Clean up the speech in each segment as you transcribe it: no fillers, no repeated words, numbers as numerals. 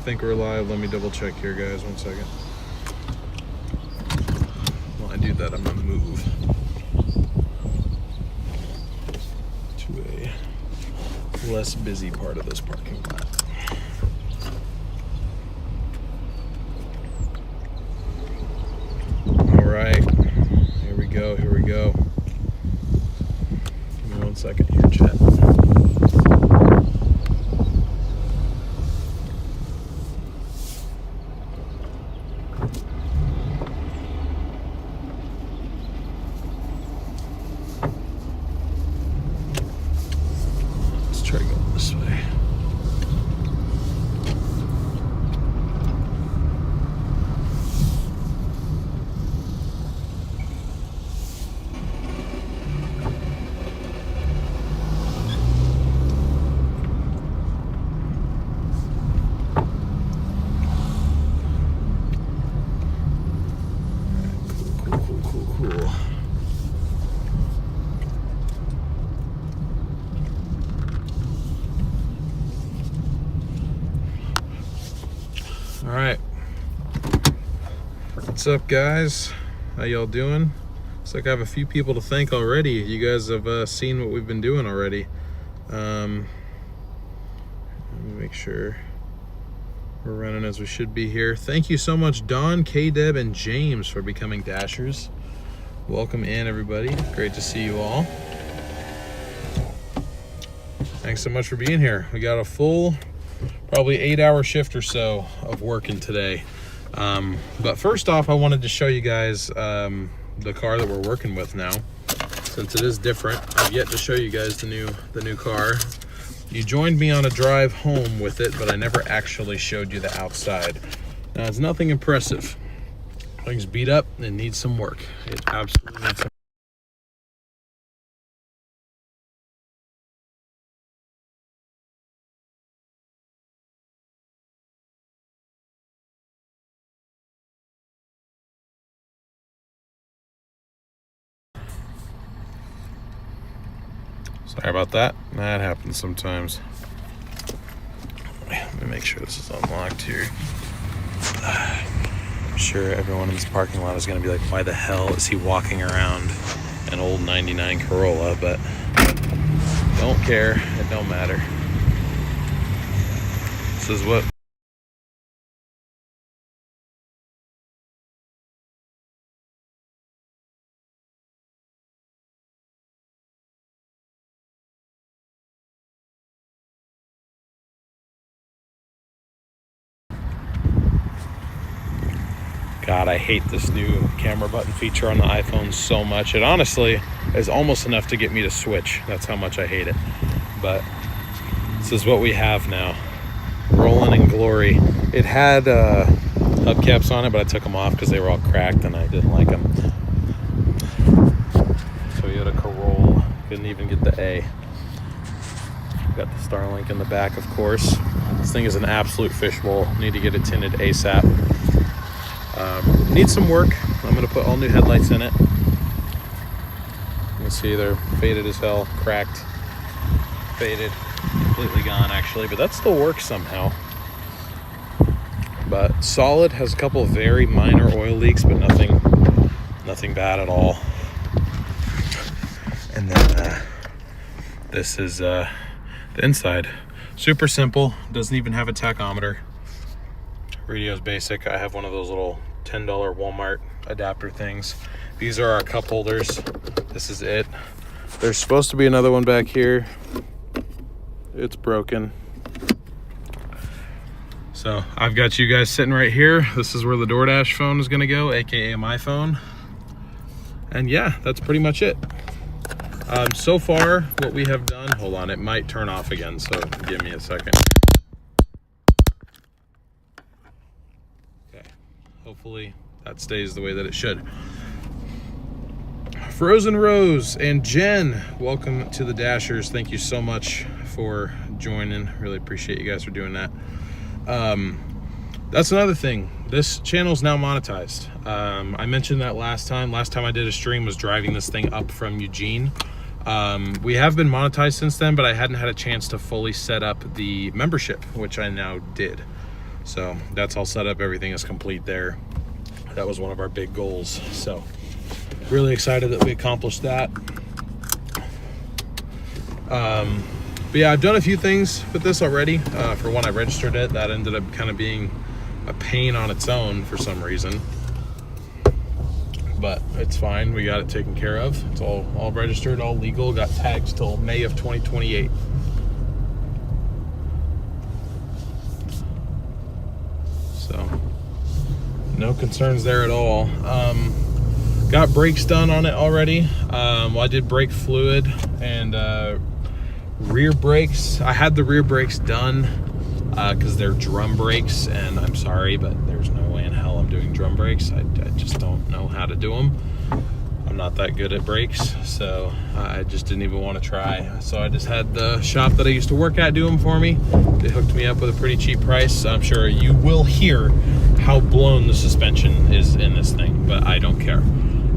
think we're live. Let me double check here, guys. 1 second. While I do that, I'm gonna move to a less busy part of this parking lot. All right, here we go. Give me 1 second here, chat. Try going this way. Cool. All right, what's up, guys? How y'all doing? Looks like I have a few people to thank already. You guys have seen what we've been doing already. Let me make sure we're running as we should be here. Thank you so much, Don, K-Deb, and James for becoming Dashers. Welcome in, everybody. Great to see you all. Thanks so much for being here. We got a full probably 8-hour shift or so of working today. But first off, I wanted to show you guys the car that we're working with now, since it is different. I've yet to show you guys the new car. You joined me on a drive home with it, but I never actually showed you the outside. Now, it's nothing impressive. Things beat up and needs some work. It absolutely needs some. Sorry about that. That happens sometimes. Let me make sure this is unlocked here. I'm sure everyone in this parking lot is going to be like, why the hell is he walking around an old 99 Corolla? But don't care. It don't matter. This is what God, I hate this new camera button feature on the iPhone so much. It honestly is almost enough to get me to switch. That's how much I hate it. But this is what we have now. Rolling in glory. It had hubcaps on it, but I took them off because they were all cracked and I didn't like them. Toyota Corolla. Couldn't even get the A. Got the Starlink in the back, of course. This thing is an absolute fishbowl. Need to get it tinted ASAP. Needs some work. I'm going to put all new headlights in it. You can see they're faded as hell, cracked, faded, completely gone actually, but that still works somehow. But solid, has a couple of very minor oil leaks, but nothing bad at all. And then this is the inside. Super simple, doesn't even have a tachometer. Radio's basic. I have one of those little $10 Walmart adapter things. These are our cup holders. This is it. There's supposed to be another one back here. It's broken. So I've got you guys sitting right here. This is where the Doordash phone is gonna go, AKA my phone. And yeah, that's pretty much it. So far, what we have done, hold on, it might turn off again, so give me a second. Hopefully that stays the way that it should. Frozen Rose and Jen, welcome to the Dashers. Thank you so much for joining. Really appreciate you guys for doing that. That's another thing. This channel is now monetized. I mentioned that last time. Last time I did a stream was driving this thing up from Eugene. We have been monetized since then, but I hadn't had a chance to fully set up the membership, which I now did. So that's all set up. Everything is complete there. That was one of our big goals. So really excited that we accomplished that. But yeah, I've done a few things with this already. For one, I registered it. That ended up kind of being a pain on its own for some reason. But it's fine. We got it taken care of. It's all registered, all legal. Got tagged till May of 2028. So no concerns there at all. Got brakes done on it already. Well, I did brake fluid and rear brakes. I had the rear brakes done because they're drum brakes, and I'm sorry, but there's no way in hell I'm doing drum brakes. I just don't know how to do them. I'm not that good at brakes, so I just didn't even want to try. So I just had the shop that I used to work at do them for me. They hooked me up with a pretty cheap price. I'm sure you will hear how blown the suspension is in this thing, but I don't care.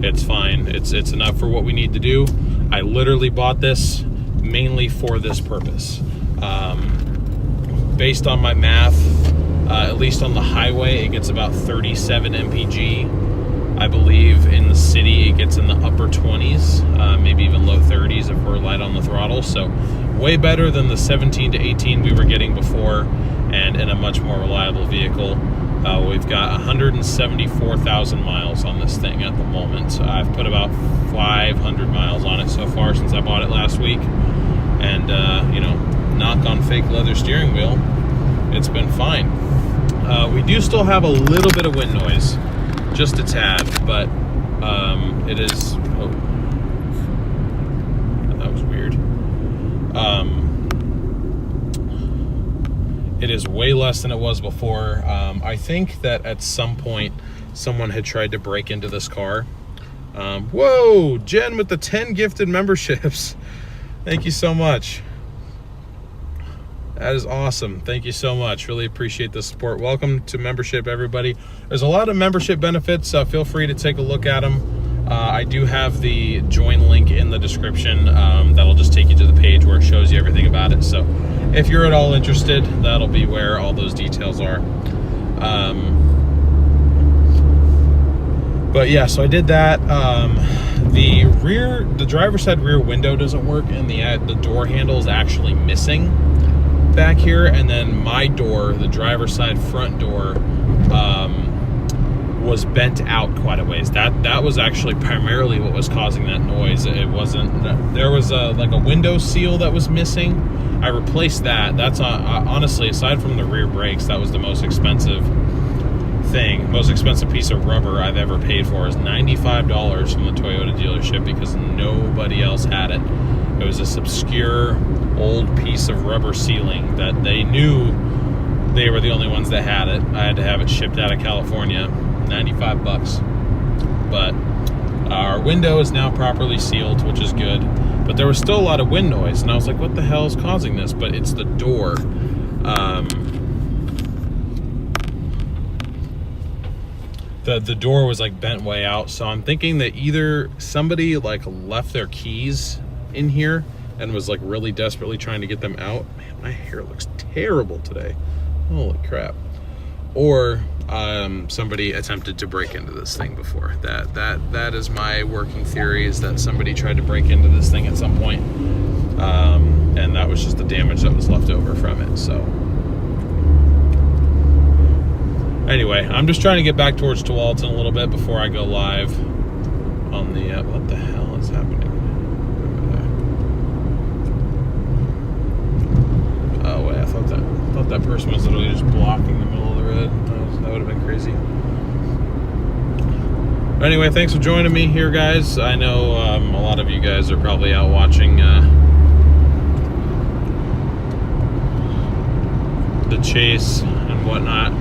It's fine. It's enough for what we need to do. I literally bought this mainly for this purpose. Based on my math, at least on the highway, it gets about 37 mpg. I believe in the city it gets in the upper 20s, maybe even low 30s if we're light on the throttle. So way better than the 17 to 18 we were getting before, and in a much more reliable vehicle. We've got 174,000 miles on this thing at the moment. I've put about 500 miles on it so far since I bought it last week. And, you know, knock on fake leather steering wheel, it's been fine. We do still have a little bit of wind noise, just a tad, but it is... Oh, that was weird. It is way less than it was before. I think that at some point someone had tried to break into this car. Whoa, Jen with the 10 gifted memberships. Thank you so much. That is awesome. Thank you so much. Really appreciate the support. Welcome to membership, everybody. There's a lot of membership benefits. Feel free to take a look at them. I do have the join link in the description. That'll just take you to the page where it shows you everything about it. So if you're at all interested, that'll be where all those details are. But yeah, so I did that. The driver's side rear window doesn't work, and the door handle is actually missing back here. And then my door, the driver's side front door, was bent out quite a ways. That was actually primarily what was causing that noise. It wasn't, there was like a window seal that was missing. I replaced that. That's honestly, aside from the rear brakes, that was the most expensive thing. Most expensive piece of rubber I've ever paid for is $95 from the Toyota dealership because nobody else had it. It was this obscure old piece of rubber sealing that they knew they were the only ones that had it. I had to have it shipped out of California, 95 bucks. But our window is now properly sealed, which is good. But there was still a lot of wind noise, and I was like, what the hell is causing this? But it's the door. The door was like bent way out, so I'm thinking that either somebody like left their keys in here and was like really desperately trying to get them out. Man, my hair looks terrible today. Holy crap. Or somebody attempted to break into this thing before. That is my working theory, is that somebody tried to break into this thing at some point, and that was just the damage that was left over from it. So anyway, I'm just trying to get back towards Tualatin a little bit before I go live on the what the hell is happening over there? Oh wait, I thought that person was literally just blocking the middle of the road. That would have been crazy. But anyway, thanks for joining me here, guys. I know a lot of you guys are probably out watching the chase and whatnot.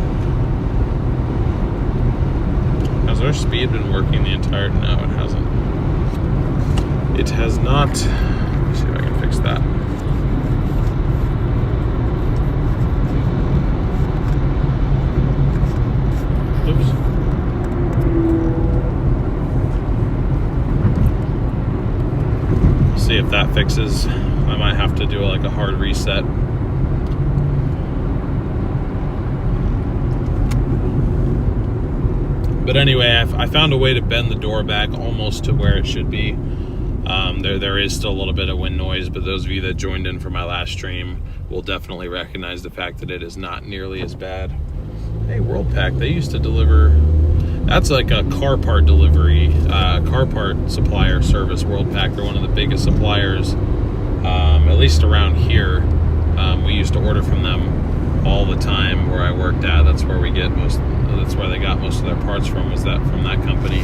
Has our speed been working the entire... No, it hasn't. It has not. Let me see if I can fix that. Oops. See if that fixes. I might have to do like a hard reset. But anyway, I found a way to bend the door back almost to where it should be. There is still a little bit of wind noise, but those of you that joined in for my last stream will definitely recognize the fact that it is not nearly as bad. Hey, Worldpac, they used to deliver, that's like a car part delivery, car part supplier service. Worldpac, they're one of the biggest suppliers, at least around here. We used to order from them all the time where I worked at. That's where we get most, that's where they got most of their parts from, was that from that company.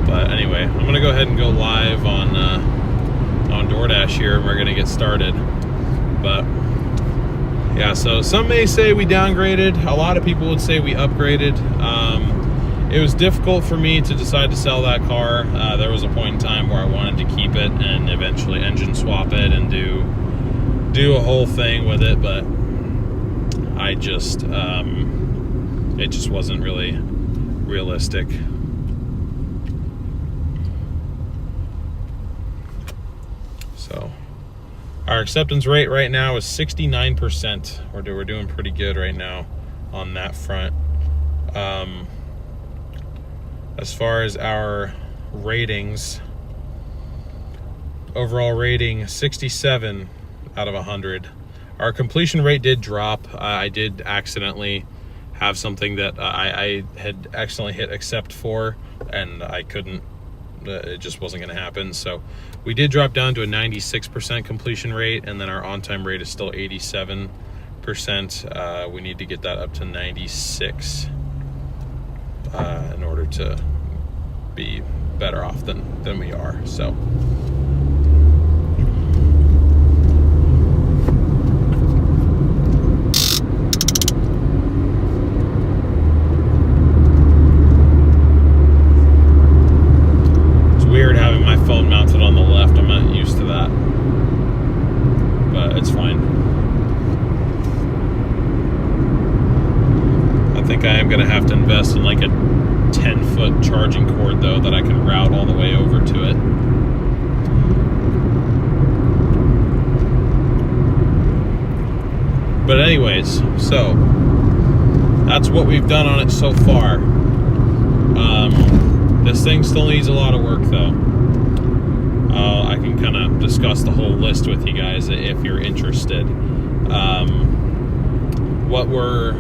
But anyway, I'm gonna go ahead and go live on Doordash here, and we're gonna get started. But yeah, so some may say we downgraded. A lot of people would say we upgraded. It was difficult for me to decide to sell that car. There was a point in time where I wanted to keep it and eventually engine swap it and do a whole thing with it, but I just it just wasn't really realistic. So our acceptance rate right now is 69%. We're doing pretty good right now on that front. As far as our ratings, overall rating 67 out of 100. Our completion rate did drop. I did accidentally have something that I had accidentally hit accept for, and I couldn't, it just wasn't going to happen. So we did drop down to a 96% completion rate, and then our on-time rate is still 87%. We need to get that up to 96 in order to be better off than we are. So weird having my phone mounted on the left. I'm not used to that, but it's fine. I think I am going to have to invest in like a 10-foot charging cord though that I can route all the way over to it. But anyways, so that's what we've done on it so far. This thing still needs a lot of work though. I can kind of discuss the whole list with you guys if you're interested. What we're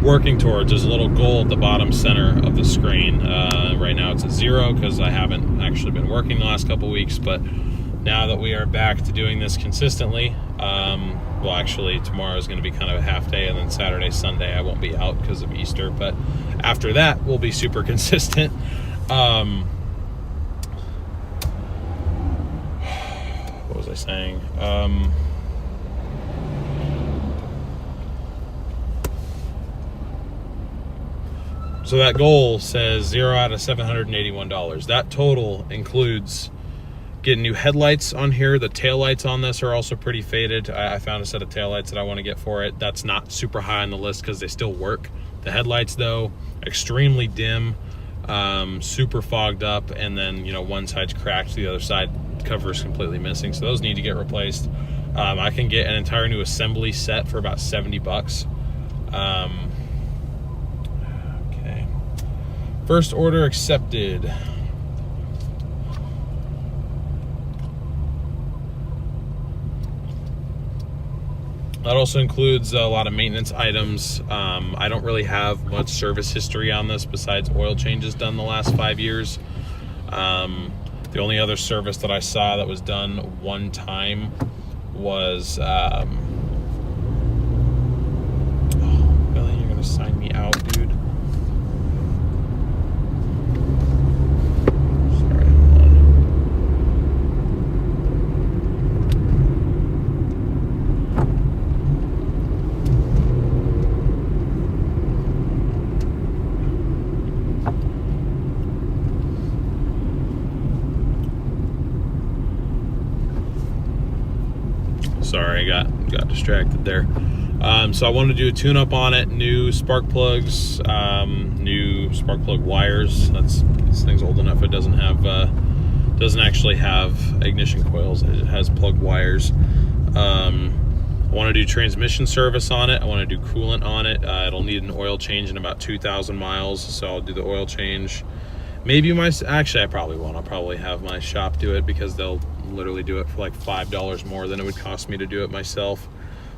working towards is a little goal at the bottom center of the screen. Right now it's at 0 because I haven't actually been working the last couple weeks, but now that we are back to doing this consistently, well, actually tomorrow is going to be kind of a half day, and then Saturday, Sunday I won't be out because of Easter, but after that we'll be super consistent. What was I saying? So that goal says 0 out of $781. That total includes getting new headlights on here. The taillights on this are also pretty faded. I found a set of taillights that I want to get for it. That's not super high on the list because they still work. The headlights though, extremely dim, super fogged up, and then, you know, one side's cracked, the other side cover is completely missing. So those need to get replaced. I can get an entire new assembly set for about 70 bucks. Okay. First order accepted. That also includes a lot of maintenance items. I don't really have much service history on this besides oil changes done the last 5 years. The only other service that I saw that was done one time was, oh, Billy, you're gonna sign me out, dude. Sorry, hold on. Sorry, I got distracted there. So I wanted to do a tune-up on it, new spark plugs, new spark plug wires. This thing's old enough it doesn't actually have ignition coils. It has plug wires. I want to do transmission service on it. I want to do coolant on it. It'll need an oil change in about 2,000 miles, so I'll do the oil change. Maybe actually I probably won't. I'll probably have my shop do it, because they'll literally do it for like $5 more than it would cost me to do it myself.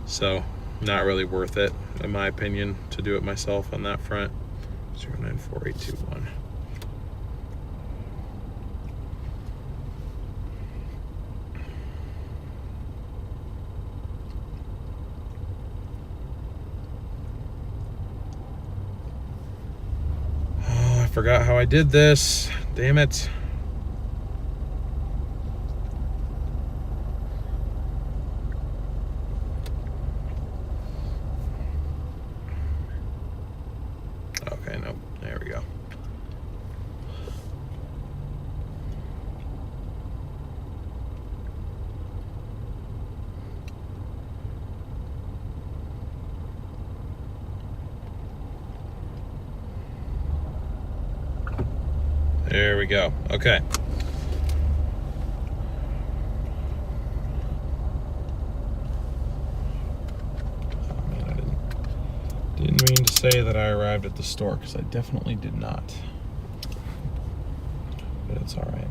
So not really worth it, in my opinion, to do it myself on that front. 094821. Oh, I forgot how I did this. Damn it. Okay, no, there we go. There we go. Okay. Oh man, I didn't mean to say that I arrived at the store, because I definitely did not. But it's all right.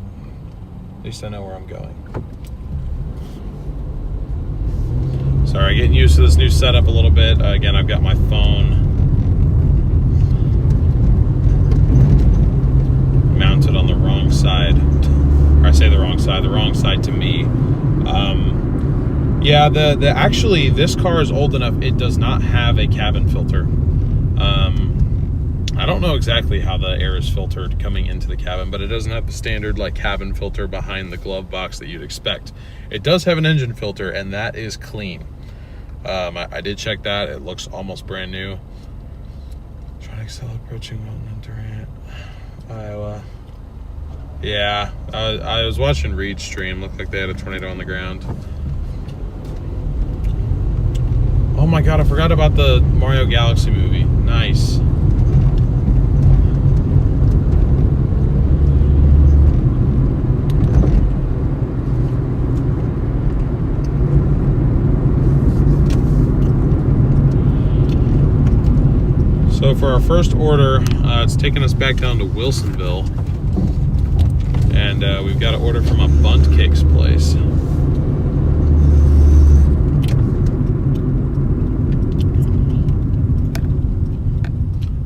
At least I know where I'm going. Sorry, getting used to this new setup a little bit. Again, I've got my phone mounted on the wrong side, or I say the wrong side to me. Yeah, actually this car is old enough, it does not have a cabin filter. I don't know exactly how the air is filtered coming into the cabin, but it doesn't have the standard like cabin filter behind the glove box that you'd expect. It does have an engine filter, and that is clean. I did check that. It looks almost brand new. Tronic cell approaching Wilton and Durant, Iowa. Yeah, I was watching Reed's stream. Looked like they had a tornado on the ground. Oh my god, I forgot about the Mario Galaxy movie. Nice. So for our first order, it's taking us back down to Wilsonville. And we've got an order from a Bunt Cakes place.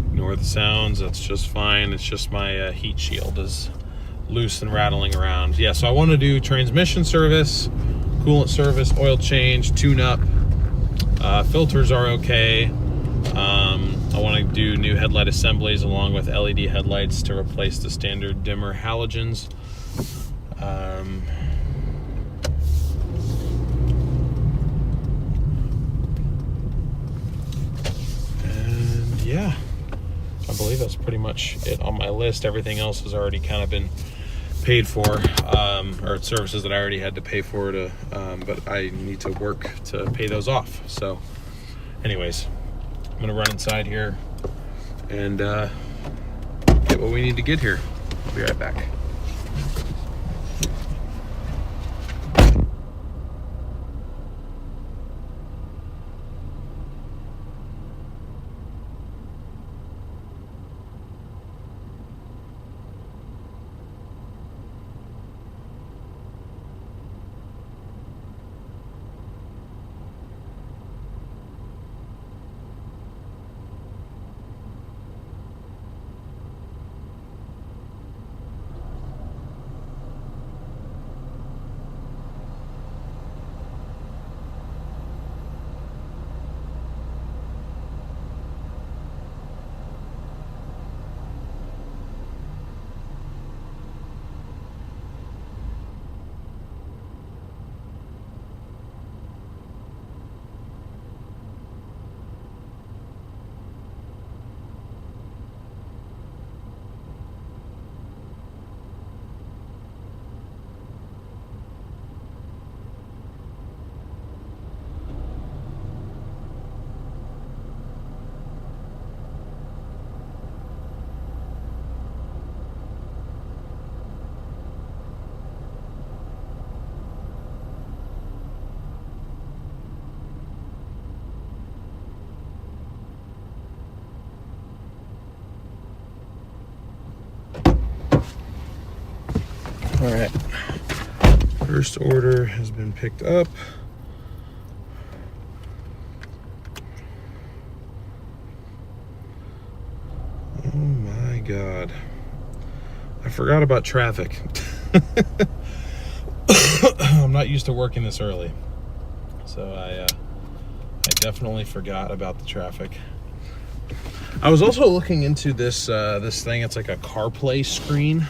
Ignore the sounds, that's just fine. It's just my heat shield is loose and rattling around. Yeah, so I want to do transmission service, coolant service, oil change, tune-up. Filters are okay. I want to do new headlight assemblies along with LED headlights to replace the standard dimmer halogens. And yeah, I believe that's pretty much it on my list. Everything else has already kind of been paid for, or services that I already had to pay for to, but I need to work to pay those off. So anyways, I'm gonna run inside here and get what we need to get here. I'll be right back. All right. First order has been picked up. Oh my God. I forgot about traffic. I'm not used to working this early. So I definitely forgot about the traffic. I was also looking into this this thing. It's like a CarPlay screen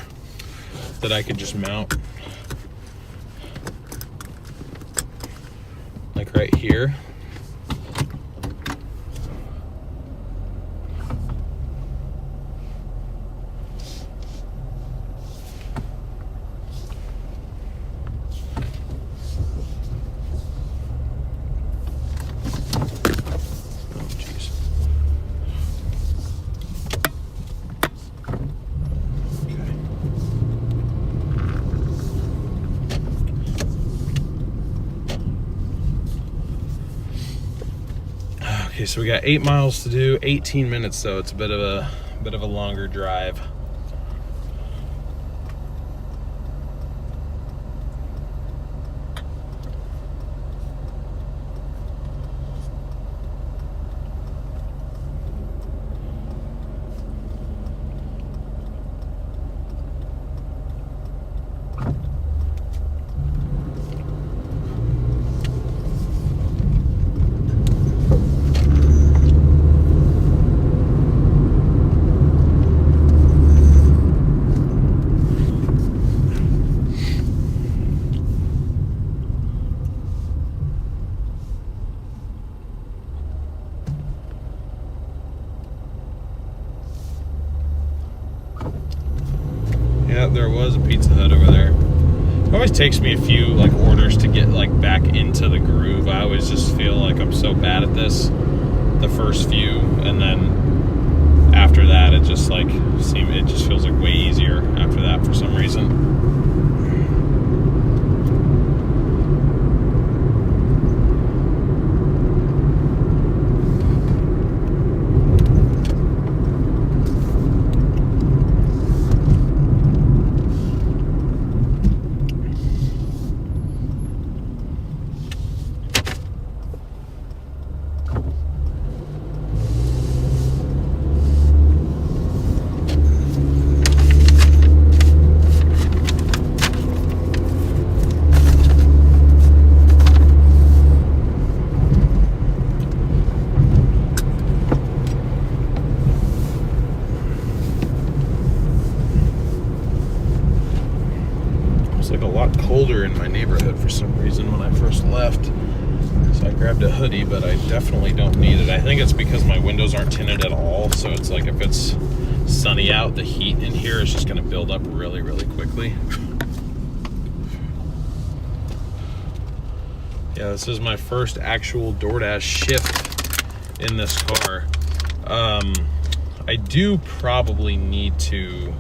that I could just mount like right here. Okay, so we got 8 miles to do, 18 minutes though. It's a bit of a longer drive. Yeah, there was a Pizza Hut over there. It always takes me a few like orders to get like back into the groove. I always just feel like I'm so bad at this the first few, and then after that it just feels like way easier after that for some reason. Like a lot colder in my neighborhood for some reason when I first left, so I grabbed a hoodie, but I definitely don't need it. I think it's because my windows aren't tinted at all, so it's like if it's sunny out, the heat in here is just going to build up really quickly. Yeah, this is my first actual Doordash shift in this car. I do probably need to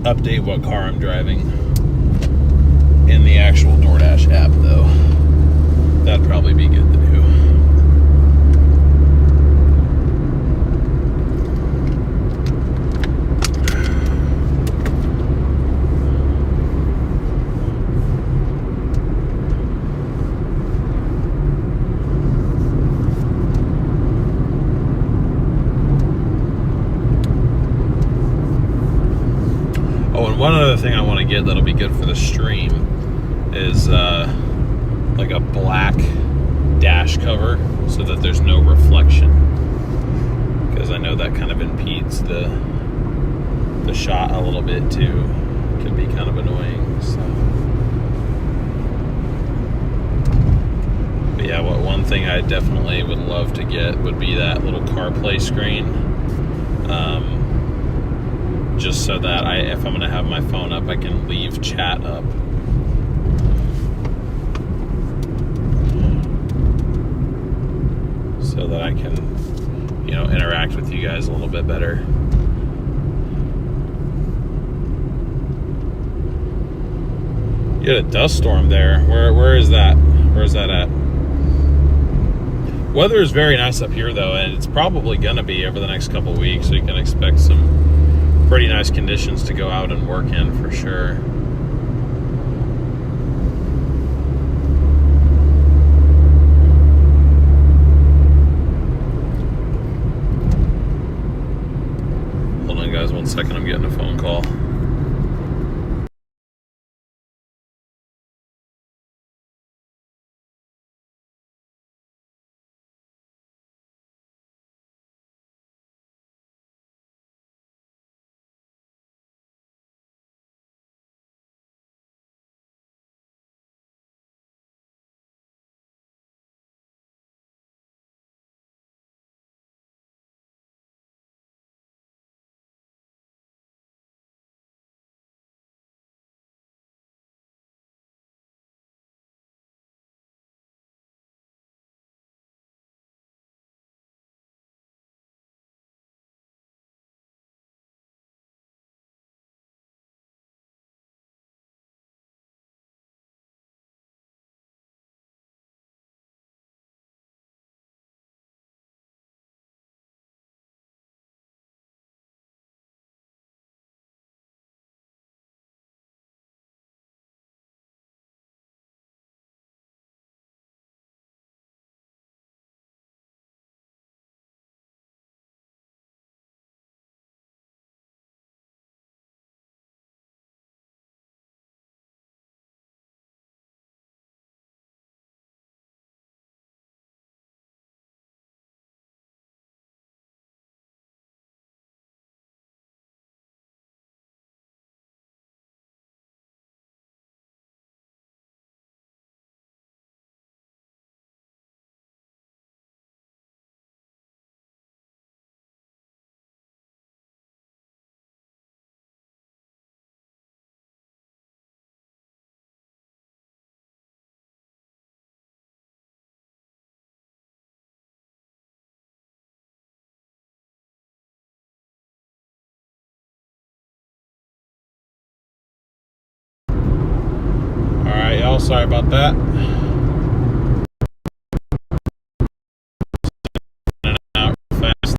update what car I'm driving in the actual Doordash app, though. That'd probably be good to do. One other thing I want to get that'll be good for the stream is like a black dash cover so that there's no reflection, because I know that kind of impedes the shot a little bit too. It can be kind of annoying. So. But yeah, one thing I definitely would love to get would be that little CarPlay screen. Just so that if I'm going to have my phone up, I can leave chat up. So that I can, interact with you guys a little bit better. You had a dust storm there. Where is that? Where is that at? Weather is very nice up here though, and it's probably gonna be over the next couple weeks, so you can expect some pretty nice conditions to go out and work in for sure. Hold on guys, 1 second, I'm getting a phone call. Alright y'all, sorry about that. Out fast.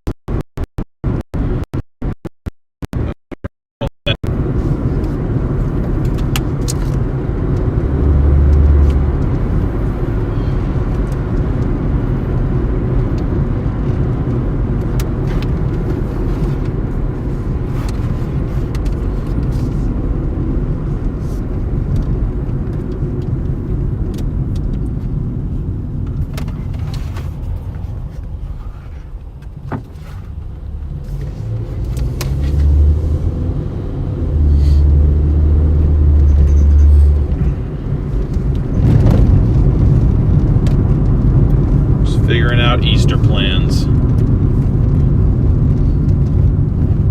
Figuring out Easter plans.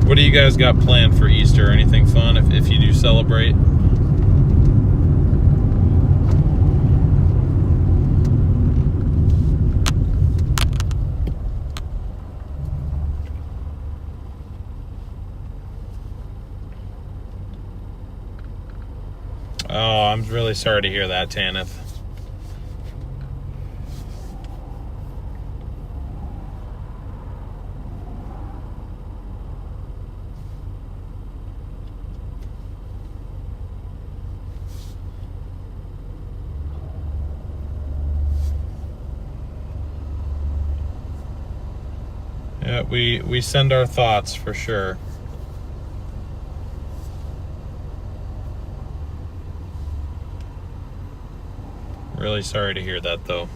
What do you guys got planned for Easter? Anything fun if you do celebrate? Oh, I'm really sorry to hear that, Tanith. Yeah, we send our thoughts for sure. Really sorry to hear that though.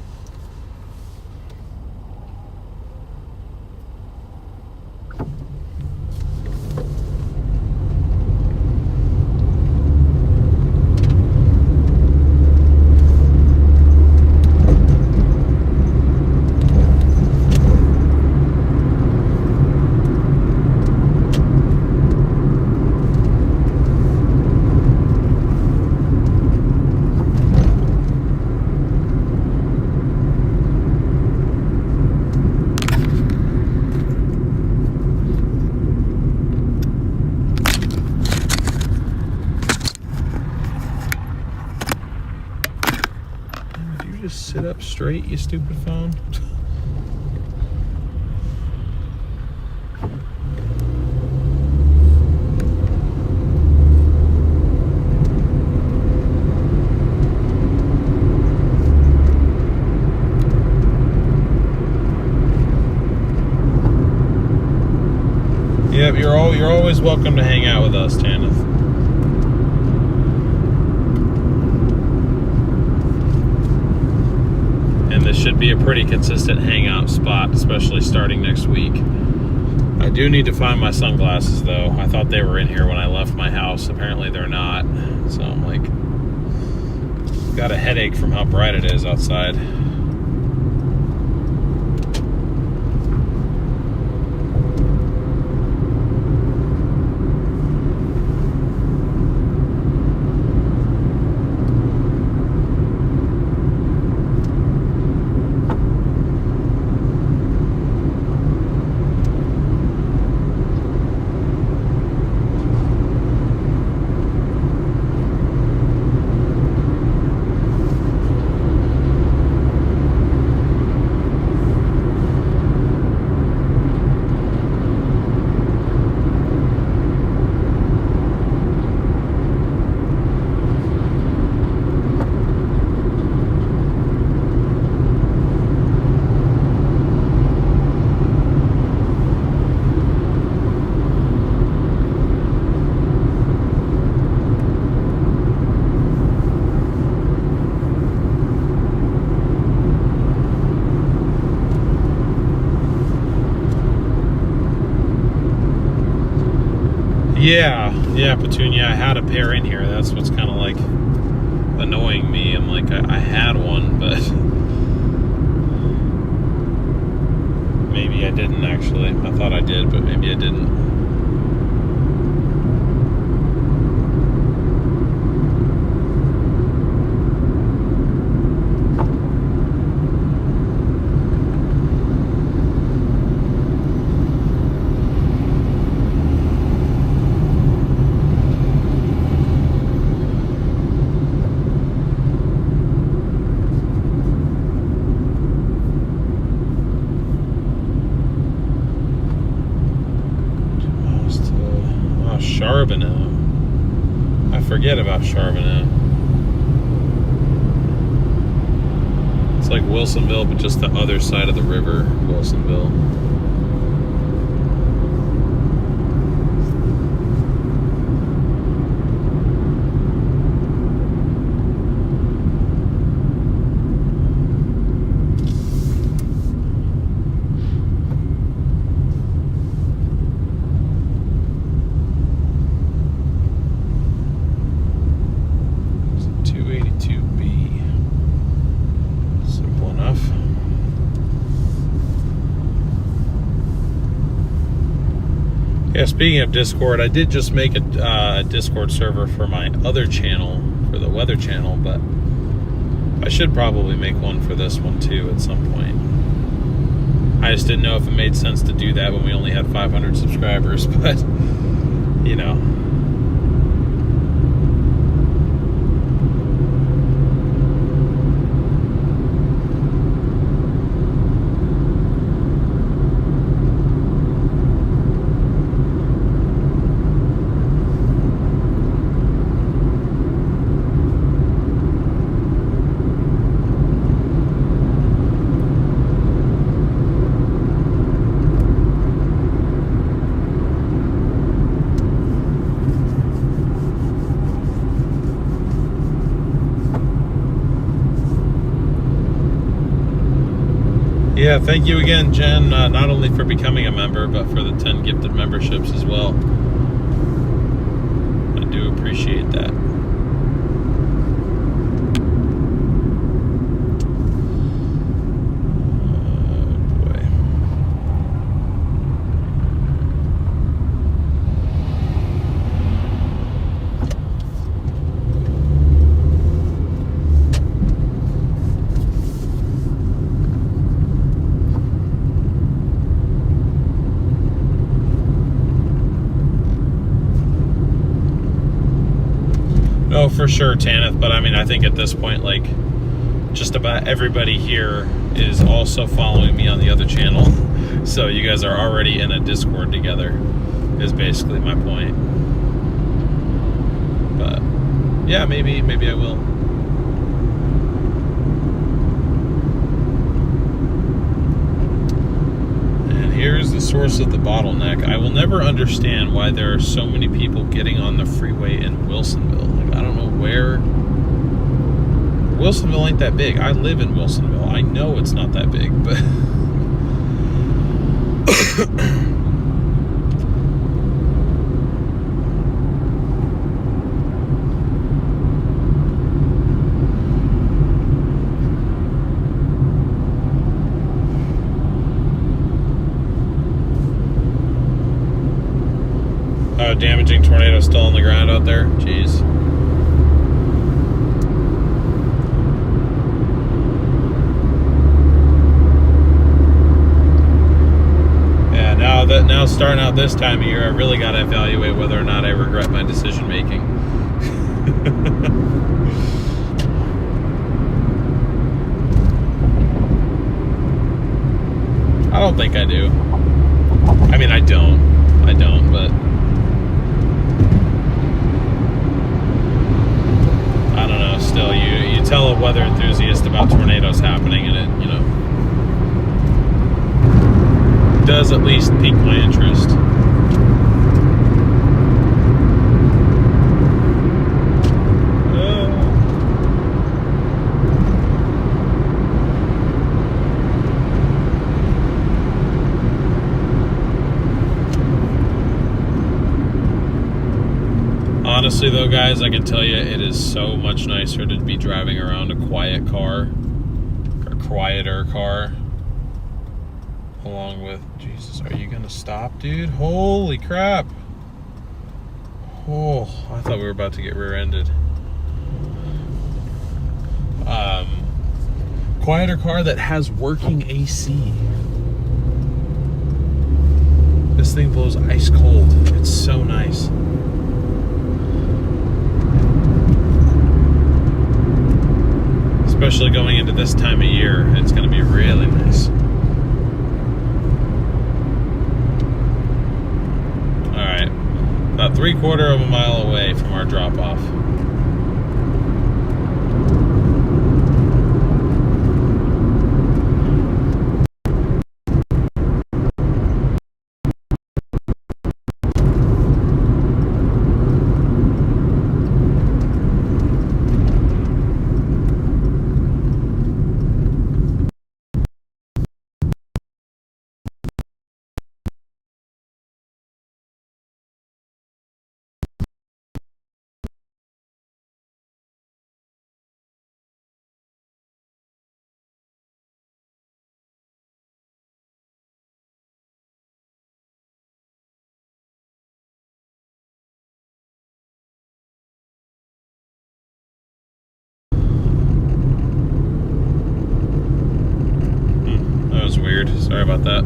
Sit up straight, you stupid phone. always welcome to hang out with us, Tanith. And this should be a pretty consistent hangout spot, especially starting next week. I do need to find my sunglasses, though. I thought they were in here when I left my house. Apparently they're not. So I'm like, got a headache from how bright it is outside. Yeah, Petunia, I had a pair in here. That's what's kind of like annoying me. I'm like, I had one, but maybe I didn't actually. I thought I did, but maybe I didn't. Charbonneau. I forget about Charbonneau. It's like Wilsonville, but just the other side of the river, Wilsonville. Yeah, speaking of Discord, I did just make a Discord server for my other channel, for the weather channel, but I should probably make one for this one too at some point. I just didn't know if it made sense to do that when we only had 500 subscribers, but, you know. Yeah, thank you again, Jen, not only for becoming a member, but for the 10 gifted memberships as well. I do appreciate that. Oh, for sure, Tanith, but I mean, I think at this point, like, just about everybody here is also following me on the other channel. So you guys are already in a Discord together, is basically my point. But, yeah, maybe I will. And here's the source of the bottleneck. I will never understand why there are so many people getting on the freeway in Wilsonville. Like, I don't know where. Wilsonville ain't that big. I live in Wilsonville. I know it's not that big, but oh, damaging tornado still on the ground out there. Jeez. Now starting out this time of year, I really got to evaluate whether or not I regret my decision making. I don't think I do. I mean, I don't, but I don't know. Still, you tell a weather enthusiast about tornadoes happening, and it, you know, does at least pique my interest. Honestly though, guys, I can tell you it is so much nicer to be driving around a quiet car, or quieter car. Along with, Jesus, are you gonna stop, dude? Holy crap. Oh, I thought we were about to get rear-ended. Quieter car that has working AC. This thing blows ice cold. It's so nice. Especially going into this time of year, it's gonna be really nice. About 3/4 of a mile away from our drop-off. Weird. Sorry about that.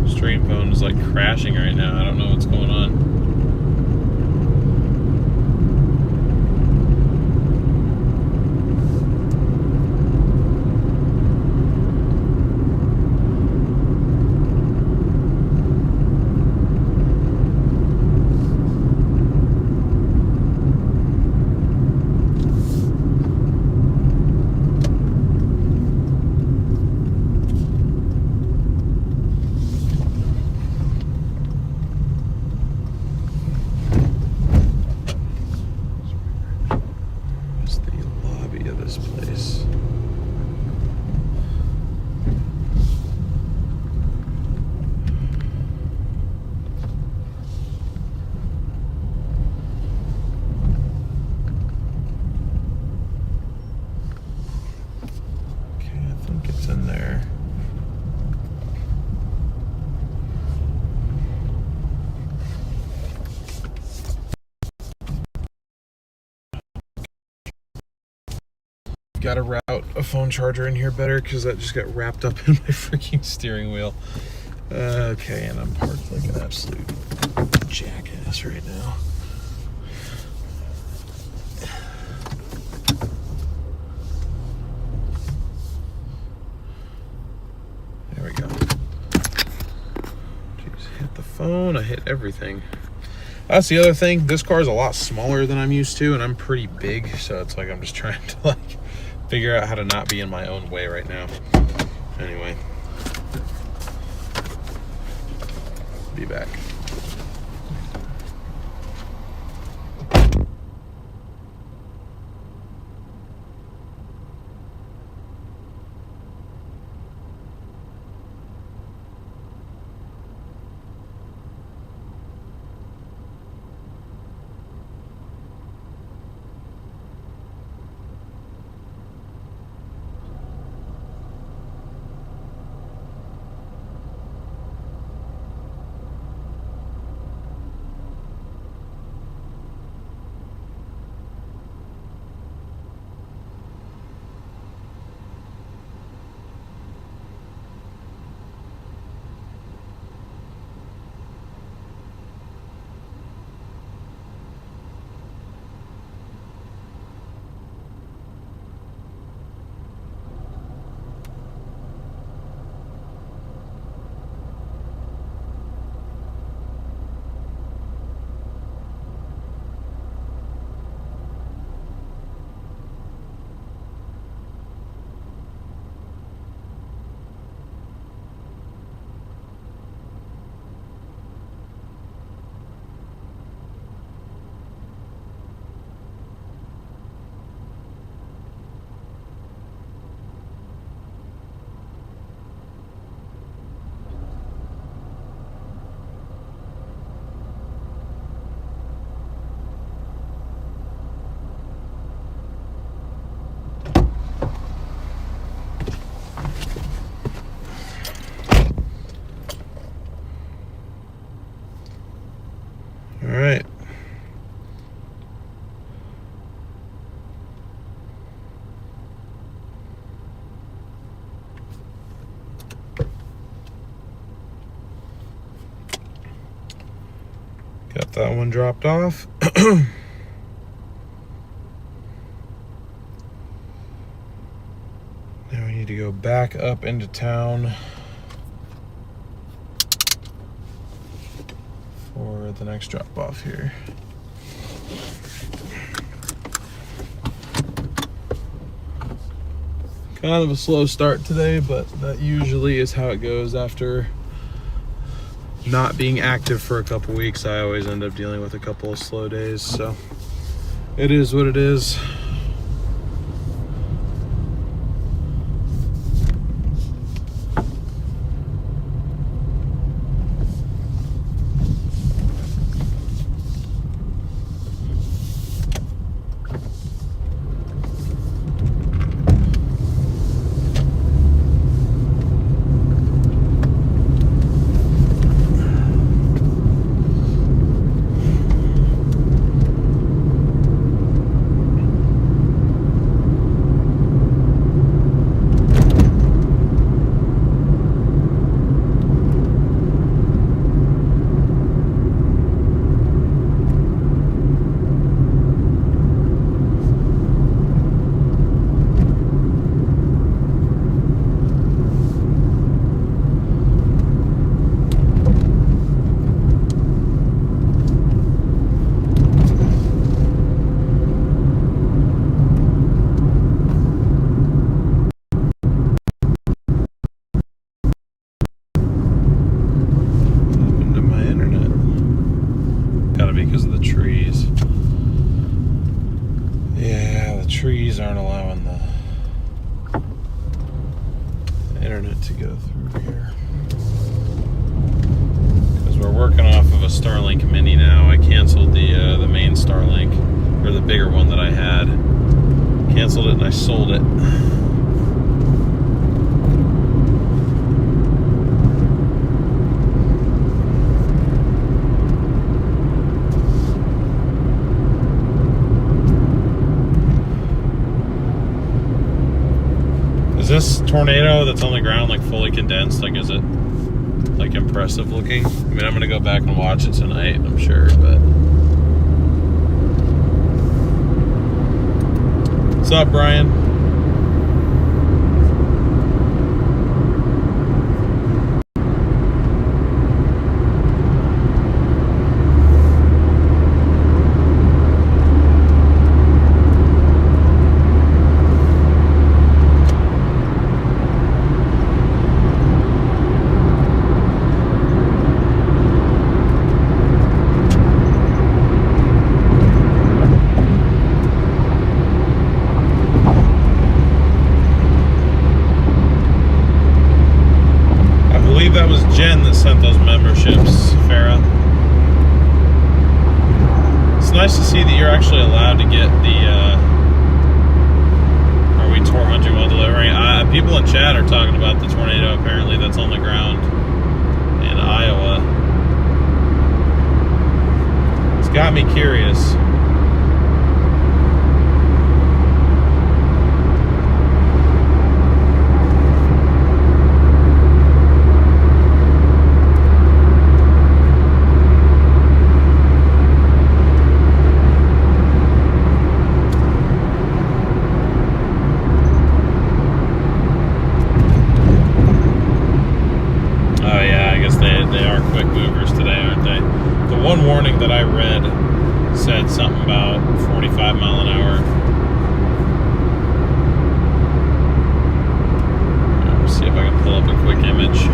Stream phone is like crashing right now. I don't know what's going on. Gotta route a phone charger in here better because that just got wrapped up in my freaking steering wheel. Okay, and I'm parked like an absolute jackass right now. There we go. Jeez, hit the phone, I hit everything. That's the other thing. This car is a lot smaller than I'm used to, and I'm pretty big, so it's like I'm just trying to like figure out how to not be in my own way right now. Anyway, be back. All right. Got that one dropped off. Now we need to go back up into town for the next drop off here. Kind of a slow start today, but that usually is how it goes after not being active for a couple weeks. I always end up dealing with a couple of slow days, so it is what it is. Because of the trees. Yeah, the trees aren't allowing the internet to go through here. Because we're working off of a Starlink Mini now. I canceled the main Starlink, or the bigger one that I had. Canceled it and I sold it. Is this tornado that's on the ground like fully condensed? Like, is it like impressive looking? I mean, I'm gonna go back and watch it tonight, I'm sure, but. What's up, Brian? sent those memberships, Farah. It's nice to see that you're actually allowed to get the, are we tour hunting while delivering? People in chat are talking about the tornado, apparently, that's on the ground in Iowa. It's got me curious. One warning that I read said something about 45 mile an hour. Let's see if I can pull up a quick image.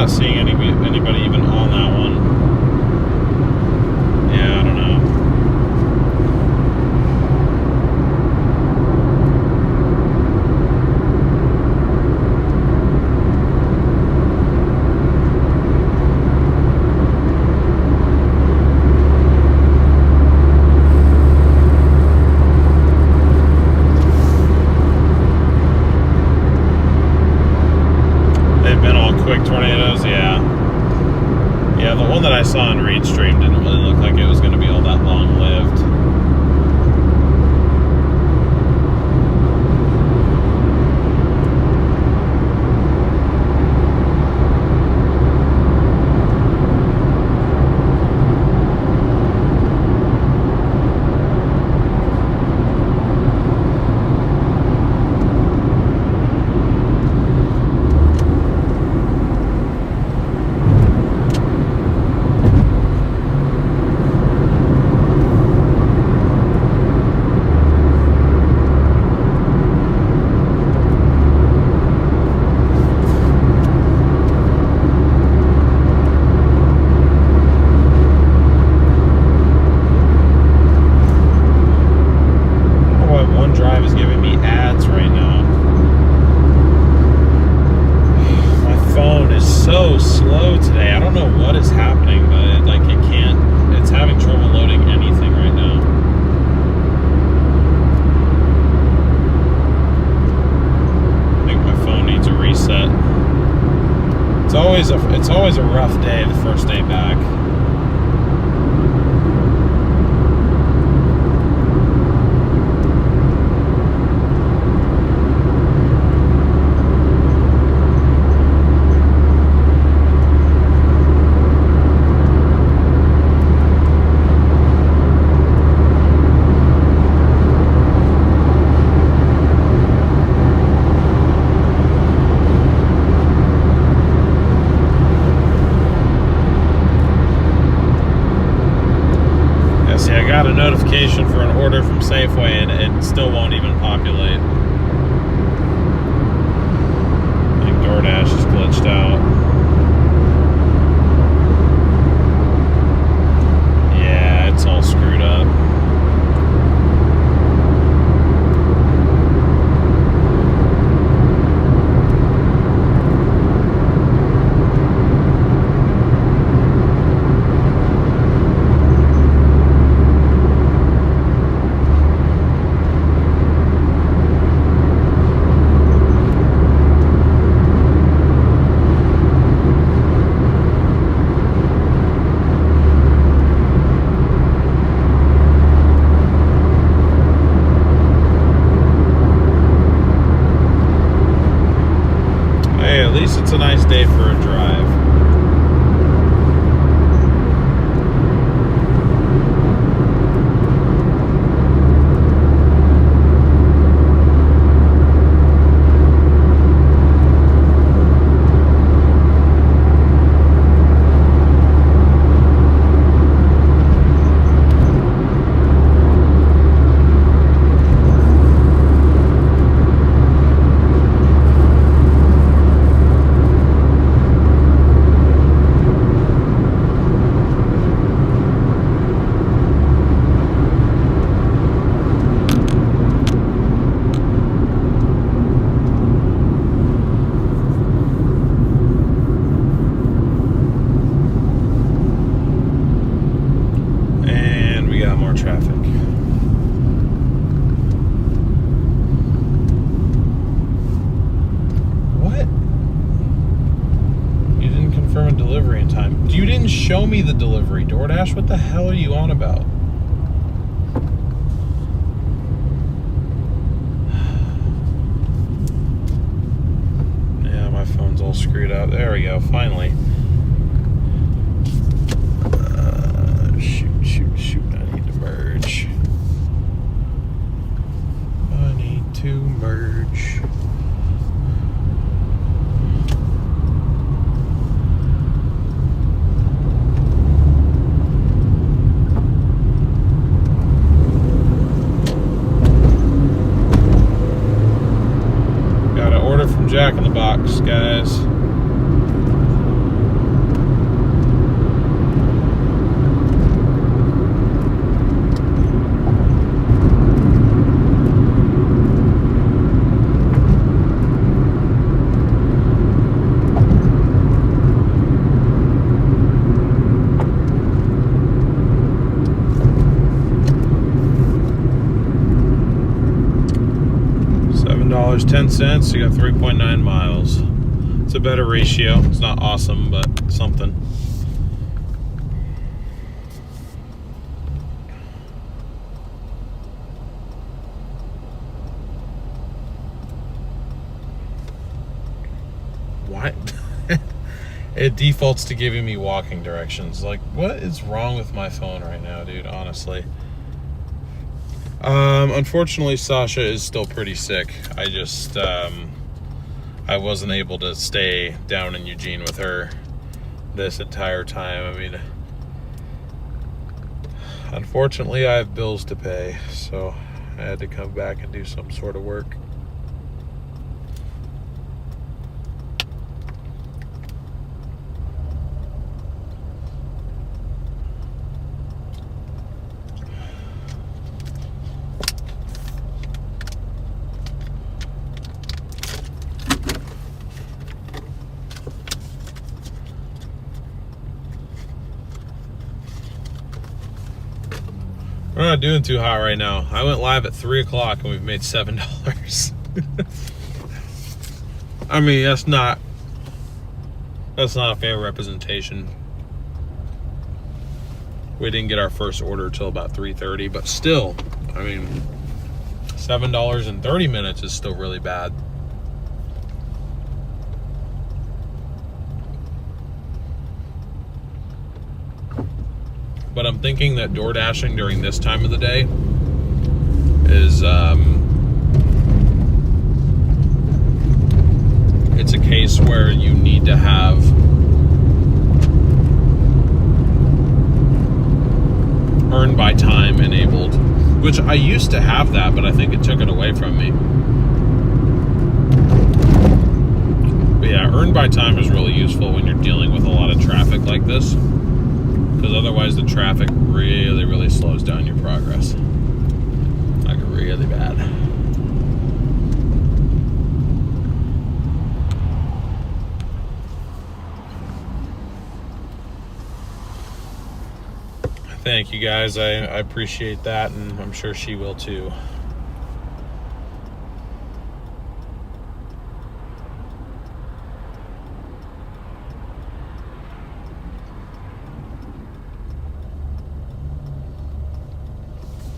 Seeing anybody even on that one. Yeah, I don't know. They've been all quick tornadoes, yeah. Yeah, the one that I saw on Reed Stream didn't really look like it was going to be all that long-lived. So slow today. I don't know what is happening, but it's having trouble loading anything right now. I think my phone needs a reset. It's always a rough day the first day back. I got a notification for an order from Safeway and it still won't even populate. I think Doordash is glitched out. Yeah, it's all screwed up. It's a nice day for a drive. show me the delivery. DoorDash, what the hell are you on about? Yeah, my phone's all screwed up. There we go, finally. Shoot. I need to merge. I need to merge. Got an order from Jack in the Box, guys. $7.10. You got 3.9 miles. It's a better ratio. It's not awesome, but something. What? It defaults to giving me walking directions. Like, what is wrong with my phone right now, dude? Honestly. Unfortunately, Sasha is still pretty sick. I just, I wasn't able to stay down in Eugene with her this entire time. I mean, unfortunately, I have bills to pay, so I had to come back and do some sort of work. We're not doing too hot right now. I went live at 3 o'clock and we've made $7. I mean, that's not a fair representation. We didn't get our first order till about 3:30, but still, I mean, $7 in 30 minutes is still really bad. But I'm thinking that door dashing during this time of the day is, it's a case where you need to have earn by time enabled, which I used to have that, but I think it took it away from me. But yeah, earn by time is really useful when you're dealing with a lot of traffic like this, because otherwise the traffic really slows down your progress, like really bad. Thank you guys, I appreciate that, and I'm sure she will too.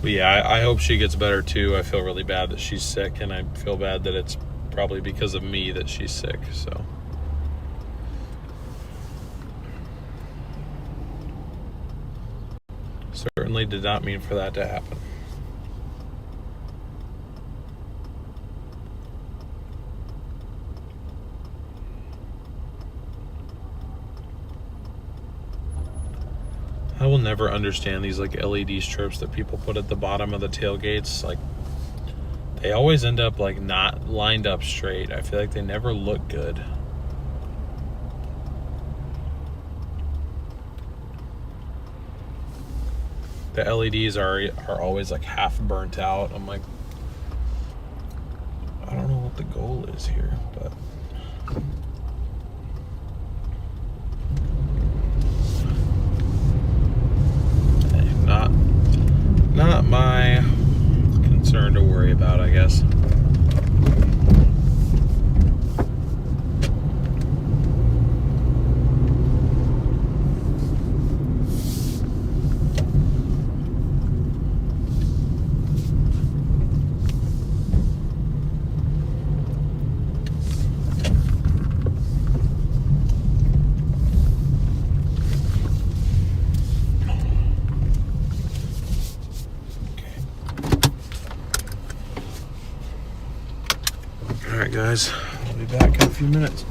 But yeah, I hope she gets better too. I feel really bad that she's sick, and I feel bad that it's probably because of me that she's sick, so. Certainly did not mean for that to happen. I will never understand these like LED strips that people put at the bottom of the tailgates. Like, they always end up like not lined up straight. I feel like they never look good. The LEDs are always like half burnt out. I'm like, I don't know what the goal is here, but not my concern to worry about, I guess. All right, guys, I'll be back in a few minutes.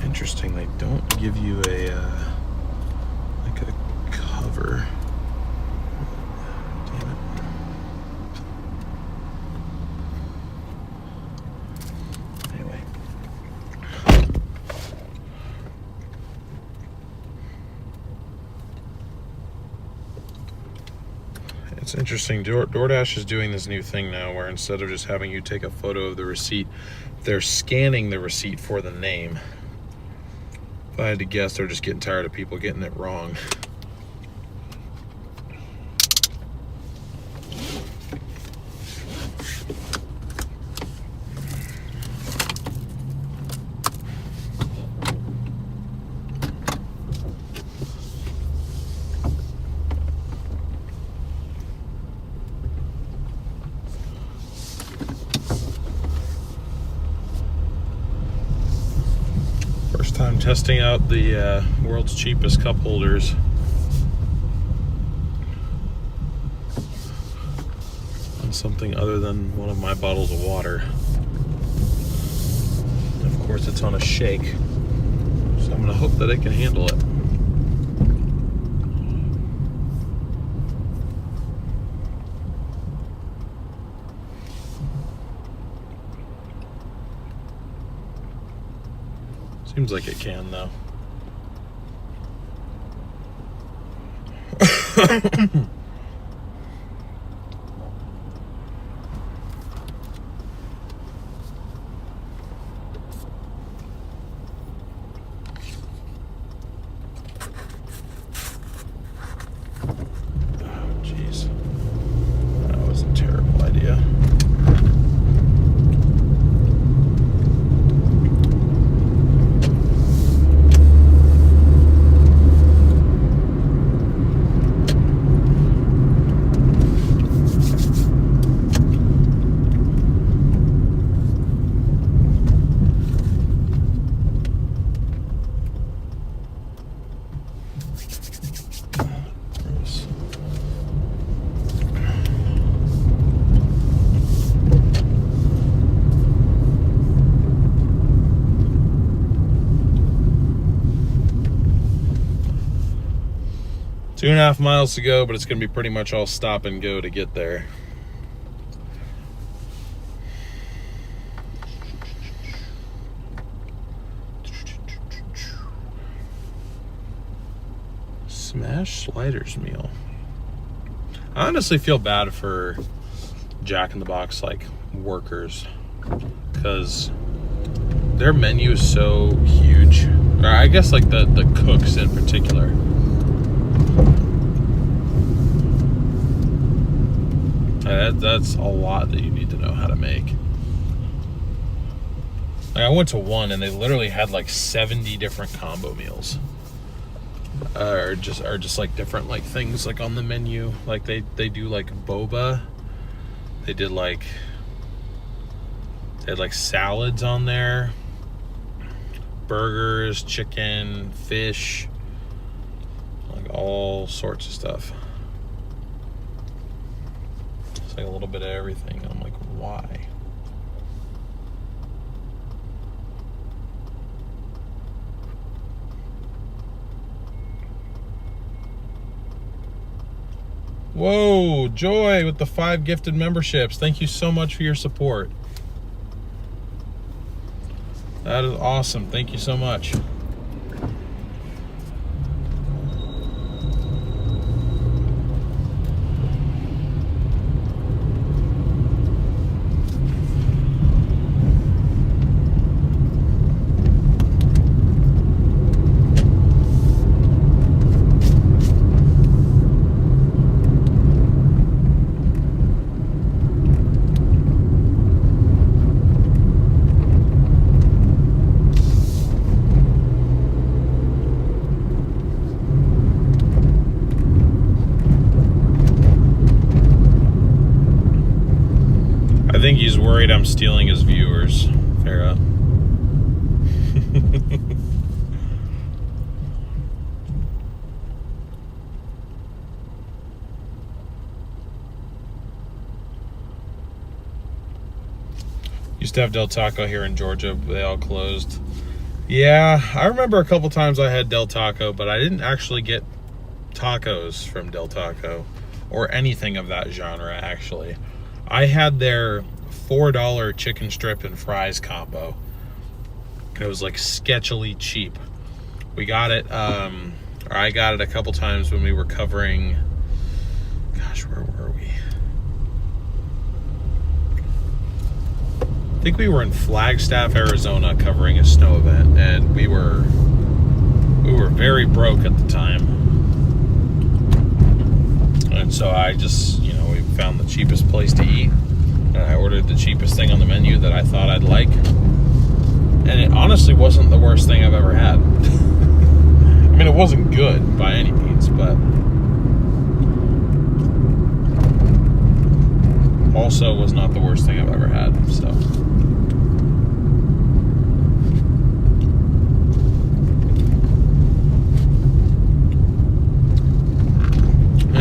Interesting, they don't give you a like a cover. Damn it. Anyway. It's interesting, DoorDash is doing this new thing now where instead of just having you take a photo of the receipt, they're scanning the receipt for the name. If I had to guess, they're just getting tired of people getting it wrong. First time testing out the world's cheapest cup holders. On something other than one of my bottles of water. And of course it's on a shake, so I'm gonna hope that it can handle it. Seems like it can, though. Oh, jeez. That was a terrible idea. 2.5 miles to go, but it's going to be pretty much all stop and go to get there. Smash sliders meal. I honestly feel bad for Jack in the Box like workers, because their menu is so huge. Or I guess like the cooks in particular. That's a lot that you need to know how to make. Like I went to one and they literally had like 70 different combo meals. Or just like different like things like on the menu. Like they do like boba. They had like salads on there, burgers, chicken, fish, like all sorts of stuff. It's like a little bit of everything. I'm like, why? Whoa, Joy with the 5 gifted memberships. Thank you so much for your support. That is awesome. Thank you so much. I think he's worried I'm stealing his viewers, Farah. Used to have Del Taco here in Georgia, but they all closed. Yeah, I remember a couple times I had Del Taco, but I didn't actually get tacos from Del Taco or anything of that genre, actually. I had their $4 chicken strip and fries combo. It was like sketchily cheap. We got it, or I got it a couple times when we were covering, gosh, where were we? I think we were in Flagstaff, Arizona, covering a snow event, and we were very broke at the time. And so I just, we found the cheapest place to eat, and I ordered the cheapest thing on the menu that I thought I'd like, and it honestly wasn't the worst thing I've ever had. I mean, it wasn't good by any means, but also was not the worst thing I've ever had, so.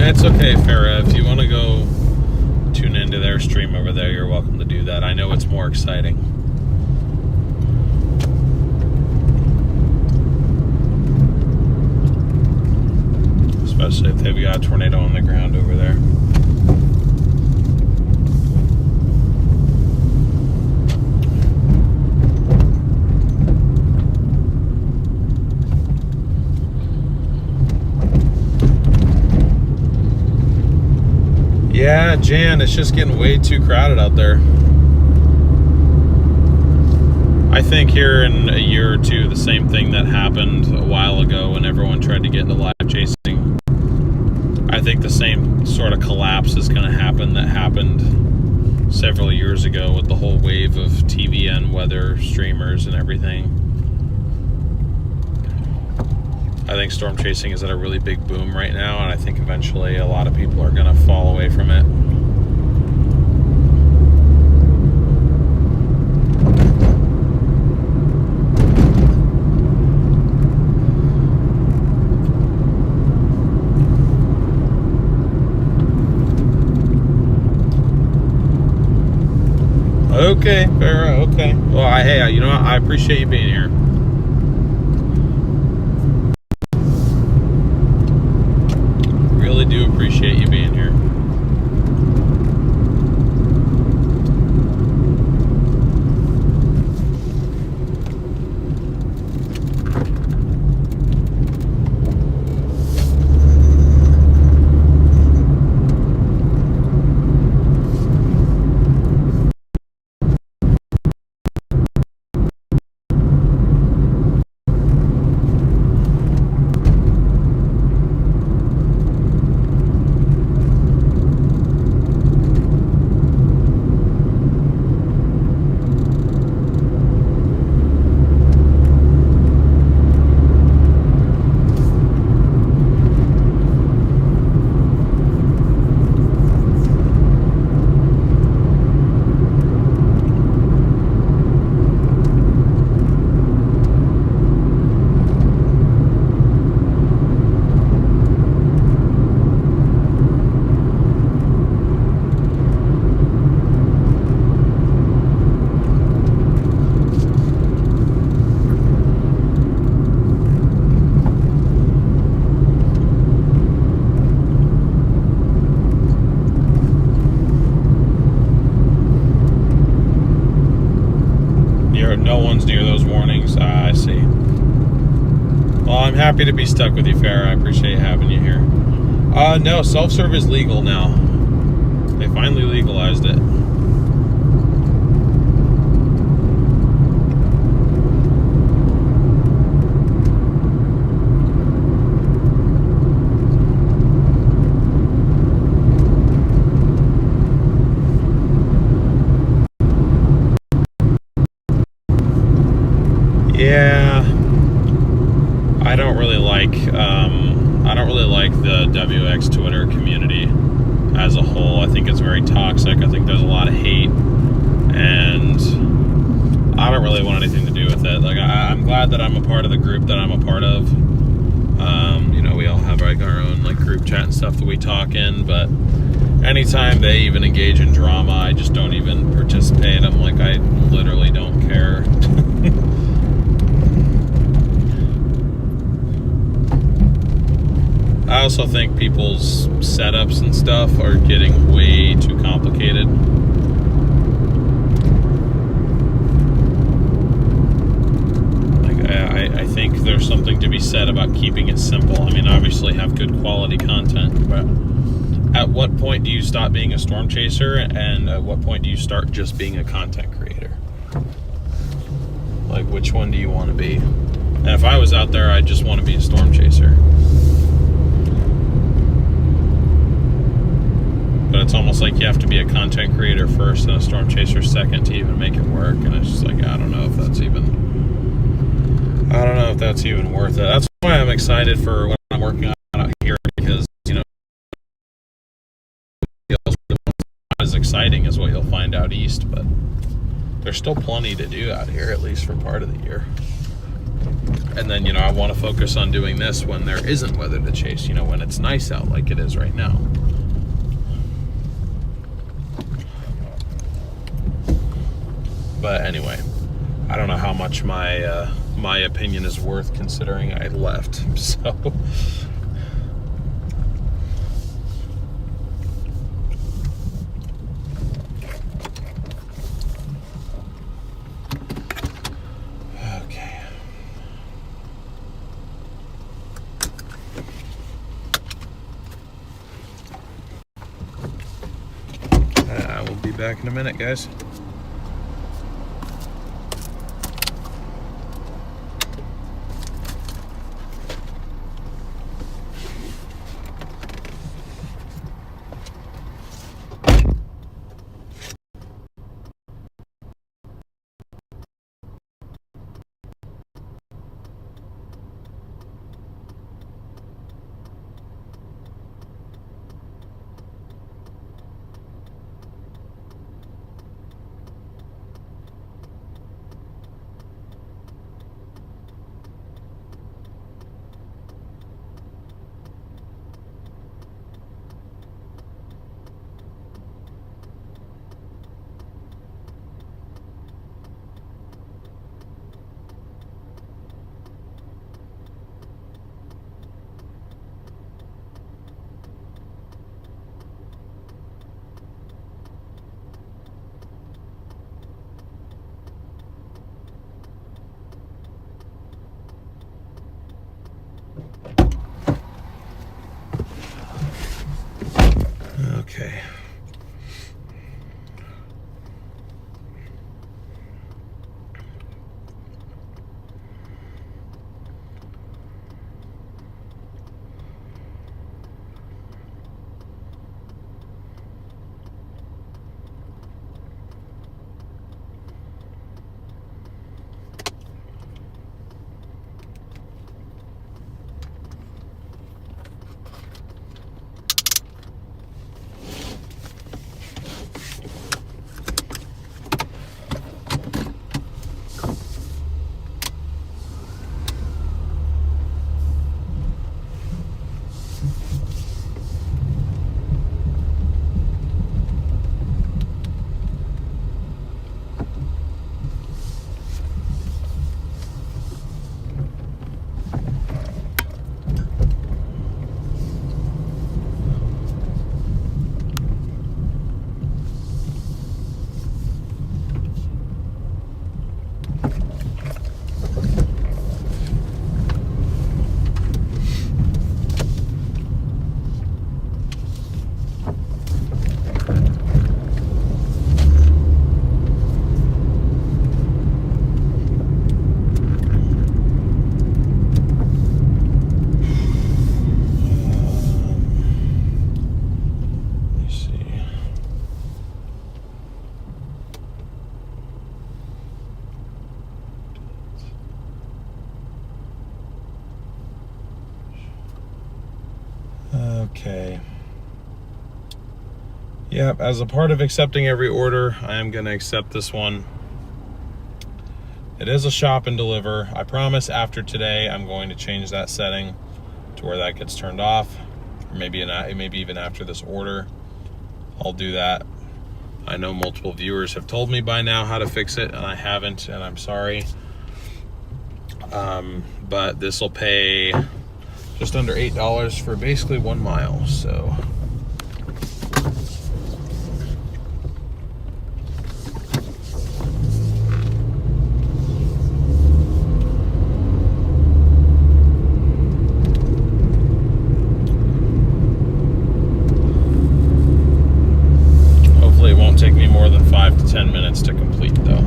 It's okay, Farah. If you want to go tune into their stream over there, you're welcome to do that. I know it's more exciting. Especially if they've got a tornado on the ground over there. Yeah, Jan, it's just getting way too crowded out there. I think here in a year or two, the same thing that happened a while ago when everyone tried to get into live chasing, I think the same sort of collapse is going to happen that happened several years ago with the whole wave of TVN weather streamers and everything. I think storm chasing is at a really big boom right now, and I think eventually a lot of people are going to fall away from it. Okay, Farrah, okay. Well, hey, you know what? I appreciate you being here. I'm happy to be stuck with you, Farrah. I appreciate having you here. No, self-serve is legal now. They finally legalized it. Yeah, I don't really like the WX Twitter community as a whole. I think it's very toxic. I think there's a lot of hate, and I don't really want anything to do with it. Like, I'm glad that I'm a part of the group that I'm a part of. You know, we all have like our own like group chat and stuff that we talk in, but anytime they even engage in drama, I just don't even participate. I'm like, I literally don't care. I also think people's setups and stuff are getting way too complicated. Like, I think there's something to be said about keeping it simple. I mean, obviously have good quality content, but at what point do you stop being a storm chaser, and at what point do you start just being a content creator? Like, which one do you want to be? And if I was out there, I'd just want to be a storm chaser. But it's almost like you have to be a content creator first and a storm chaser second to even make it work. And it's just like, I don't know if that's even worth it. That's why I'm excited for what I'm working on out here, because, you know, not as exciting as what you'll find out east, but there's still plenty to do out here, at least for part of the year. And then, you know, I want to focus on doing this when there isn't weather to chase, you know, when it's nice out like it is right now. But anyway, I don't know how much my my opinion is worth, considering I left. So okay. I will be back in a minute, guys. Okay. Okay. Yep, as a part of accepting every order, I am going to accept this one. It is a shop and deliver. I promise after today, I'm going to change that setting to where that gets turned off. Or maybe even after this order, I'll do that. I know multiple viewers have told me by now how to fix it, and I haven't, and I'm sorry. But this will pay just under $8 for basically 1 mile, so. Hopefully it won't take me more than 5 to 10 minutes to complete though.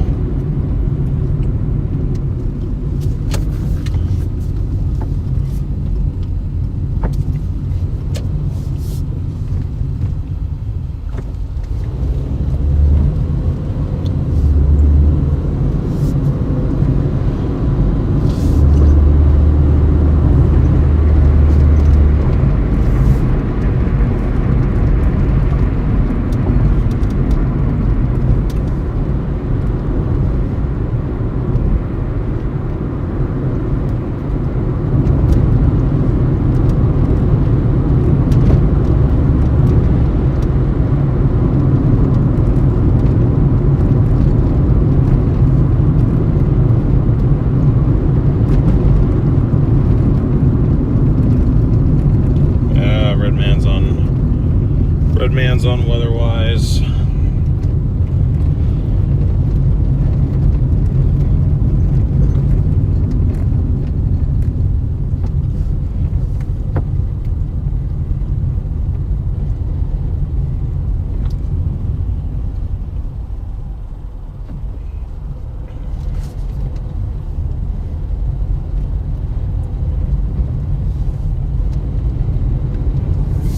Red man's on weather-wise.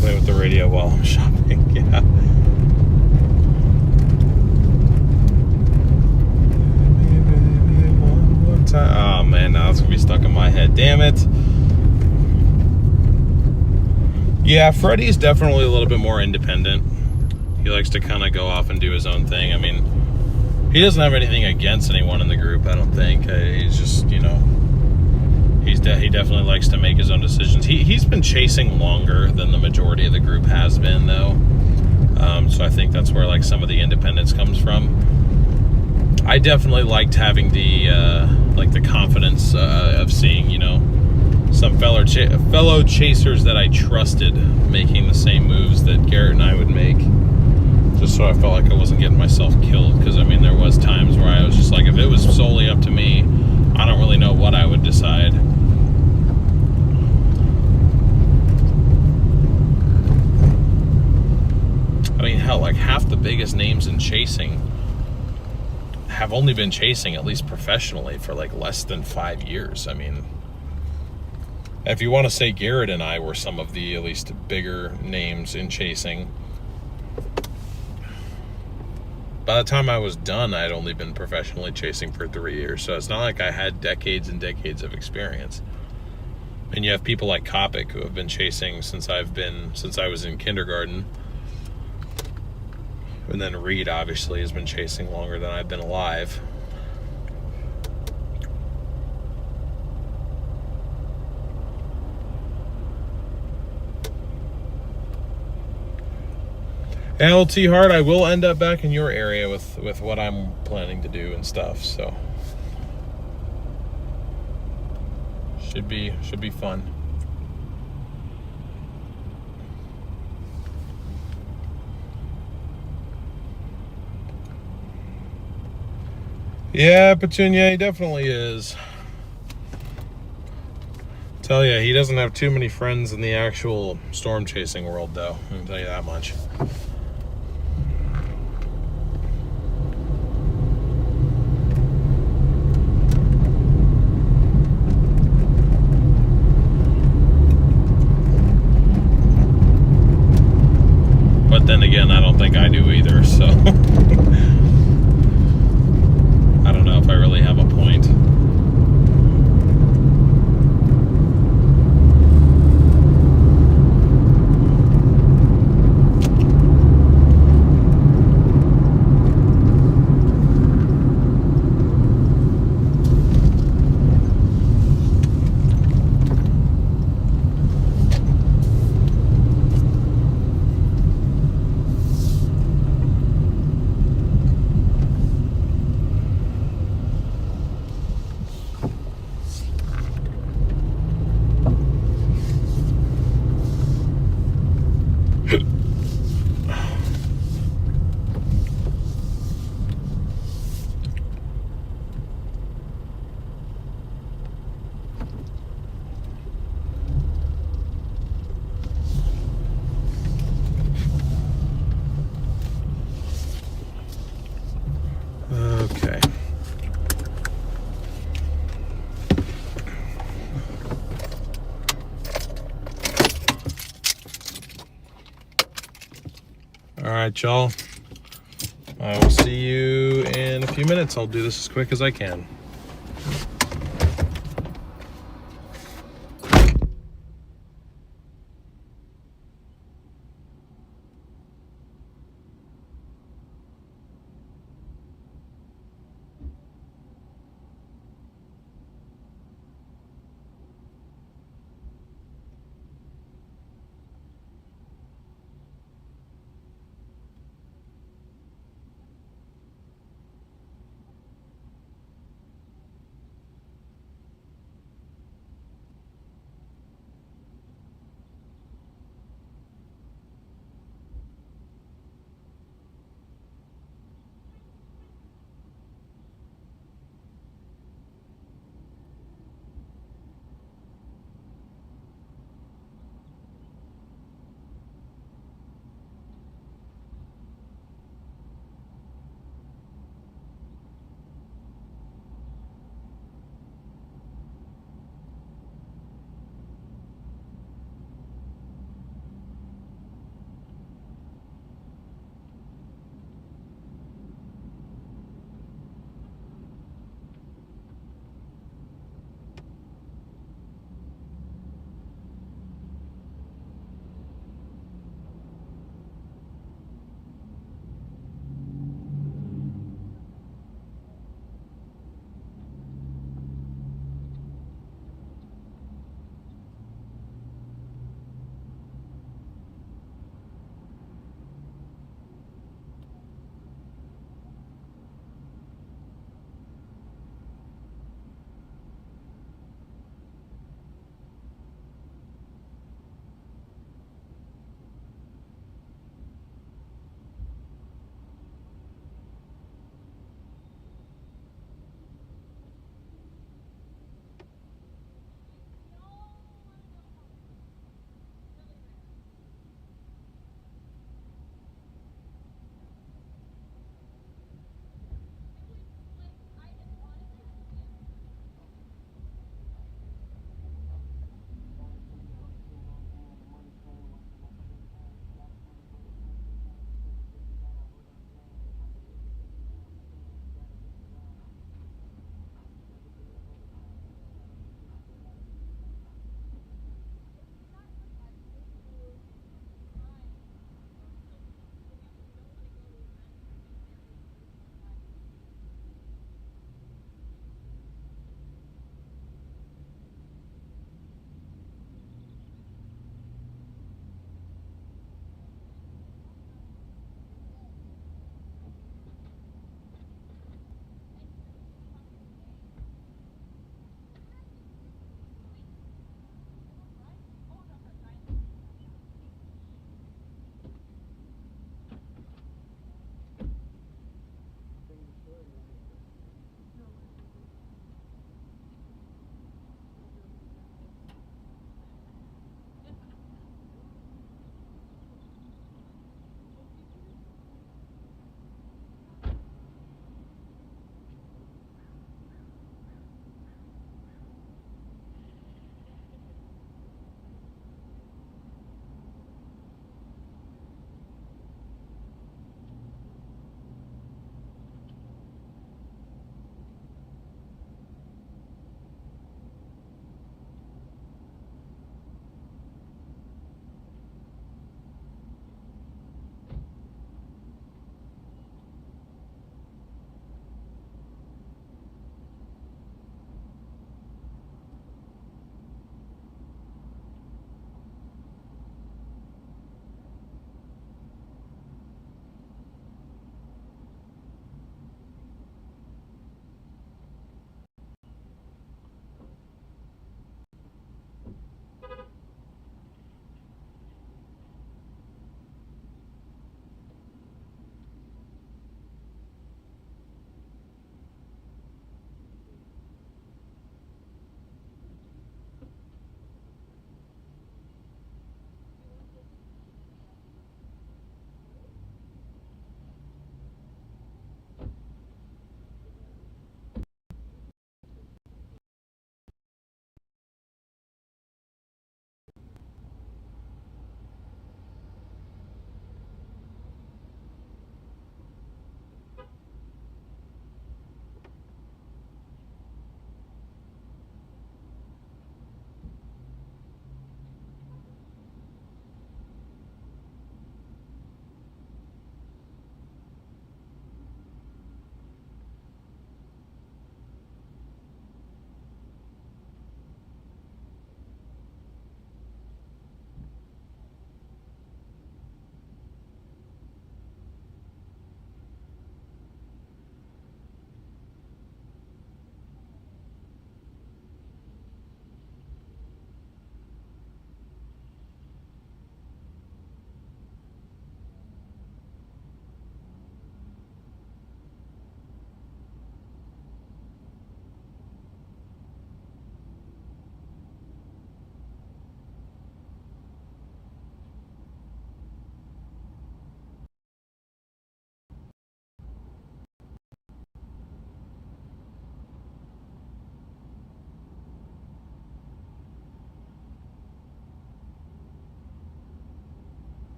Play with the radio while I'm shopping. Yeah. One time. Oh man, now it's gonna be stuck in my head. Damn it. Yeah, Freddie's definitely a little bit more independent. He likes to kind of go off and do his own thing. I mean, he doesn't have anything against anyone in the group, I don't think. He's just, you know, he definitely likes to make his own decisions. He's been chasing longer than the majority of the group has been, though. So I think that's where like some of the independence comes from. I definitely liked having the like the confidence of seeing, you know, some fellow chasers that I trusted making the same moves that Garrett and I would make, just so I felt like I wasn't getting myself killed. Because I mean, there was times where I was just like, if it was solely up to me, I don't really know what I would decide. I mean, hell, like half the biggest names in chasing have only been chasing, at least professionally, for like less than 5 years. I mean, if you want to say Garrett and I were some of the at least bigger names in chasing, by the time I was done, I'd only been professionally chasing for 3 years. So it's not like I had decades and decades of experience. And you have people like Kopic who have been chasing since I was in kindergarten. And then Reed obviously has been chasing longer than I've been alive. And LT Hard, I will end up back in your area with what I'm planning to do and stuff, so should be fun. Yeah, Petunia, he definitely is. Tell ya, he doesn't have too many friends in the actual storm chasing world, though. I can tell you that much. But then again, I don't think I do either, so I don't know if I really have a point. All right, y'all. I will see you in a few minutes. I'll do this as quick as I can.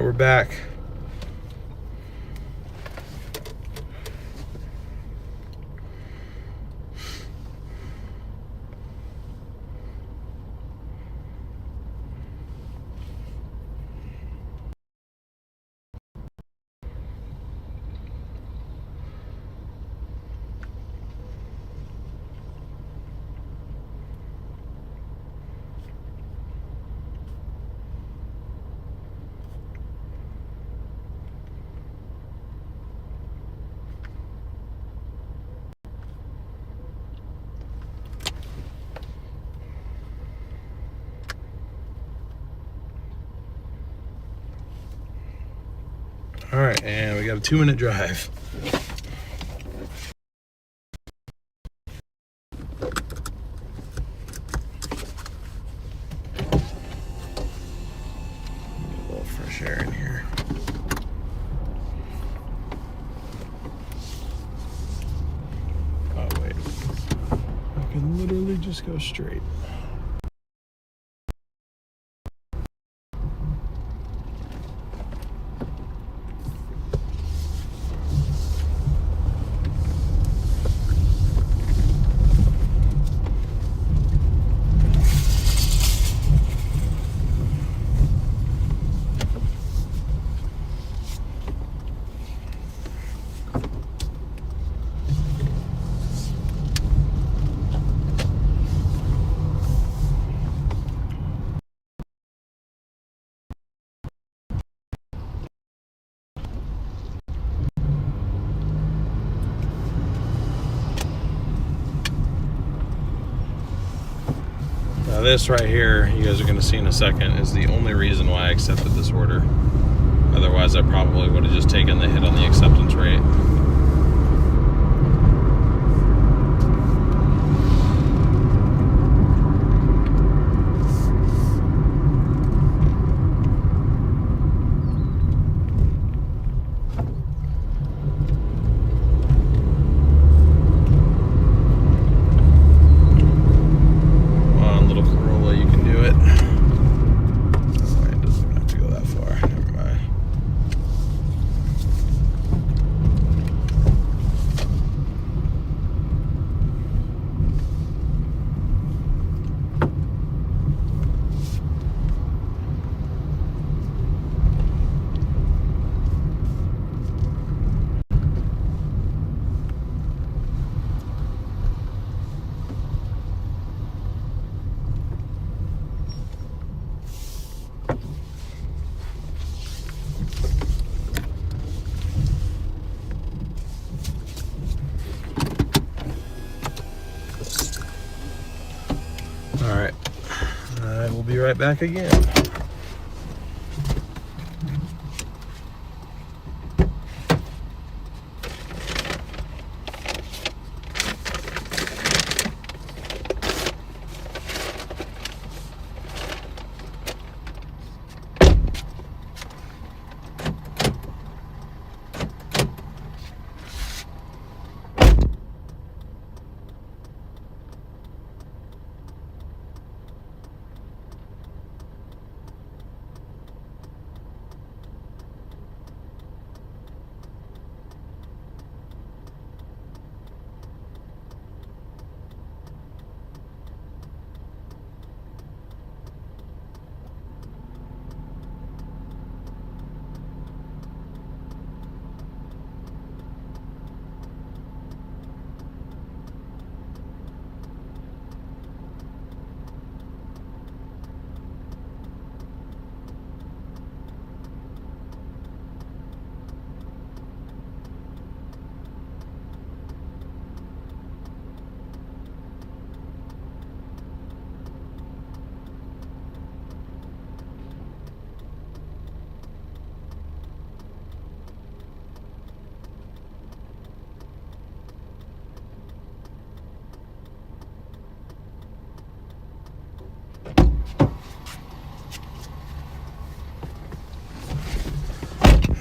we're back. All right, and we got a 2-minute drive. A little fresh air in here. Oh wait, I can literally just go straight. Now this right here, you guys are going to see in a second, is the only reason why I accepted this order. Otherwise, I probably would have just taken the hit on the acceptance rate. All right, I will be right back again.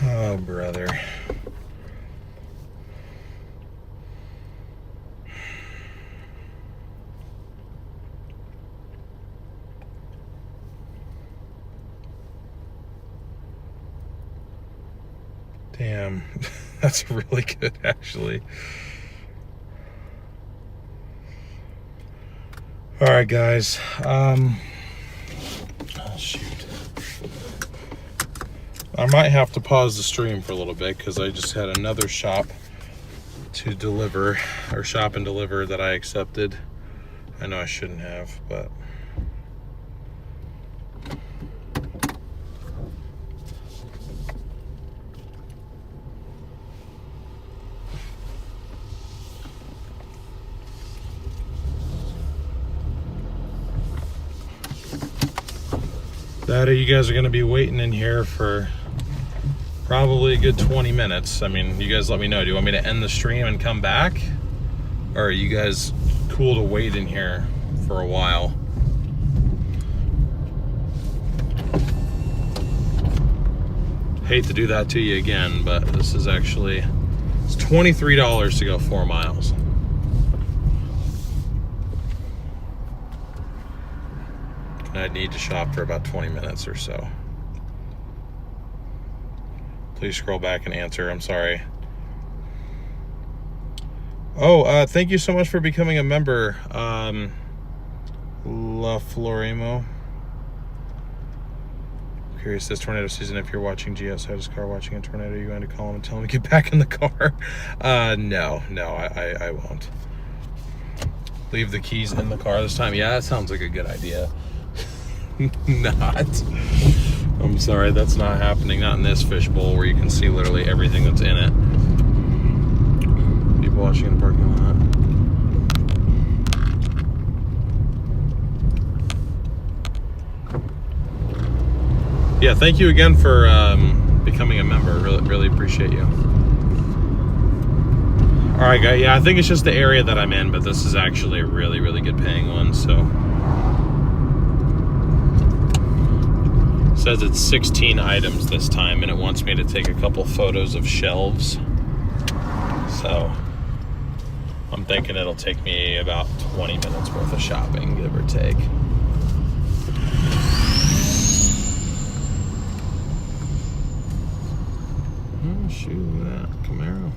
Oh, brother. Damn, that's really good, actually. All right, guys. Oh, shoot. I might have to pause the stream for a little bit because I just had another shop to deliver, or shop and deliver, that I accepted. I know I shouldn't have, but that, or you guys are going to be waiting in here for probably a good 20 minutes. I mean, you guys let me know. Do you want me to end the stream and come back? Or are you guys cool to wait in here for a while? Hate to do that to you again, but this is actually, it's $23 to go 4 miles. And I'd need to shop for about 20 minutes or so. Please scroll back and answer. I'm sorry. Oh, thank you so much for becoming a member, La Florimo. Curious, this tornado season, if you're watching G outside his car watching a tornado, you're going to call him and tell him to get back in the car? No, I won't. Leave the keys in the car this time? Yeah, that sounds like a good idea. Not. I'm sorry, that's not happening. Not in this fishbowl where you can see literally everything that's in it. People watching in the parking lot. Yeah, thank you again for becoming a member. Really appreciate you. All right, guys. Yeah, I think it's just the area that I'm in, but this is actually a really good paying one. So it says it's 16 items this time, and it wants me to take a couple photos of shelves. So I'm thinking it'll take me about 20 minutes worth of shopping, give or take. Oh, shoot, look at that. Camaro.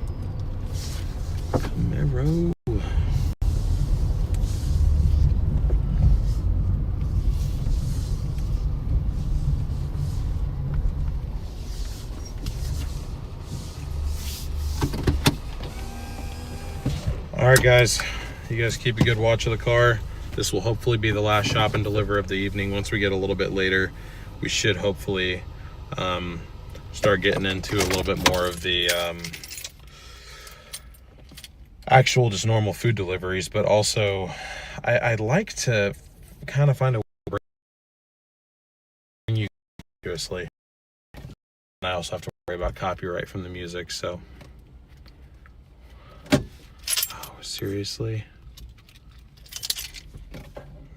All right, guys. You guys keep a good watch of the car. This will hopefully be the last shop and deliver of the evening. Once we get a little bit later, we should hopefully start getting into a little bit more of the actual just normal food deliveries, but also I'd like to kind of find a way to bring you seriously. And I also have to worry about copyright from the music, so. Oh, seriously?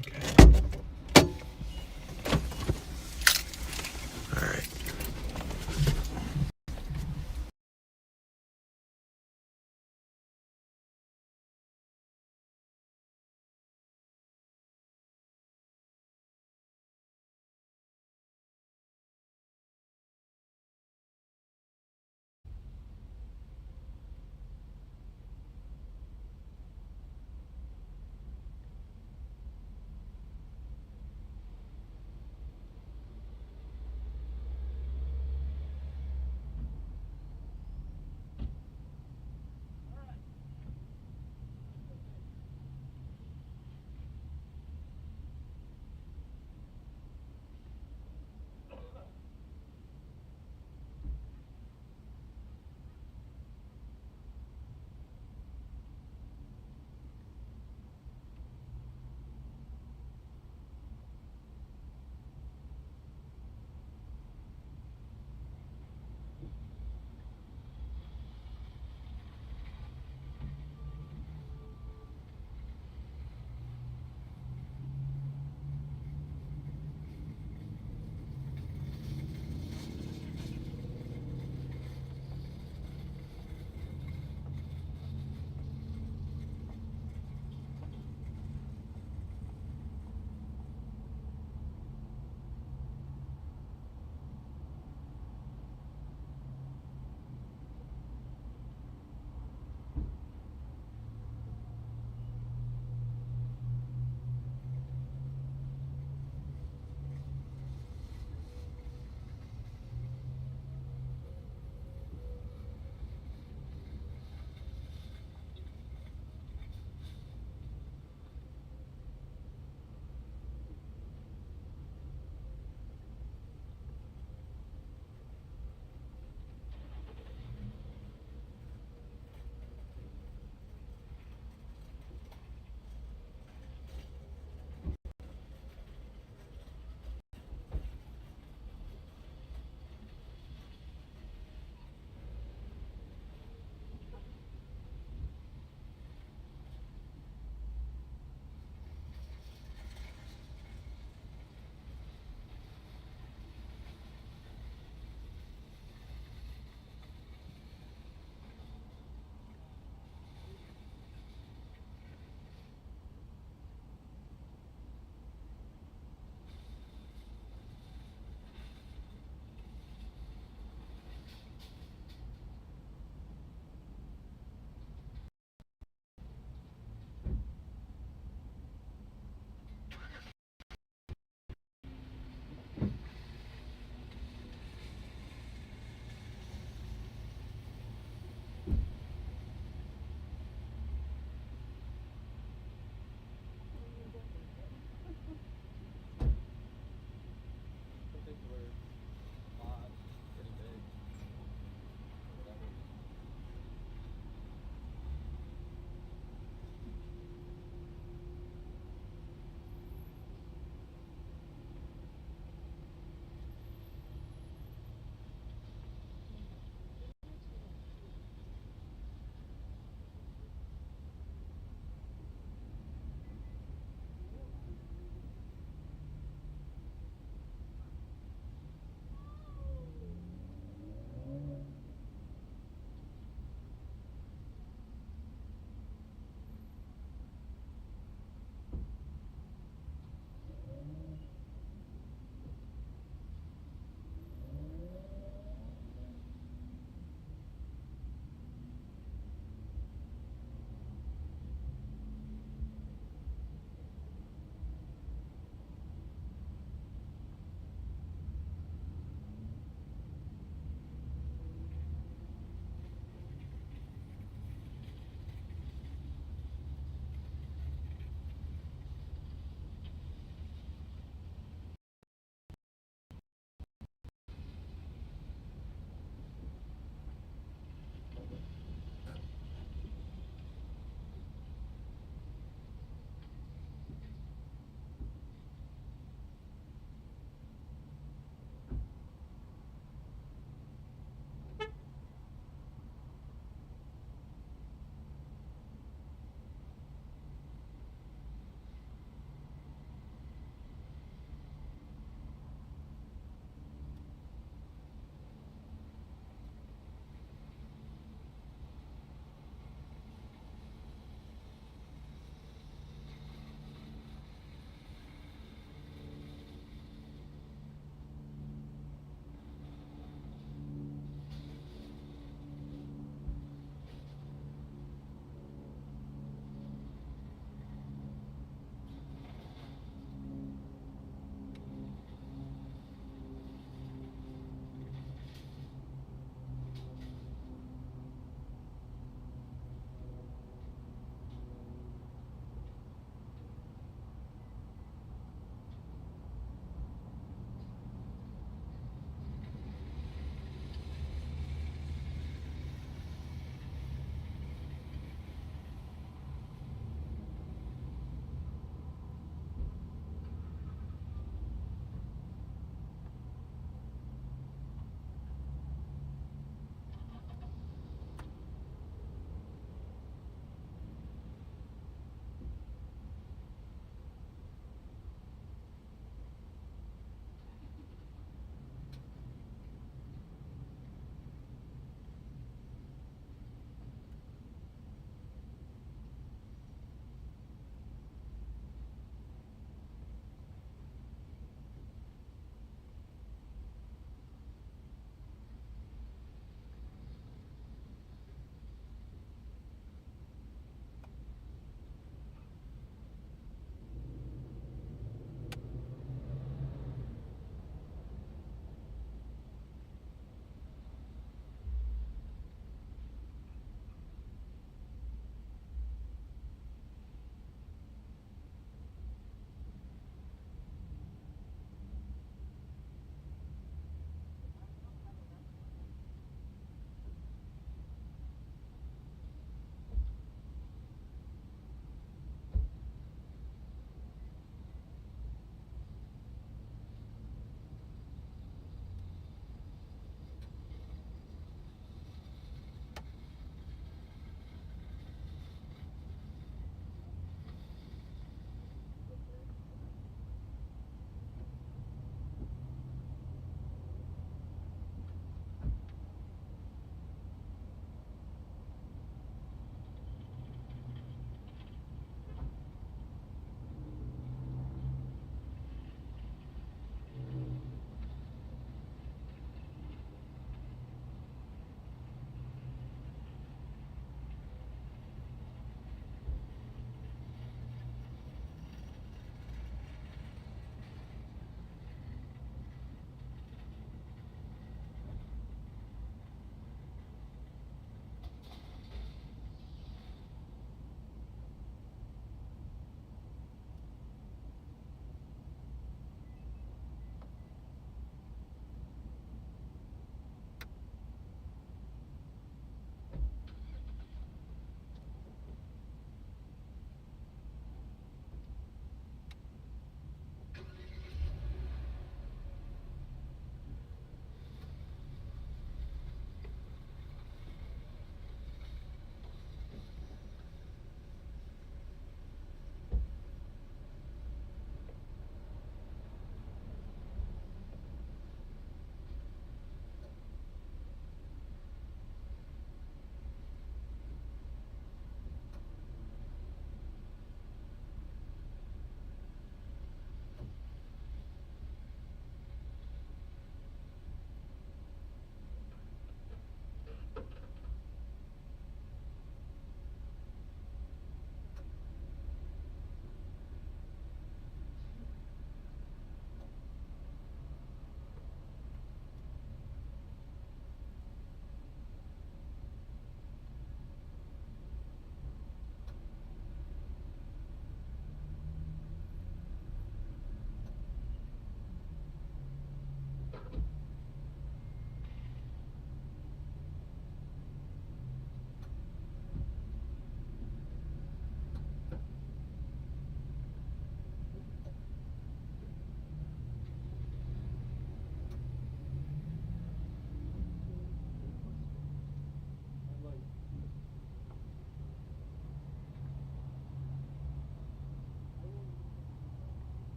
Okay. All right.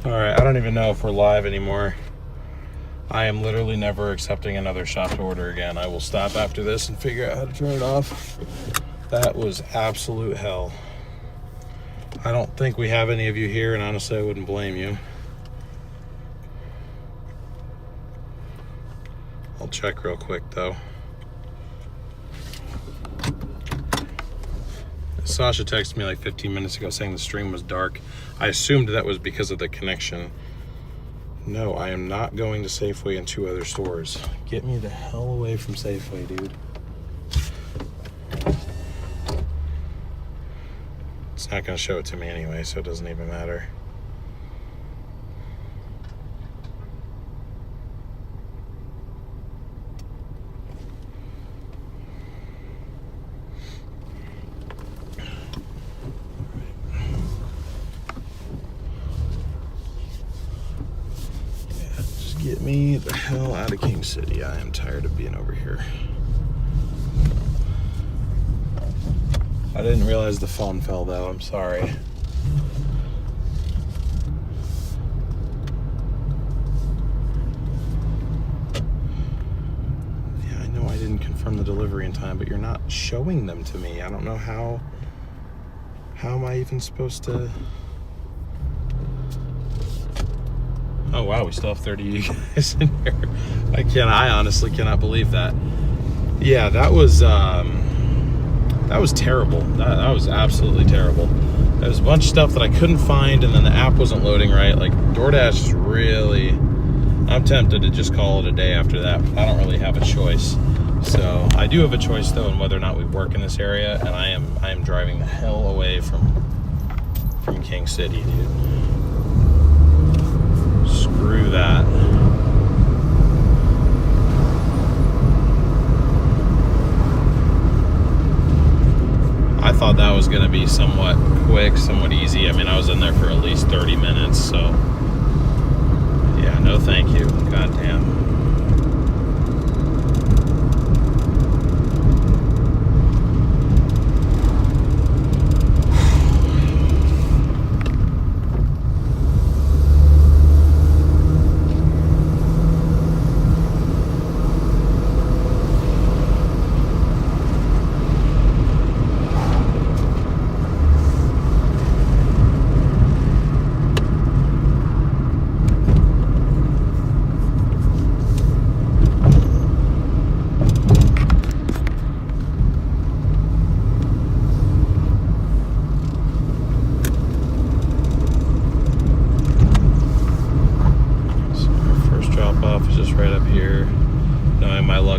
All right, I don't even know if we're live anymore. I am literally never accepting another shop to order again. I will stop after this and figure out how to turn it off. That was absolute hell. I don't think we have any of you here, and honestly, I wouldn't blame you. I'll check real quick, though. Sasha texted me like 15 minutes ago saying the stream was dark. I assumed that was because of the connection. No, I am not going to Safeway and 2 other stores. Get me the hell away from Safeway, dude. It's not going to show it to me anyway, so it doesn't even matter. Get me the hell out of King City. I am tired of being over here. I didn't realize the phone fell though. I'm sorry. Yeah, I know I didn't confirm the delivery in time, but you're not showing them to me. I don't know how am I even supposed to... Oh wow, we still have 30 of you guys in here. I honestly cannot believe that. Yeah, that was terrible. That was absolutely terrible. There was a bunch of stuff that I couldn't find, and then the app wasn't loading right. Like, Doordash is really... I'm tempted to just call it a day after that. I don't really have a choice. So I do have a choice though in whether or not we work in this area, and I am driving the hell away from King City, dude. Screw that. I thought that was going to be somewhat quick, somewhat easy. I mean, I was in there for at least 30 minutes, so yeah, no thank you. Goddamn.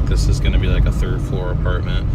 This is going to be like a 3rd floor apartment.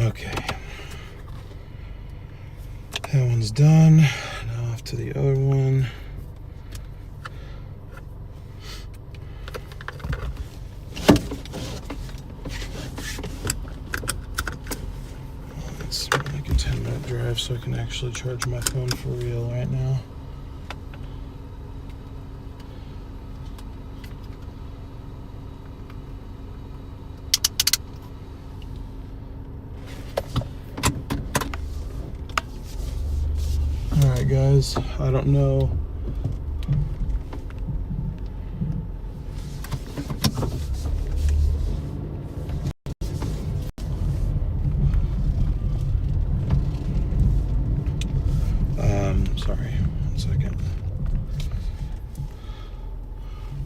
Okay. That one's done. Now off to the other one. It's like a 10-minute drive, so I can actually charge my phone for real right now. All right, guys, I don't know. Sorry, 1 second.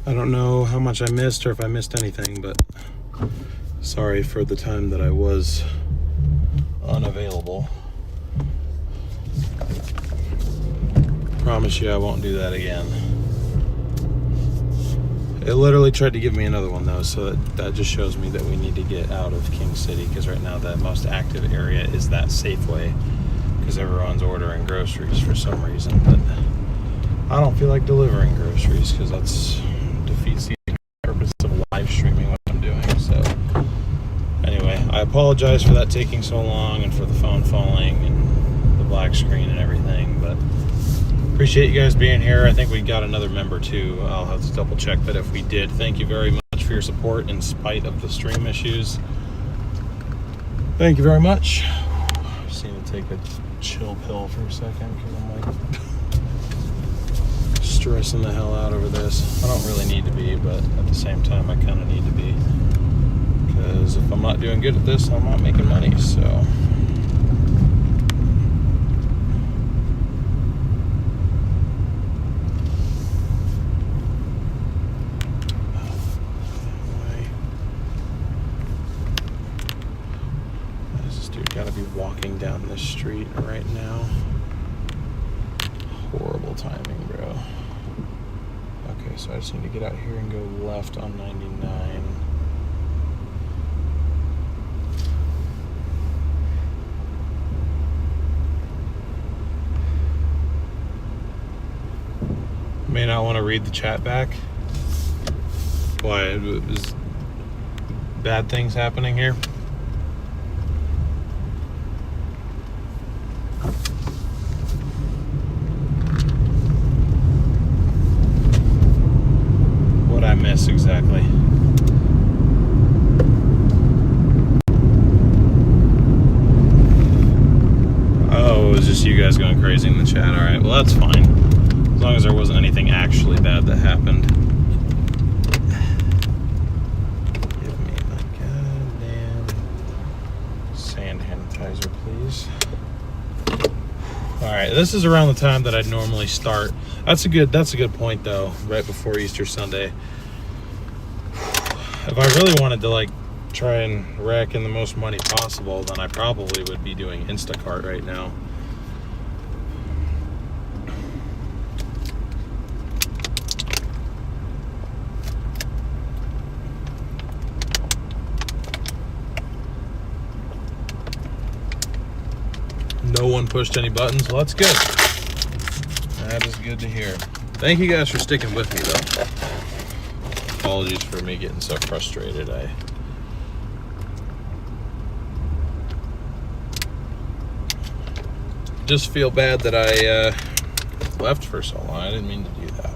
I don't know how much I missed or if I missed anything, but sorry for the time that I was unavailable. Promise you I won't do that again. It literally tried to give me another one though, so that just shows me that we need to get out of King City, because right now the most active area is that Safeway, because everyone's ordering groceries for some reason. But I don't feel like delivering groceries because that's defeats the purpose of live streaming what I'm doing. So anyway, I apologize for that taking so long and for the phone falling and the black screen and everything, but appreciate you guys being here. I think we got another member too. I'll have to double check, but if we did, thank you very much for your support in spite of the stream issues. Thank you very much. Just need to take a chill pill for a second because I'm like stressing the hell out over this. I don't really need to be, but at the same time I kind of need to be, because if I'm not doing good at this, I'm not making money. So gotta be walking down this street right now. Horrible timing, bro. Okay, so I just need to get out here and go left on 99. May not want to read the chat back. Why? Is bad things happening here? I miss exactly. Oh, it was just you guys going crazy in the chat. All right, well that's fine, as long as there wasn't anything actually bad that happened. Give me my goddamn sand sanitizer, please. All right, this is around the time that I'd normally start. That's a good point though, right before Easter Sunday. If I really wanted to like try and rack in the most money possible, then I probably would be doing Instacart right now. No one pushed any buttons. Well, that's good. That is good to hear. Thank you guys for sticking with me though. Apologies for me getting so frustrated. I just feel bad that I left for so long. I didn't mean to do that.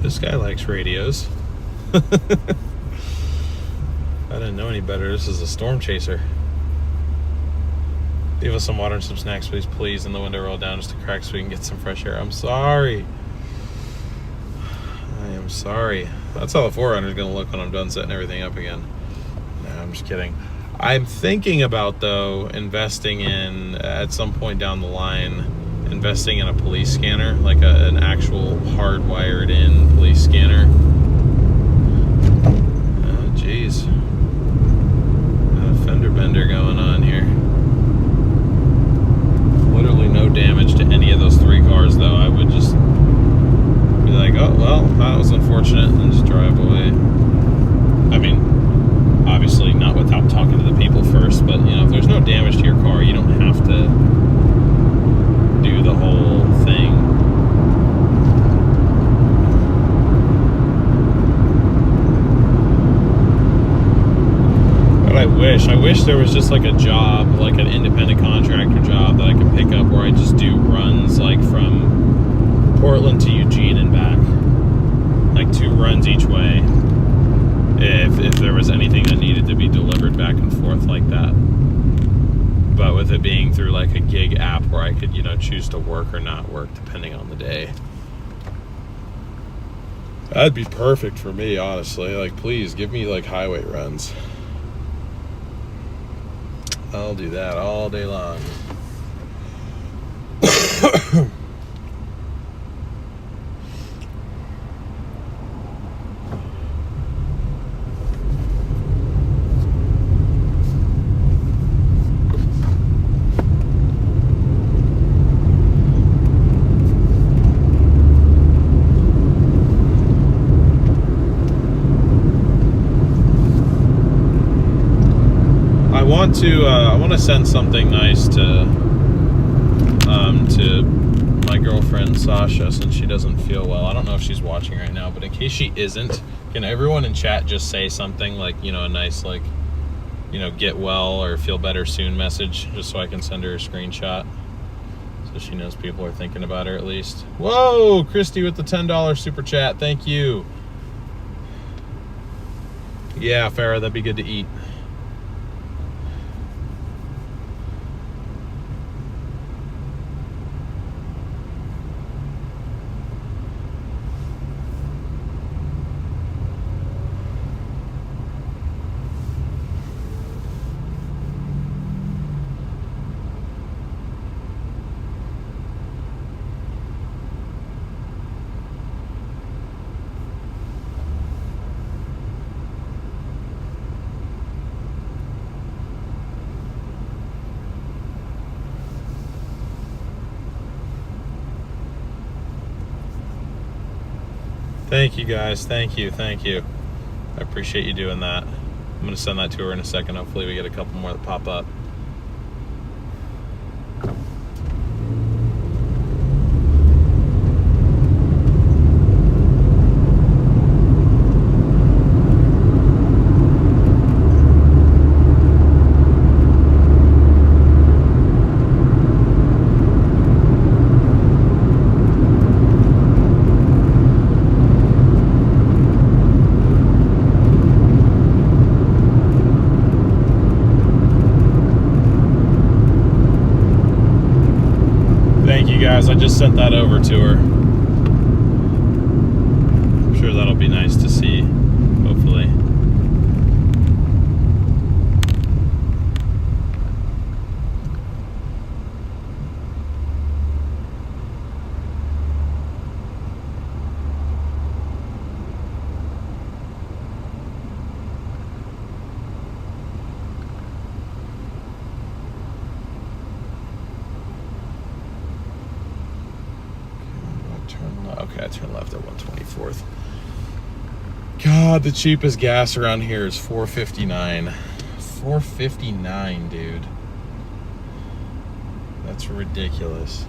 This guy likes radios. I didn't know any better. This is a storm chaser. Give us some water and some snacks, please. Please. And the window roll down just a crack so we can get some fresh air. I'm sorry. I am sorry. That's how the 4Runner is going to look when I'm done setting everything up again. No, I'm just kidding. I'm thinking about, though, investing in, at some point down the line, investing in a police scanner, like an actual hardwired in police scanner. Oh, jeez. Got a fender bender going on here. Literally no damage to any of those 3 cars, though. I would just be like, oh, well, that was unfortunate, and just drive away. I mean, obviously not without talking to the people first, but, you know, if there's no damage to your car, you don't have to do the whole thing. But I wish there was just like a job, like an independent contractor job that I could pick up where I just do runs like from Portland to Eugene and back, like 2 runs each way, if there was anything that needed to be delivered back and forth like that. But with it being through like a gig app where I could, you know, choose to work or not work depending on the day. That'd be perfect for me, honestly. Like, please give me like highway runs. I'll do that all day long. I want to send something nice to my girlfriend Sasha, since she doesn't feel well. I don't know if she's watching right now, but in case she isn't, can everyone in chat just say something like, you know, a nice, like, you know, get well or feel better soon message, just so I can send her a screenshot so she knows people are thinking about her at least. Whoa, Christy with the $10 super chat. Thank you. Yeah, Farrah, that'd be good to eat. Thank you, guys. Thank you. I appreciate you doing that. I'm going to send that to her in a second. Hopefully we get a couple more that pop up. I just sent that over to her. I'm sure that'll be nice to see, hopefully. Okay, I turn left at 124th. God, the cheapest gas around here is $4.59. $4.59, dude. That's ridiculous.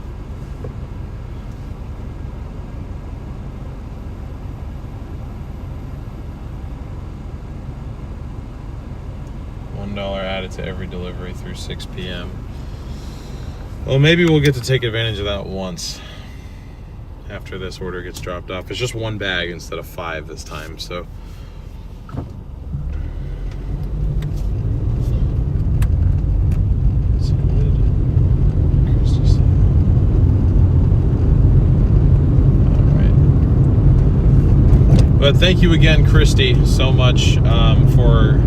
$1 added to every delivery through 6 p.m. Well, maybe we'll get to take advantage of that once after this order gets dropped off. It's just 1 bag instead of 5 this time, so. But thank you again, Christy, so much for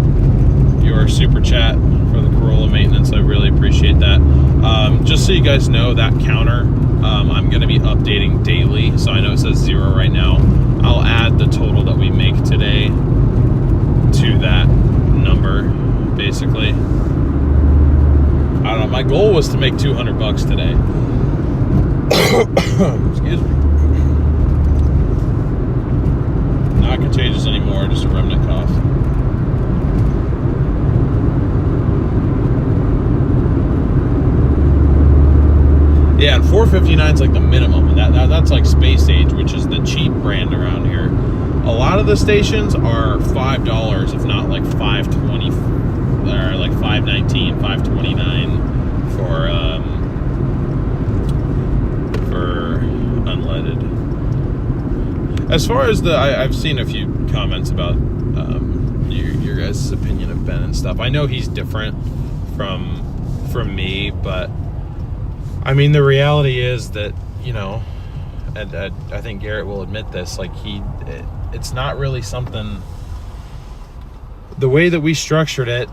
our super chat for the Corolla maintenance. I really appreciate that. Just so you guys know, that counter, I'm going to be updating daily. So I know it says 0 right now. I'll add the total that we make today to that number, basically. I don't know. My goal was to make $200 today. Excuse me. Not contagious anymore, just a remnant cough. Yeah, and $4.59 is like the minimum, and that's like Space Age, which is the cheap brand around here. A lot of the stations are $5, if not like $5.20, or like $5.19, $5.29 for unleaded. As far as I've seen a few comments about your guys' opinion of Ben and stuff. I know he's different from me, but I mean, the reality is that, you know, and I think Garrett will admit this, like it's not really something, the way that we structured it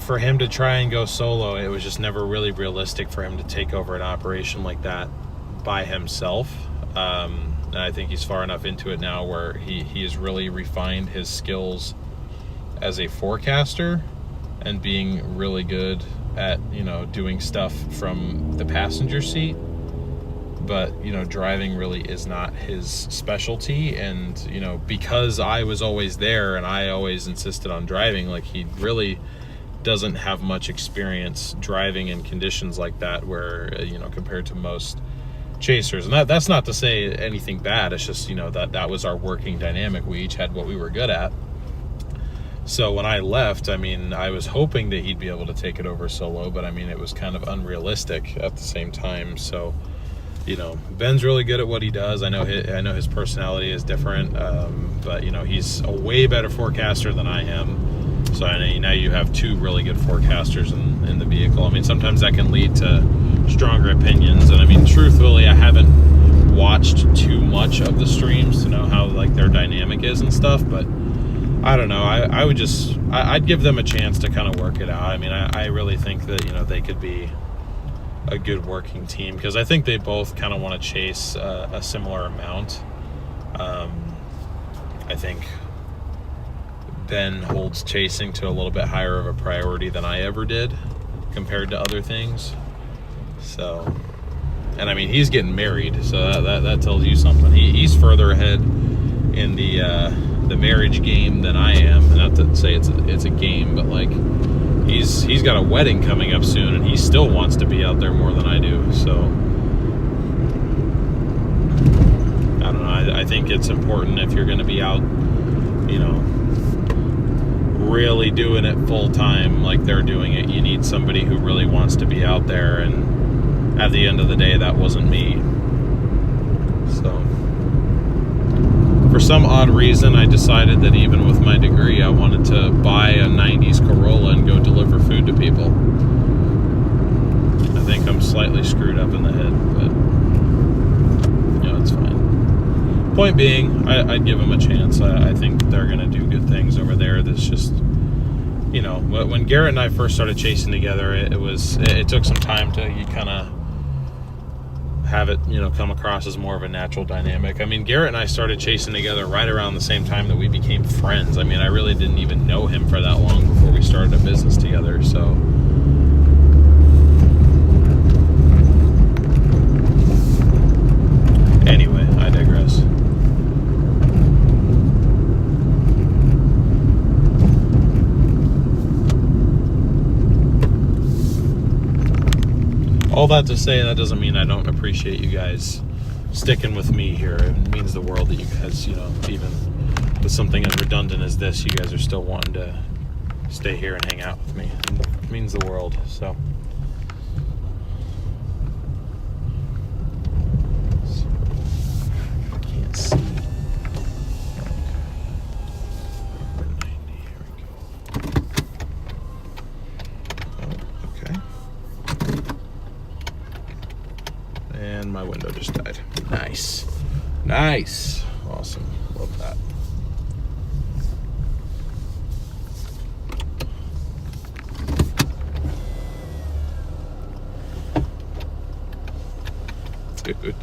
for him to try and go solo, it was just never really realistic for him to take over an operation like that by himself. And I think he's far enough into it now where he has really refined his skills as a forecaster and being really good at, you know, doing stuff from the passenger seat. But, you know, driving really is not his specialty. And, you know, because I was always there and I always insisted on driving, like, he really doesn't have much experience driving in conditions like that where, you know, compared to most chasers. And that's not to say anything bad. It's just, you know, that was our working dynamic. We each had what we were good at. So when I left, I mean, I was hoping that he'd be able to take it over solo, but I mean, it was kind of unrealistic at the same time. So, you know, Ben's really good at what he does. I know his personality is different, but you know, he's a way better forecaster than I am. So I know now you have two really good forecasters in the vehicle. I mean, sometimes that can lead to stronger opinions. And I mean, truthfully, I haven't watched too much of the streams to know how like their dynamic is and stuff, but I don't know. I'd give them a chance to kind of work it out. I mean, I really think that, you know, they could be a good working team because I think they both kind of want to chase a similar amount. I think Ben holds chasing to a little bit higher of a priority than I ever did compared to other things. So, and I mean, he's getting married, so that tells you something. He's further ahead in the marriage game than I am. Not to say it's a game, but like he's got a wedding coming up soon, and he still wants to be out there more than I do. So I don't know. I think it's important if you're going to be out, you know, really doing it full time like they're doing it. You need somebody who really wants to be out there, and at the end of the day, that wasn't me. So for some odd reason, I decided that even with my degree, I wanted to buy a 90s Corolla and go deliver food to people. I think I'm slightly screwed up in the head, but you know, it's fine. Point being, I'd give them a chance. I think they're going to do good things over there. That's just, you know, when Garrett and I first started chasing together, it took some time to kind of have it, you know, come across as more of a natural dynamic. I mean, Garrett and I started chasing together right around the same time that we became friends. I mean, I really didn't even know him for that long before we started a business together. So anyway, I digress. All that to say, that doesn't mean I don't appreciate you guys sticking with me here. It means the world that you guys, you know, even with something as redundant as this, you guys are still wanting to stay here and hang out with me. It means the world. So I can't see. And my window just died. Nice. Nice. Awesome. Love that. Dude.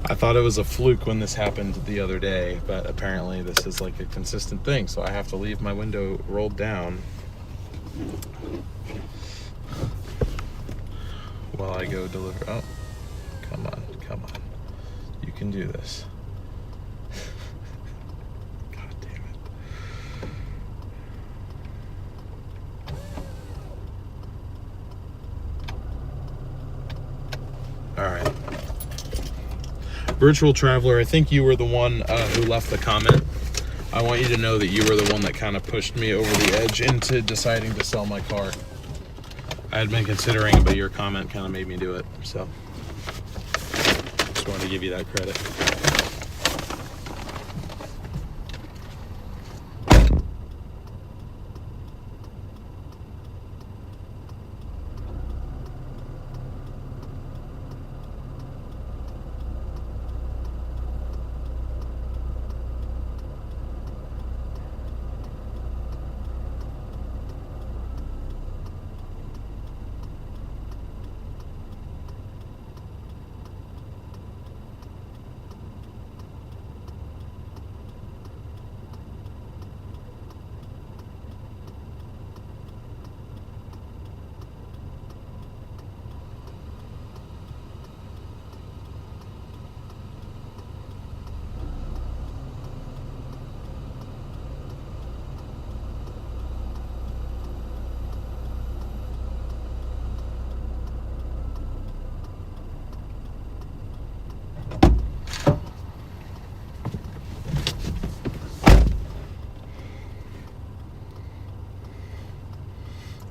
I thought it was a fluke when this happened the other day, but apparently this is like a consistent thing, so I have to leave my window rolled down while I go deliver. Oh, come on. You can do this. God damn it. All right. Virtual Traveler, I think you were the one who left the comment. I want you to know that you were the one that kind of pushed me over the edge into deciding to sell my car. I had been considering, but your comment kind of made me do it. So, just wanted to give you that credit.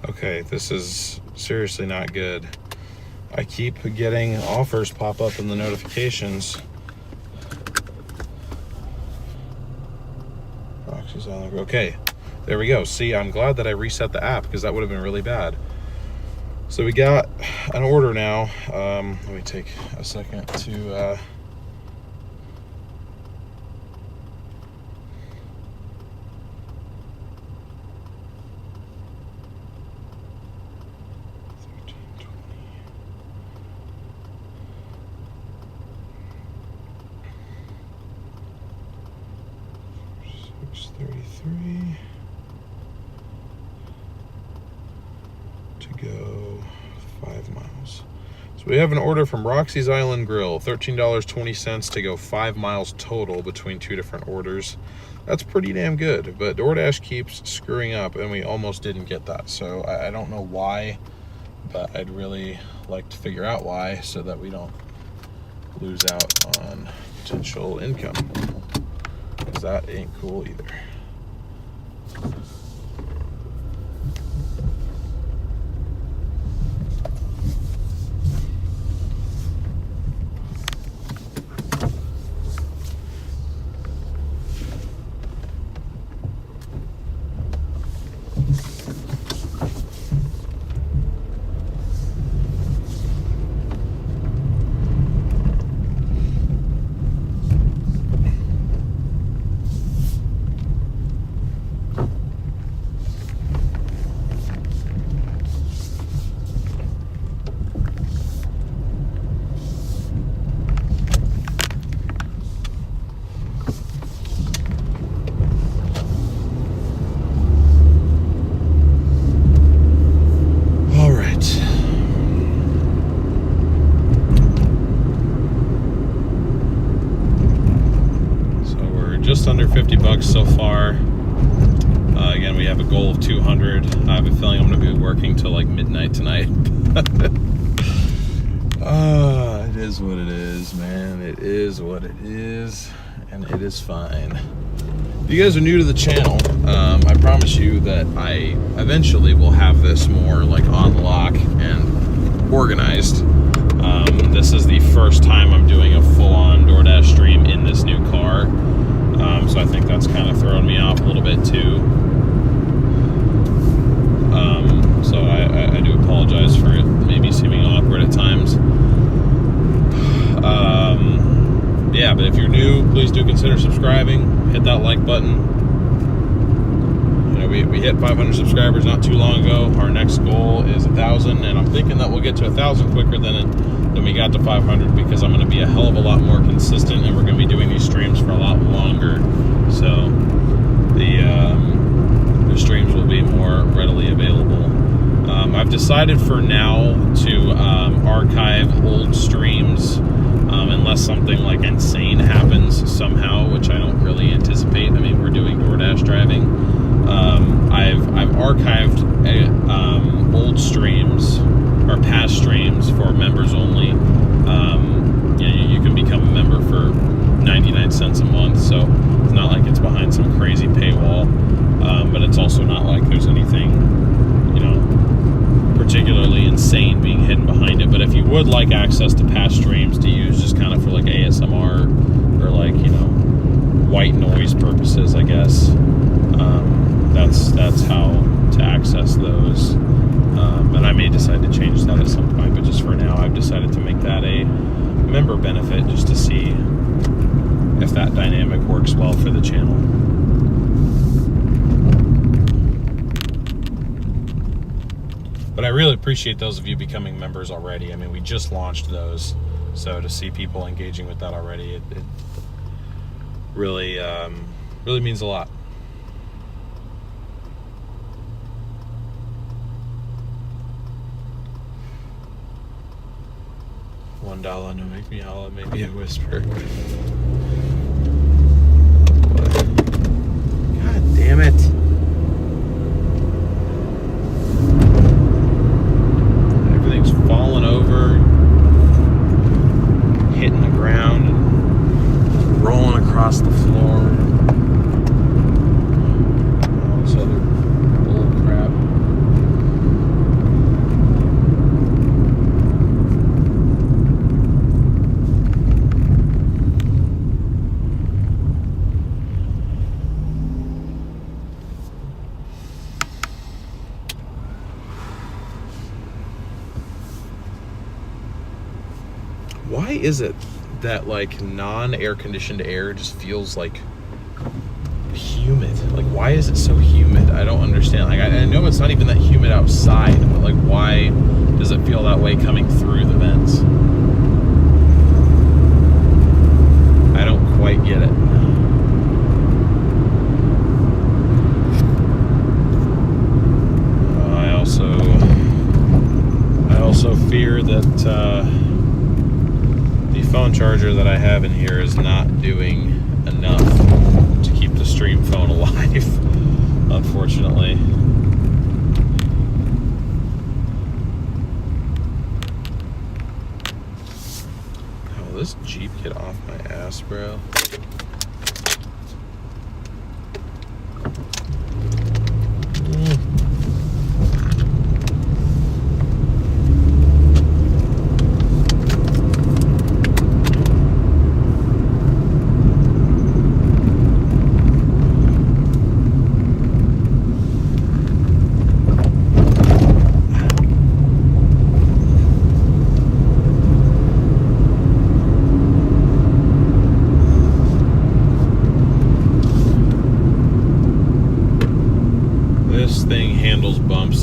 Okay, this is seriously not good. I keep getting offers pop up in the notifications. Roxy's on the... Okay, there we go. See, I'm glad that I reset the app because that would have been really bad. So we got an order now. Let me take a second to... $633 to go 5 miles. So we have an order from Roxy's Island Grill, $13.20 to go 5 miles total between 2 different orders. That's pretty damn good, but Doordash keeps screwing up and we almost didn't get that. So I don't know why, but I'd really like to figure out why so that we don't lose out on potential income, because that ain't cool either. Just under 50 bucks so far. Again, we have a goal of 200. I have a feeling I'm going to be working till like midnight tonight. It is what it is, man. It is what it is, and it is fine. If you guys are new to the channel, I promise you that I eventually will have this more like on lock and organized. This is the first time I'm doing a full-on Doordash stream in this new car. So I think that's kind of throwing me off a little bit too. So I do apologize for it maybe seeming awkward at times. Yeah, but if you're new, please do consider subscribing. Hit that like button. we hit 500 subscribers not too long ago. Our next goal is 1,000, and I'm thinking that we'll get to 1,000 quicker than we got to 500, because I'm going to be a hell of a lot more consistent, and we're going to be doing these streams for a lot longer. So the streams will be more readily available. I've decided for now to archive old streams unless something like insane happens somehow, which I don't really anticipate. I mean, we're doing Doordash driving. I've archived old streams or past streams for members only. You can become a member for 99 cents a month, so it's not like it's behind some crazy paywall, but it's also not like there's anything particularly insane being hidden behind it. But if you would like access to past streams to use just kind of for like ASMR or like white noise purposes, I guess, that's how to access those. And I may decide to change that at some point, but just for now I've decided to make that a member benefit, just to see if that dynamic works well for the channel. But I really appreciate those of you becoming members already. I mean, we just launched those, so to see people engaging with that already, it really, really means a lot. $1 no make me holla, maybe a whisper. God damn it. Falling over, hitting the ground, and rolling across the floor. All this other bull crap. Why is it that like non-air conditioned air just feels like humid? Like, why is it so humid? I don't understand. Like, I know it's not even that humid outside, but like, why does it feel that way coming through the vents? I don't quite get it. I also fear that the phone charger that I have in here is not doing enough to keep the stream phone alive, unfortunately. Oh, this Jeep get off my ass, bro.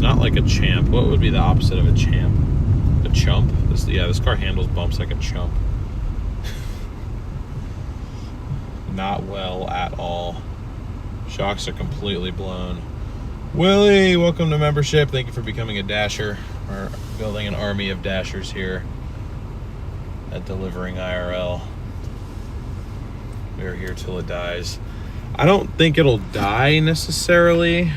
Not like a champ. What would be the opposite of a champ? A chump? This car handles bumps like a chump. Not well at all. Shocks are completely blown. Willie, welcome to membership. Thank you for becoming a dasher. We're building an army of dashers here at Delivering IRL. We're here till it dies. I don't think it'll die necessarily.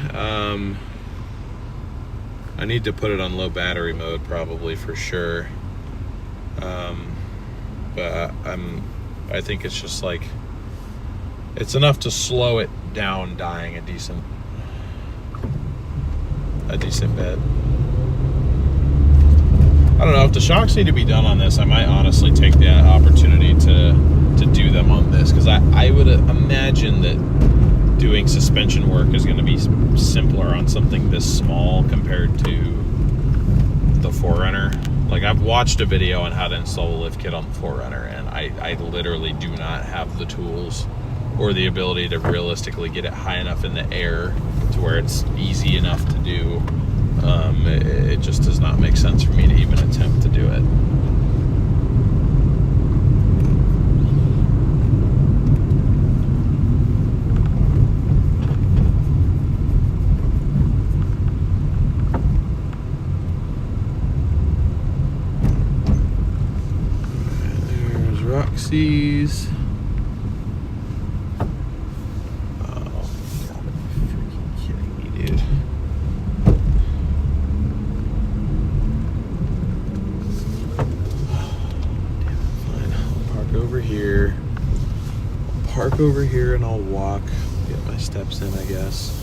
I need to put it on low battery mode probably for sure. But I think it's just like, it's enough to slow it down dying a decent bit. I don't know, if the shocks need to be done on this, I might honestly take the opportunity to do them on this, because I would imagine that doing suspension work is going to be simpler on something this small compared to the 4Runner. Like, I've watched a video on how to install a lift kit on the 4Runner, and I literally do not have the tools or the ability to realistically get it high enough in the air to where it's easy enough to do. It just does not make sense for me to even attempt to do it. There's Roxy's. Park over here and I'll walk, get my steps in, I guess.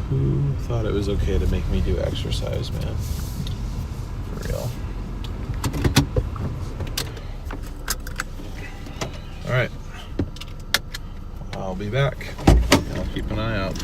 Who thought it was okay to make me do exercise, man? For real. All right, I'll be back. I'll keep an eye out.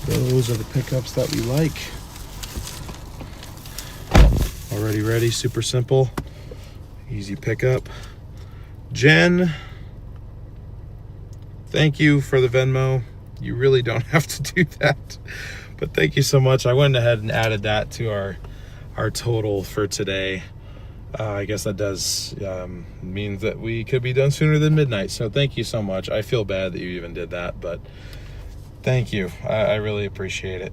Those are the pickups that we like. Already ready, super simple, easy pickup. Jen, thank you for the Venmo. You really don't have to do that, but thank you so much. I went ahead and added that to our total for today. I guess that does mean that we could be done sooner than midnight. So thank you so much. I feel bad that you even did that, but thank you. I really appreciate it.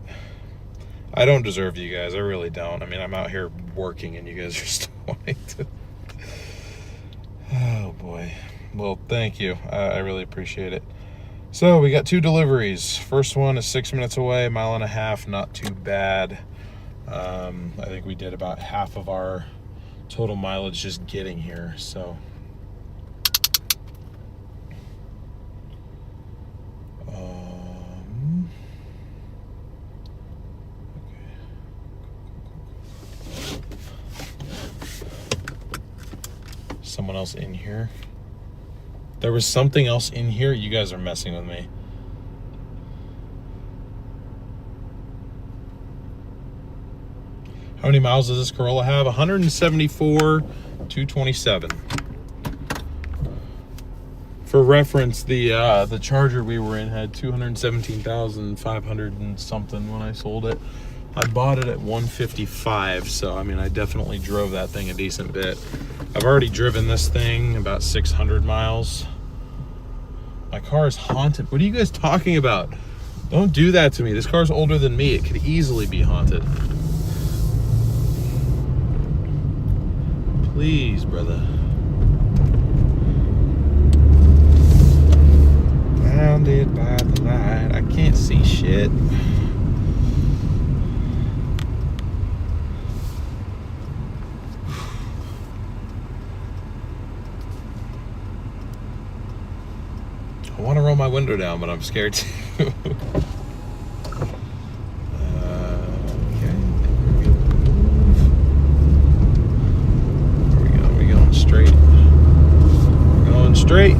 I don't deserve you guys. I really don't. I mean, I'm out here working and you guys are still wanting to. Oh boy. Well, thank you. I really appreciate it. So we got 2 deliveries. First one is 6 minutes away, 1.5 miles, not too bad. I think we did about half of our total mileage just getting here, so. Someone else in here. There was something else in here. You guys are messing with me. How many miles does this Corolla have? 174, 227. For reference, the Charger we were in had 217,500 and something when I sold it. I bought it at 155, so I mean, I definitely drove that thing a decent bit. I've already driven this thing about 600 miles. My car is haunted. What are you guys talking about? Don't do that to me. This car's older than me. It could easily be haunted. Please, brother. Bounded by the light. I can't see shit. I want to roll my window down, but I'm scared too. Okay, Where we going? We going straight. We're going straight.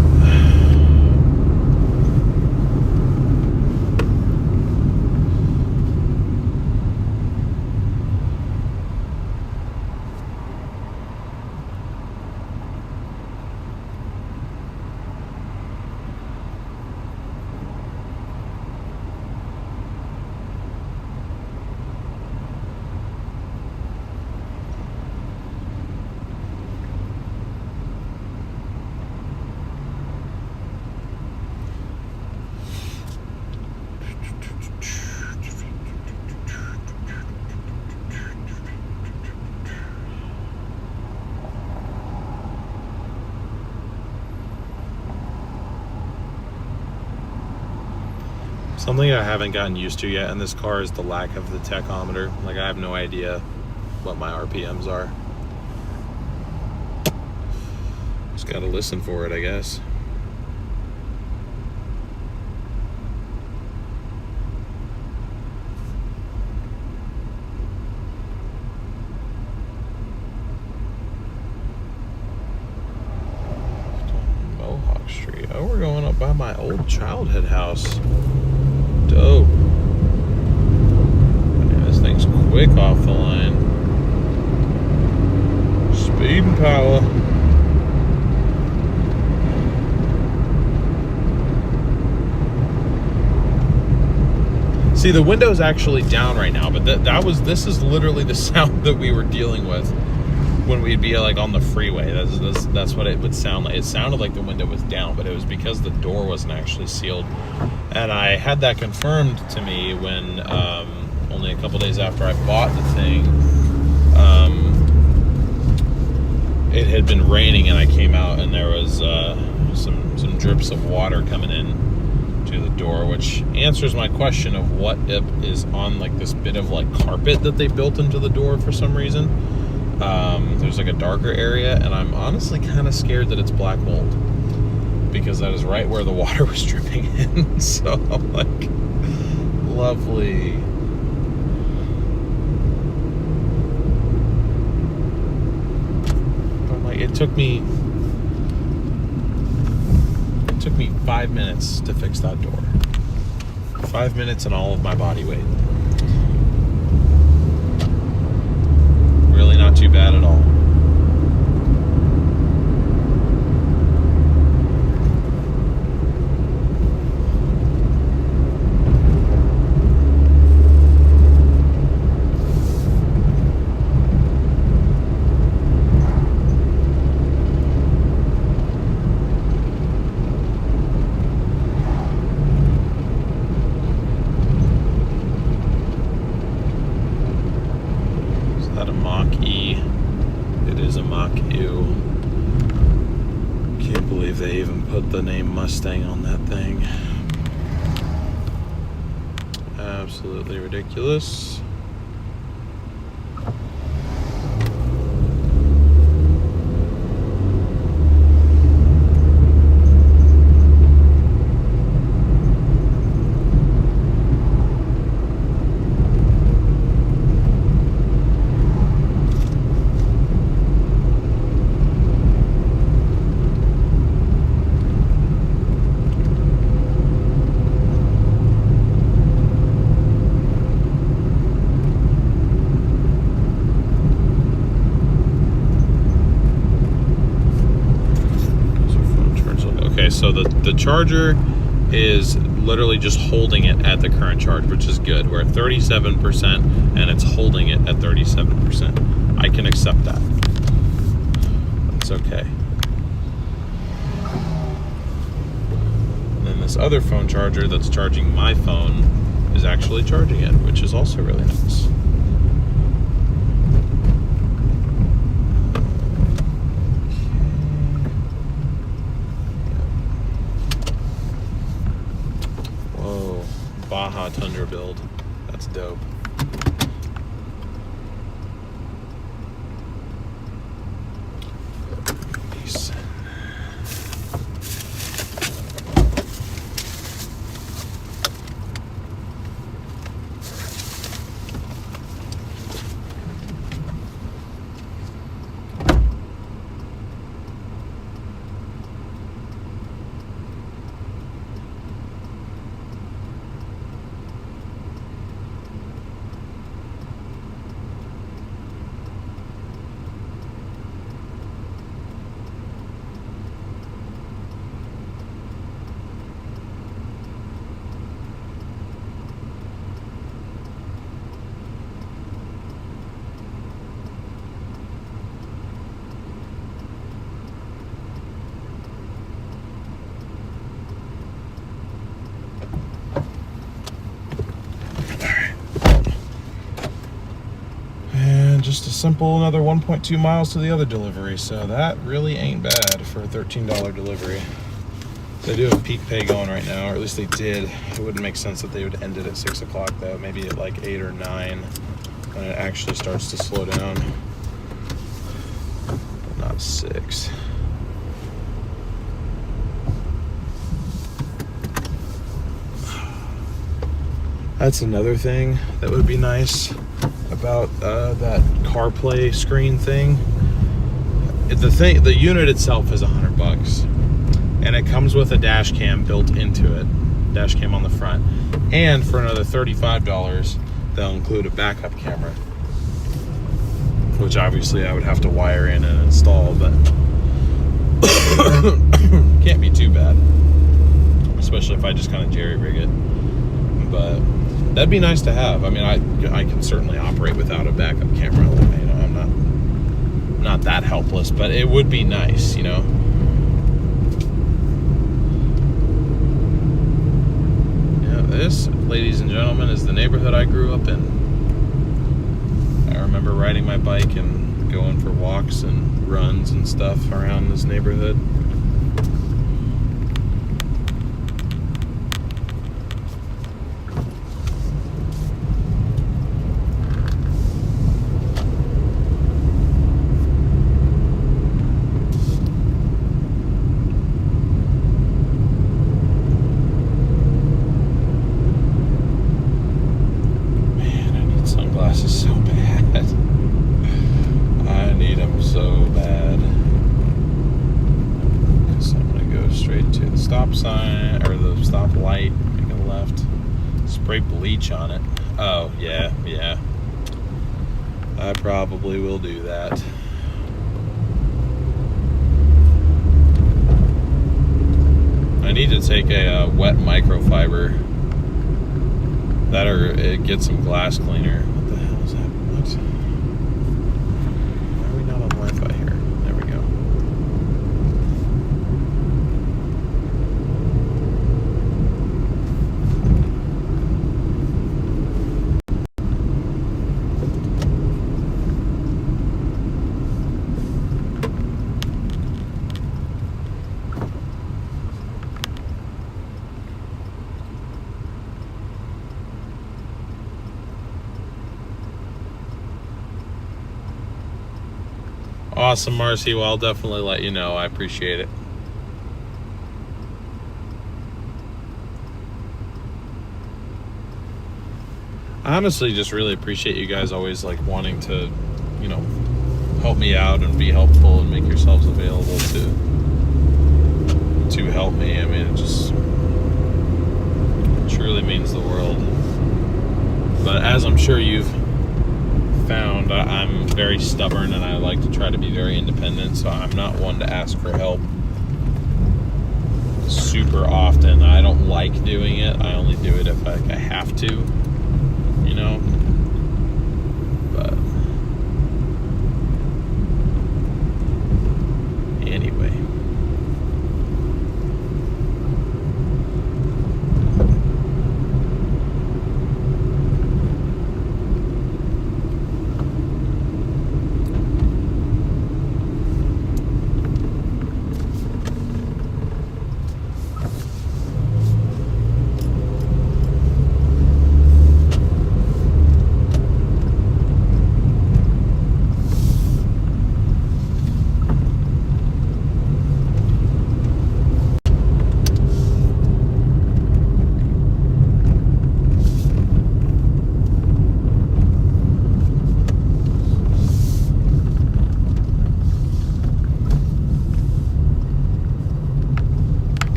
Something I haven't gotten used to yet in this car is the lack of the tachometer. Like, I have no idea what my RPMs are. Just gotta listen for it, I guess. Mohawk Street. Oh, we're going up by my old childhood house. Dope. Yeah, this thing's quick off the line. Speed and power. See, the window's actually down right now, but this is literally the sound that we were dealing with when we'd be like on the freeway. That's what it would sound like. It sounded like the window was down, but it was because the door wasn't actually sealed. And I had that confirmed to me when only a couple days after I bought the thing, it had been raining, and I came out and there was some drips of water coming in to the door, which answers my question of what is on like this bit of like carpet that they built into the door for some reason. There's like a darker area, and I'm honestly kind of scared that it's black mold, because that is right where the water was dripping in. So I'm like, lovely. I'm like, it took me 5 minutes to fix that door. 5 minutes and all of my body weight. Really not too bad at all. They even put the name Mustang on that thing. Absolutely ridiculous. So the charger is literally just holding it at the current charge, which is good. We're at 37% and it's holding it at 37%. I can accept that. It's okay. And then this other phone charger that's charging my phone is actually charging it, which is also really nice. Whoa, Baja Tundra build. That's dope. Peace. Just a simple another 1.2 miles to the other delivery, so that really ain't bad for a $13 delivery. They do have peak pay going right now, or at least they did. It wouldn't make sense that they would end it at 6 o'clock though, maybe at like 8 or 9 when it actually starts to slow down. But not 6. That's another thing that would be nice about that CarPlay screen thing. The unit itself is $100, and it comes with a dash cam built into it, dash cam on the front, and for another $35 they'll include a backup camera, which obviously I would have to wire in and install, but can't be too bad, especially if I just kind of jerry-rig it. But that'd be nice to have. I mean, I can certainly operate without a backup camera. You know, I'm not that helpless, but it would be nice, you know. Yeah, this, ladies and gentlemen, is the neighborhood I grew up in. I remember riding my bike and going for walks and runs and stuff around this neighborhood. Stop sign, or the stop light, make a left, spray bleach on it. Oh, yeah, I probably will do that. I need to take a wet microfiber that, or get some glass cleaner. What the hell is that? What? Why are we not on Wi-Fi here? There we go. Awesome, Marcy. Well, I'll definitely let you know. I appreciate it. I honestly just really appreciate you guys always like wanting to, you know, help me out and be helpful and make yourselves available to help me. I mean, it just truly means the world. But as I'm sure you've found, I'm very stubborn and I like to try to be very independent, so I'm not one to ask for help. super often. I don't like doing it. I only do it if I have to, you know. But anyway.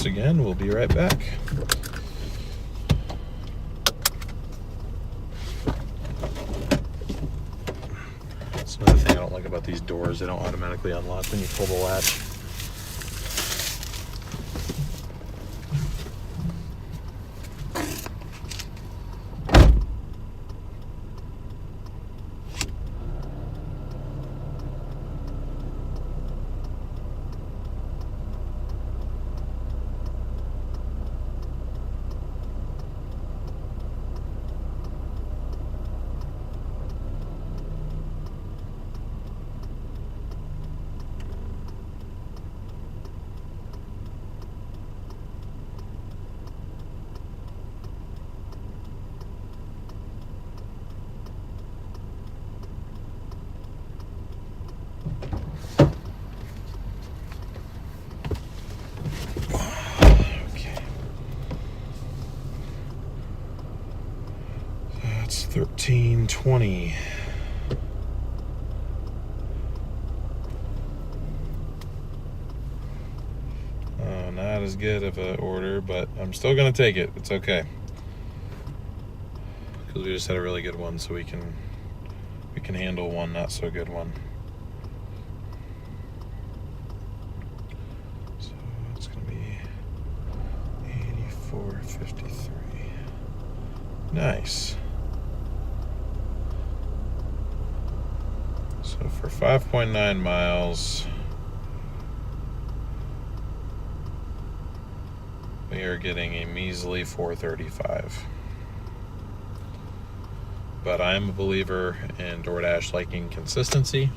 Again, we'll be right back. That's another thing I don't like about these doors. They don't automatically unlock when you pull the latch. That's $13.20. Not as good of an order, but I'm still gonna take it. It's okay, because we just had a really good one, so we can handle one not so good one. So it's gonna be $84.53. Nice. So for 5.9 miles, we are getting a measly $4.35. But I am a believer in Doordash liking consistency.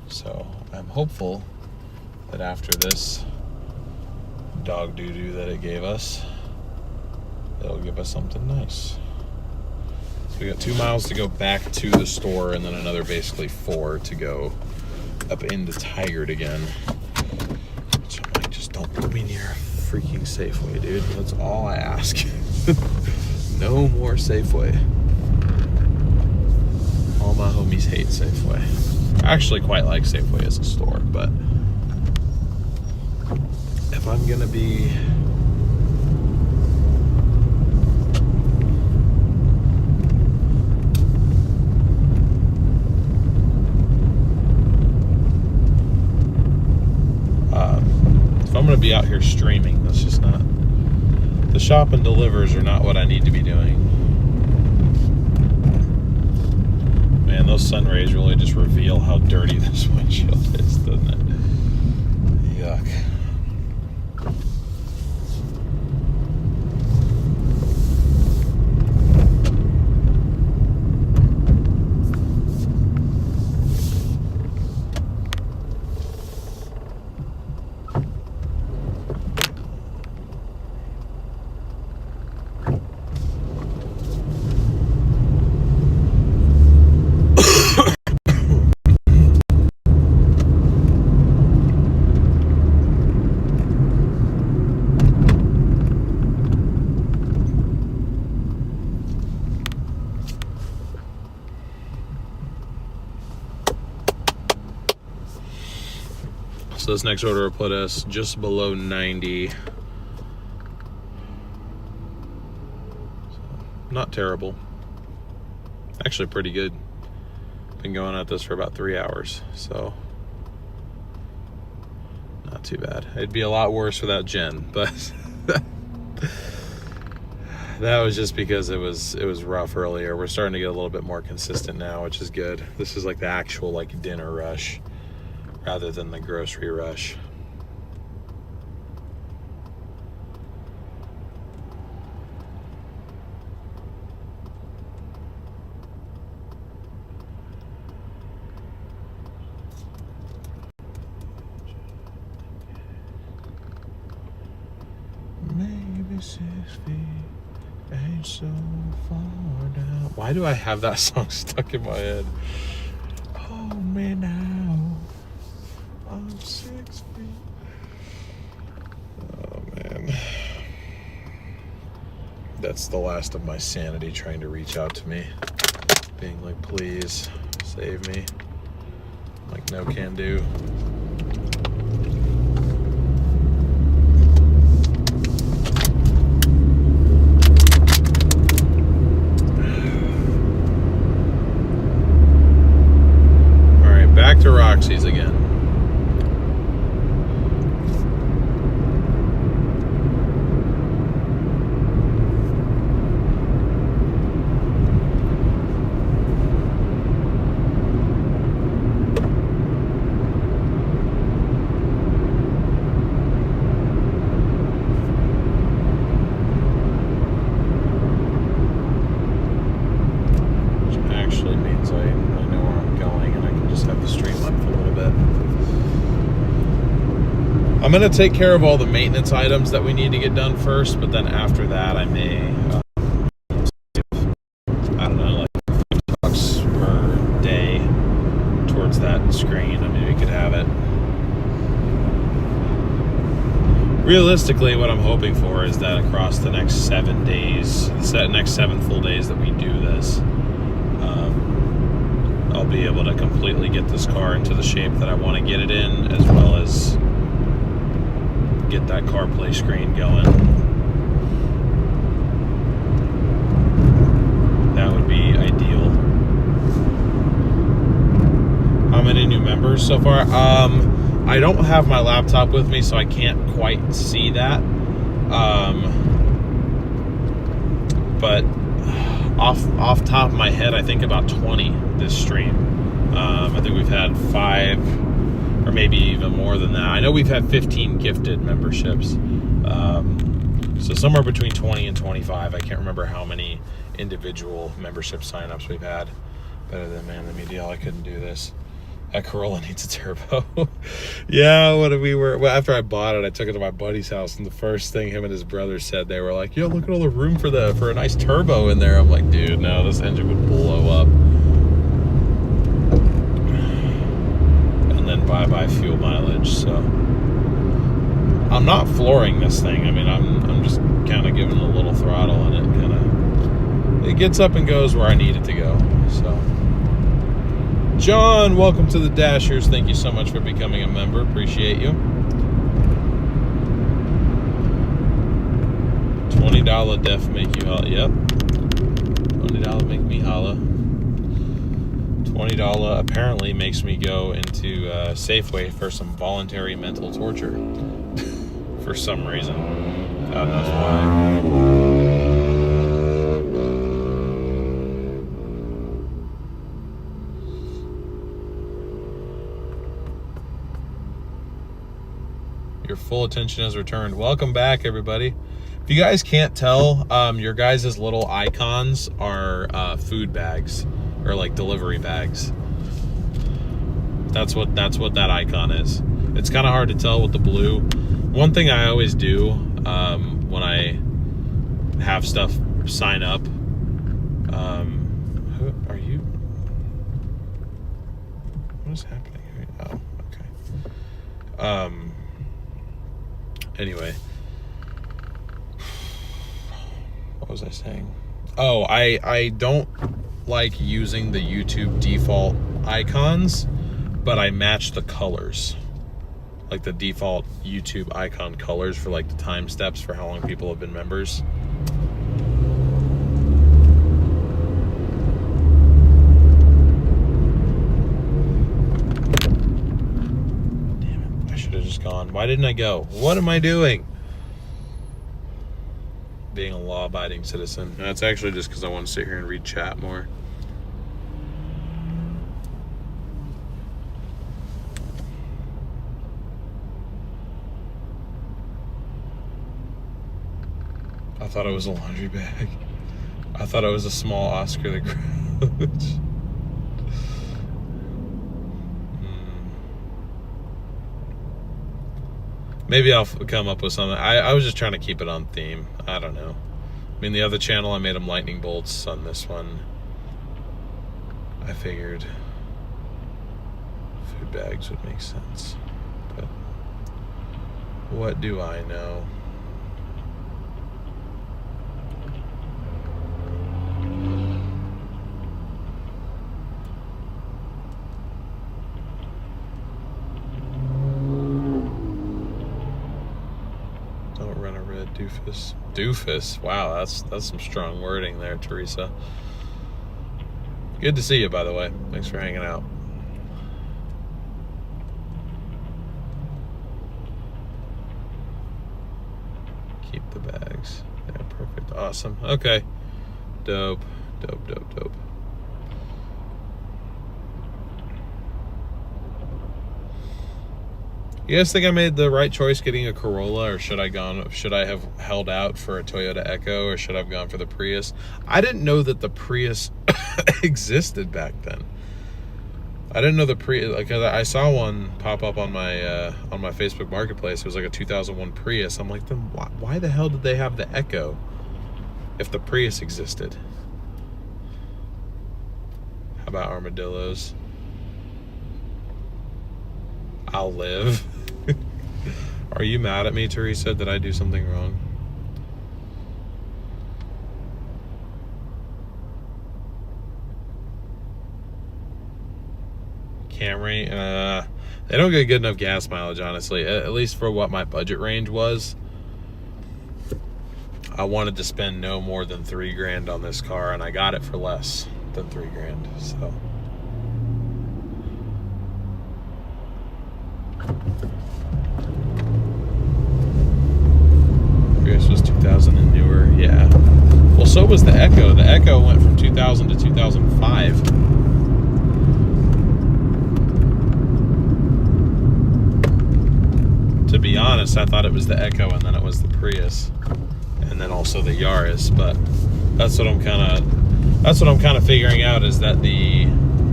So I'm hopeful that after this dog doo-doo that it gave us, it'll give us something nice. So we got 2 miles to go back to the store, and then another basically 4 to go up into Tigard again. So I'm like, just don't put me near a freaking Safeway, dude. That's all I ask. No more Safeway. All my homies hate Safeway. I actually quite like Safeway as a store, but if I'm gonna be out here streaming, that's just not, the shop and delivers are not what I need to be doing. Man, those sun rays really just reveal how dirty this windshield is, doesn't it? Yuck. So this next order will put us just below 90. So, not terrible. Actually pretty good. Been going at this for about 3 hours, so not too bad. It'd be a lot worse without Jen, but that was just because it was rough earlier. We're starting to get a little bit more consistent now, which is good. This is like the actual like dinner rush rather than the grocery rush. Maybe 6 feet ain't so far down. Why do I have that song stuck in my head? Hold me now. I'm 6 feet. Oh man. That's the last of my sanity trying to reach out to me. Being like, please save me. Like, no can do. Back to Roxy's again. Which actually means I know where I'm going and I can just have the stream up for a little bit. I'm going to take care of all the maintenance items that we need to get done first, but then after that I may, I don't know, like $50 per day towards that screen. I mean, we could have it. Realistically, what I'm hoping for is that across the next 7 days, the next 7 full days that we do this, I'll be able to completely get this car into the shape that I want to get it in, as well as get that CarPlay screen going. That would be ideal. How many new members so far? I don't have my laptop with me, so I can't quite see that. But off top of my head, I think about 20 this stream. I think we've had 5 or maybe even more than that. I know we've had 15 gifted memberships. So somewhere between 20 and 25. I can't remember how many individual membership signups we've had. Better than Man the Media, I couldn't do this. That Corolla needs a turbo. Yeah, well, after I bought it, I took it to my buddy's house, and the first thing him and his brother said, they were like, yo, look at all the room for a nice turbo in there. I'm like, dude, no, this engine would blow up. And then bye-bye fuel mileage, so. I'm not flooring this thing. I mean, I'm just kind of giving it a little throttle, and it gets up and goes where I need it to go, so. John, welcome to the Dashers. Thank you so much for becoming a member. Appreciate you. $20 def make you holla. Yep. $20 make me holla. $20 apparently makes me go into Safeway for some voluntary mental torture. For some reason. God knows why. Your full attention has returned. Welcome back, everybody. If you guys can't tell, your guys' little icons are food bags, or like delivery bags. That's what that icon is. It's kind of hard to tell with the blue. One thing I always do when I have stuff sign up. Who are you? What is happening here? Oh, okay. Anyway, what was I saying? Oh, I don't like using the YouTube default icons, but I match the colors, like the default YouTube icon colors for like the time steps for how long people have been members. gone. Why didn't I go? What am I doing? Being a law-abiding citizen. That's actually just because I want to sit here and read chat more. I thought it was a laundry bag. I thought it was a small Oscar the Grouch. Maybe I'll come up with something. I was just trying to keep it on theme. I don't know. I mean, the other channel, I made them lightning bolts. On this one, I figured food bags would make sense. But what do I know? Doofus. Doofus. Wow, that's some strong wording there, Teresa. Good to see you, by the way. Thanks for hanging out. Keep the bags. Yeah, perfect. Awesome. Okay. Dope. Dope, dope, dope. You guys think I made the right choice getting a Corolla, or should I have held out for a Toyota Echo, or should I have gone for the Prius? I didn't know that the Prius existed back then. I didn't know the Prius, like, I saw one pop up on my Facebook Marketplace. It was like a 2001 Prius. I'm like, then why the hell did they have the Echo if the Prius existed? How about armadillos? I'll live. Are you mad at me, Teresa? Did I do something wrong? Camry, they don't get good enough gas mileage, honestly. At least for what my budget range was. I wanted to spend no more than $3 grand on this car, and I got it for less than $3 grand. So. Prius was 2000 and newer, yeah. Well, so was the Echo. The Echo went from 2000 to 2005. To be honest, I thought it was the Echo, and then it was the Prius, and then also the Yaris. But that's what I'm kind of figuring out, is that the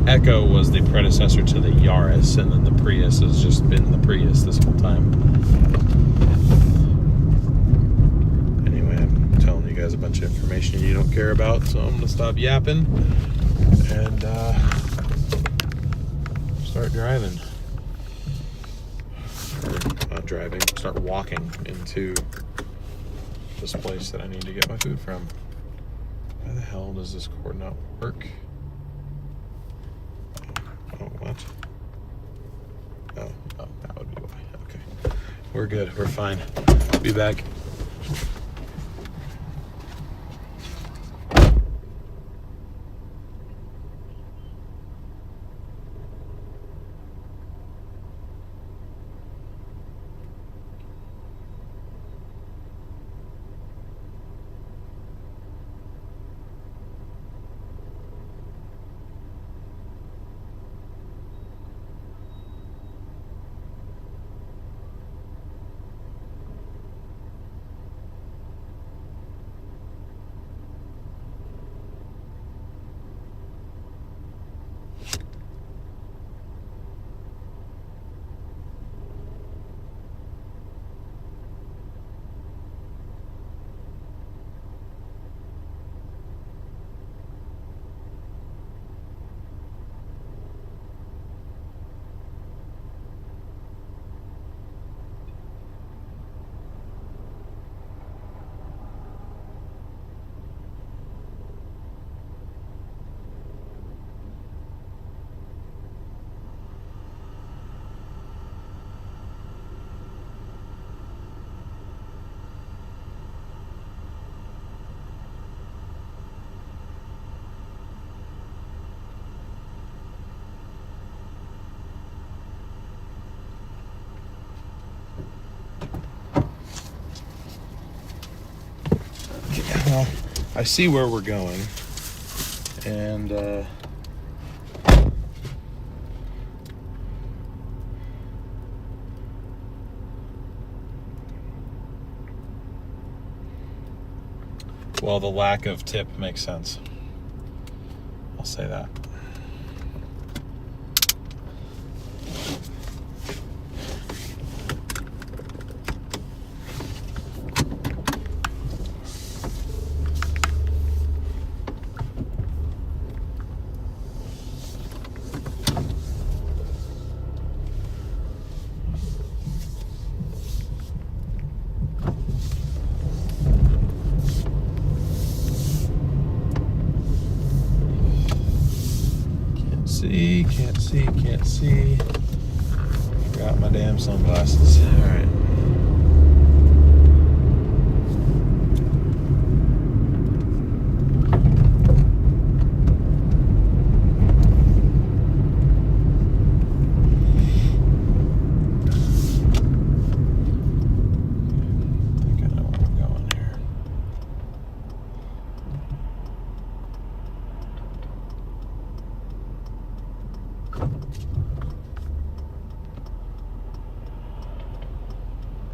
Echo was the predecessor to the Yaris, and then the Prius has just been the Prius this whole time. Anyway, I'm telling you guys a bunch of information you don't care about, so I'm gonna stop yapping and start driving. Or not driving, start walking into this place that I need to get my food from. Why the hell does this cord not work? Oh, what? Oh, that would be why. Okay. We're good. We're fine. Be back. Well, I see where we're going, and well, the lack of tip makes sense. I'll say that. Can't see. Forgot my damn sunglasses. All right.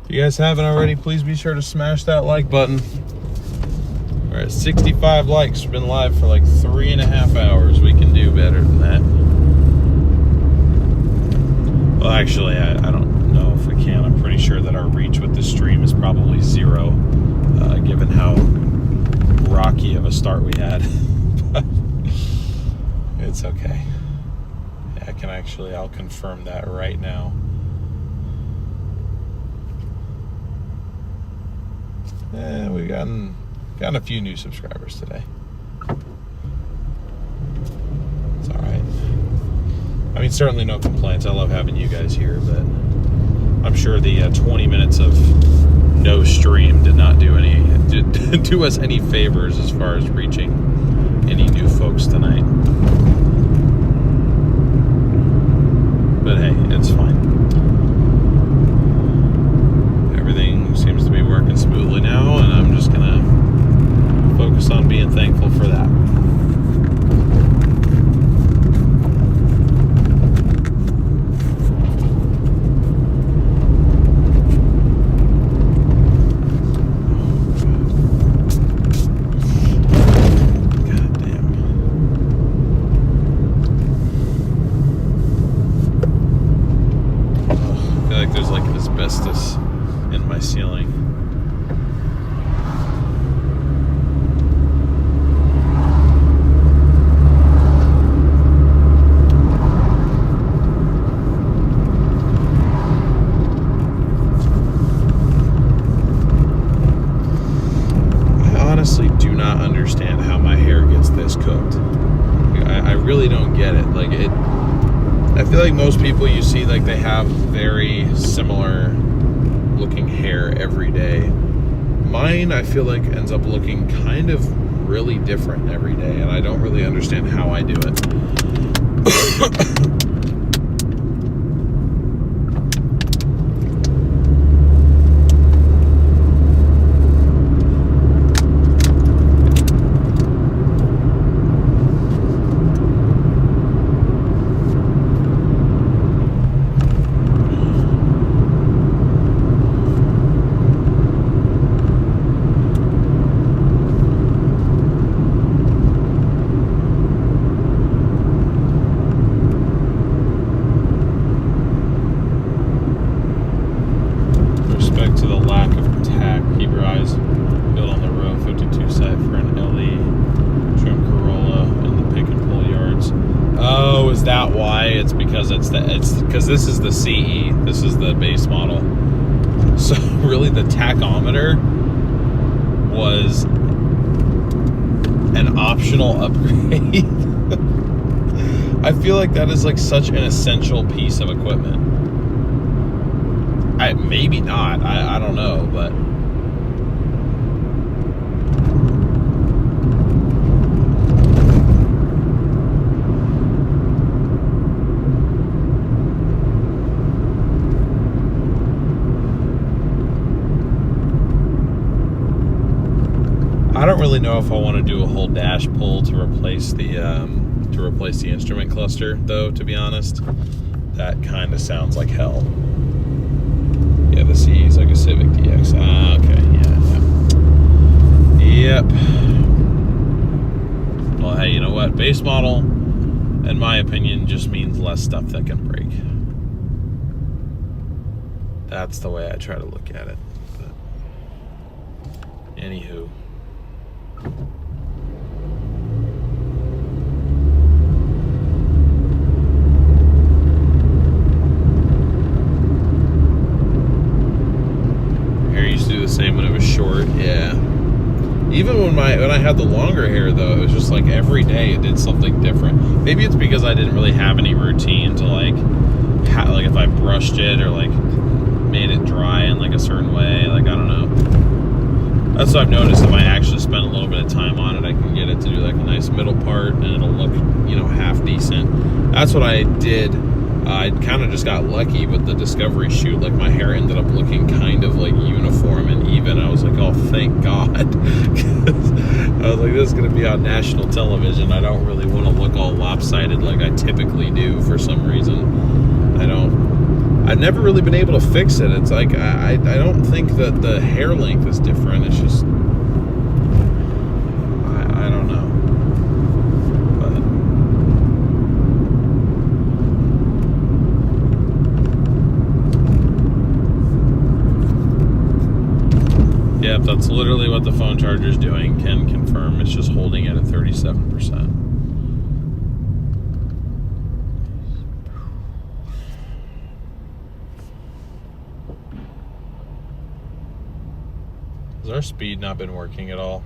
If you guys haven't already, please be sure to smash that like button. We're at 65 likes. We've been live for like 3.5 hours. We can do better than that. Well, actually, I don't know if we can. I'm pretty sure that our reach with the stream is probably 0, given how rocky of a start we had. But it's okay. Yeah, I'll confirm that right now. Yeah, we've gotten a few new subscribers today. It's all right. I mean, certainly no complaints. I love having you guys here, but I'm sure the 20 minutes of no stream did not do us any favors as far as reaching any new folks tonight. But hey, it's fine. Everything seems to be working smoothly now, and I'm just gonna focus on being thankful for that. Most people you see, like, they have very similar looking hair every day. Mine, I feel like, ends up looking kind of really different every day, and I don't really understand how I do it. Because this is the CE, this is the base model. So really the tachometer was an optional upgrade. I feel like that is like such an essential piece of equipment. Maybe not, I don't know, but I don't really know if I want to do a whole dash pull to replace the instrument cluster, though, to be honest. That kind of sounds like hell. Yeah, the CE is like a Civic DX. Ah, okay, yeah. Yep. Well, hey, you know what? Base model, in my opinion, just means less stuff that can break. That's the way I try to look at it. But anywho. Hair used to do the same when it was short, yeah. Even when I had the longer hair, though, it was just like every day it did something different. Maybe it's because I didn't really have any routine to like if I brushed it or like made it dry in like a certain way. Like, I don't know. That's what I've noticed. If I actually spend a little bit of time on it, I can get it to do like a nice middle part, and it'll look, you know, half decent. That's what I did. I kind of just got lucky with the Discovery shoot. Like, my hair ended up looking kind of like uniform and even. I was like, oh, thank God. I was like, this is going to be on national television. I don't really want to look all lopsided like I typically do for some reason. I've never really been able to fix it. It's like, I don't think that the hair length is different. It's just, I don't know. But yep, that's literally what the phone charger is doing. Can confirm. It's just holding it at 37%. Has our speed not been working at all?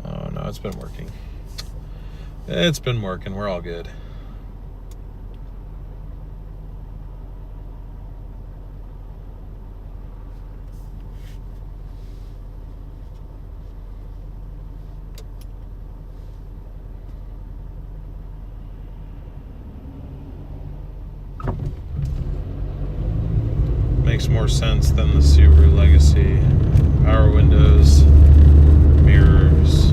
Oh no, it's been working. It's been working. We're all good. Makes more sense than the Subaru Legacy. Power windows, mirrors,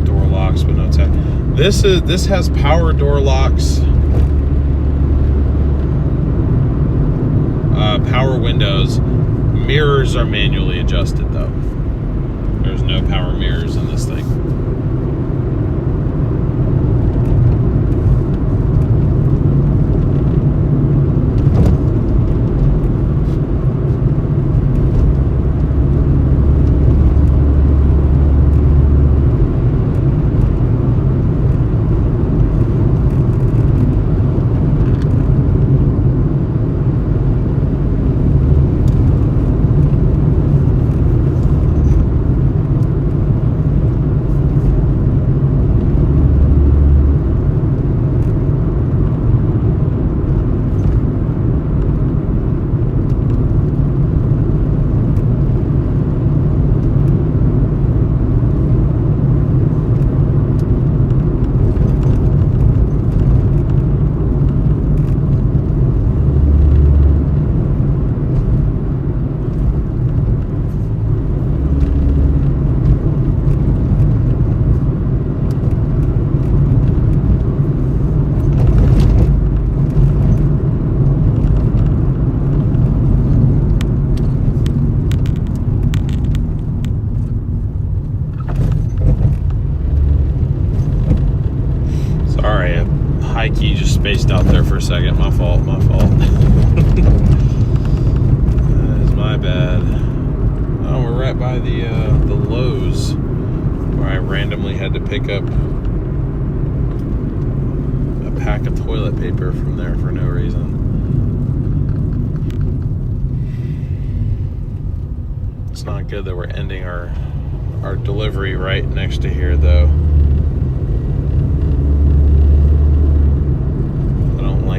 door locks with no tap. This has power door locks, power windows. Mirrors are manually adjusted though. There's no power mirrors in this thing. Key just spaced out there for a second. My fault. That is my bad. Oh, we're right by the Lowe's where I randomly had to pick up a pack of toilet paper from there for no reason. It's not good that we're ending our delivery right next to here, though.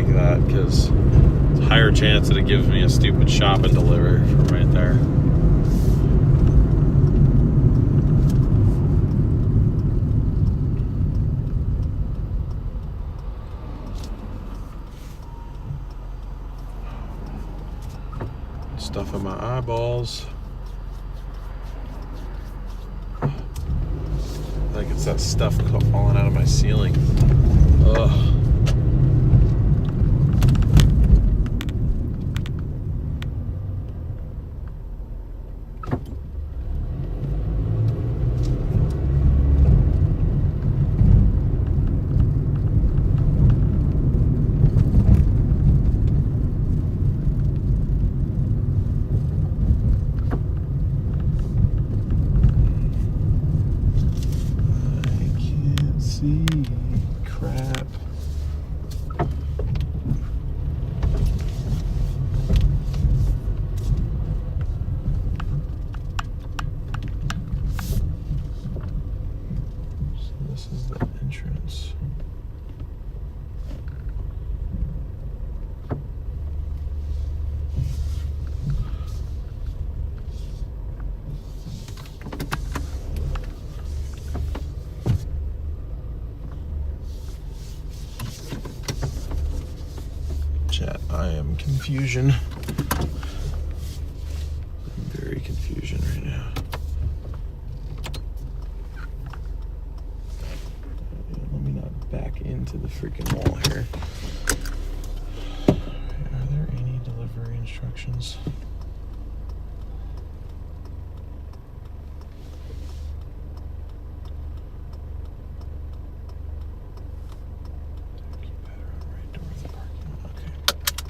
That because it's a higher chance that it gives me a stupid shop and deliver from right there. smells like it's that stuff falling out of my ceiling. Ugh. Crap. So this is the entrance. Chat, I am confusion. I'm very confusion right now. Let me not back into the freaking wall here. Are there any delivery instructions?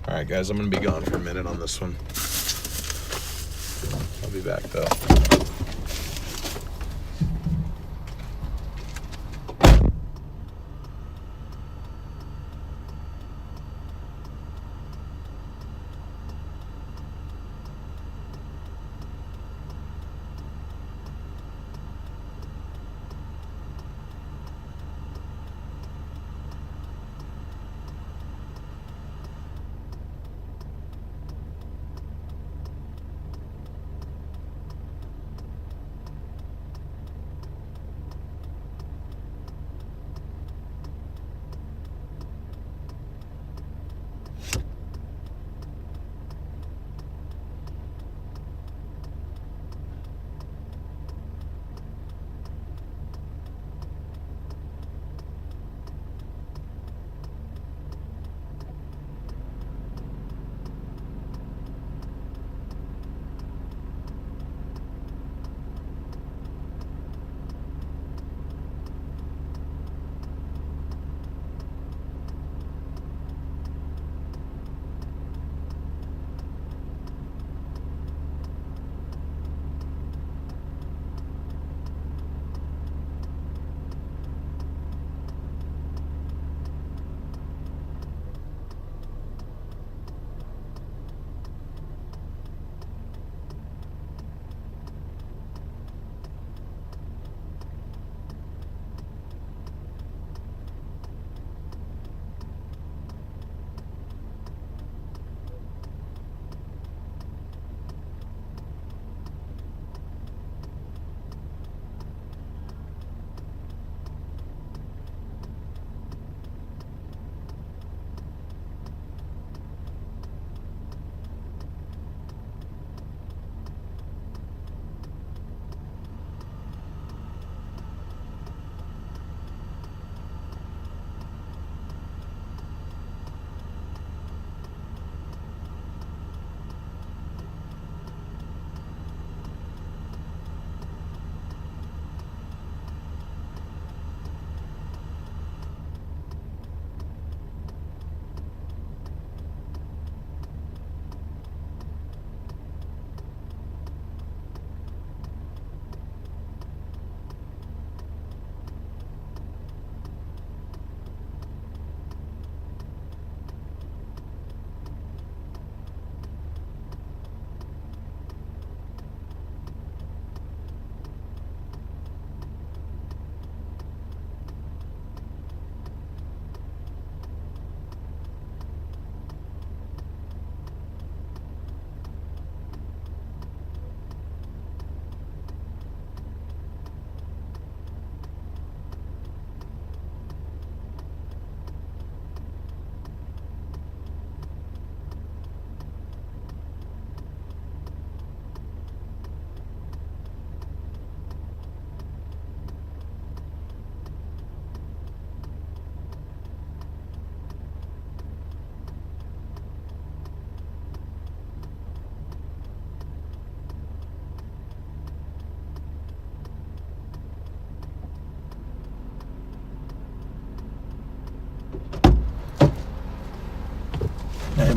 All right, guys, I'm gonna be gone for a minute on this one. I'll be back though.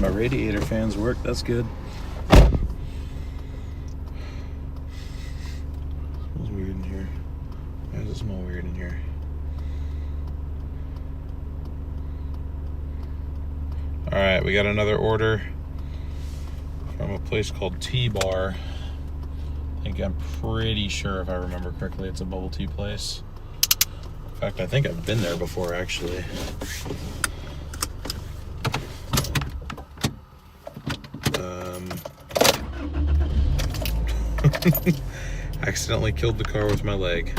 my radiator fans work. That's good. Smells weird in here. Why does it smell weird in here? All right, we got another order from a place called T-Bar. I'm pretty sure, if I remember correctly, it's a bubble tea place. In fact, I think I've been there before, actually. Accidentally killed the car with my leg.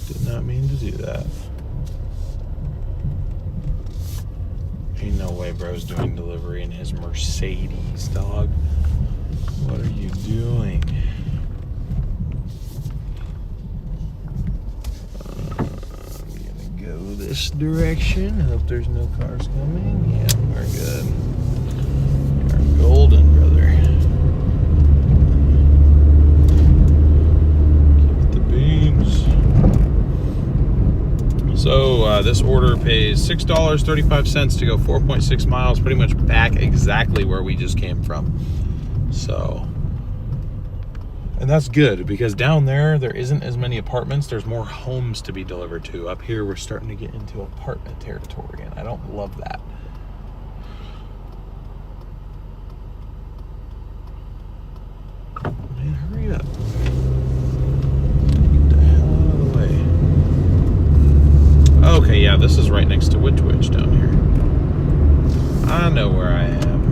Did not mean to do that. Ain't no way bro's doing delivery in his Mercedes, dog. What are you doing? I'm gonna go this direction. Hope there's no cars coming. Yeah, we're good. We're golden, brother. Keep the beans. So this order pays $6.35 to go 4.6 miles, pretty much back exactly where we just came from. So, and that's good because down there isn't as many apartments. There's more homes to be delivered to. Up here, we're starting to get into apartment territory, and I don't love that. Man, hurry up. Okay, yeah, this is right next to Witch Witch down here. I know where I am.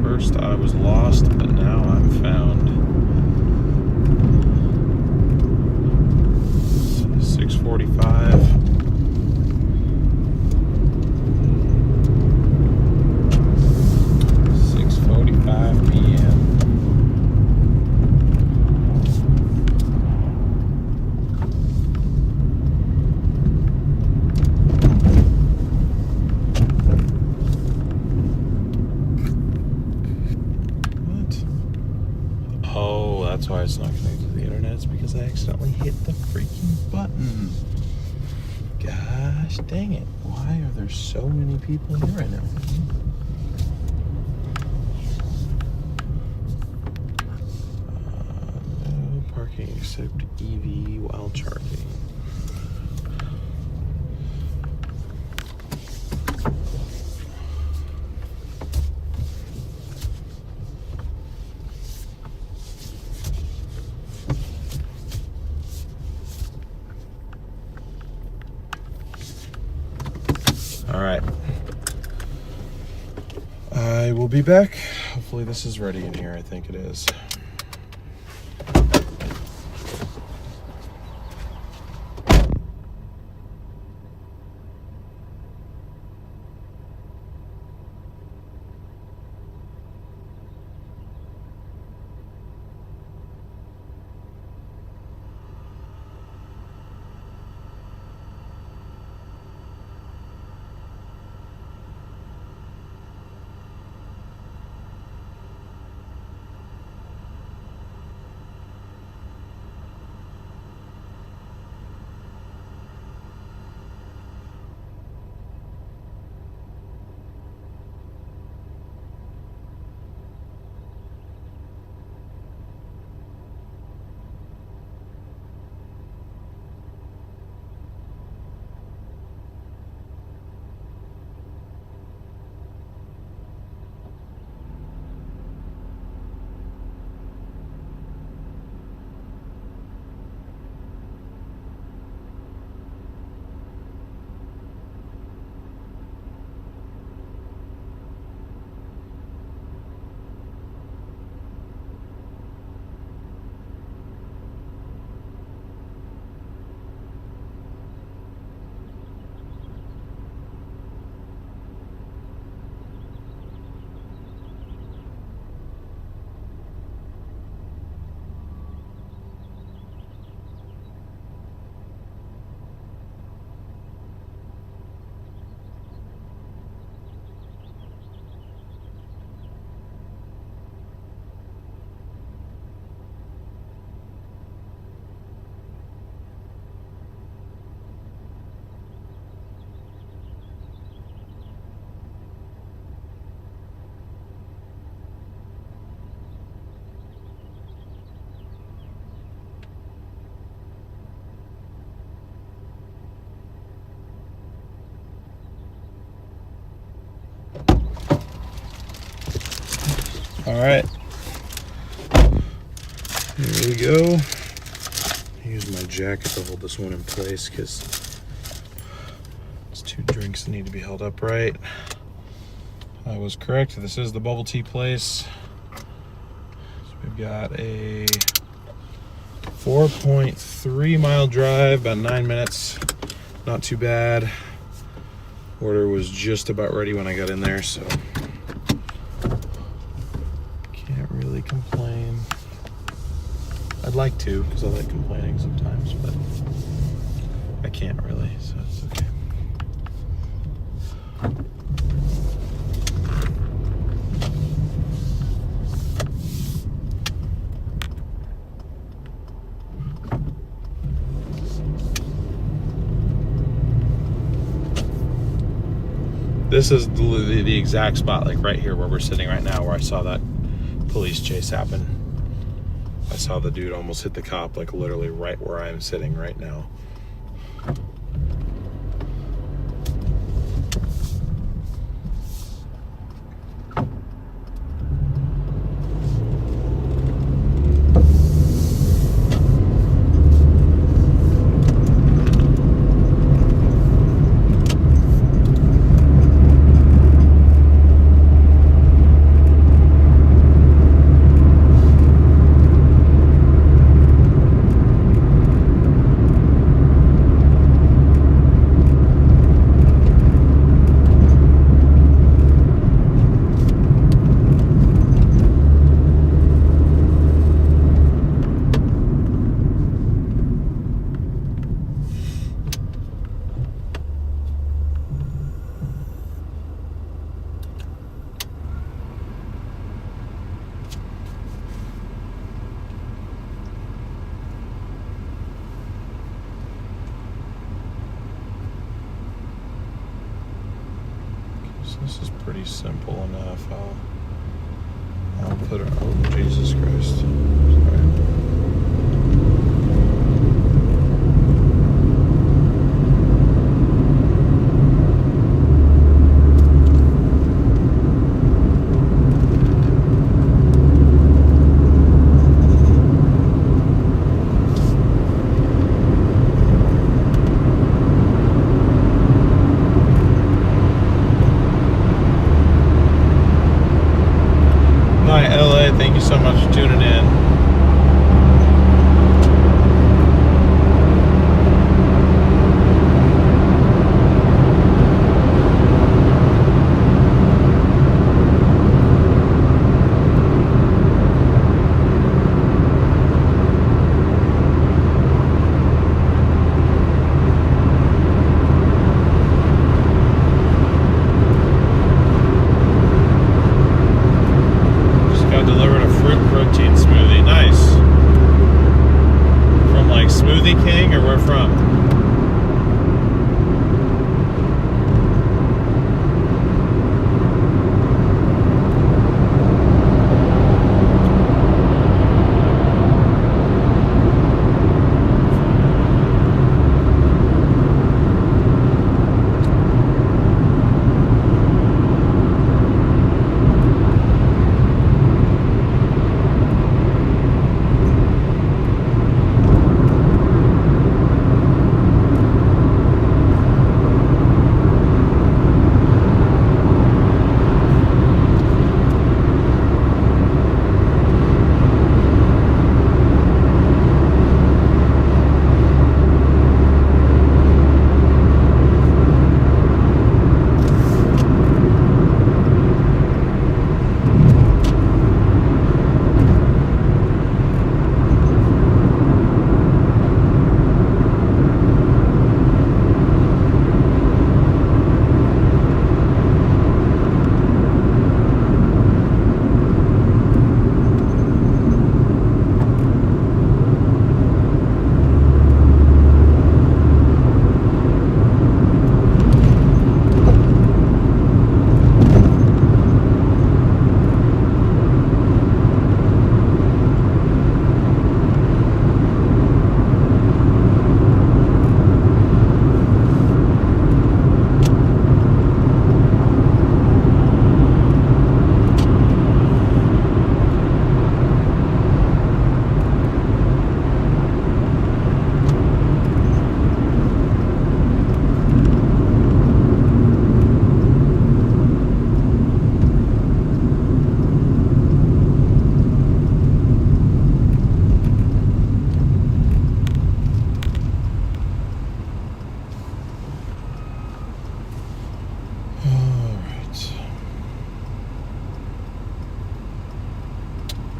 First I was lost, but now I'm found. 6:45. 6:45 p.m. Oh, that's why it's not connected to the internet. It's because I accidentally hit the freaking button. Gosh dang it. Why are there so many people here right now? No parking except EV while charging. All right, I will be back. Hopefully this is ready in here. I think it is. All right, here we go. Use my jacket to hold this one in place because it's 2 drinks that need to be held upright. I was correct. This is the bubble tea place. So we've got a 4.3 mile drive, about 9 minutes. Not too bad. Order was just about ready when I got in there, so can't really complain. I'd like to, because I like complaining sometimes, but I can't really, so it's okay. This is the exact spot, like right here where we're sitting right now, where I saw that police chase happen. I saw the dude almost hit the cop, like literally right where I'm sitting right now. This is pretty simple enough. I'll put it. Oh, Jesus Christ! Sorry. Night, LA. Thank you so much for tuning in.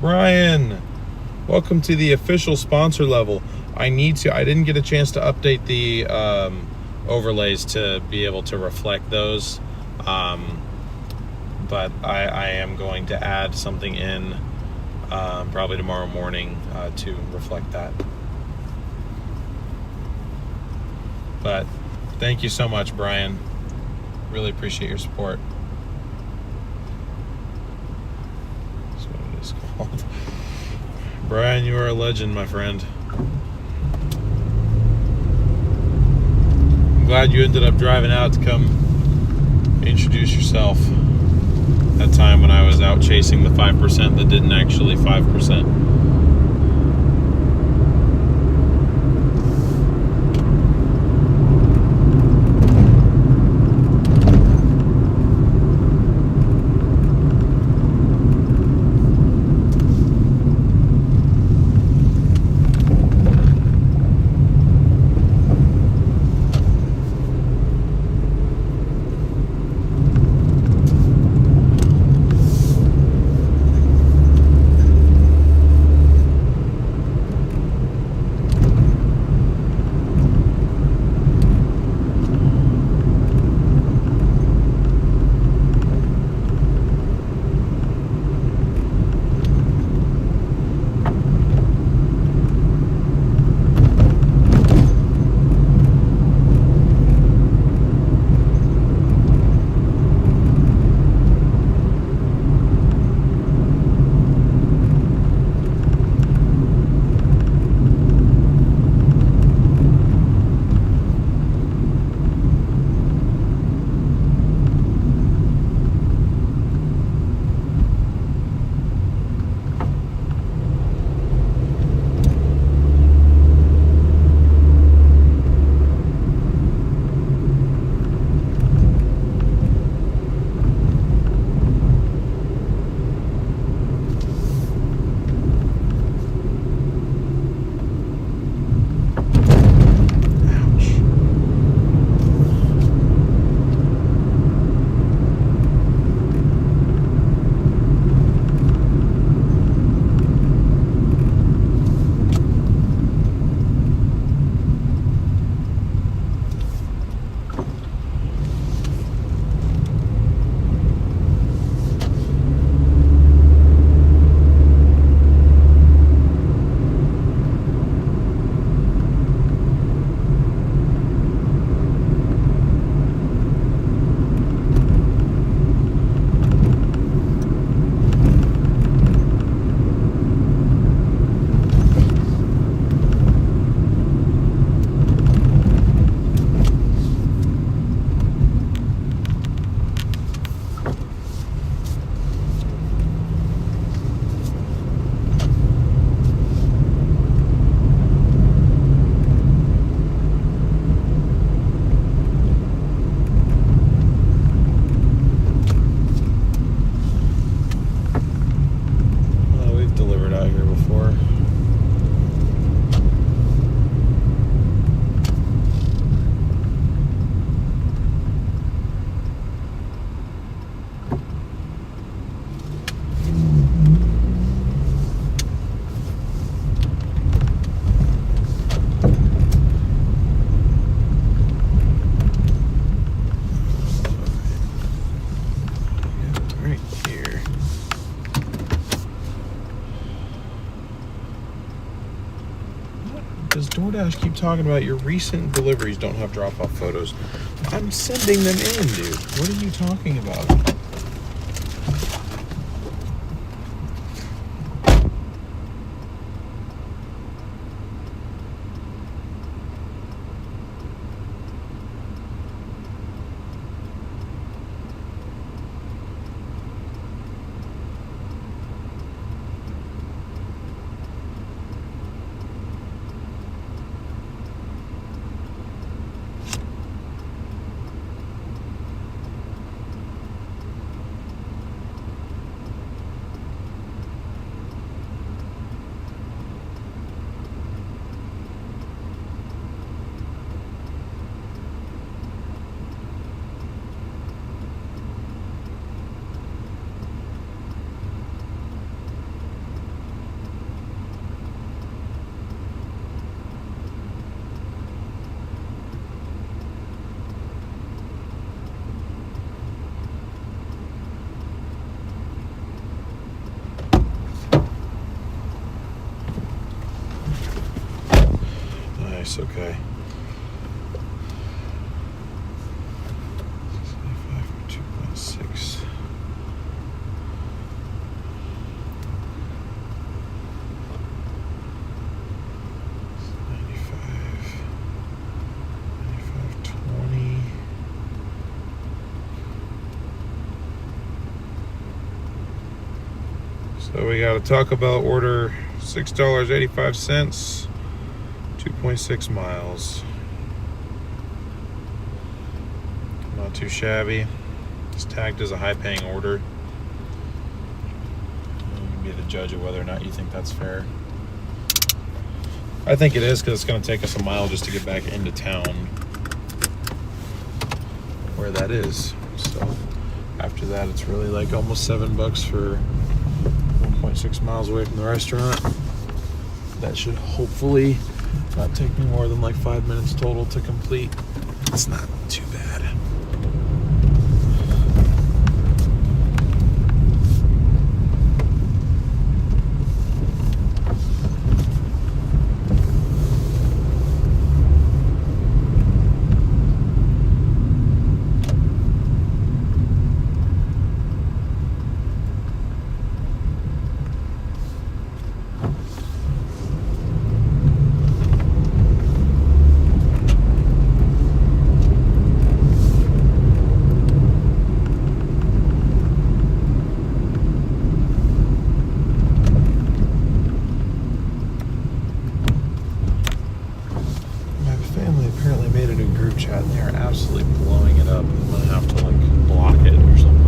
Brian, welcome to the official sponsor level. I didn't get a chance to update the overlays to be able to reflect those, but I am going to add something in probably tomorrow morning to reflect that. But thank you so much, Brian. Really appreciate your support. That's what it is called. Brian, you are a legend, my friend. I'm glad you ended up driving out to come introduce yourself. That time when I was out chasing the 5% that didn't actually 5%. Does DoorDash keep talking about your recent deliveries don't have drop-off photos? I'm sending them in, dude. What are you talking about? price, okay. 2.6. So we got a Taco Bell order, $6.85, 2.6 miles. Not too shabby. It's tagged as a high-paying order. You can be the judge of whether or not you think that's fair. I think it is, because it's going to take us a mile just to get back into town where that is. So after that, it's really like almost $7 for 1.6 miles away from the restaurant. That should hopefully not take me more than like 5 minutes total to complete. It's not too bad. Chat, and they are absolutely blowing it up. I'm gonna have to like block it or something.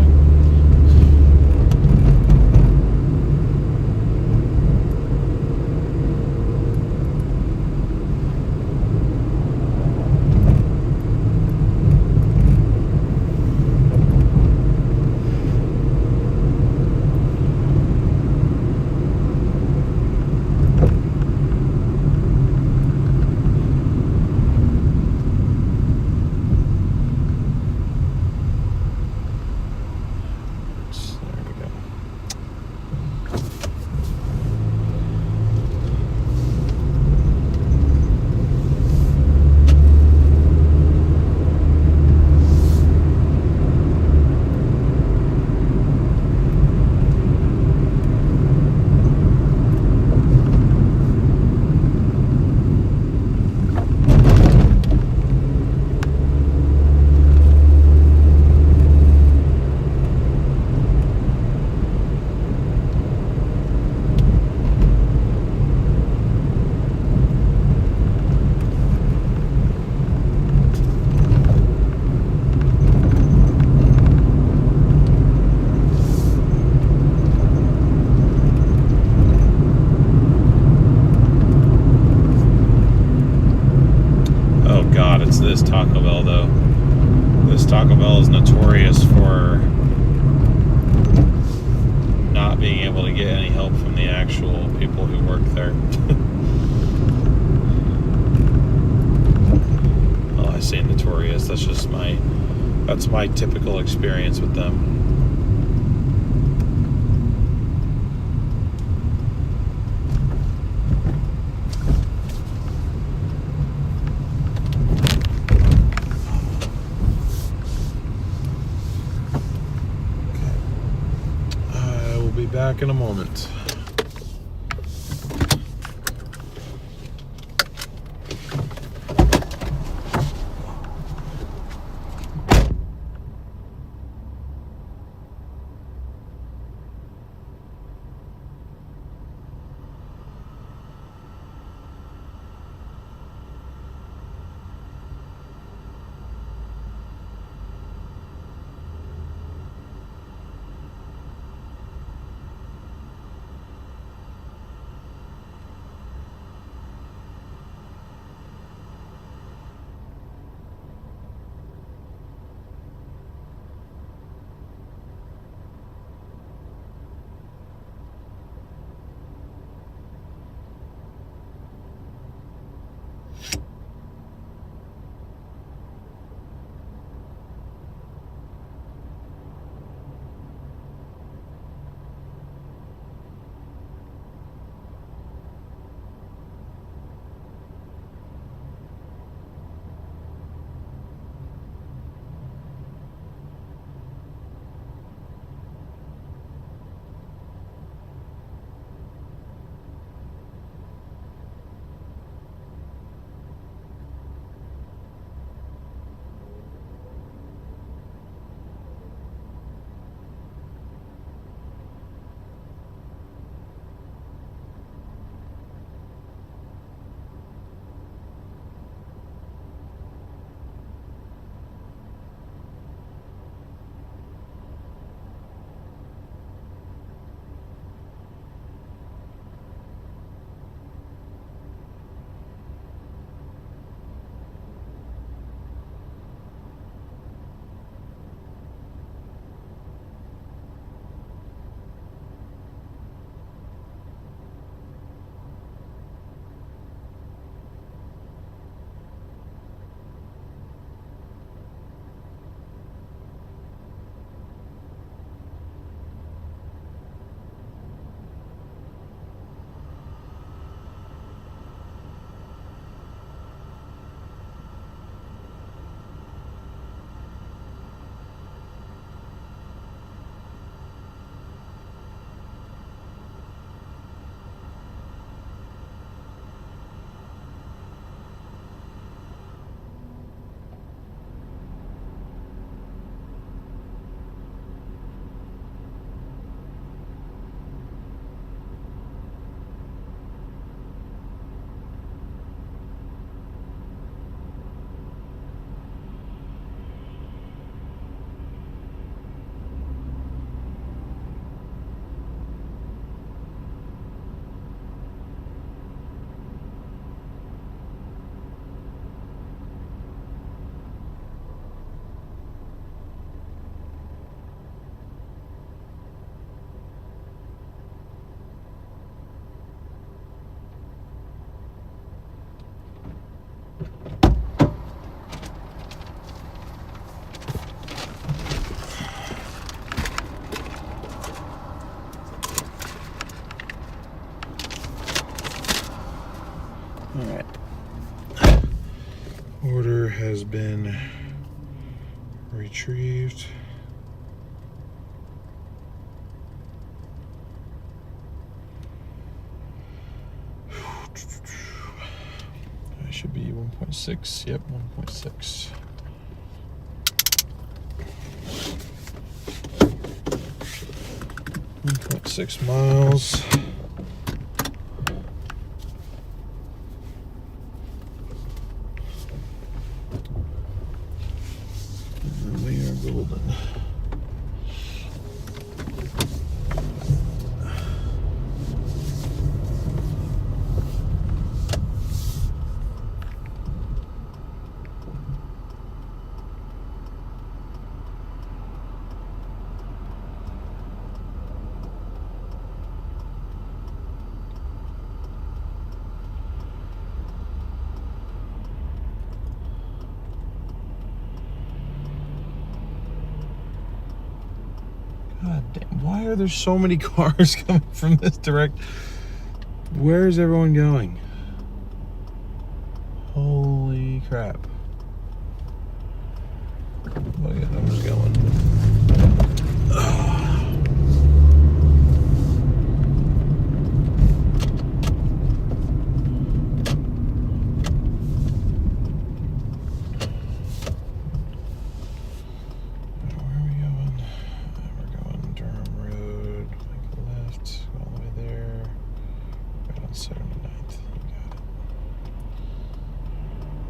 It's this Taco Bell though. This Taco Bell is notorious for not being able to get any help from the actual people who work there. Well, I say notorious, that's my typical experience with them. Back in a moment. been retrieved. That should be 1.6. Yep, 1.6. .6 miles. And we are golden. God damn, why are there so many cars coming from this direct? Where is everyone going? Holy crap. Look at them just going.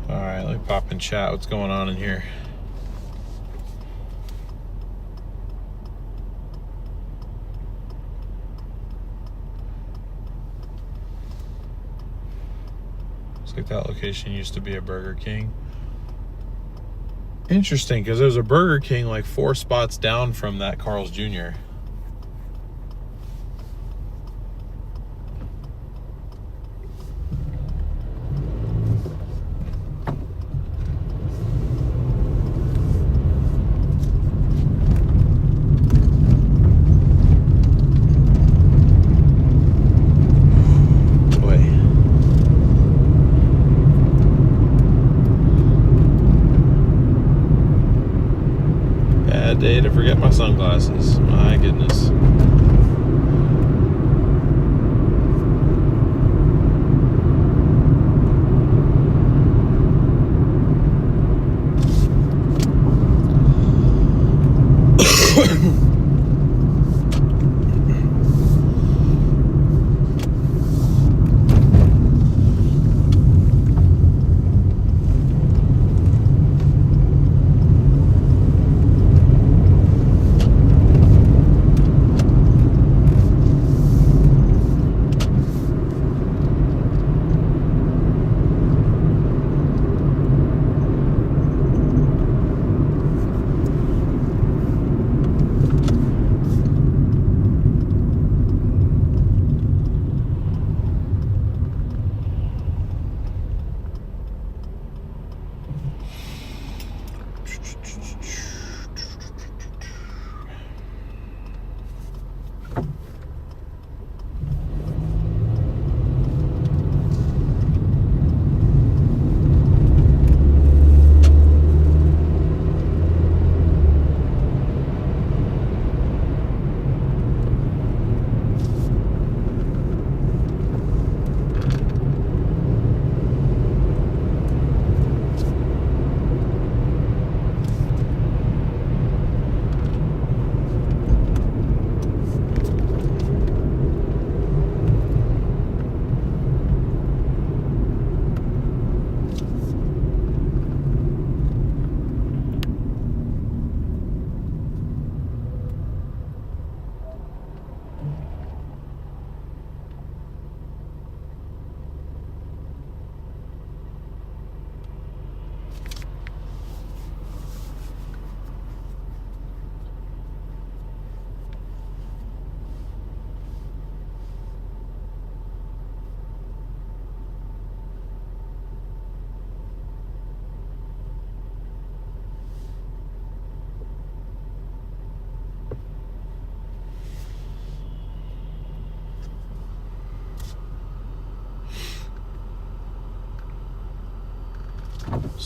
Alright, let me pop in chat. What's going on in here? Looks like that location used to be a Burger King. Interesting, because there's a Burger King like 4 spots down from that Carl's Jr. Day to forget my sunglasses. My goodness.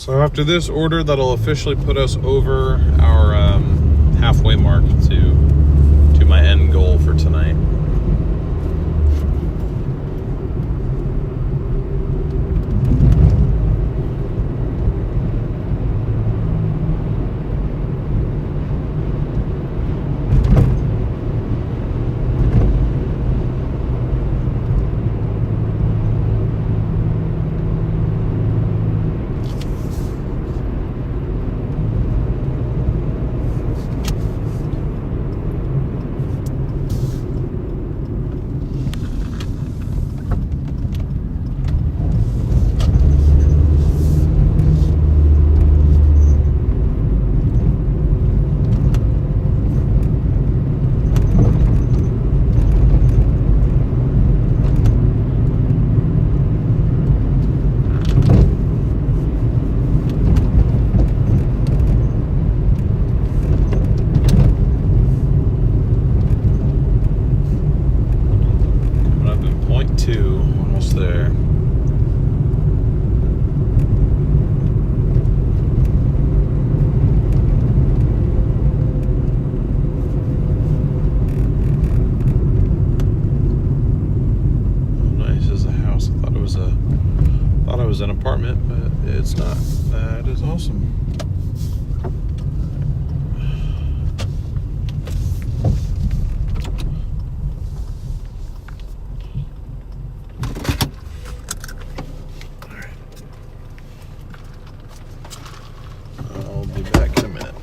So after this order, that'll officially put us over our halfway mark to my end goal for tonight. Almost there. Nice as a house. I thought it was an apartment, but it's not. That is awesome. I'll be back in a minute.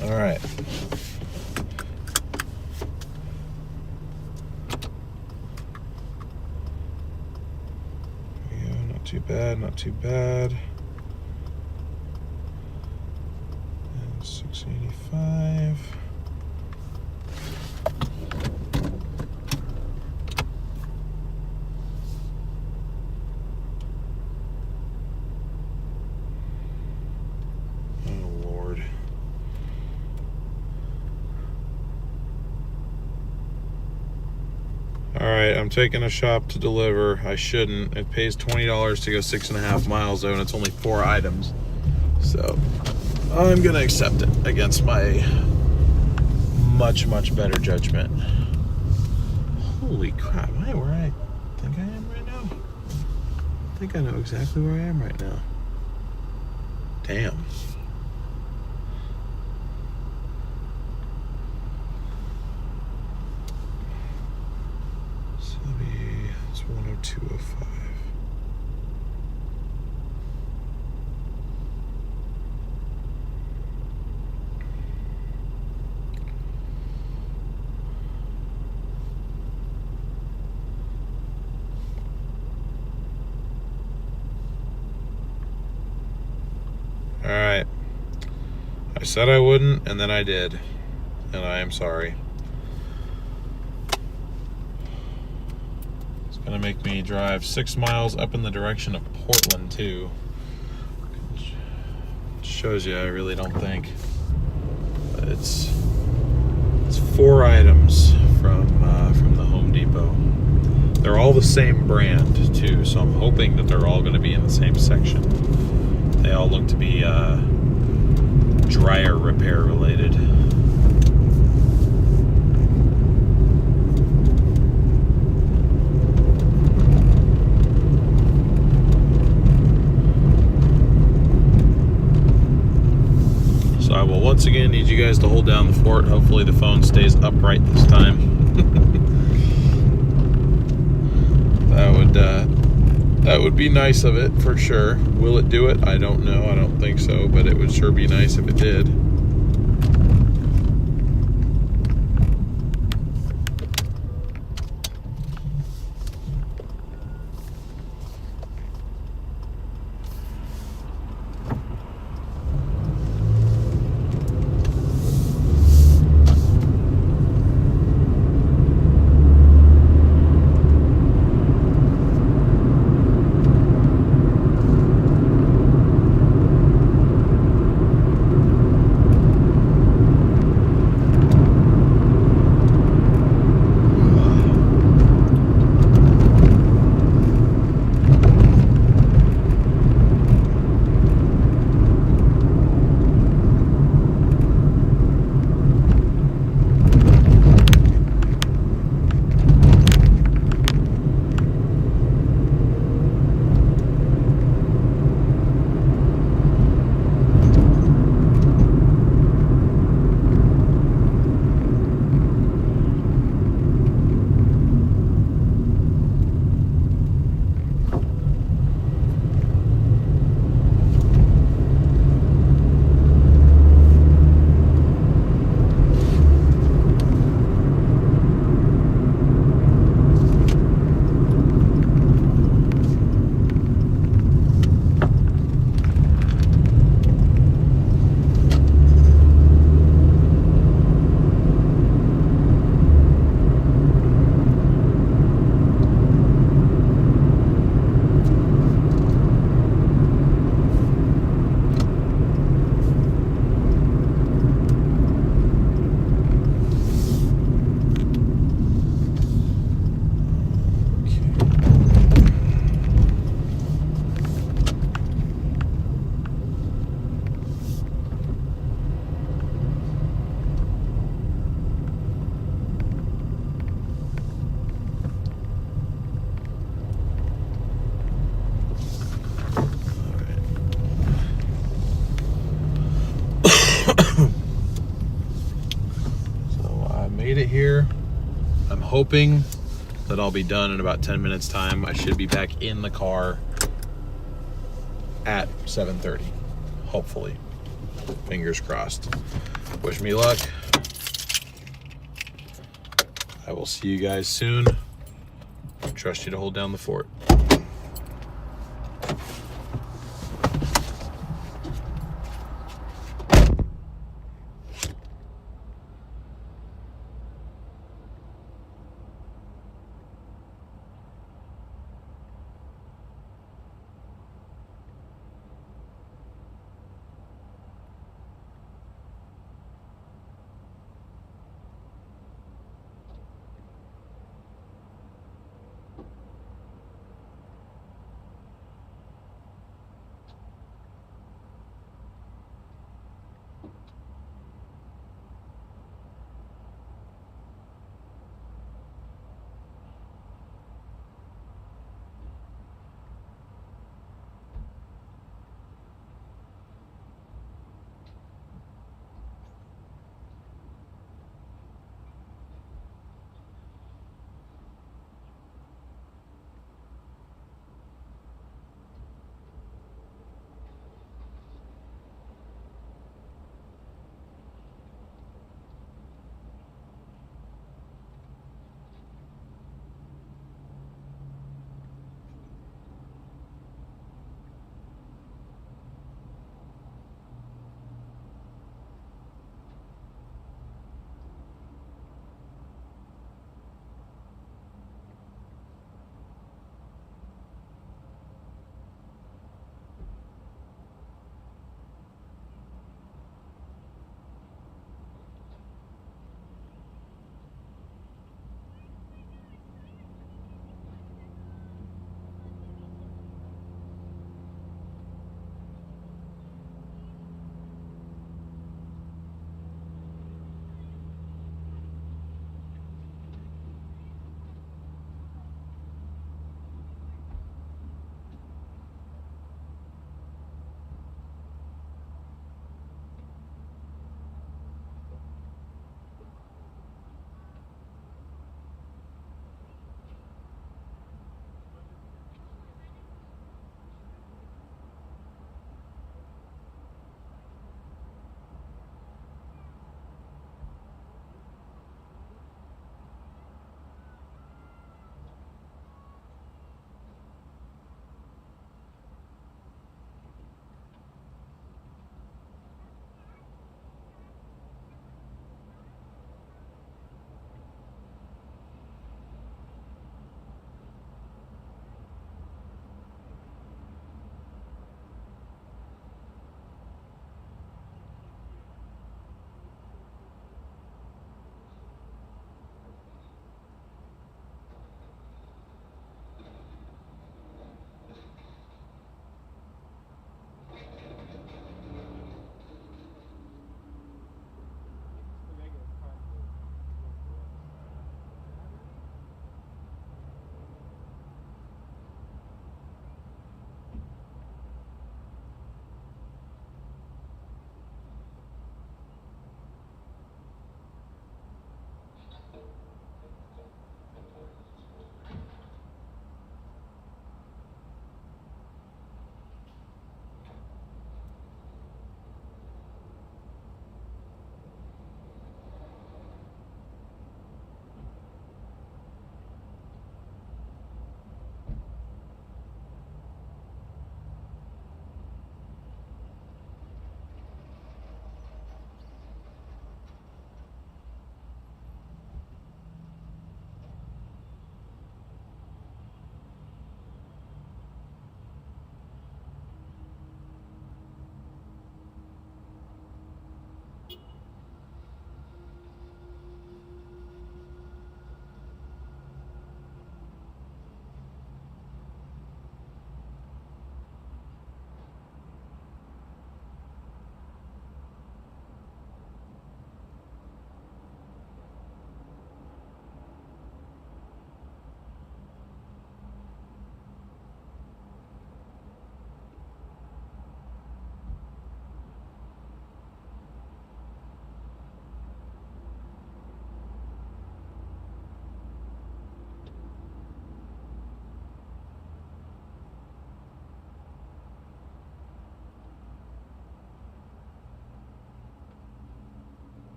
All right. Yeah, not too bad, not too bad. And 685. All right, I'm taking a shop to deliver. I shouldn't. It pays $20 to go 6.5 miles though, and it's only 4 items. So I'm gonna accept it against my much better judgment. Holy crap, am I where I think I am right now? I think I know exactly where I am right now. Damn. It's 102.05. All right. I said I wouldn't, and then I did. And I am sorry. It's gonna make me drive 6 miles up in the direction of Portland too. Shows you I really don't think. But it's 4 items from the Home Depot. They're all the same brand too, so I'm hoping that they're all gonna be in the same section. They all look to be dryer repair related. you guys to hold down the fort. Hopefully the phone stays upright this time. That would be nice of it for sure. Will it do it? I don't know. I don't think so, but it would sure be nice if it did. Made it here. I'm hoping that I'll be done in about 10 minutes time. I should be back in the car at 7:30, hopefully. Fingers crossed. Wish me luck. I will see you guys soon. Trust you to hold down the fort.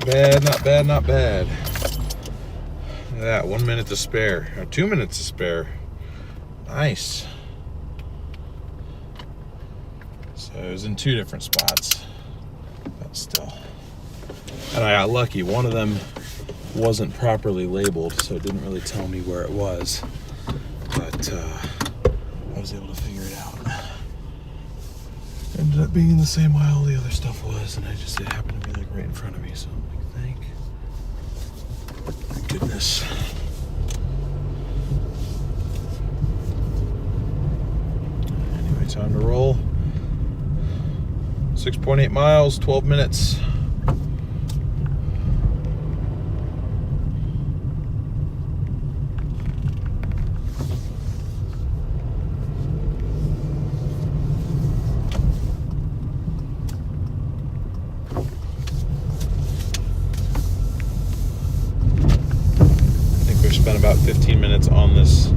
bad, not bad, not bad. Look at that, 1 minute to spare, or 2 minutes to spare. Nice. So it was in 2 different spots, but still. And I got lucky, one of them wasn't properly labeled, so it didn't really tell me where it was. But I was able to figure it out. Ended up being in the same aisle the other stuff was, and it happened to be like right in front of me, so I'm like, thank goodness. Anyway, time to roll. 6.8 miles, 12 minutes. Spent about 15 minutes on this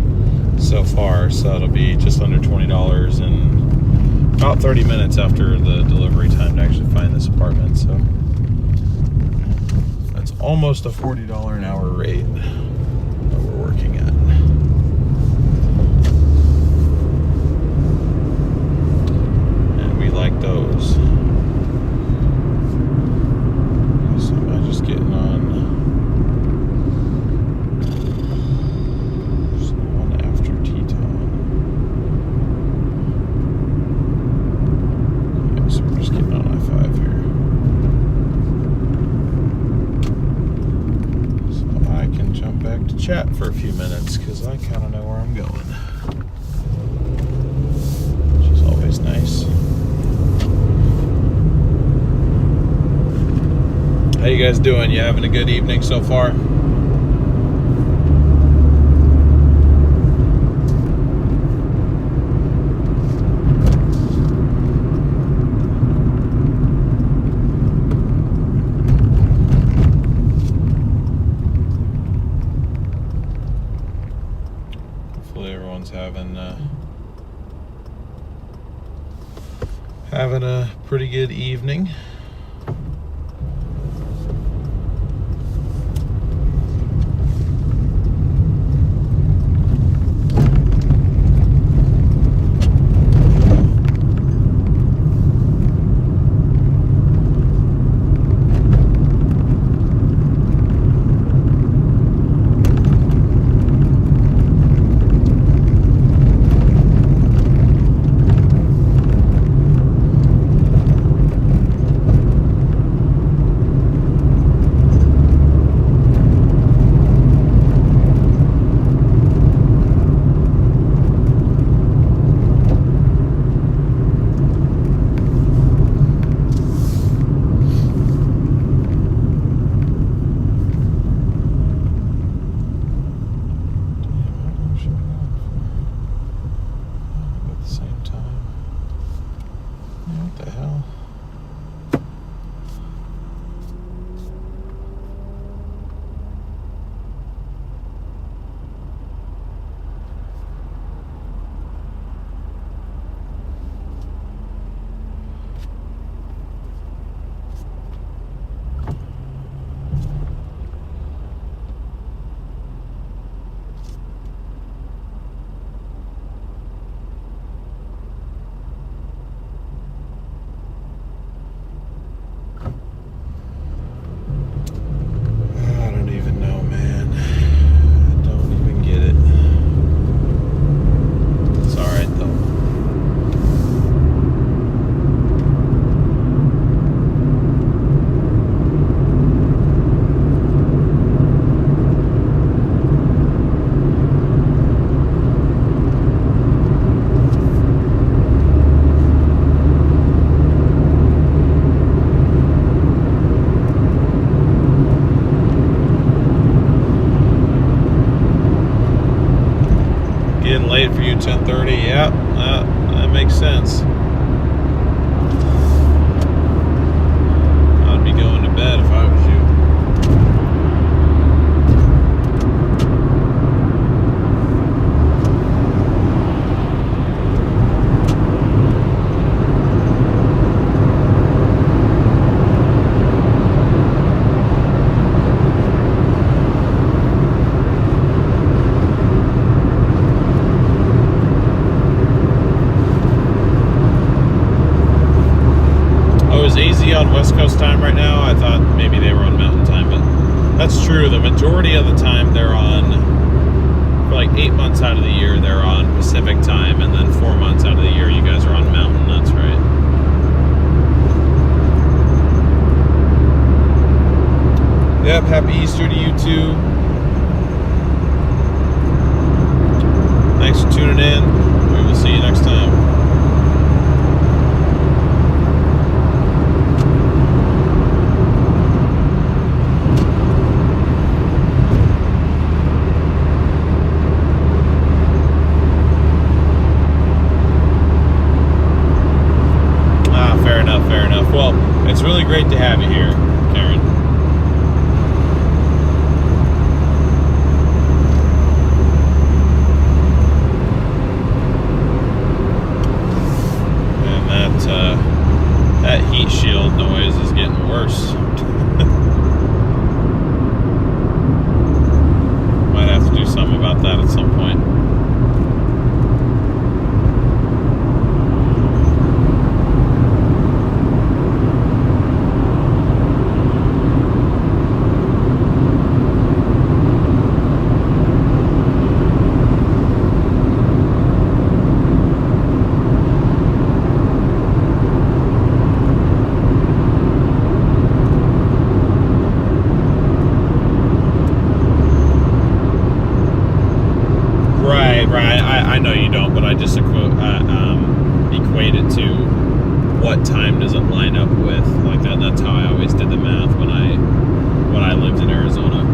so far, so it'll be just under $20 and about 30 minutes after the delivery time to actually find this apartment. So that's almost a $40 an hour rate that we're working at. And we like those. So am I just getting on chat for a few minutes because I kind of know where I'm going, which is always nice. How you guys doing? You having a good evening so far? Having a pretty good evening. Late for you, 10:30. Yeah, that makes sense. I'd be going to bed if I was you. It's true. The majority of the time they're on, for like 8 months out of the year, they're on Pacific time, and then 4 months out of the year, you guys are on Mountain. That's right. Yep, happy Easter to you too. Thanks for tuning in. We will see you next time. Fair enough, fair enough. Well, it's really great to have you here, Karen. That heat shield noise is getting worse. Might have to do something about that at some point. Right. I know you don't, but I just equate it to what time does it line up with, like that. That's how I always did the math when I lived in Arizona.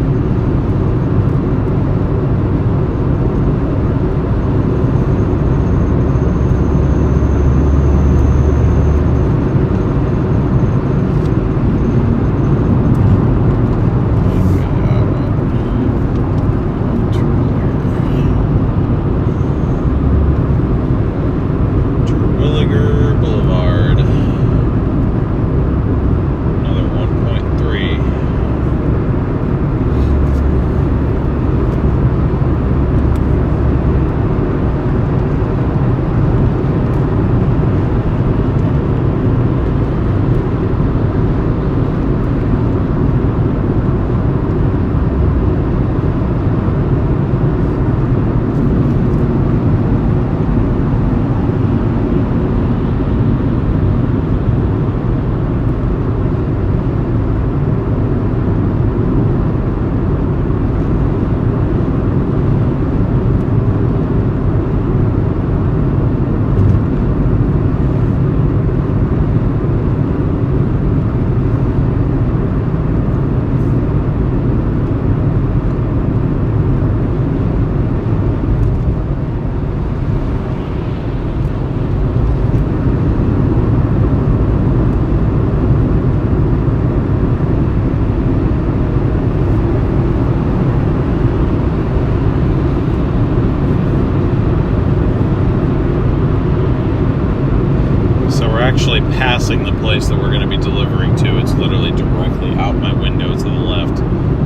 Actually passing the place that we're going to be delivering to. It's literally directly out my window to the left,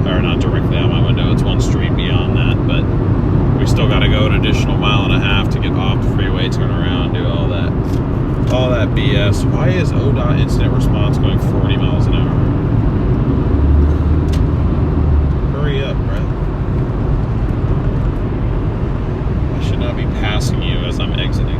or not directly out my window, it's one street beyond that, but we still got to go an additional 1.5 miles to get off the freeway, turn around, do all that BS. Why is ODOT incident response going 40 miles an hour? Hurry up, Brett. I should not be passing you as I'm exiting.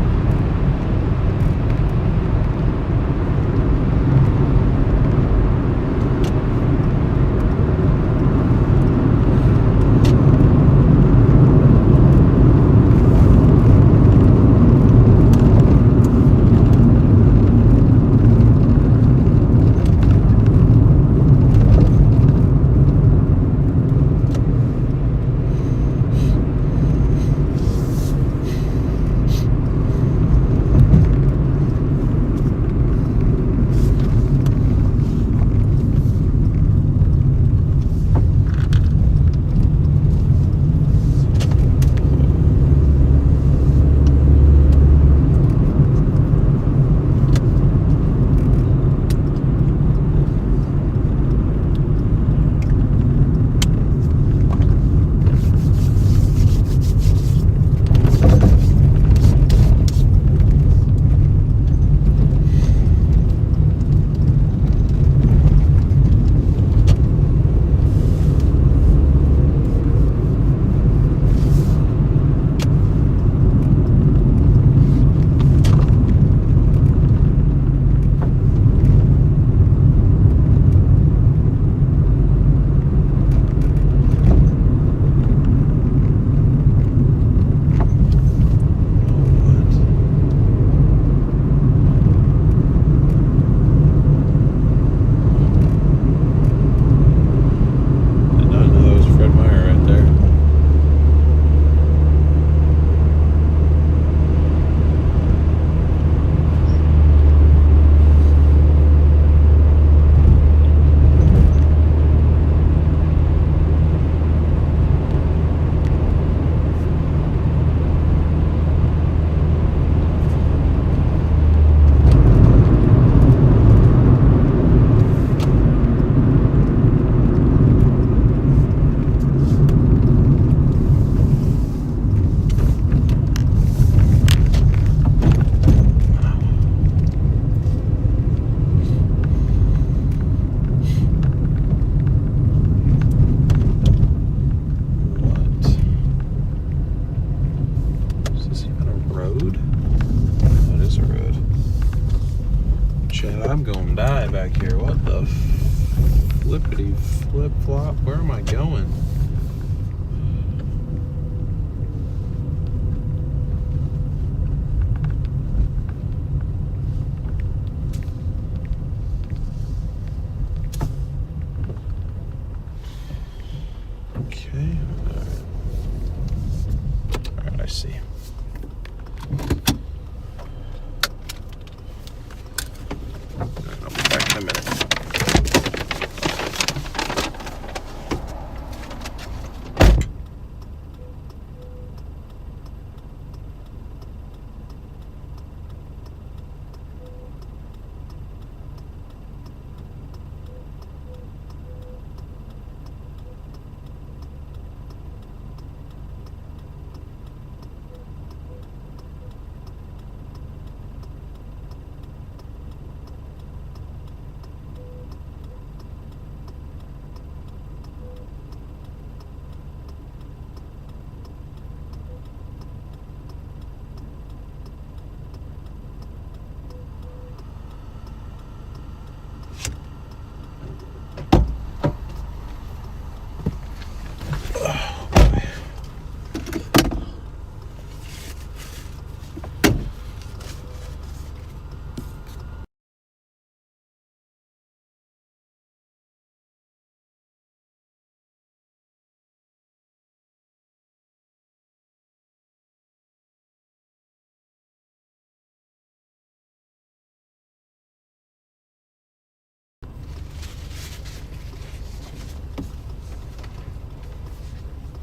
Flip flop. Where am I going? Okay. All right, I see. All right, I'll be back in a minute.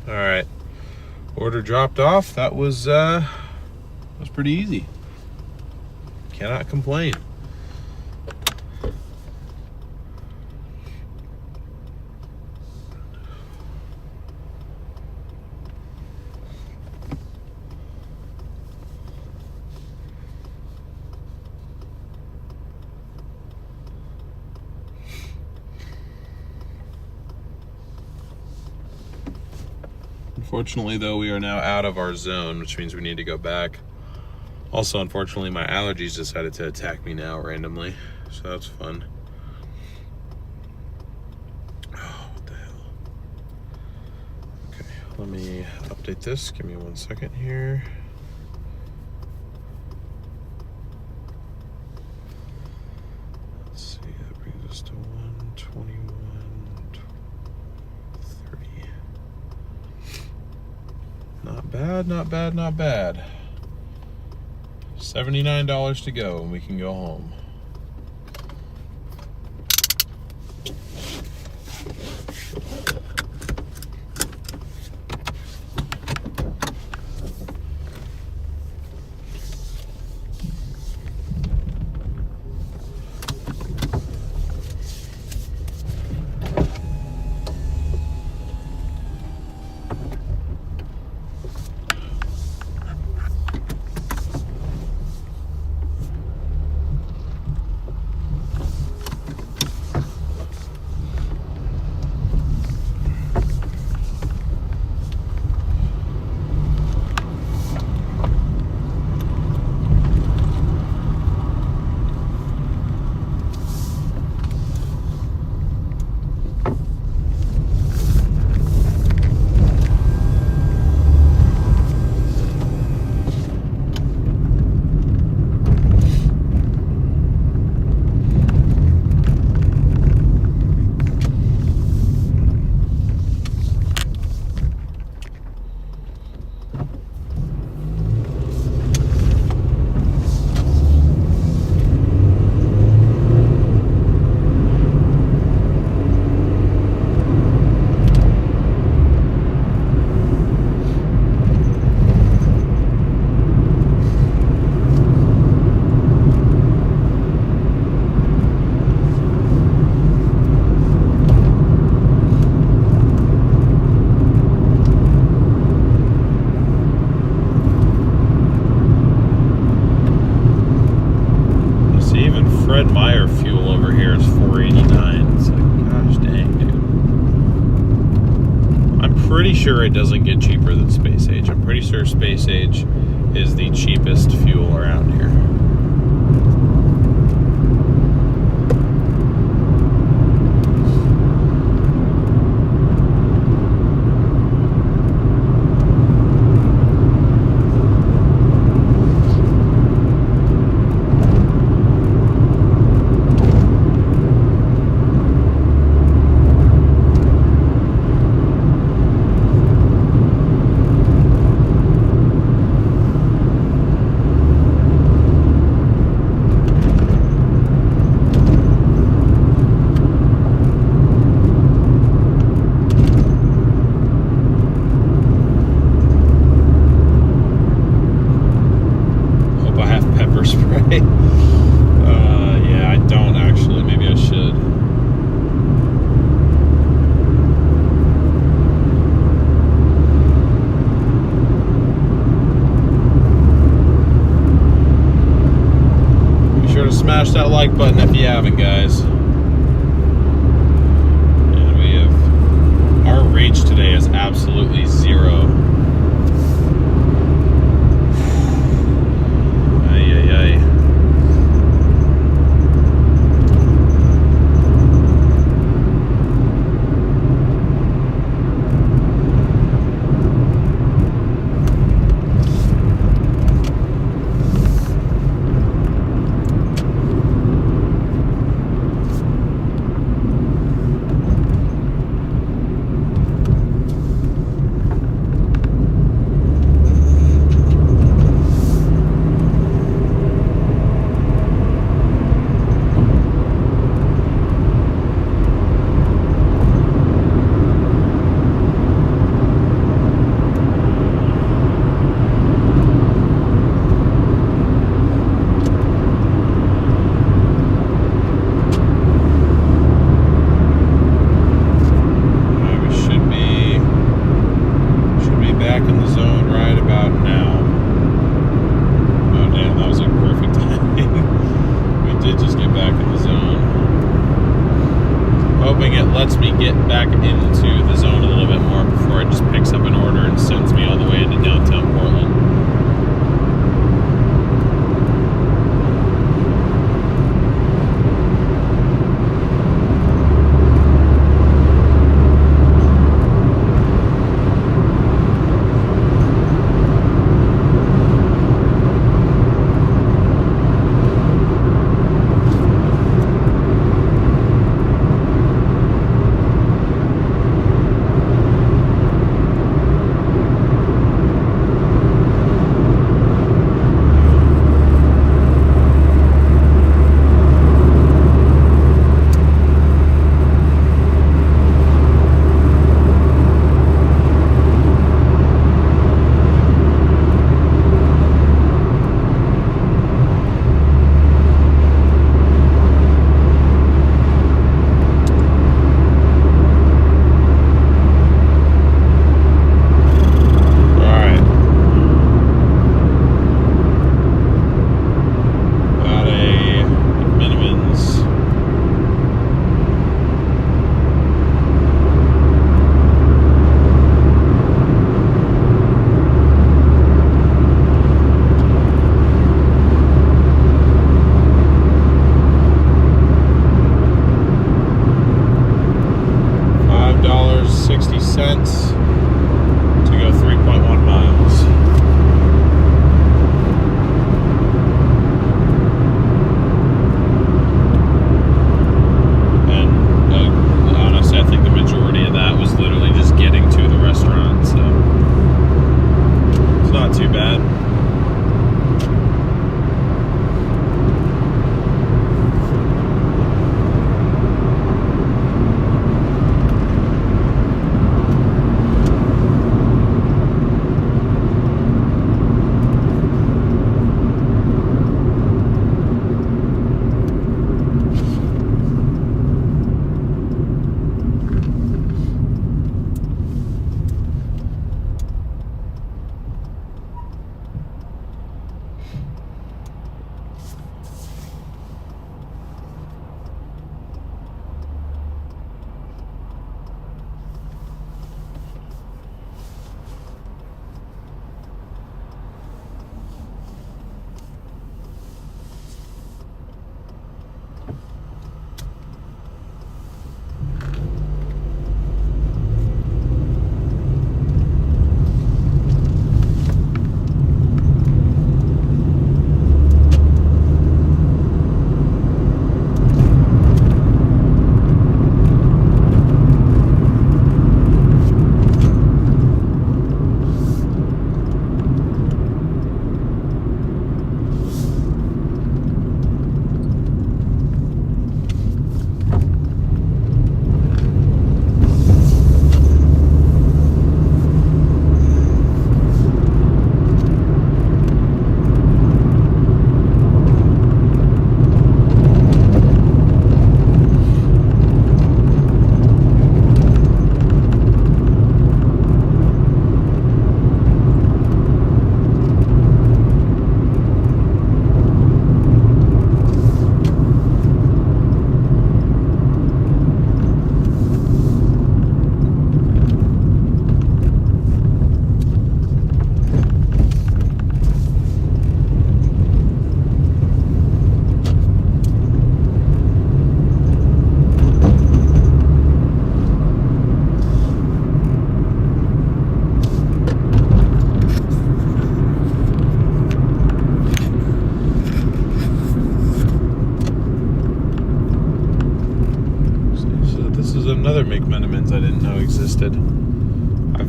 All right, order dropped off. That was pretty easy. Cannot complain. Unfortunately, though, we are now out of our zone, which means we need to go back. Also, unfortunately, my allergies decided to attack me now randomly, so that's fun. Oh, what the hell? Okay, let me update this. Give me 1 second here. Let's see, that brings us to 121. Not bad, not bad, not bad. $79 to go and we can go home. Pretty sure it doesn't get cheaper than Space Age. I'm pretty sure Space Age is the cheapest fuel around here. smash that like button if you haven't, guys. And we have, our rage today is absolutely zero. Ay, ay, ay.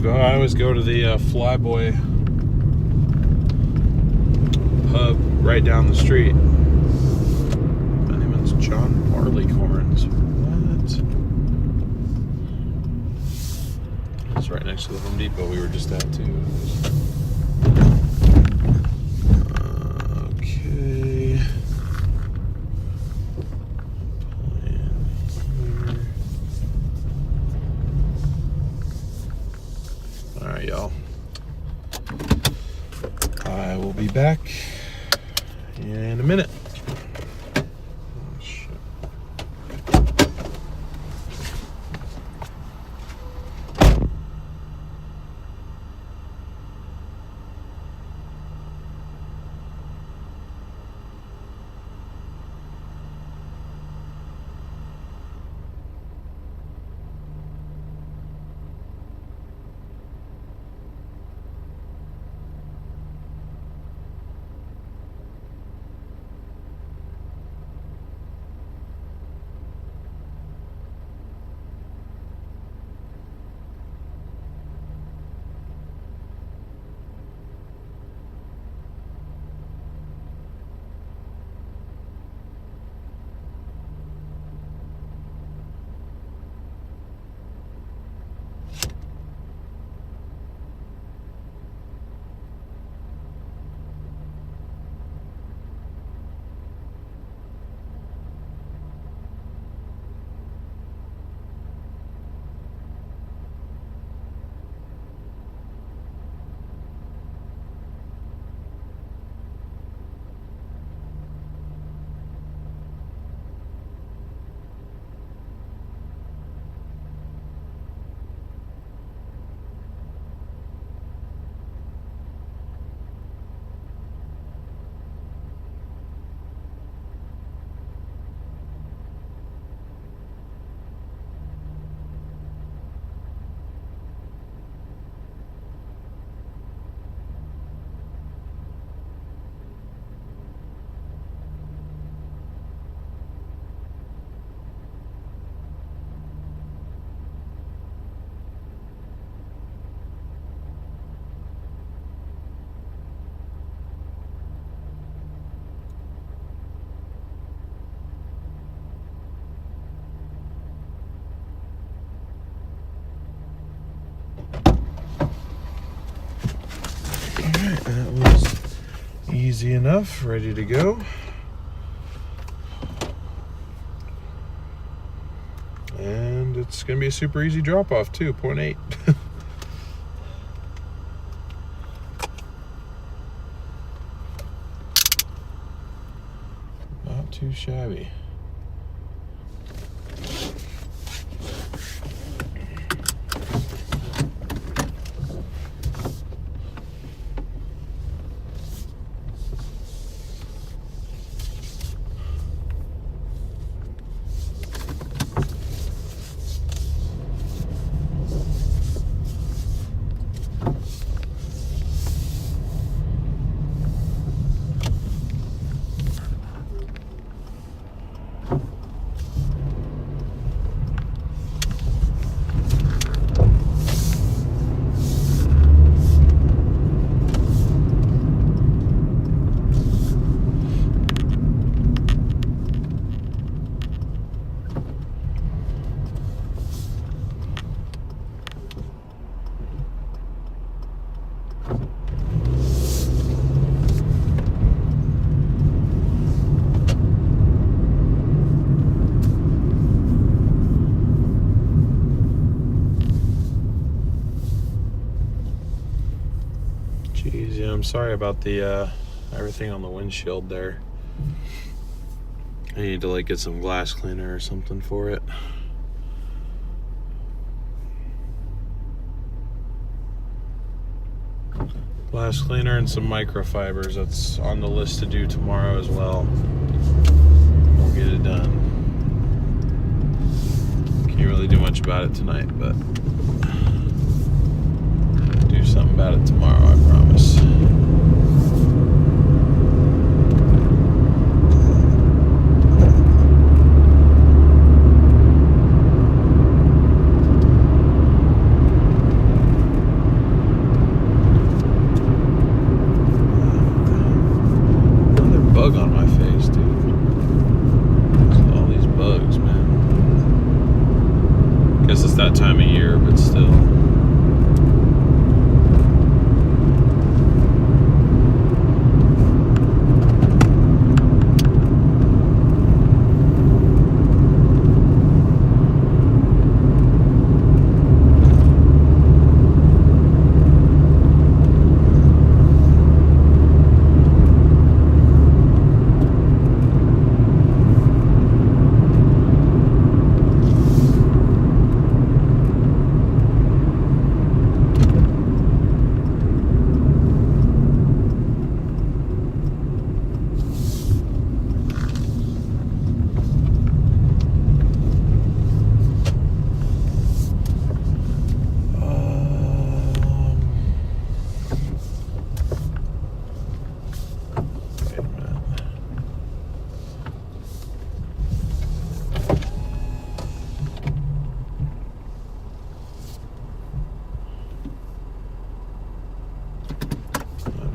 I always go to the Flyboy pub right down the street. My name is John Barleycorns. What? It's right next to the Home Depot we were just at too. Okay. Pull in here. All right, y'all. I will be back in a minute. Oh, shit. Alright, that was easy enough, ready to go. And it's going to be a super easy drop off too, 0.8. Not too shabby. Jeez, yeah, I'm sorry about the everything on the windshield there. I need to like get some glass cleaner or something for it. Glass cleaner and some microfibers. That's on the list to do tomorrow as well. We'll get it done. Can't really do much about it tonight, but do something about it tomorrow, I promise.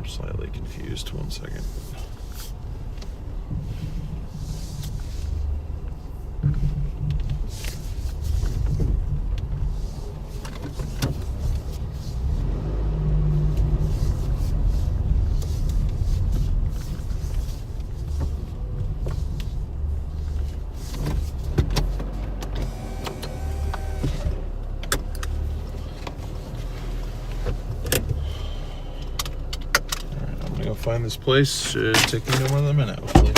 I'm slightly confused. 1 second. Find this place. Should take me to one in a minute, hopefully.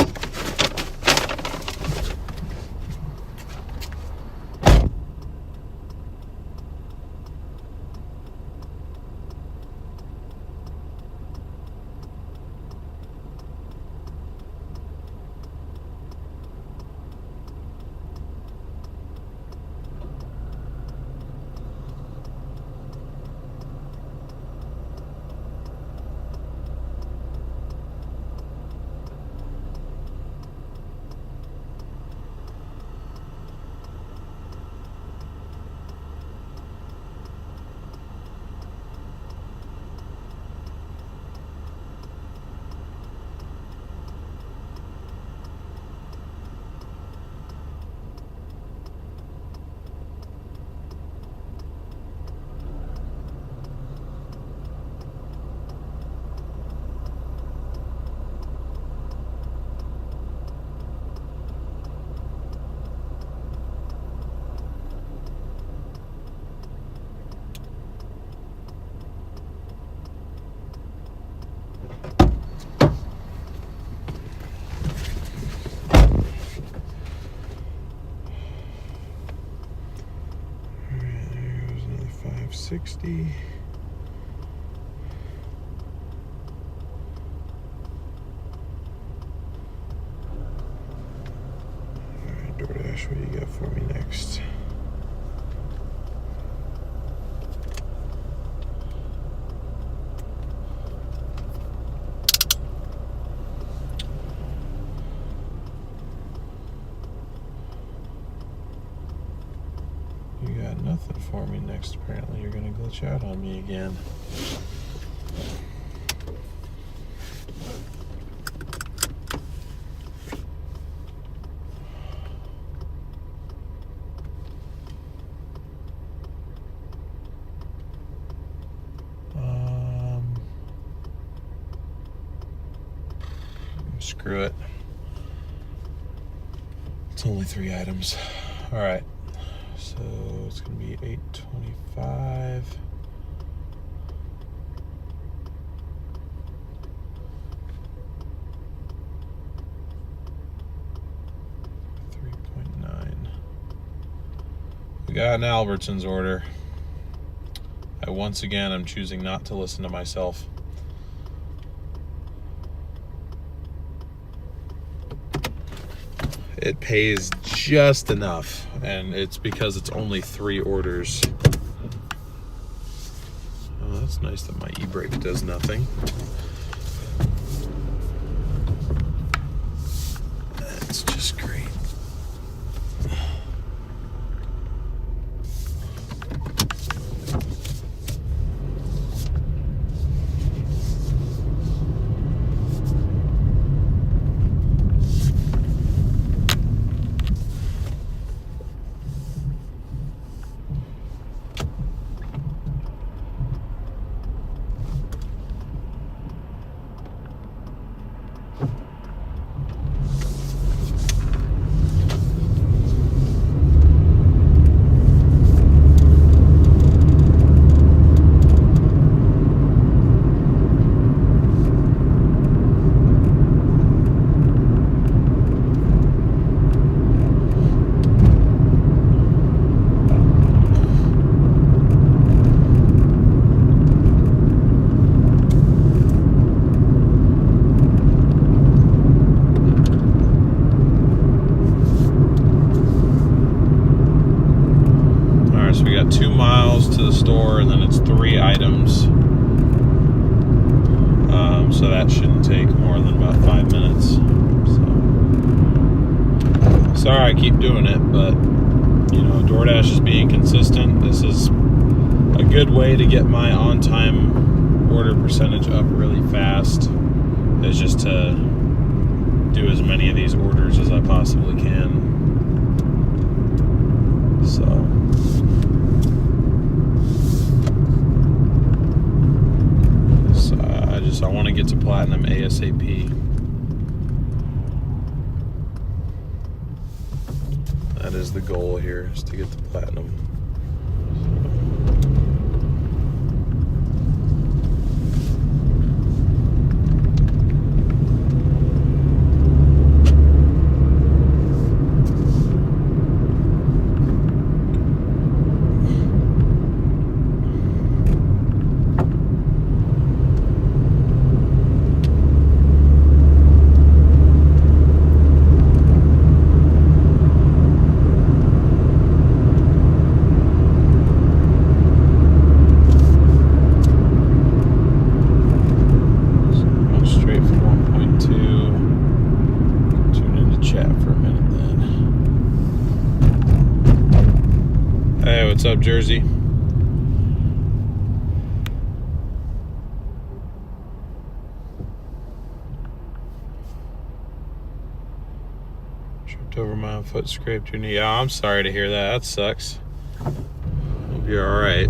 $560. Alright, Doordash, what do you got for me next? You got nothing for me next. Apparently you're gonna glitch out on me again. Screw it. It's only 3 items. All right. So it's going to be $8.25. We got an Albertsons order. Once again, I'm choosing not to listen to myself. It pays just enough, and it's because it's only 3 orders. Oh, that's nice that my e-brake does nothing. That's just great. So we got 2 miles to the store, and then it's 3 items. So that shouldn't take more than about 5 minutes. So sorry I keep doing it, but you know, DoorDash is being consistent. This is a good way to get my on-time order percentage up really fast is just to do as many of these orders as I possibly can. So I want to get to platinum ASAP. That is the goal here, is to get to platinum. What's up, Jersey? Tripped over my foot, scraped your knee. Oh, I'm sorry to hear that. That sucks. Hope you're all right.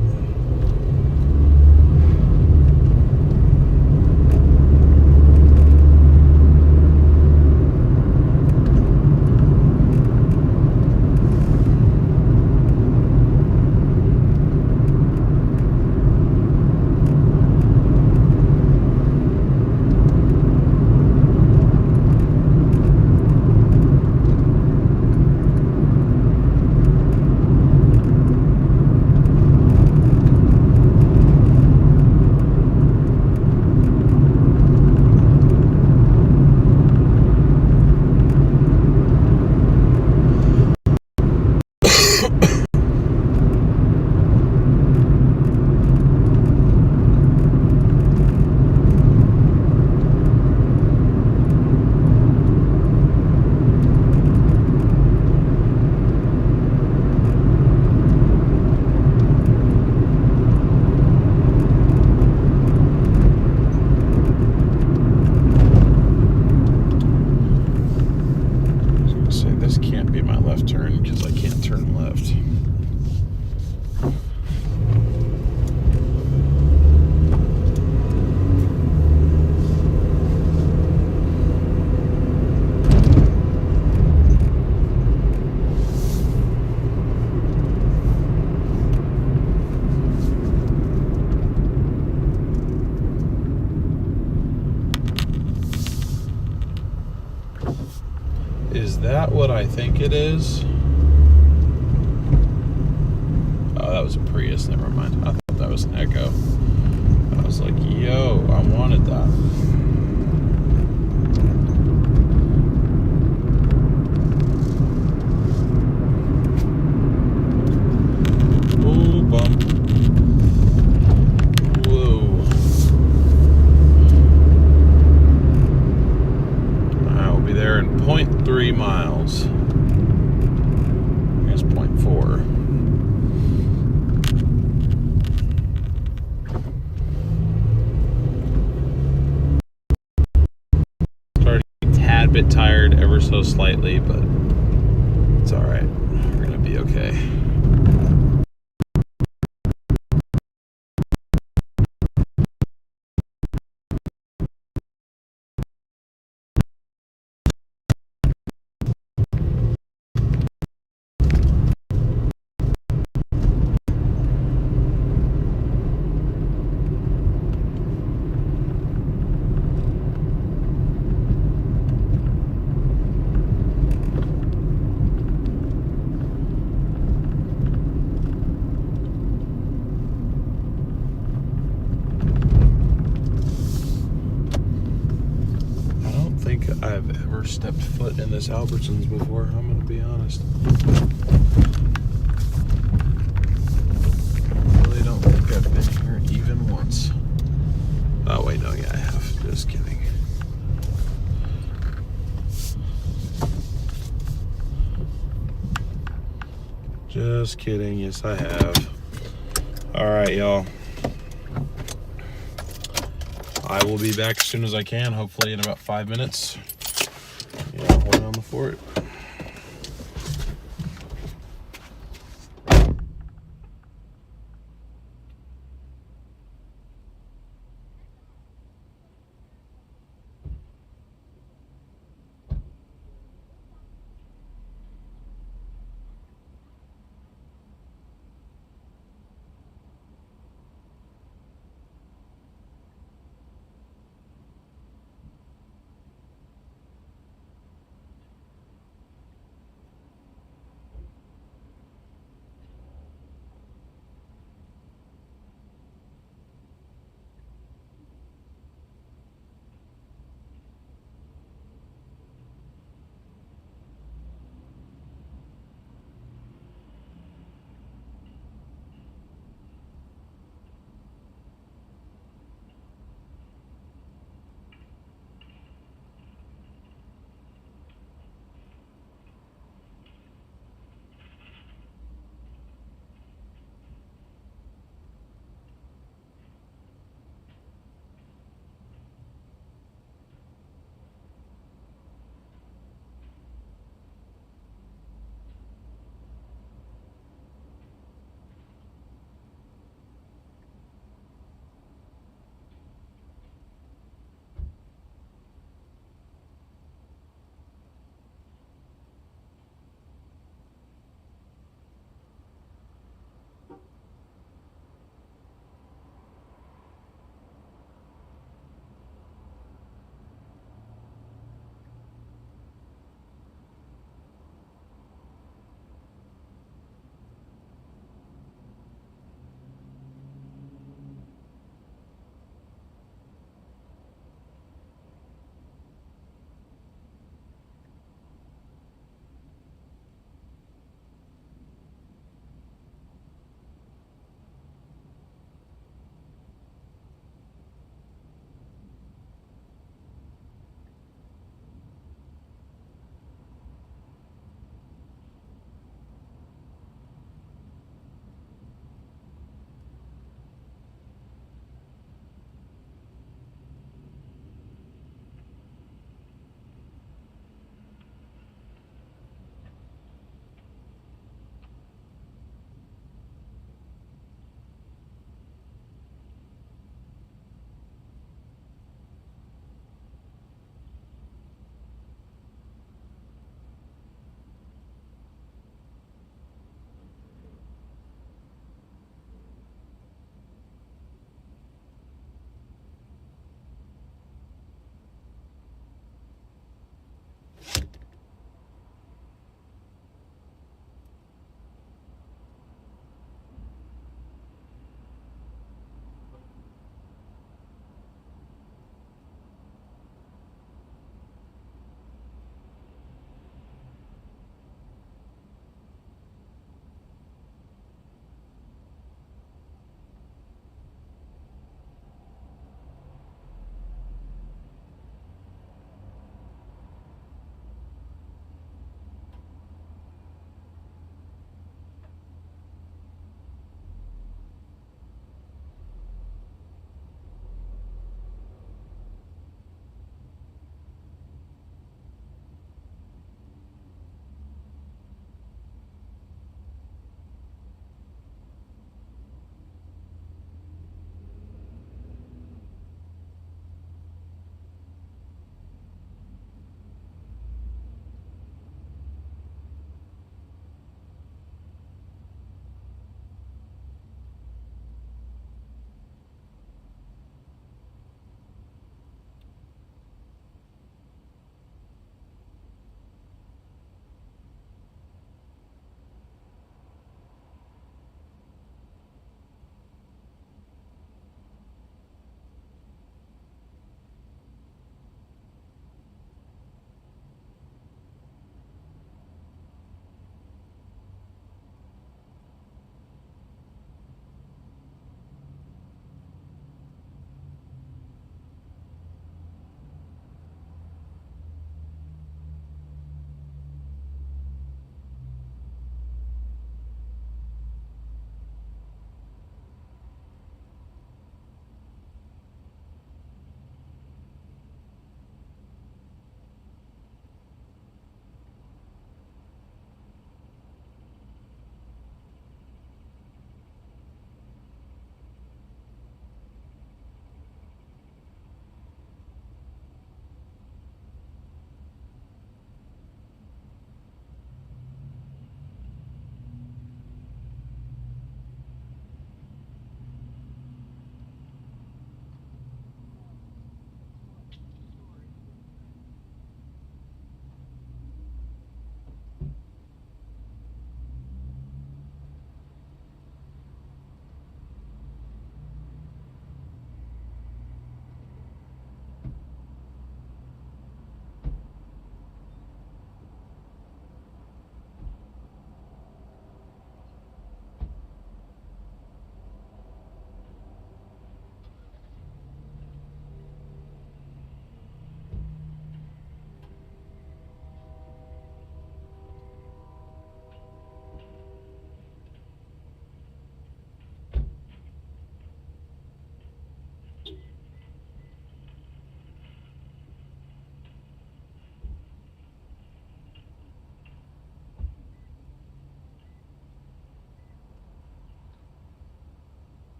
Turn because I can't turn left. Is that what I think it is? Oh, that was a Prius. Never mind. I thought that was an Echo. I was like, yo, I wanted that. Oh, bump. Whoa. I will be there in 0.3 miles. I guess 0.4. Bit tired ever so slightly, but it's all right. We're gonna be okay. I've ever stepped foot in this Albertsons before, I'm gonna be honest. I really don't think I've been here even once. Oh wait, no, yeah, I have. Just kidding. Just kidding, yes I have. Alright, y'all. I will be back as soon as I can, hopefully in about 5 minutes. Yeah, way on the fort.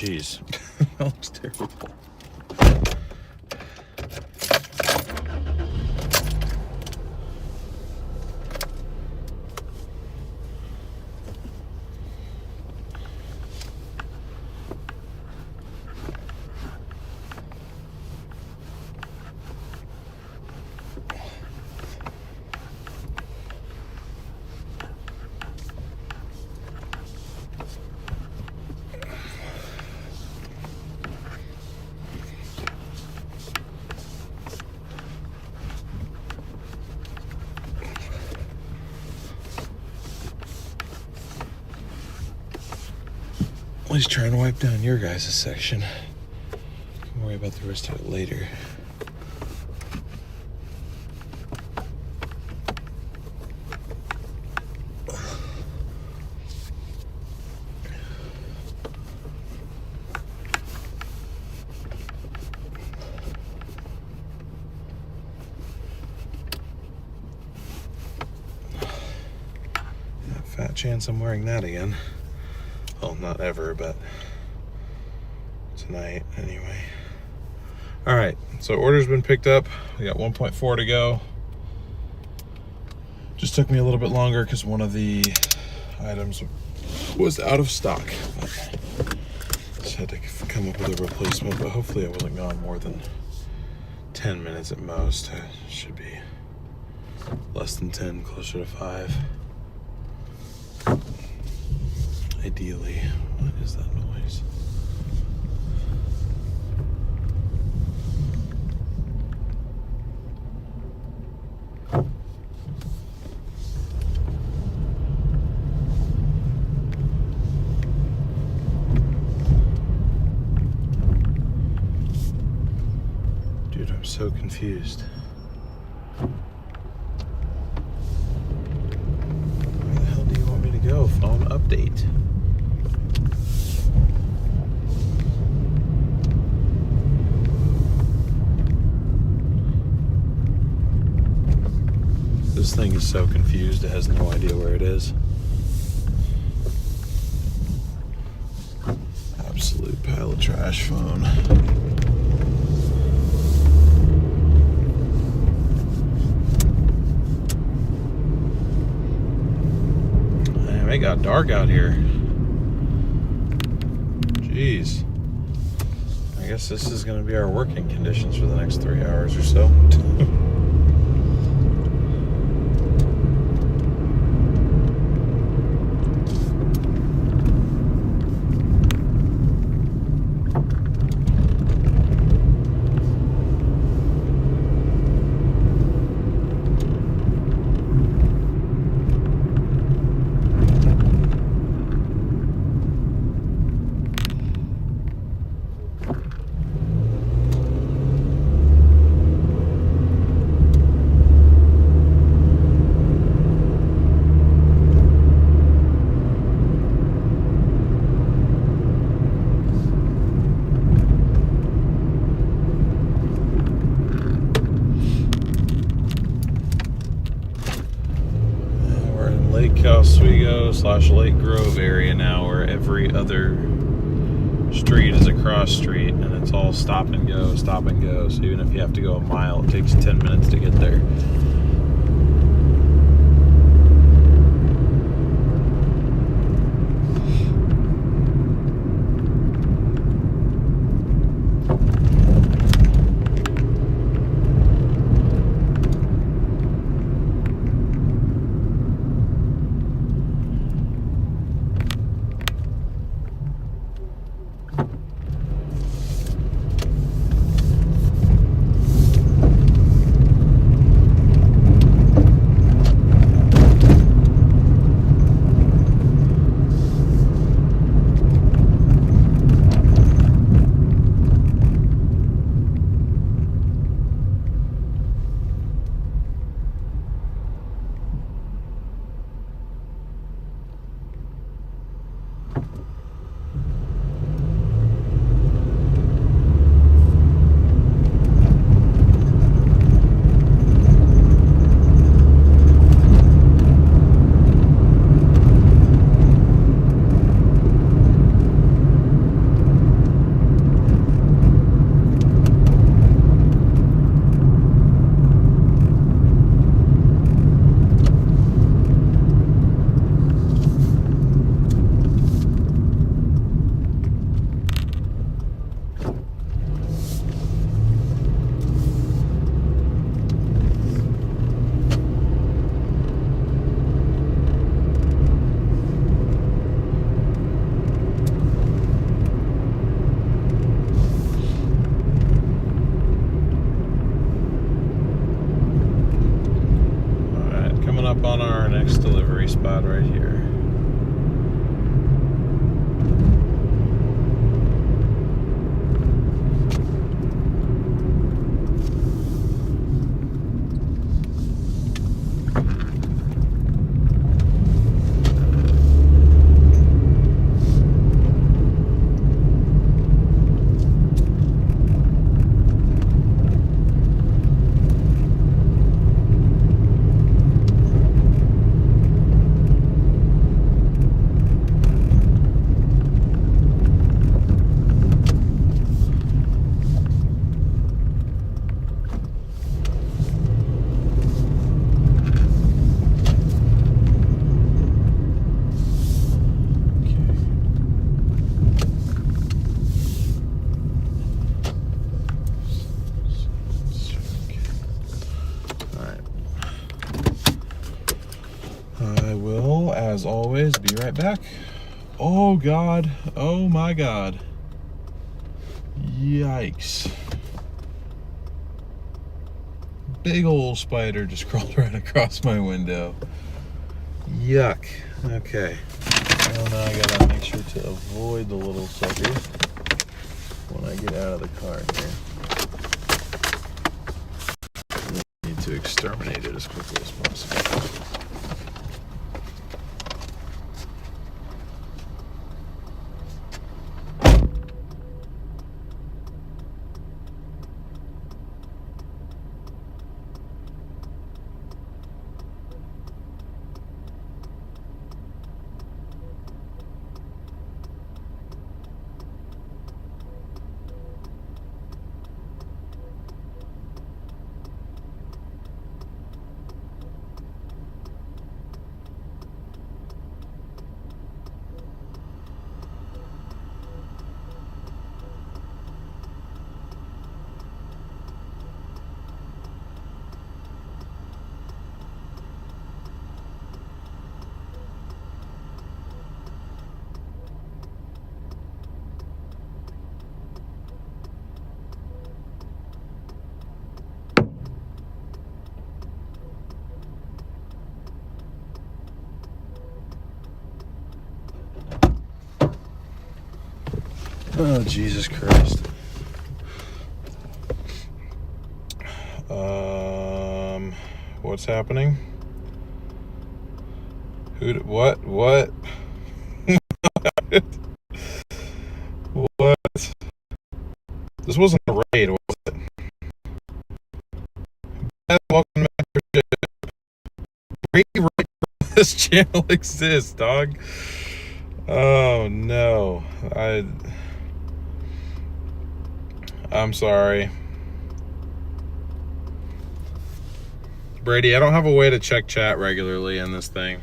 geez. That looks terrible. Well, he's trying to wipe down your guys' section. Don't worry about the rest of it later. Fat chance I'm wearing that again. Well, not ever, but tonight anyway. All right, so order's been picked up. We got 1.4 to go. Just took me a little bit longer because one of the items was out of stock. But just had to come up with a replacement, but hopefully I wasn't gone more than 10 minutes at most. It should be less than 10, closer to 5. Ideally. What is that noise? Dude, I'm so confused. Where the hell do you want me to go? Phone update. This thing is so confused, it has no idea where it is. Absolute pile of trash phone. Damn, it got dark out here. Jeez. I guess this is going to be our working conditions for the next 3 hours or so. Lake Oswego / Lake Grove area now, where every other street is a cross street and it's all stop and go, stop and go. So even if you have to go a mile, it takes 10 minutes to get there. spot right here. I will, as always, be right back. Oh God, oh my God. Yikes. Big old spider just crawled right across my window. Yuck. Okay. Well, now I gotta make sure to avoid the little sucker when I get out of the car here. Need to exterminate it as quickly as possible. Oh, Jesus Christ. What's happening? What? What? This wasn't a raid, was it? Welcome back to this channel exists, dog. Oh no. I'm sorry. Brady, I don't have a way to check chat regularly in this thing.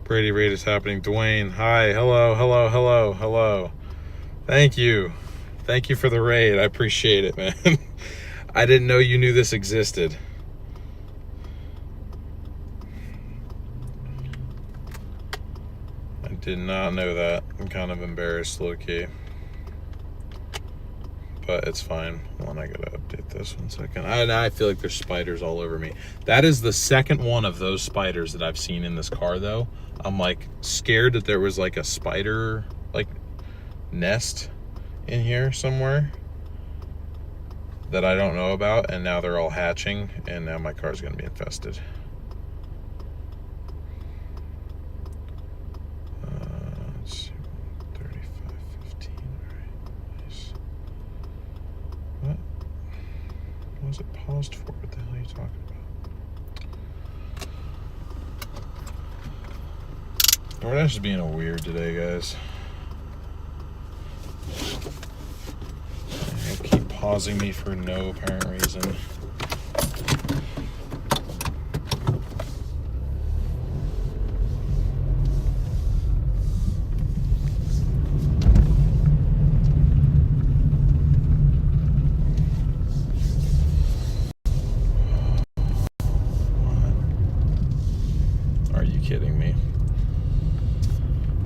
Brady raid is happening. Dwayne, hi, hello, hello, hello, hello. Thank you. Thank you for the raid. I appreciate it, man. I didn't know you knew this existed. I did not know that. I'm kind of embarrassed, low-key. But it's fine. Hold on, I gotta update this 1 second. I feel like there's spiders all over me. That is the second one of those spiders that I've seen in this car, though. I'm like scared that there was like a spider like nest in here somewhere that I don't know about, and now they're all hatching, and now my car's gonna be infested. Let's see, 3515. All right, nice. What was it paused for? What the hell are you talking about? Doordash is being a weird today, guys. They keep pausing me for no apparent reason.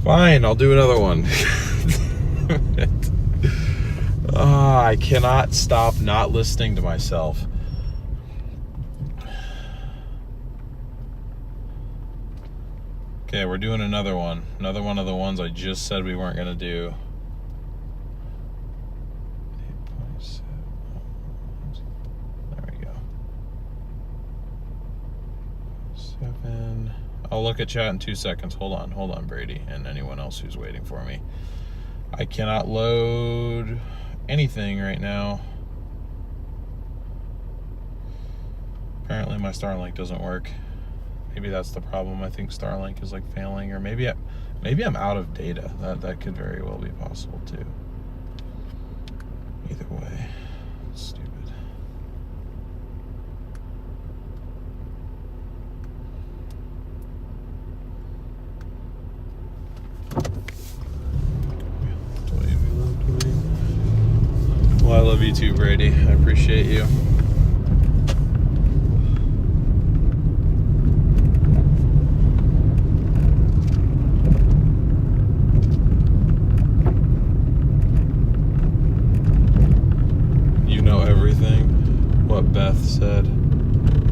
Fine, I'll do another one. Oh, I cannot stop not listening to myself. Okay, we're doing another one. Another one of the ones I just said we weren't going to do. 8.7. There we go. 7. I'll look at chat in 2 seconds. Hold on, Brady, and anyone else who's waiting for me. I cannot load anything right now. Apparently my Starlink doesn't work. Maybe that's the problem. I think Starlink is like failing, or maybe I'm out of data. That could very well be possible too. Either way, it's stupid. Well, I love you too, Brady. I appreciate you. You know everything. What Beth said.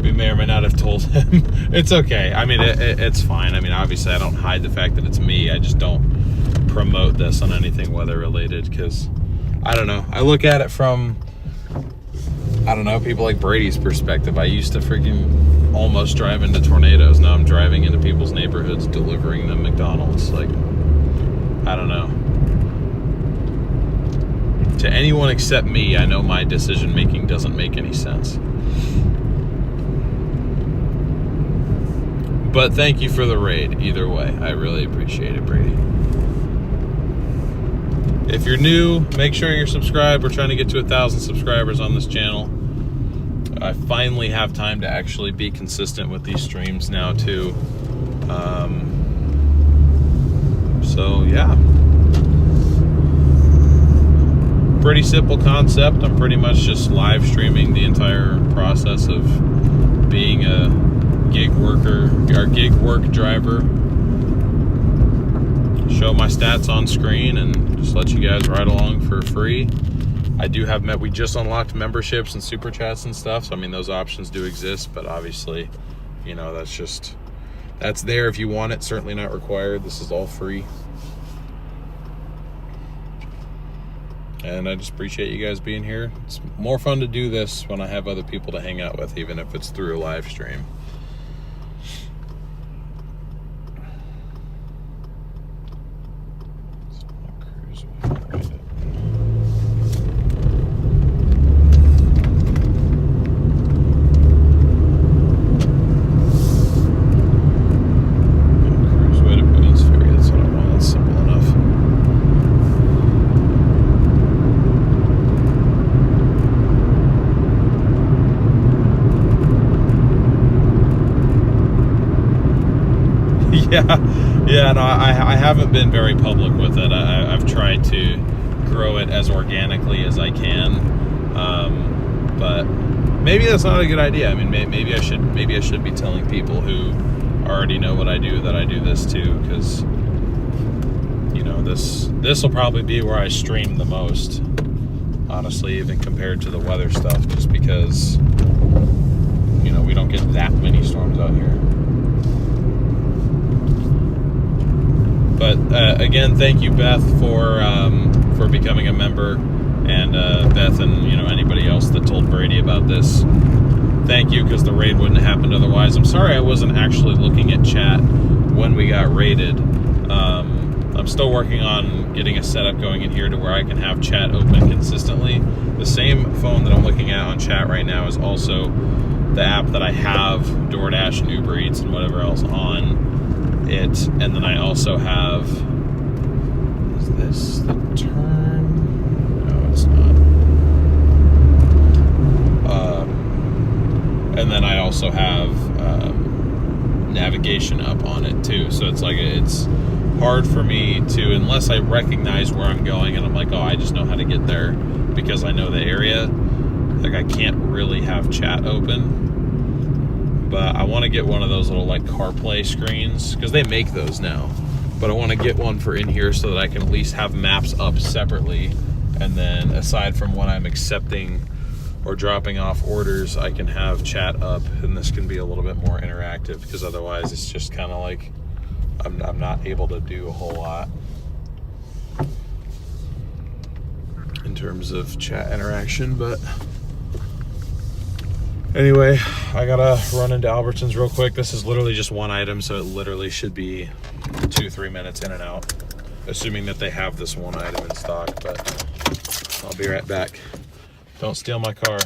We may or may not have told him. It's okay. I mean, it's fine. I mean, obviously, I don't hide the fact that it's me. I just don't promote this on anything weather related because I don't know. I look at it from, I don't know, people like Brady's perspective. I used to freaking almost drive into tornadoes. Now I'm driving into people's neighborhoods, delivering them McDonald's. Like, I don't know. To anyone except me, I know my decision making doesn't make any sense. But thank you for the raid, either way. I really appreciate it, Brady. If you're new, make sure you're subscribed. We're trying to get to 1,000 subscribers on this channel. I finally have time to actually be consistent with these streams now, too. So, yeah. Pretty simple concept. I'm pretty much just live streaming the entire process of being a gig worker, or gig work driver. Show my stats on screen and just let you guys ride along for free. I do have we just unlocked memberships and super chats and stuff, so I mean those options do exist, but obviously, you know, that's there if you want it. Certainly not required. This is all free. And I just appreciate you guys being here. It's more fun to do this when I have other people to hang out with, even if it's through a live stream. Yeah, no, I haven't been very public with it. I've tried to grow it as organically as I can, but maybe that's not a good idea. I mean, maybe I should be telling people who already know what I do that I do this too, because you know this will probably be where I stream the most, honestly, even compared to the weather stuff, just because you know we don't get that many storms out here. But again, thank you, Beth, for becoming a member, and Beth and you know anybody else that told Brady about this. Thank you, because the raid wouldn't have happened otherwise. I'm sorry I wasn't actually looking at chat when we got raided. I'm still working on getting a setup going in here to where I can have chat open consistently. The same phone that I'm looking at on chat right now is also the app that I have Doordash and Uber Eats and whatever else on it, and then I also have, is this the turn? No, it's not. And then I also have navigation up on it too, so it's like it's hard for me to, unless I recognize where I'm going and I'm like, oh, I just know how to get there because I know the area, like I can't really have chat open. But I want to get one of those little like CarPlay screens, because they make those now. but I want to get one for in here so that I can at least have maps up separately. And then aside from when I'm accepting or dropping off orders, I can have chat up, and this can be a little bit more interactive, because otherwise it's just kind of like I'm not able to do a whole lot in terms of chat interaction. But anyway, I gotta run into Albertsons real quick. This is literally just one item, so it literally should be 2-3 minutes in and out, assuming that they have this one item in stock. But I'll be right back. Don't steal my car.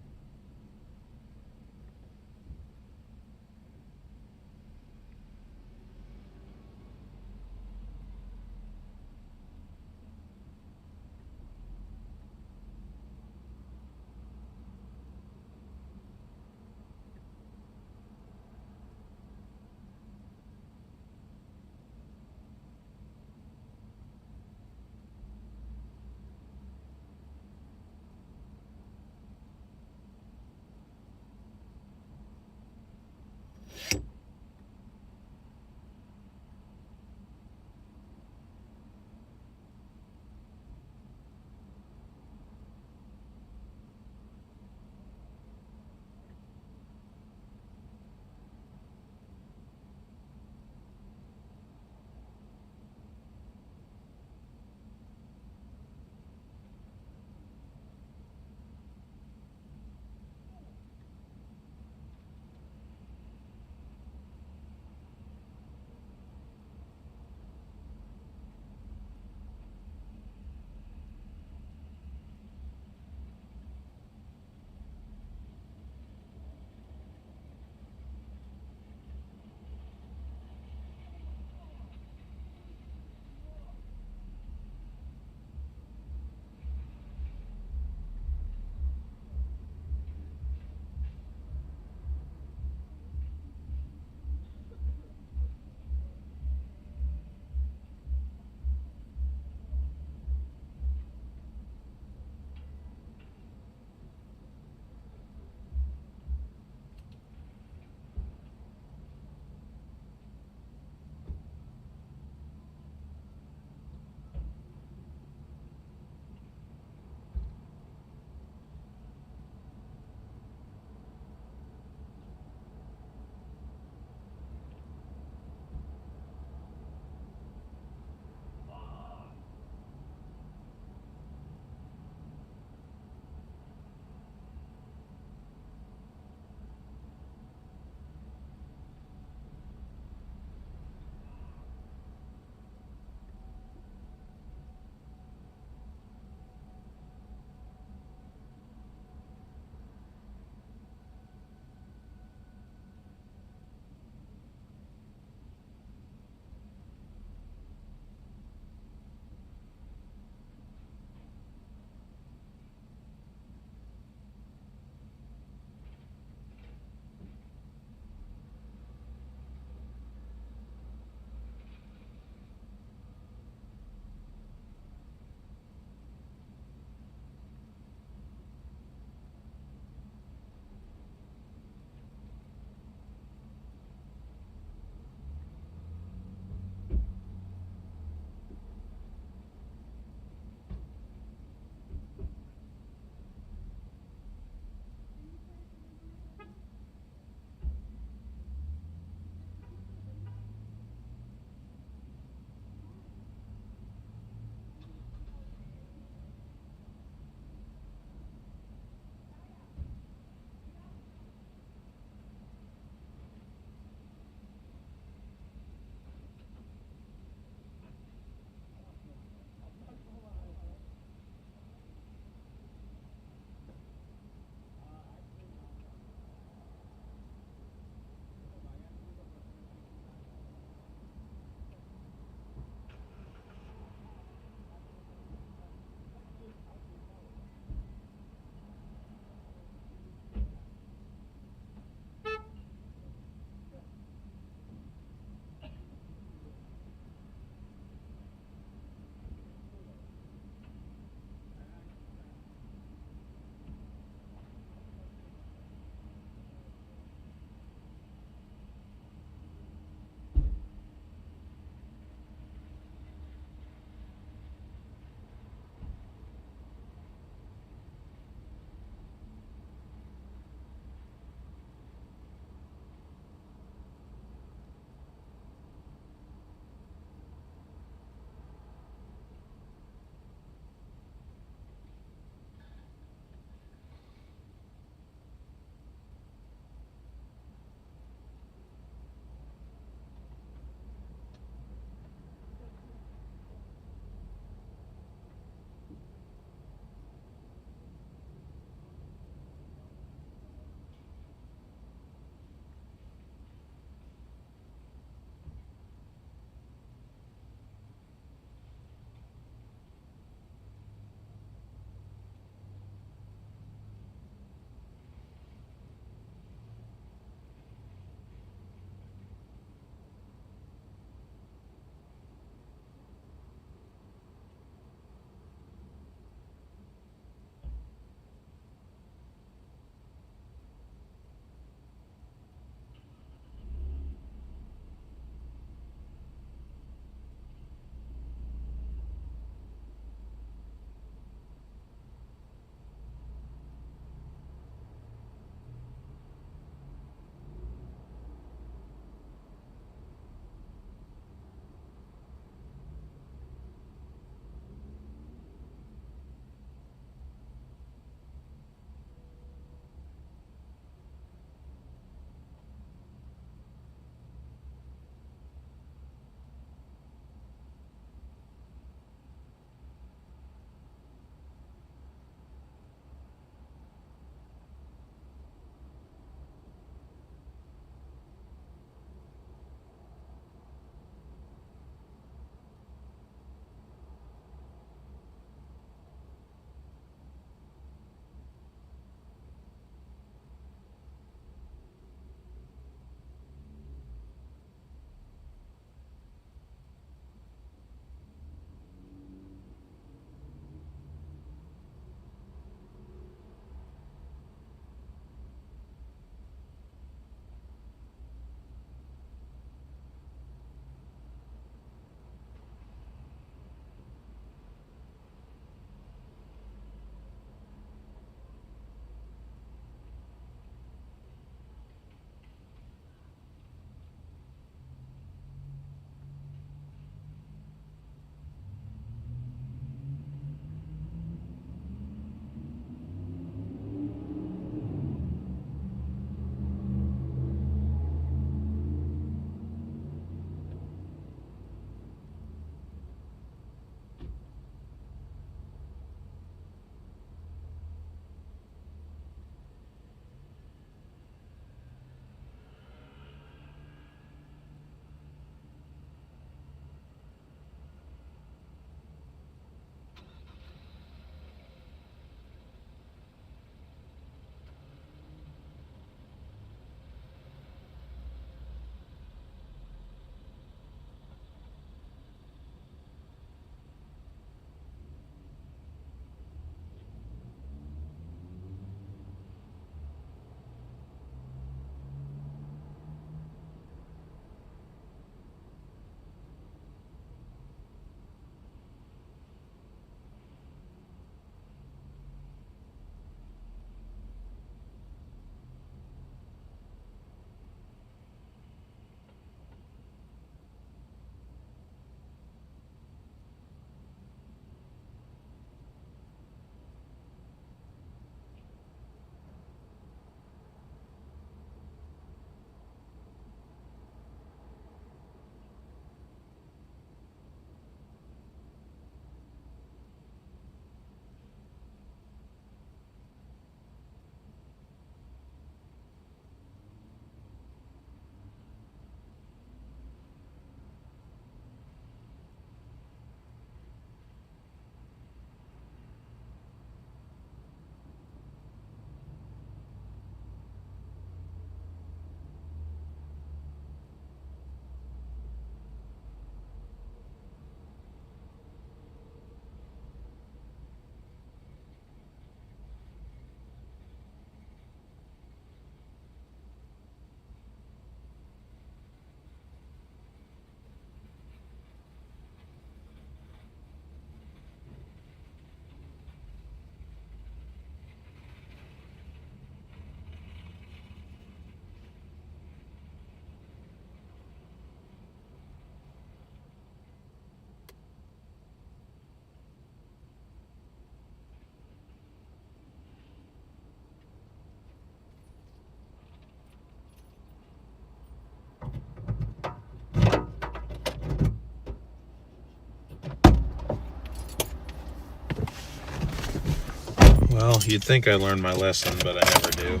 Well, you'd think I learned my lesson, but I never do.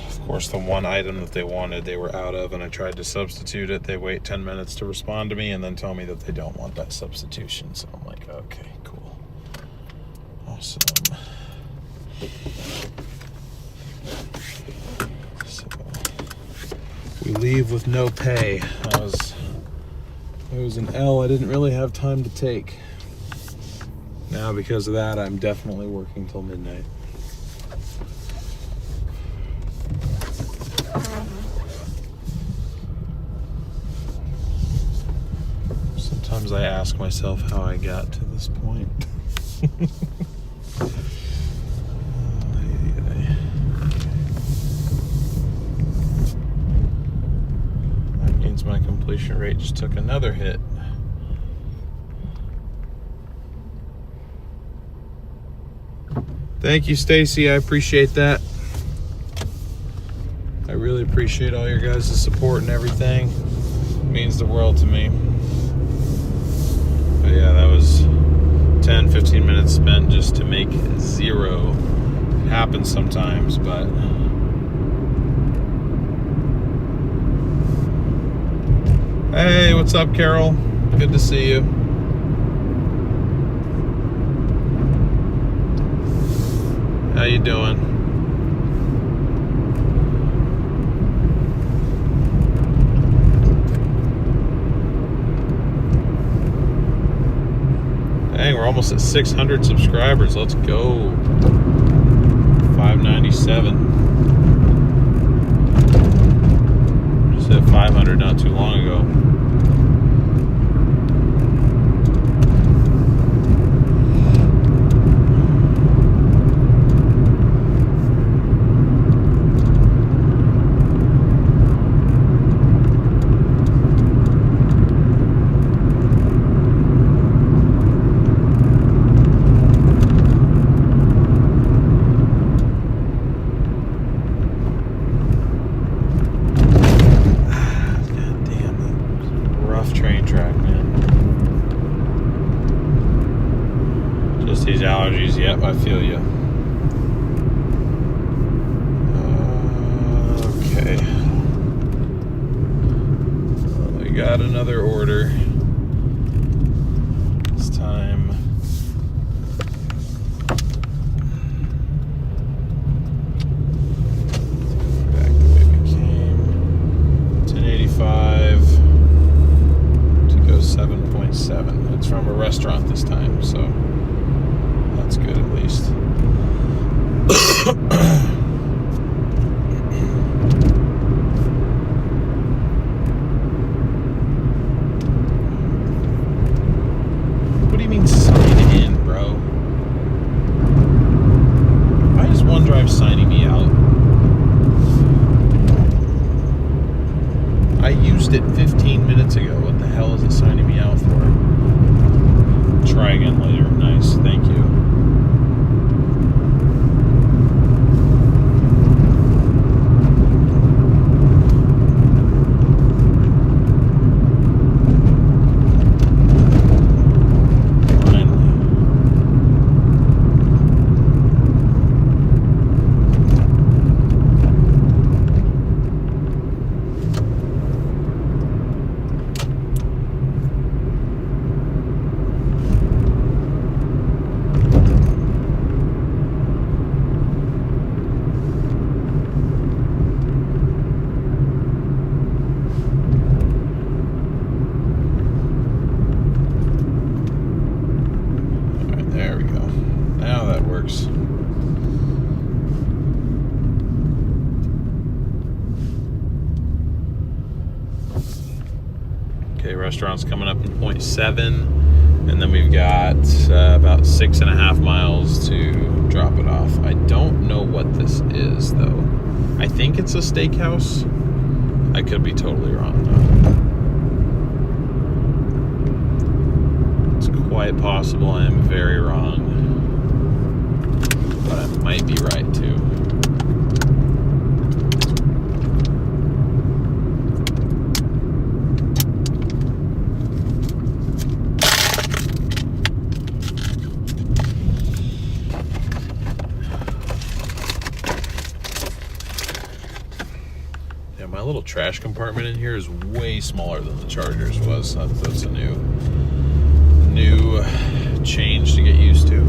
Of course, the one item that they wanted, they were out of, and I tried to substitute it. They wait 10 minutes to respond to me and then tell me that they don't want that substitution. So I'm like, okay, cool. Awesome. So we leave with no pay. It was an L I didn't really have time to take. Now, because of that, I'm definitely working till midnight. Sometimes I ask myself how I got to this point. That means my completion rate just took another hit. Thank you, Stacy. I appreciate that. I really appreciate all your guys' support and everything. It means the world to me. But yeah, that was 10-15 minutes spent just to make zero. It happens sometimes, but hey, what's up, Carol? Good to see you. How you doing? Dang, we're almost at 600 subscribers. Let's go. 597. Just hit 500 not too long ago. These allergies, yep, I feel you. Okay. We got another order. This time. Back the way we came. 1085 to go 7.7. It's from a restaurant this time, so that's good at least. What do you mean sign in, bro? Why is OneDrive signing me out? I used it 15 minutes ago. What the hell is it signing me out for? Try again later. Nice, thank you. Okay, restaurant's coming up in 0.7, and then we've got about 6.5 miles to drop it off. I don't know what this is, though. I think it's a steakhouse. I could be totally wrong, though. It's quite possible I am very wrong, but I might be right, too. little trash compartment in here is way smaller than the Charger's was. That's a new change to get used to.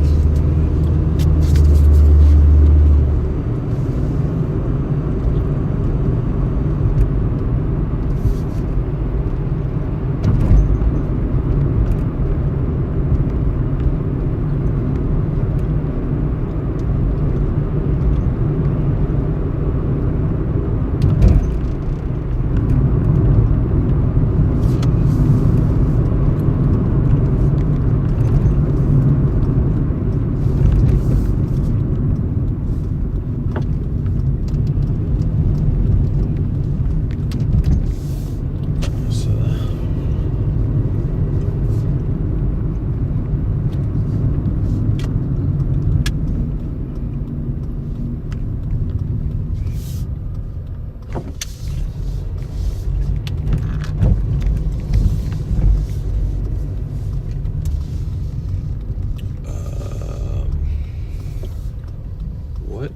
What?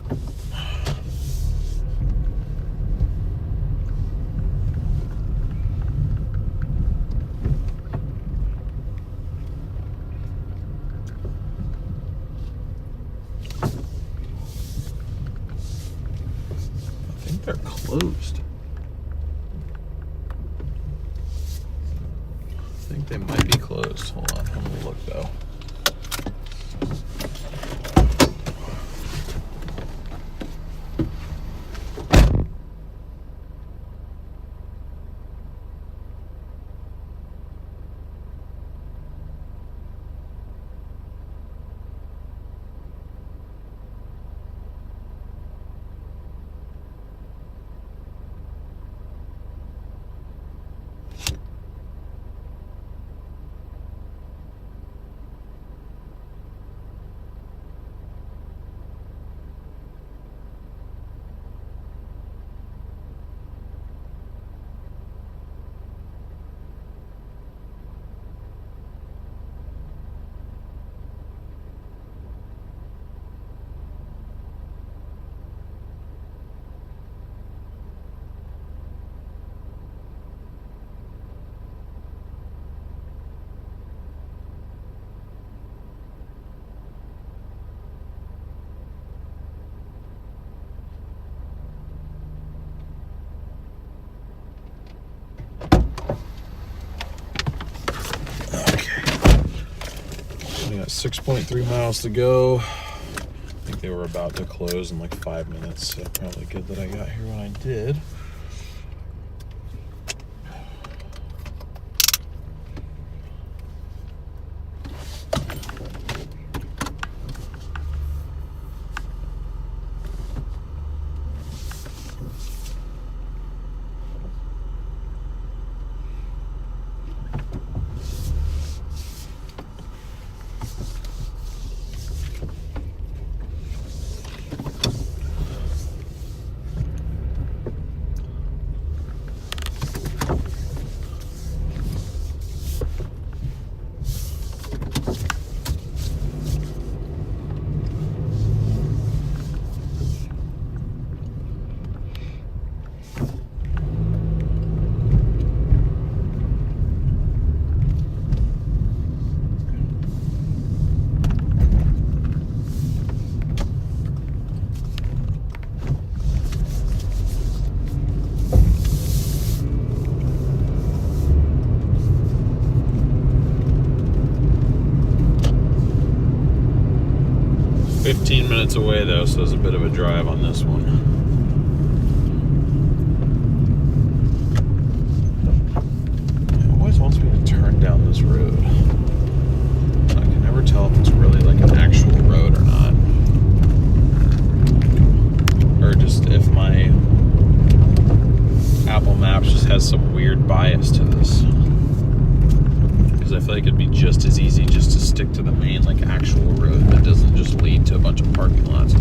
I think they're closed. I think they might be closed. Hold on, I'm gonna look though. We got 6.3 miles to go. I think they were about to close in like 5 minutes, so probably good that I got here when I did. Minutes away though, so it's a bit of a drive on this one. It always wants me to turn down this road. I can never tell if it's really like an actual road or not, or just if my Apple Maps just has some weird bias to this. Because I feel like it'd be just as easy just to stick to the main like actual road that doesn't just lead to a bunch of parking lots.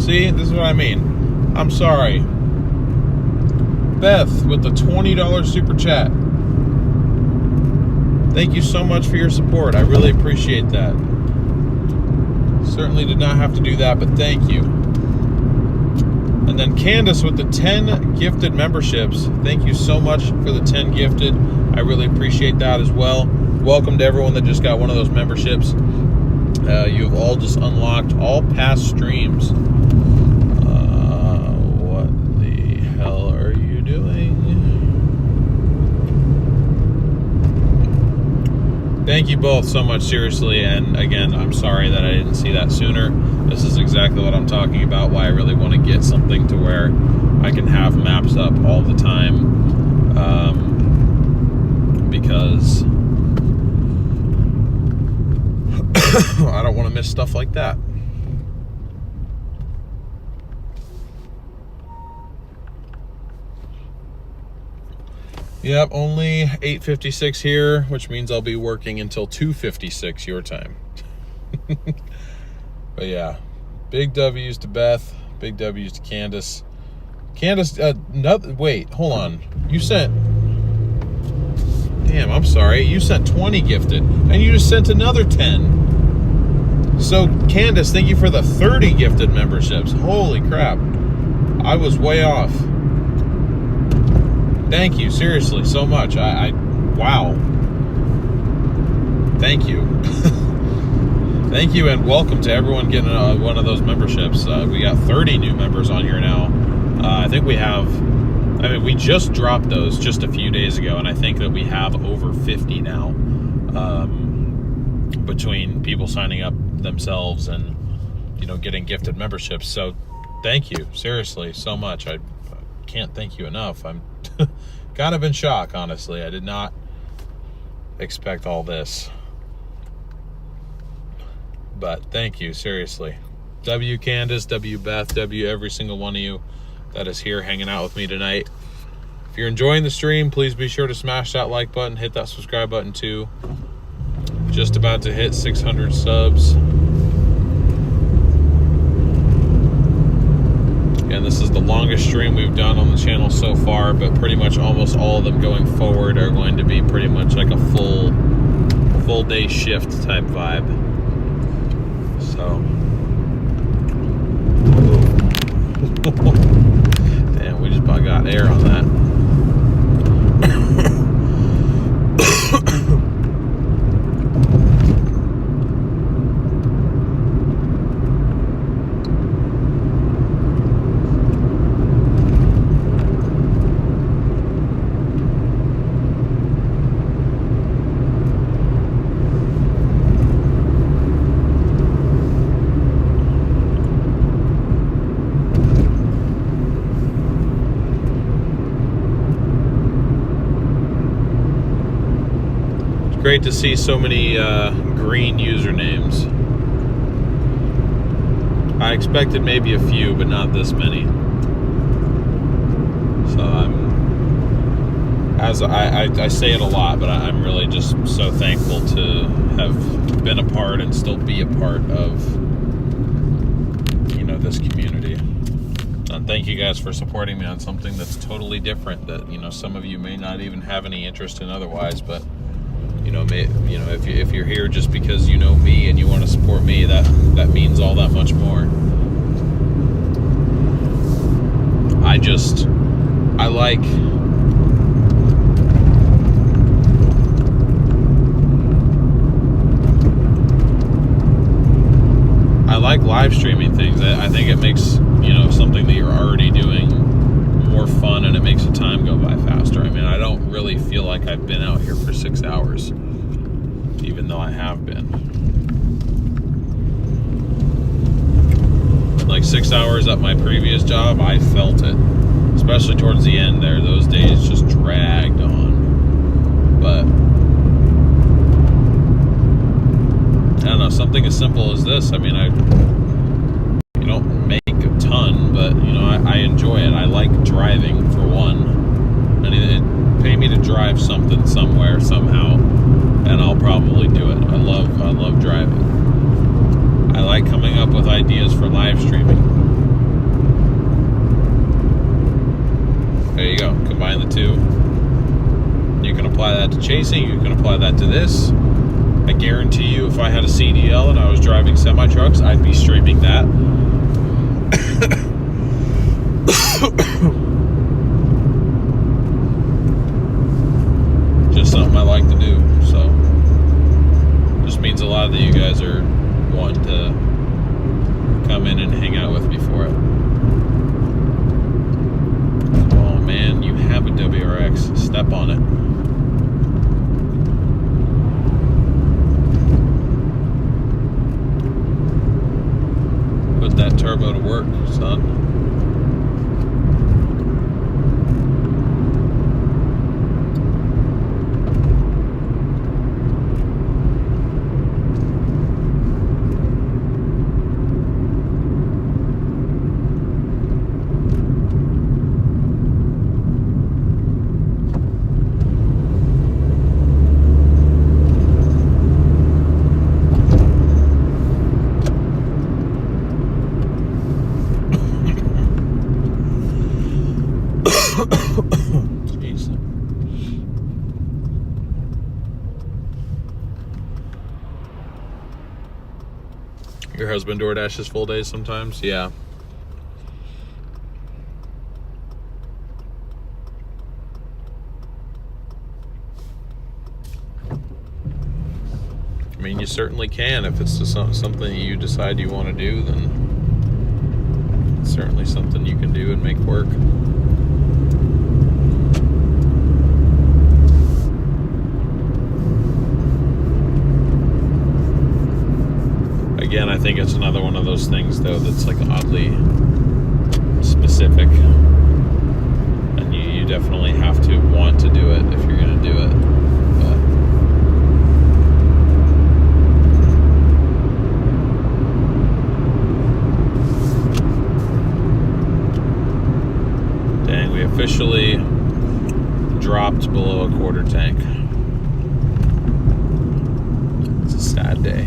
See, this is what I mean. I'm sorry. Beth with the $20 super chat. Thank you so much for your support. I really appreciate that. Certainly did not have to do that, but thank you. And then Candace with the 10 gifted memberships. Thank you so much for the 10 gifted. I really appreciate that as well. Welcome to everyone that just got one of those memberships. You've all just unlocked all past streams. What the hell are you doing? Thank you both so much, seriously. And again, I'm sorry that I didn't see that sooner. This is exactly what I'm talking about, why I really want to get something to where I can have maps up all the time. Because I don't want to miss stuff like that. Yep, only 8:56 here, which means I'll be working until 2:56 your time. But yeah, big W's to Beth, big W's to Candace. Candace, wait, hold on. You sent... Damn, I'm sorry. You sent 20 gifted, and you just sent another 10. So, Candace, thank you for the 30 gifted memberships. Holy crap. I was way off. Thank you, seriously, so much. Wow. Thank you. Thank you, and welcome to everyone getting one of those memberships. We got 30 new members on here now. I think we have... we just dropped those just a few days ago, and I think that we have over 50 now, between people signing up themselves and, getting gifted memberships. So thank you, seriously, so much. I can't thank you enough. I'm kind of in shock, honestly. I did not expect all this. But thank you, seriously. W Candace, W Beth, W every single one of you that is here hanging out with me tonight. If you're enjoying the stream, please be sure to smash that like button, hit that subscribe button too. Just about to hit 600 subs. And this is the longest stream we've done on the channel so far, but pretty much almost all of them going forward are going to be pretty much like a full day shift type vibe. So damn, we just about got air on that. Great to see so many green usernames. I expected maybe a few, but not this many. So I say it a lot, but I'm really just so thankful to have been a part and still be a part of, this community. And thank you guys for supporting me on something that's totally different that, some of you may not even have any interest in otherwise, but if you're here just because you know me and you want to support me, that means all that much more. I like live streaming things. I think it makes, something that you're already doing more fun, and it makes the time go by faster. I don't really feel like I've been out here for 6 hours, even though I have been. Like 6 hours at my previous job, I felt it, especially towards the end there. Those days just dragged on. But I don't know, something as simple as this. You don't make a ton, but I enjoy it. I like driving, for one. It pay me to drive something somewhere somehow, and I'll probably do it. I love driving. I like coming up with ideas for live streaming. apply that to this. I guarantee you, if I had a CDL and I was driving semi-trucks, I'd be streaming that. Just something I like to do. So just means a lot that you guys are wanting to come in and hang out with me for it. Oh man, you have a WRX. Step on it. Put that turbo to work, son. Jeez. Your husband DoorDashes full days sometimes? Yeah. I mean, you certainly can. If it's just something you decide you want to do, then it's certainly something you can do and make work. Again, I think it's another one of those things, though, that's like oddly specific. And you definitely have to want to do it if you're going to do it. But dang, we officially dropped below a quarter tank. It's a sad day.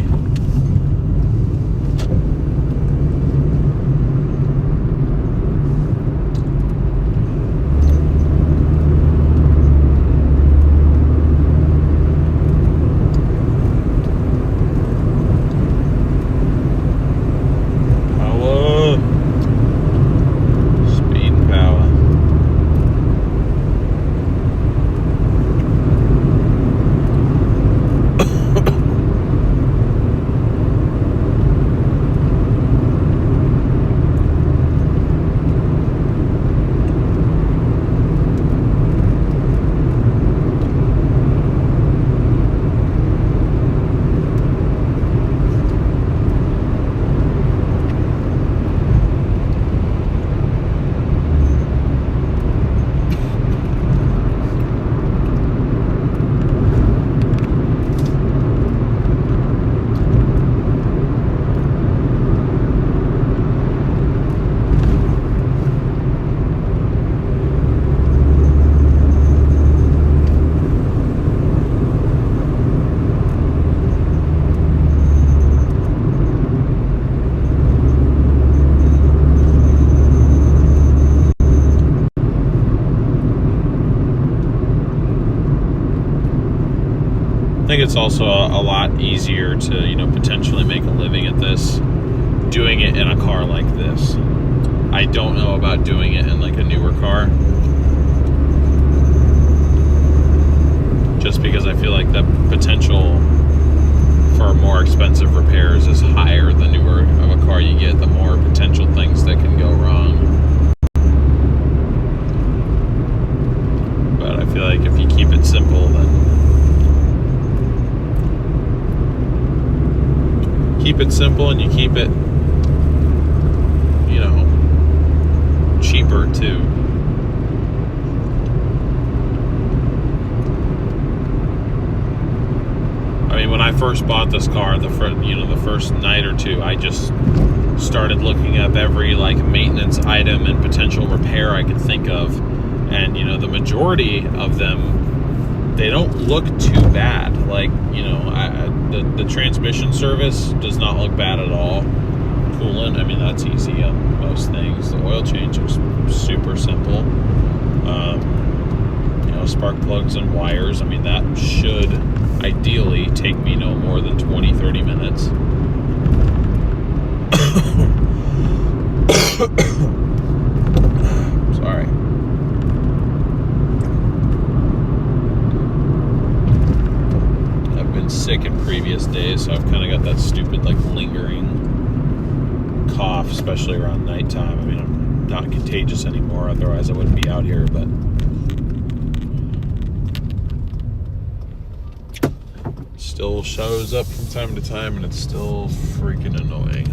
I think it's also a lot easier to, potentially make a living at this, doing it in a car like this. I don't know about doing it in like a newer car. Just because I feel like the potential for more expensive repairs is higher the newer of a car you get, the more potential things that can go wrong. But I feel like if you keep it simple, then keep it simple and you keep it, cheaper too. I mean, when I first bought this car, the first night or two, I just started looking up every maintenance item and potential repair I could think of, and the majority of them, they don't look too bad. The transmission service does not look bad at all. Coolant, I mean, that's easy on most things. The oil change is super simple. Spark plugs and wires, I mean, that should ideally take me no more than 20-30 minutes. Sorry. I've been sick in previous days, so I've kind of got that stupid, like, lingering cough, especially around nighttime. I mean, I'm not contagious anymore, otherwise I wouldn't be out here, but still shows up from time to time, and it's still freaking annoying.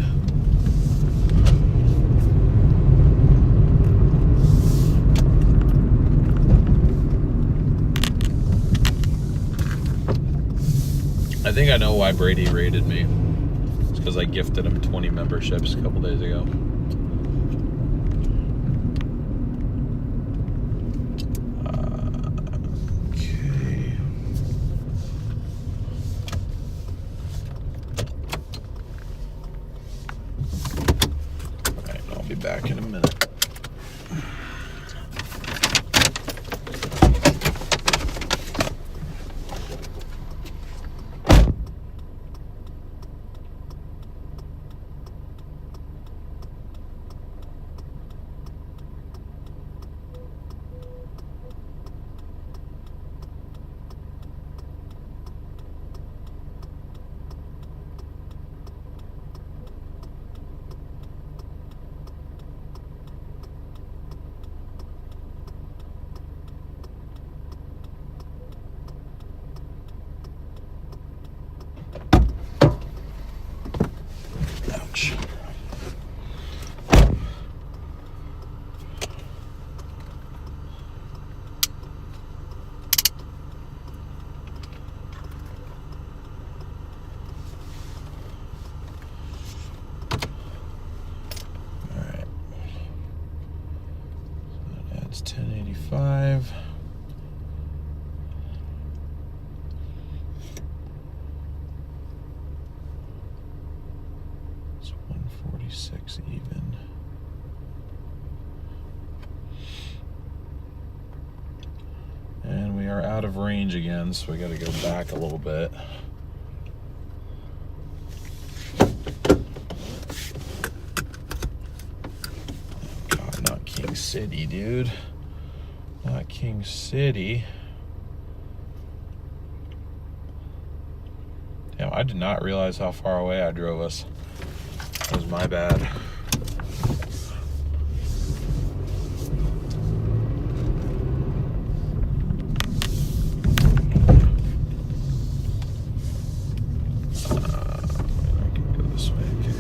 I think I know why Brady raided me. It's because I gifted him 20 memberships a couple days ago. Okay. Alright, I'll be back in a minute. Ouch. Alright. So that adds 1085. It's 146 even. And we are out of range again, so we got to go back a little bit. God, not King City, dude. Not King City. Damn, I did not realize how far away I drove us. That was my bad. I can go this way. Okay.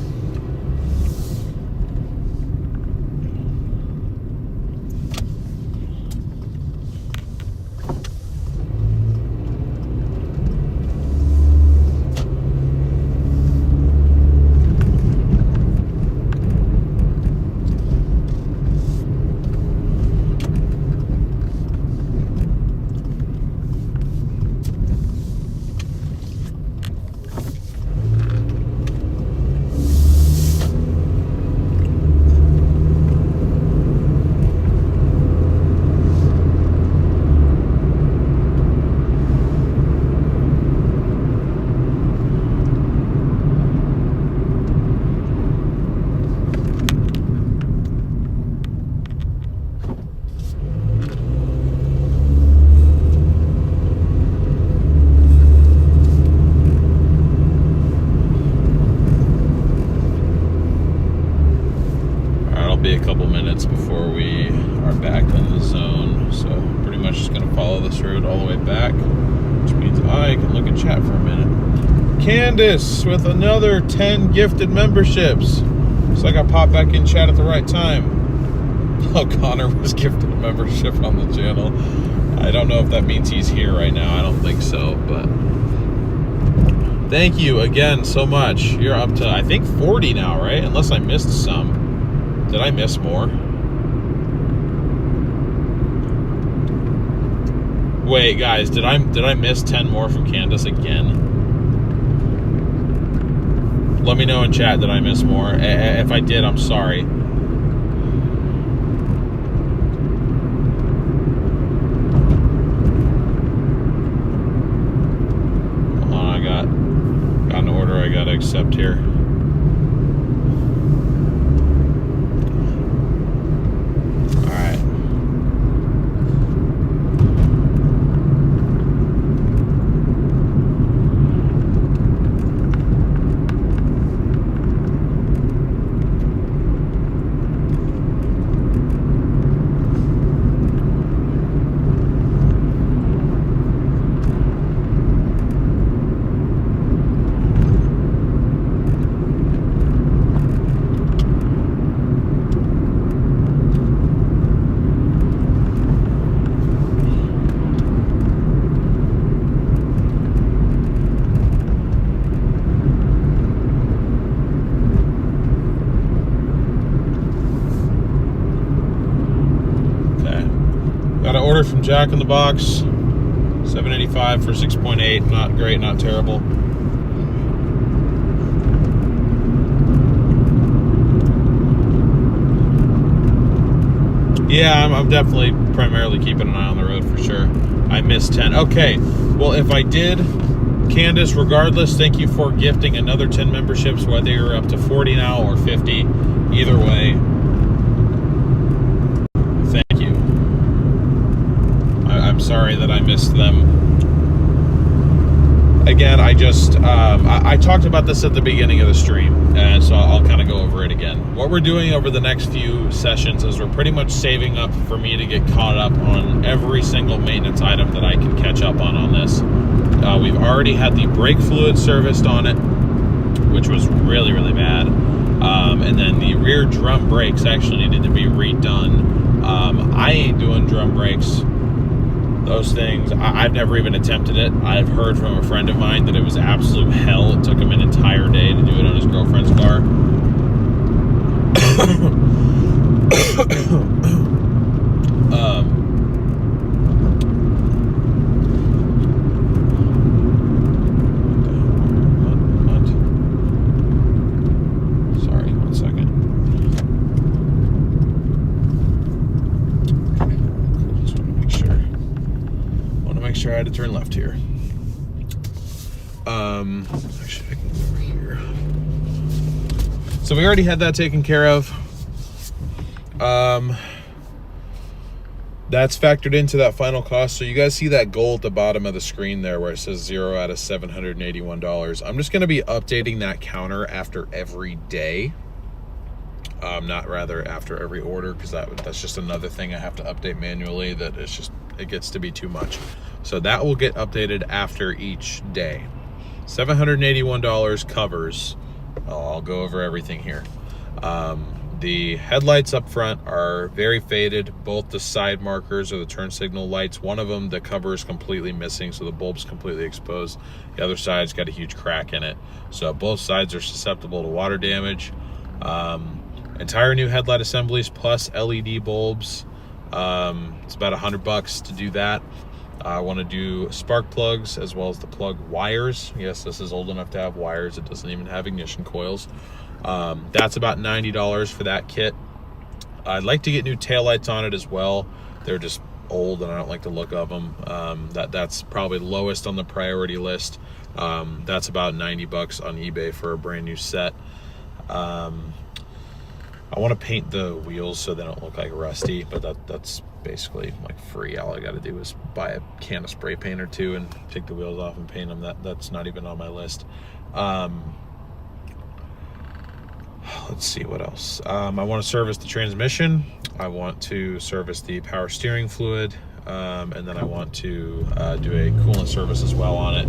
Be a couple minutes before we are back in the zone, so pretty much just going to follow this road all the way back, which means I can look at chat for a minute. Candace with another 10 gifted memberships. Looks like I popped back in chat at the right time. Oh, Connor was gifted a membership on the channel. I don't know if that means he's here right now. I don't think so, but thank you again so much. You're up to, I think, 40 now, right? Unless I missed some. Did I miss more? Wait, guys, did I miss 10 more from Candace again? Let me know in chat, did I miss more? If I did, I'm sorry. accept here. Got an order from Jack in the Box, $7.85 for 6.8. Not great, not terrible. Yeah, I'm definitely primarily keeping an eye on the road for sure. I missed 10. Okay, well, if I did, Candace, regardless, thank you for gifting another 10 memberships, whether you're up to 40 now or 50. Either way, thank you. I'm sorry that I missed them. Again, I just, I talked about this at the beginning of the stream, and so I'll kind of go over it again. What we're doing over the next few sessions is we're pretty much saving up for me to get caught up on every single maintenance item that I can catch up on this. We've already had the brake fluid serviced on it, which was really, really bad. And then the rear drum brakes actually needed to be redone. I ain't doing drum brakes. Those things, I've never even attempted it. I've heard from a friend of mine that it was absolute hell. It took him an entire day to do it on his girlfriend's car. Sorry, 1 second. Make sure I had to turn left here. Actually, I can go over here. So we already had that taken care of. That's factored into that final cost. So you guys see that goal at the bottom of the screen there where it says 0 out of $781. I'm just going to be updating that counter after every day. Not rather after every order, because that's just another thing I have to update manually. That it's just, it gets to be too much. So that will get updated after each day. $781 covers, I'll go over everything here. The headlights up front are very faded. Both the side markers or the turn signal lights, one of them, the cover is completely missing, so the bulb's completely exposed. The other side's got a huge crack in it. So both sides are susceptible to water damage. Entire new headlight assemblies plus LED bulbs. It's about $100 to do that. I want to do spark plugs as well as the plug wires. Yes, this is old enough to have wires. It doesn't even have ignition coils. That's about $90 for that kit. I'd like to get new taillights on it as well. They're just old and I don't like the look of them. That's probably lowest on the priority list. That's about $90 on eBay for a brand new set. I want to paint the wheels so they don't look like rusty, but that's basically like free. All I got to do is buy a can of spray paint or two and take the wheels off and paint them. That's not even on my list. Let's see what else. I want to service the transmission. I want to service the power steering fluid. And then I want to do a coolant service as well on it.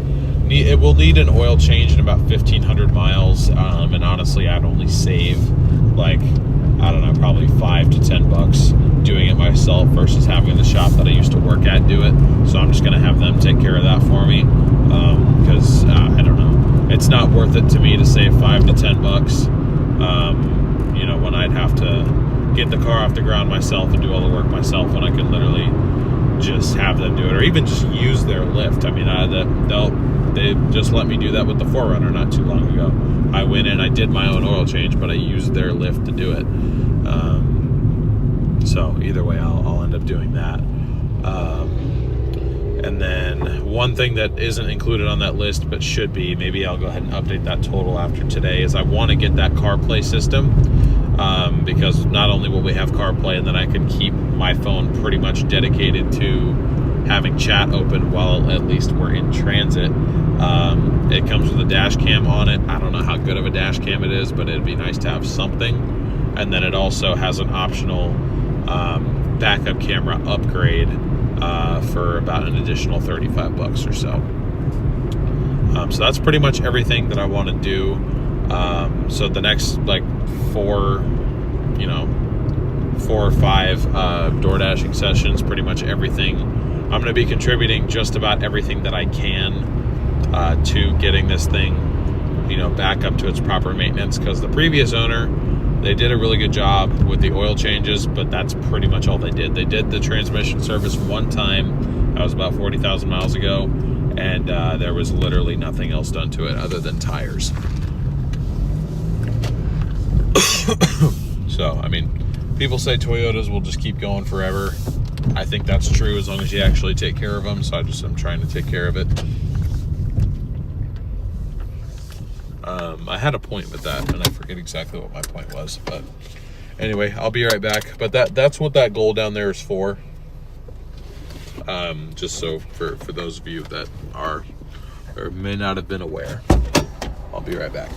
It will need an oil change in about 1,500 miles. And honestly, I'd only save like, I don't know, probably $5 to $10 doing it myself versus having the shop that I used to work at do it. So I'm just going to have them take care of that for me. Because I don't know, it's not worth it to me to save $5 to $10. You know, when I'd have to get the car off the ground myself and do all the work myself, when I could literally just have them do it, or even just use their lift. I mean, they just let me do that with the 4Runner not too long ago. I went in, I did my own oil change, but I used their lift to do it. So either way, I'll end up doing that. And then one thing that isn't included on that list but should be, maybe I'll go ahead and update that total after today, is I want to get that CarPlay system, because not only will we have CarPlay, and then I can keep my phone pretty much dedicated to having chat open while at least we're in transit. It comes with a dash cam on it. I don't know how good of a dash cam it is, but it'd be nice to have something. And then it also has an optional backup camera upgrade for about an additional $35 or so. So that's pretty much everything that I want to do. So the next like 4 or 5 DoorDashing sessions, pretty much everything. I'm going to be contributing just about everything that I can to getting this thing, back up to its proper maintenance, because the previous owner, they did a really good job with the oil changes, but that's pretty much all they did. They did the transmission service one time. That was about 40,000 miles ago, and there was literally nothing else done to it other than tires. So, I mean, people say Toyotas will just keep going forever. I think that's true as long as you actually take care of them, so I'm trying to take care of it. I had a point with that, and I forget exactly what my point was, but anyway, I'll be right back. But that's what that goal down there is for. Just so for those of you that are or may not have been aware. I'll be right back.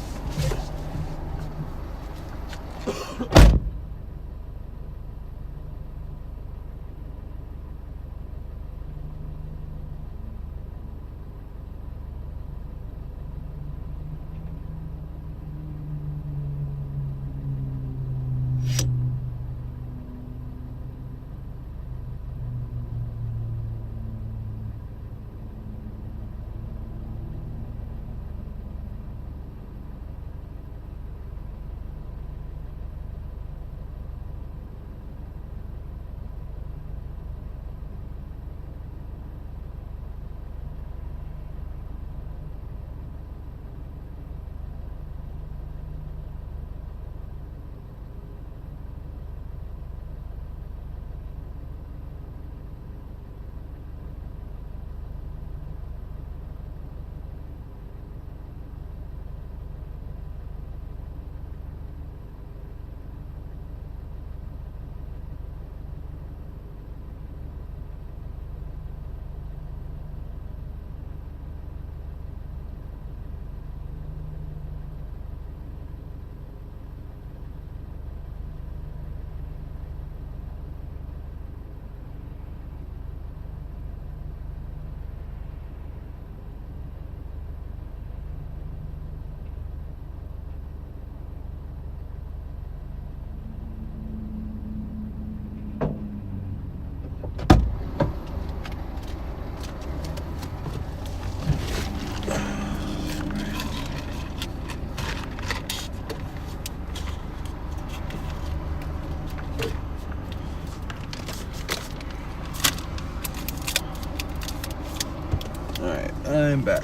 I'm back.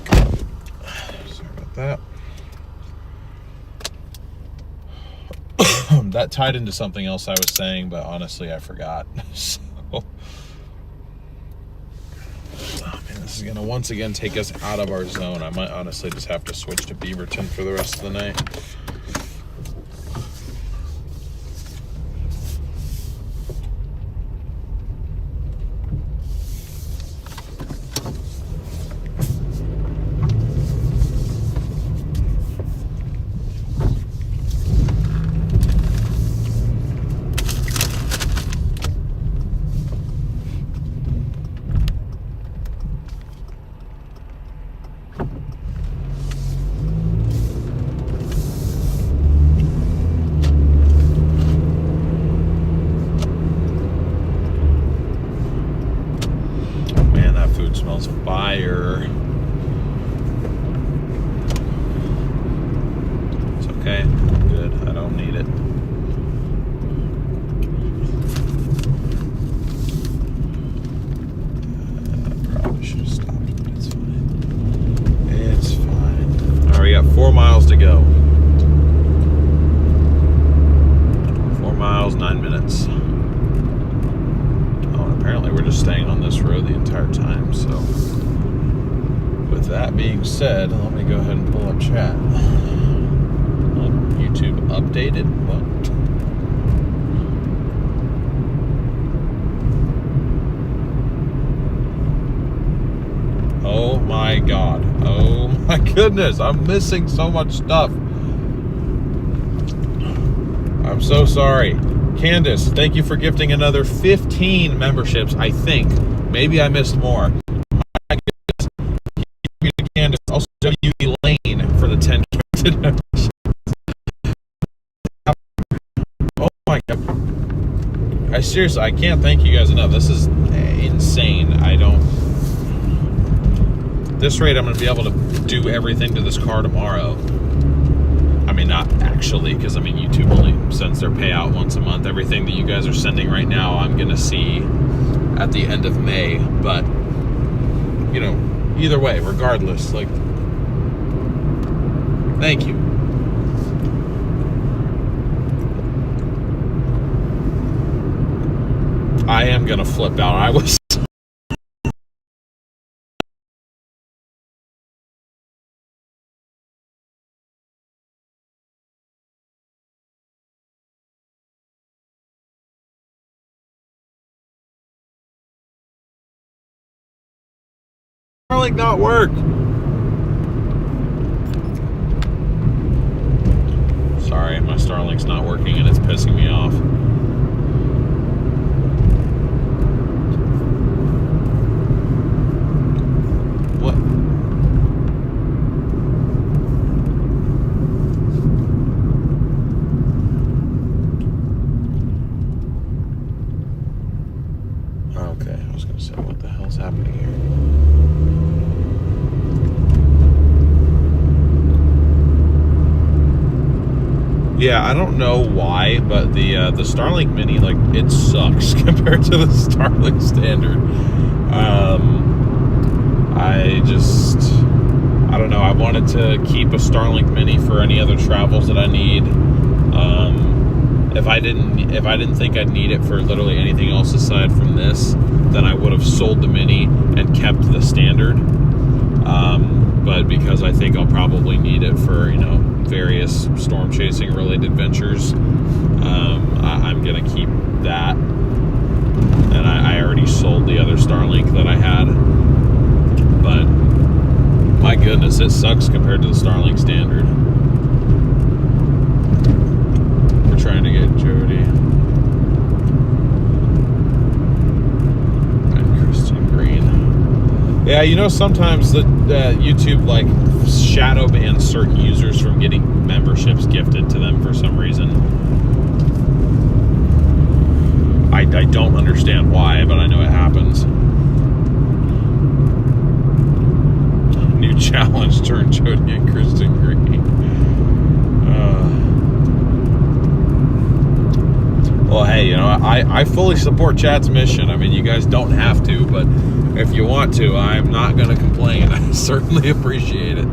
Sorry about that. That tied into something else I was saying, but honestly, I forgot. So, oh man, this is gonna once again take us out of our zone. I might honestly just have to switch to Beaverton for the rest of the night. Smells fire. It's okay. Good. I don't need it. I probably should have stopped, but it's fine. It's fine. All right, we got 4 miles to go. 4 miles, 9 minutes. Apparently we're just staying on this road the entire time, so said, let me go ahead and pull up chat. YouTube updated? What? Oh my God. Oh my goodness. I'm missing so much stuff. I'm so sorry. Candace, thank you for gifting another 15 memberships, I think. Maybe I missed more. My goodness. Thank you to Candace. Also, W.E. Lane for the 10 gifted memberships. Oh my God. I can't thank you guys enough. This is insane. At this rate, I'm going to be able to do everything to this car tomorrow. I mean, not actually, because I mean, YouTube only sends their payout once a month. Everything that you guys are sending right now, I'm going to see at the end of May. But, you know, either way, regardless, like, thank you. I am going to flip out. I was... Starlink not work. Sorry, my Starlink's not working and it's pissing me off. What? Okay, I was gonna say, what the hell's happening here? Yeah, I don't know why, but the Starlink Mini, like, it sucks compared to the Starlink Standard. I don't know. I wanted to keep a Starlink Mini for any other travels that I need. If I didn't think I'd need it for literally anything else aside from this, then I would have sold the Mini and kept the Standard. But because I think I'll probably need it for, you know, various storm chasing related ventures, I'm gonna keep that. And I already sold the other Starlink that I had, but my goodness, it sucks compared to the Starlink Standard. We're trying to get Jody and Kristen Green. Yeah, you know, sometimes the YouTube like shadow bans certain users from getting memberships gifted to them for some reason. I don't understand why, but I know it happens. New challenge, turn Jody and Kristen Green. Well, hey, you know, I fully support chat's mission. I mean, you guys don't have to, but if you want to, I'm not going to complain. I certainly appreciate it.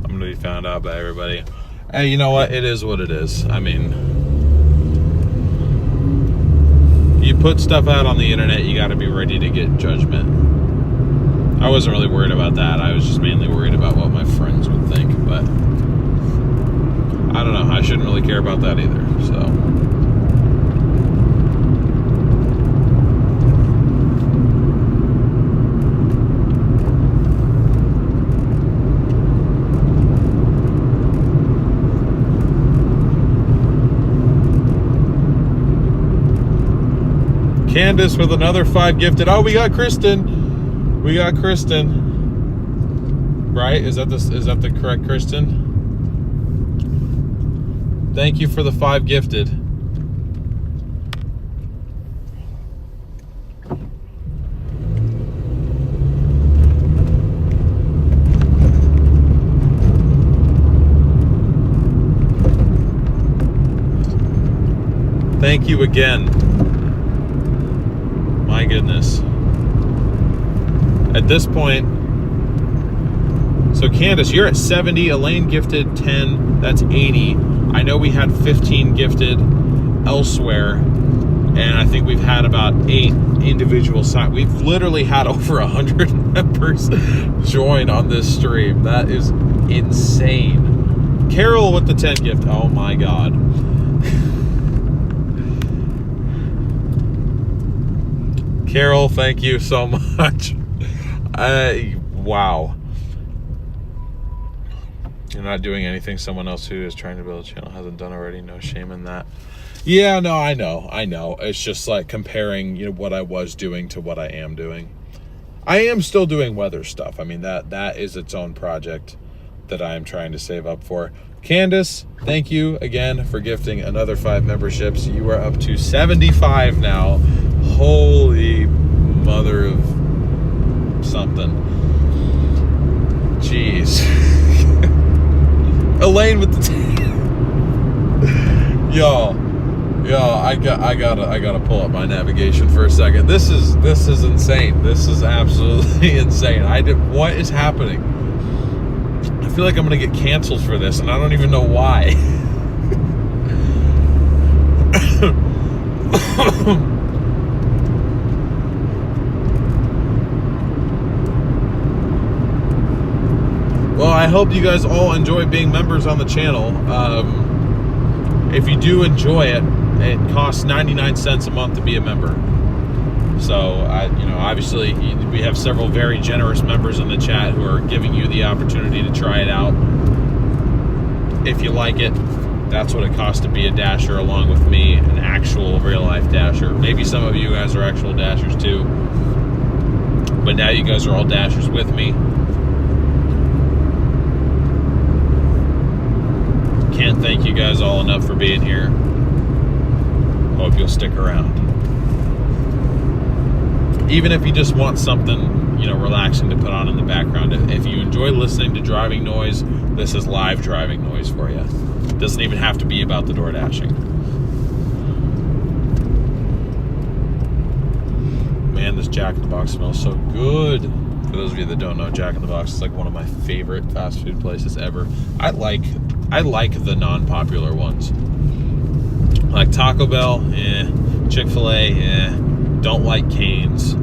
I'm going to be found out by everybody. Hey, you know what? It is what it is. I mean, you put stuff out on the internet, you got to be ready to get judgment. I wasn't really worried about that. I was just mainly worried about what my friends would think, but I don't know. I shouldn't really care about that either, so. Candace with another 5 gifted. Oh, we got Kristen. We got Kristen. Right? Is that the correct Kristen? Thank you for the 5 gifted. Thank you again. My goodness. At this point, so So Candace, you're at 70. Elaine gifted 10. That's 80. I know we had 15 gifted elsewhere, and I think we've had about 8 individual sign. We've literally had over 100 members join on this stream. That is insane. Carol with the 10 gift. Oh my God. Carol, thank you so much. Wow. You're not doing anything someone else who is trying to build a channel hasn't done already. No shame in that. Yeah, no, I know. It's just like comparing, what I was doing to what I am doing. I am still doing weather stuff. I mean, that is its own project that I am trying to save up for. Candace, thank you again for gifting another 5 memberships. You are up to 75 now. Holy mother of something. Jeez. Elaine with the y'all, I gotta pull up my navigation for a second. This is insane. This is absolutely insane. What is happening? I feel like I'm gonna get canceled for this, and I don't even know why. Well, I hope you guys all enjoy being members on the channel. If you do enjoy it, it costs 99 cents a month to be a member. So, obviously, we have several very generous members in the chat who are giving you the opportunity to try it out. If you like it, that's what it costs to be a Dasher, along with me, an actual real-life Dasher. Maybe some of you guys are actual Dashers too, but now you guys are all Dashers with me. Can't thank you guys all enough for being here. Hope you'll stick around. Even if you just want something, relaxing to put on in the background. If you enjoy listening to driving noise, this is live driving noise for you. It doesn't even have to be about the door dashing. Man, this Jack in the Box smells so good. For those of you that don't know, Jack in the Box is like one of my favorite fast food places ever. I like the non-popular ones. Like Taco Bell, Chick-fil-A, don't like Cane's.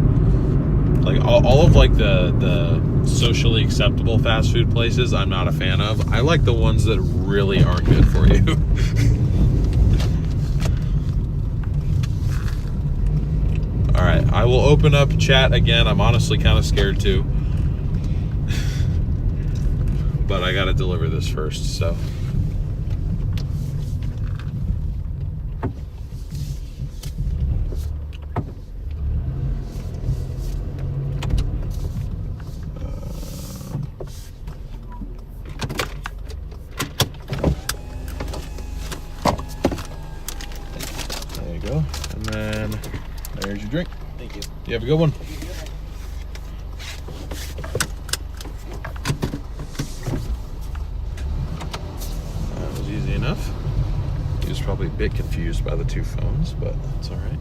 Like all of like the socially acceptable fast food places I'm not a fan of. I like the ones that really aren't good for you. Alright, I will open up chat again. I'm honestly kind of scared too. But I gotta deliver this first, so. There you go. And then there's your drink. Thank you. You have a good one. Enough. He was probably a bit confused by the 2 phones, but that's all right.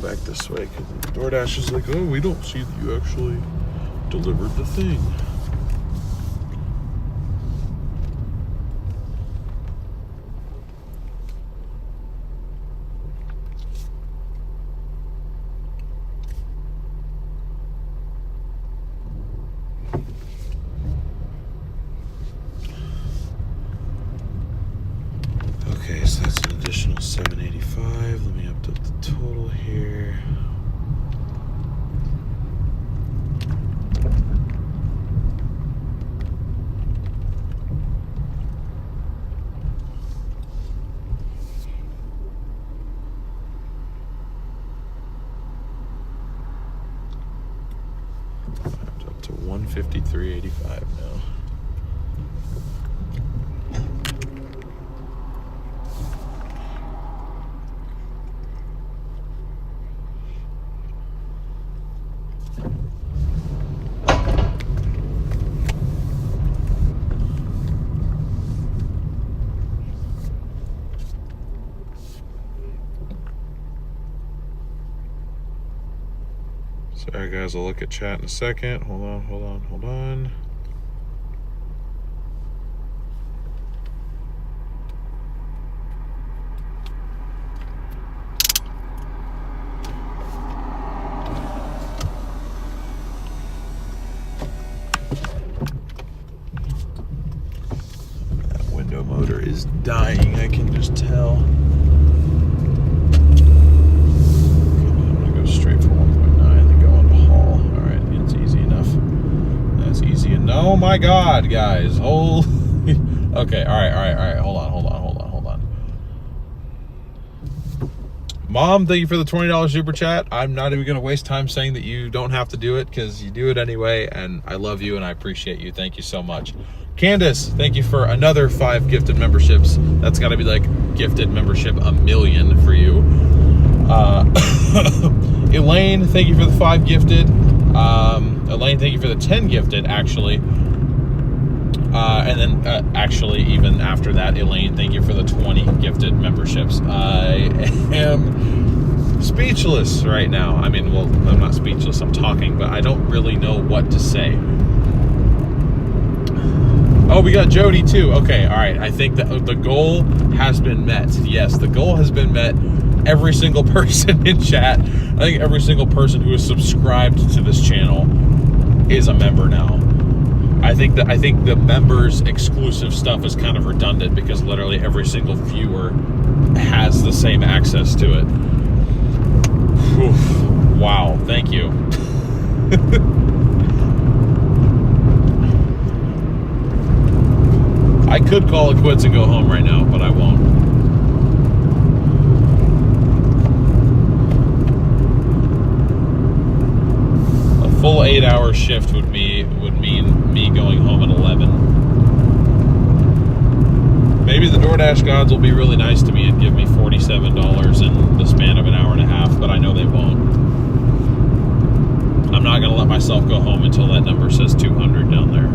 Back this way because DoorDash is like, oh, we don't see that you actually delivered the thing. Okay, so that's an additional $7.85. Let me update the total here. $153.85 now. Sorry guys, I'll look at chat in a second. Hold on. That window motor is dying, I can just tell. I'm gonna go straight for 1.9, then go on to haul. Alright, it's easy enough. That's easy enough. Oh my god, guys. Holy. Okay, alright. Hold on. Mom, thank you for the $20 super chat. I'm not even going to waste time saying that you don't have to do it because you do it anyway, and I love you and I appreciate you. Thank you so much. Candace, thank you for another 5 gifted memberships. That's got to be like gifted membership 1,000,000 for you. Elaine, thank you for the 5 gifted. Elaine, thank you for the 10 gifted, actually. And then actually, even after that, Elaine, thank you for the 20 gifted memberships. I am speechless right now. I mean, well, I'm not speechless, I'm talking, but I don't really know what to say. Oh, we got Jody too. Okay, all right. I think that the goal has been met. Yes, the goal has been met. Every single person in chat, I think every single person who is subscribed to this channel is a member now. I think the members exclusive stuff is kind of redundant because literally every single viewer has the same access to it. Oof. Wow, thank you. I could call it quits and go home right now, but I won't. A full 8-hour shift would mean me going home at 11. Maybe the Doordash gods will be really nice to me and give me $47 in the span of an hour and a half, but I know they won't. I'm not going to let myself go home until that number says 200 down there.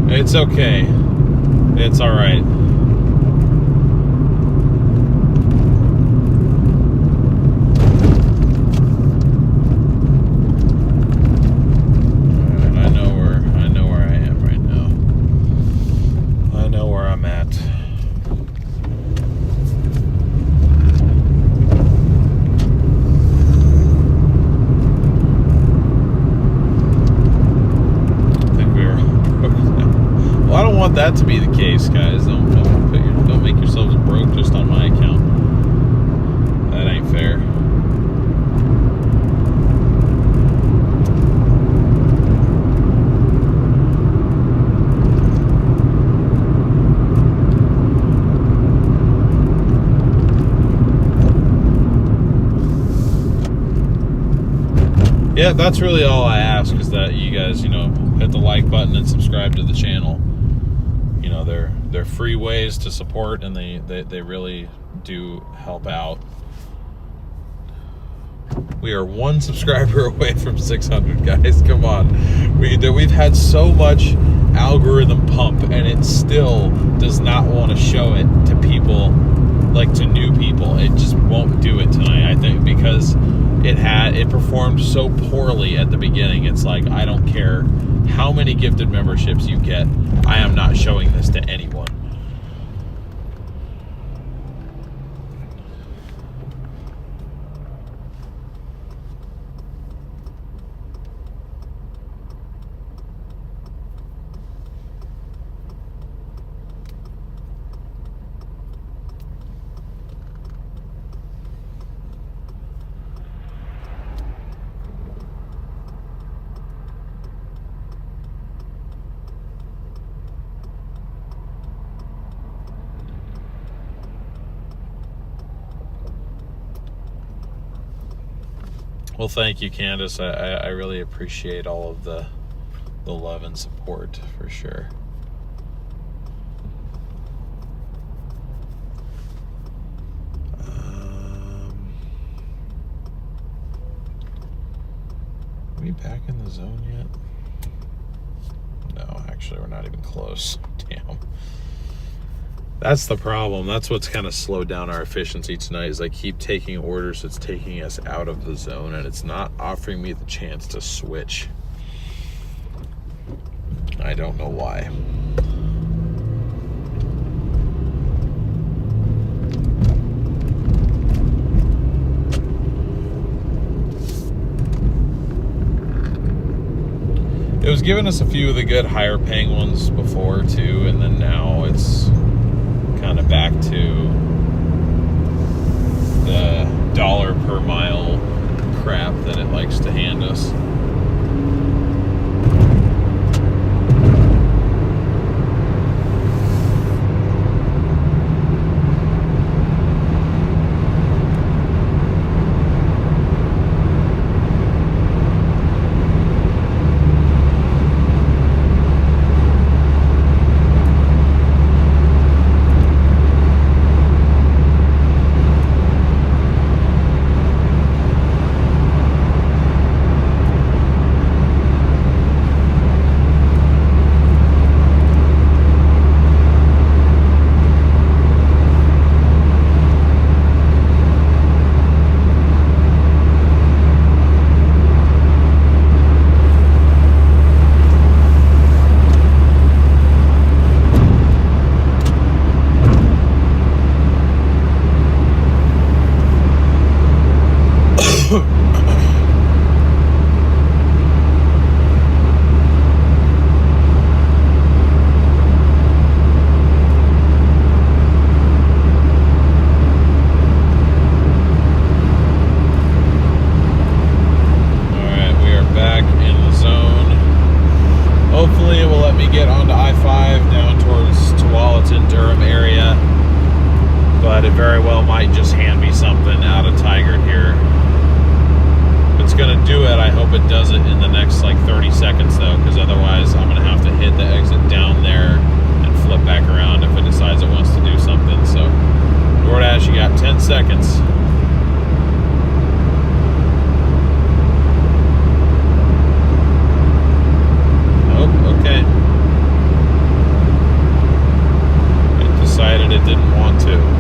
It's okay. It's all right. I know where I am right now. I know where I'm at. I don't want that to be the case, guys. Don't make yourselves broke just on my account. That ain't fair. Yeah, that's really all I ask, is that you guys, hit the like button and subscribe to the channel. They're free ways to support, and they really do help out. We are 1 subscriber away from 600, guys. Come on. We've had so much algorithm pump, and it still does not want to show it to people, like to new people. It just won't do it tonight, I think, because it performed so poorly at the beginning. It's like, I don't care how many gifted memberships you get, I am not showing this to anyone. Well, thank you, Candace. I really appreciate all of the love and support, for sure. Are we back in the zone yet? No, actually, we're not even close. Damn. That's the problem. That's what's kind of slowed down our efficiency tonight, is I keep taking orders that's taking us out of the zone, and it's not offering me the chance to switch. I don't know why. It was giving us a few of the good higher paying ones before too, and then now it's kind of back to the dollar per mile crap that it likes to hand us. Very well might just hand me something out of Tigard here. If it's gonna do it, I hope it does it in the next like 30 seconds though, because otherwise I'm gonna have to hit the exit down there and flip back around if it decides it wants to do something. So Doordash, you got 10 seconds. Oh, okay. It decided it didn't want to.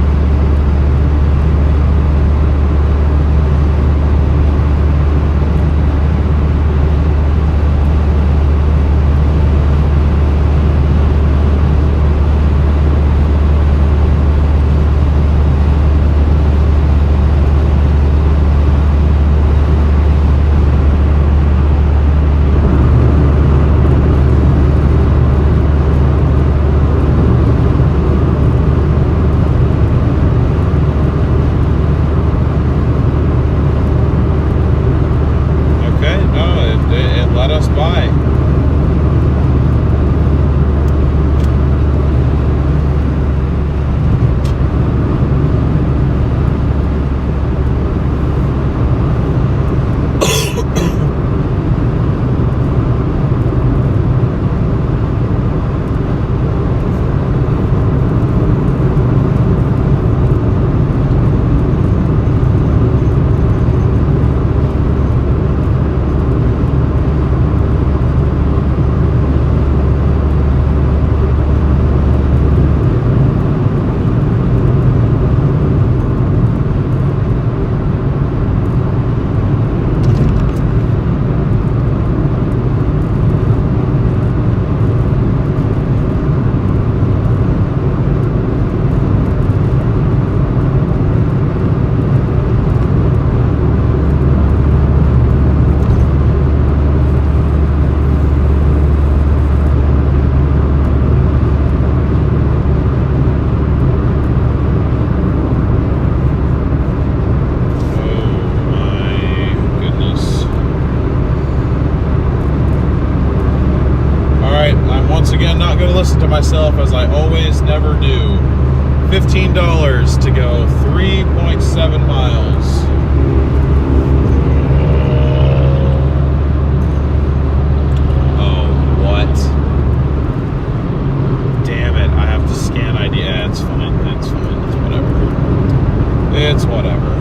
again, not going to listen to myself as I always never do. $15 to go 3.7 miles. Oh, what? Damn it, I have to scan ID. Yeah, it's fine. It's fine. It's whatever. It's whatever.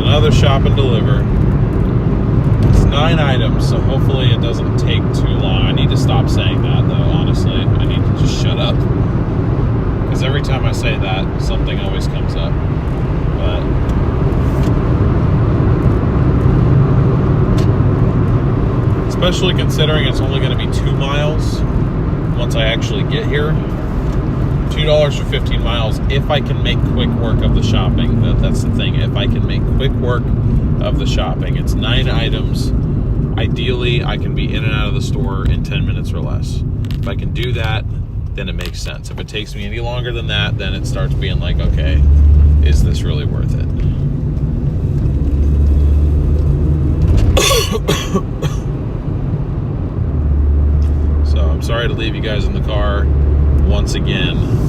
Another shop and deliver. It's 9 items, so hopefully it doesn't take too long. I need to stop saying that, though, honestly. I need to just shut up. Because every time I say that, something always comes up. But especially considering it's only going to be 2 miles once I actually get here. $2 for 15 miles if I can make quick work of the shopping. That's the thing. If I can make quick work of the shopping. It's 9 items. Ideally, I can be in and out of the store in 10 minutes or less. If I can do that, then it makes sense. If it takes me any longer than that, then it starts being like, okay, is this really worth it? So I'm sorry to leave you guys in the car once again.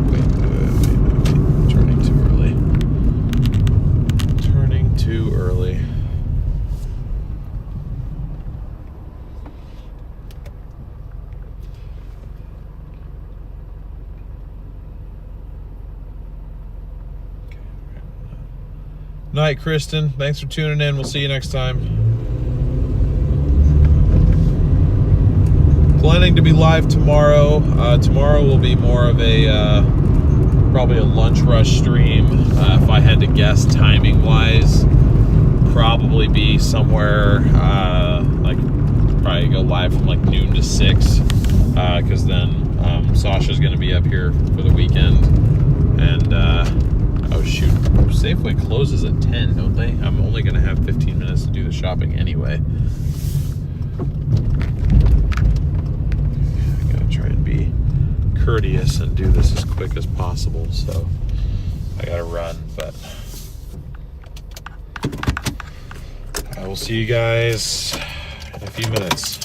Wait. Turning too early. Turning too early. Night, Kristen. Thanks for tuning in. We'll see you next time. Planning to be live tomorrow. Tomorrow will be more of a probably a lunch rush stream. If I had to guess timing wise, probably be somewhere like probably go live from like noon to 6, because then Sasha's gonna be up here for the weekend. And oh shoot, Safeway closes at 10, don't they? I'm only gonna have 15 minutes to do the shopping anyway. Be courteous and do this as quick as possible, so I gotta run, but I will see you guys in a few minutes.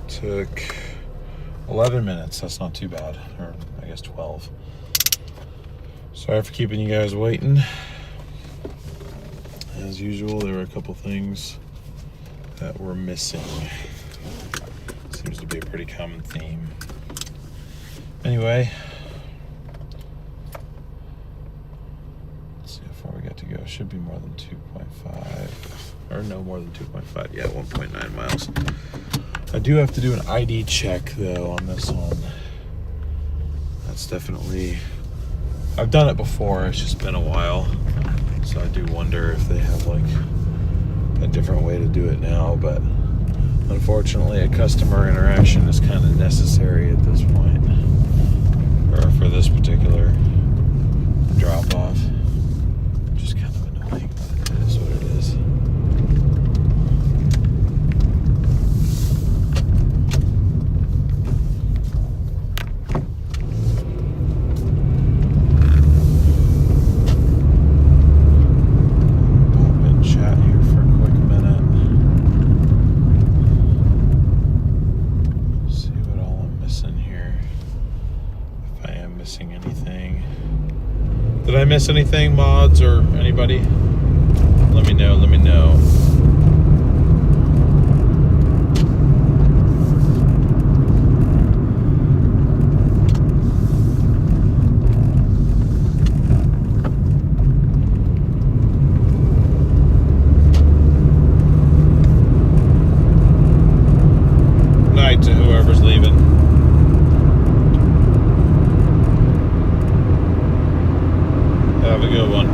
Took 11 minutes. That's not too bad. Or I guess 12. Sorry for keeping you guys waiting. As usual, there were a couple things that were missing. Seems to be a pretty common theme. Anyway, let's see how far we got to go. Should be more than 2.5, or no more than 2.5. Yeah, 1.9 miles. I do have to do an ID check though on this one. That's definitely, I've done it before, it's just been a while. So I do wonder if they have like a different way to do it now, but unfortunately a customer interaction is kind of necessary at this point, or for this particular drop off. Just kind of annoying, but it is what it is. Did I miss anything, mods or anybody? Let me know, let me know. Night to whoever's leaving. Have a good one.